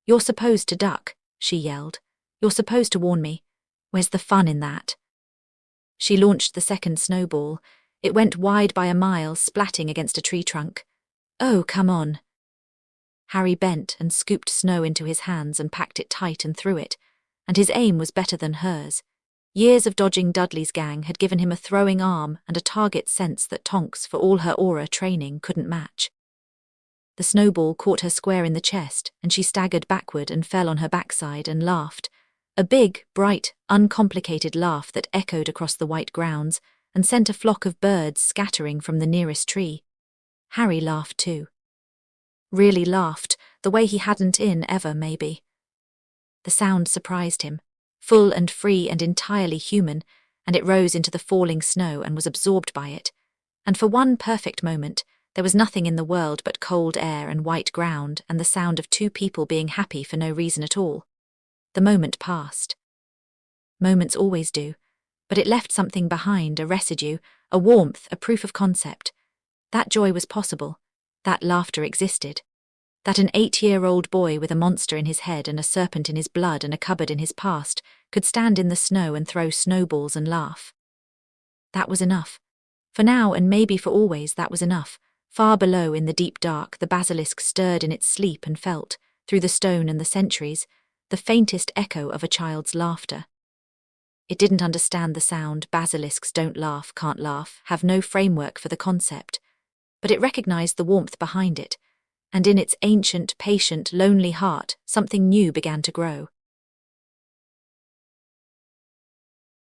[SPEAKER 2] "You're supposed to duck," she yelled. "You're supposed to warn me. Where's the fun in that?" She launched the second snowball. It went wide by a mile, splatting against a tree trunk. "Oh, come on." Harry bent and scooped snow into his hands and packed it tight and threw it, and his aim was better than hers. Years of dodging Dudley's gang had given him a throwing arm and a target sense that Tonks, for all her aura training, couldn't match. The snowball caught her square in the chest, and she staggered backward and fell on her backside and laughed. A big, bright, uncomplicated laugh that echoed across the white grounds and sent a flock of birds scattering from the nearest tree. Harry laughed too. Really laughed, the way he hadn't in ever, maybe. The sound surprised him, full and free and entirely human, and it rose into the falling snow and was absorbed by it. And for one perfect moment, there was nothing in the world but cold air and white ground and the sound of two people being happy for no reason at all. The moment passed. Moments always do, but it left something behind, a residue, a warmth, a proof of concept. That joy was possible. That laughter existed. That an 8-year-old boy with a monster in his head and a serpent in his blood and a cupboard in his past could stand in the snow and throw snowballs and laugh. That was enough. For now and maybe for always, that was enough. Far below in the deep dark, the basilisk stirred in its sleep and felt, through the stone and the centuries, the faintest echo of a child's laughter. It didn't understand the sound. Basilisks don't laugh, can't laugh, have no framework for the concept. But it recognized the warmth behind it, and in its ancient, patient, lonely heart, something new began to grow.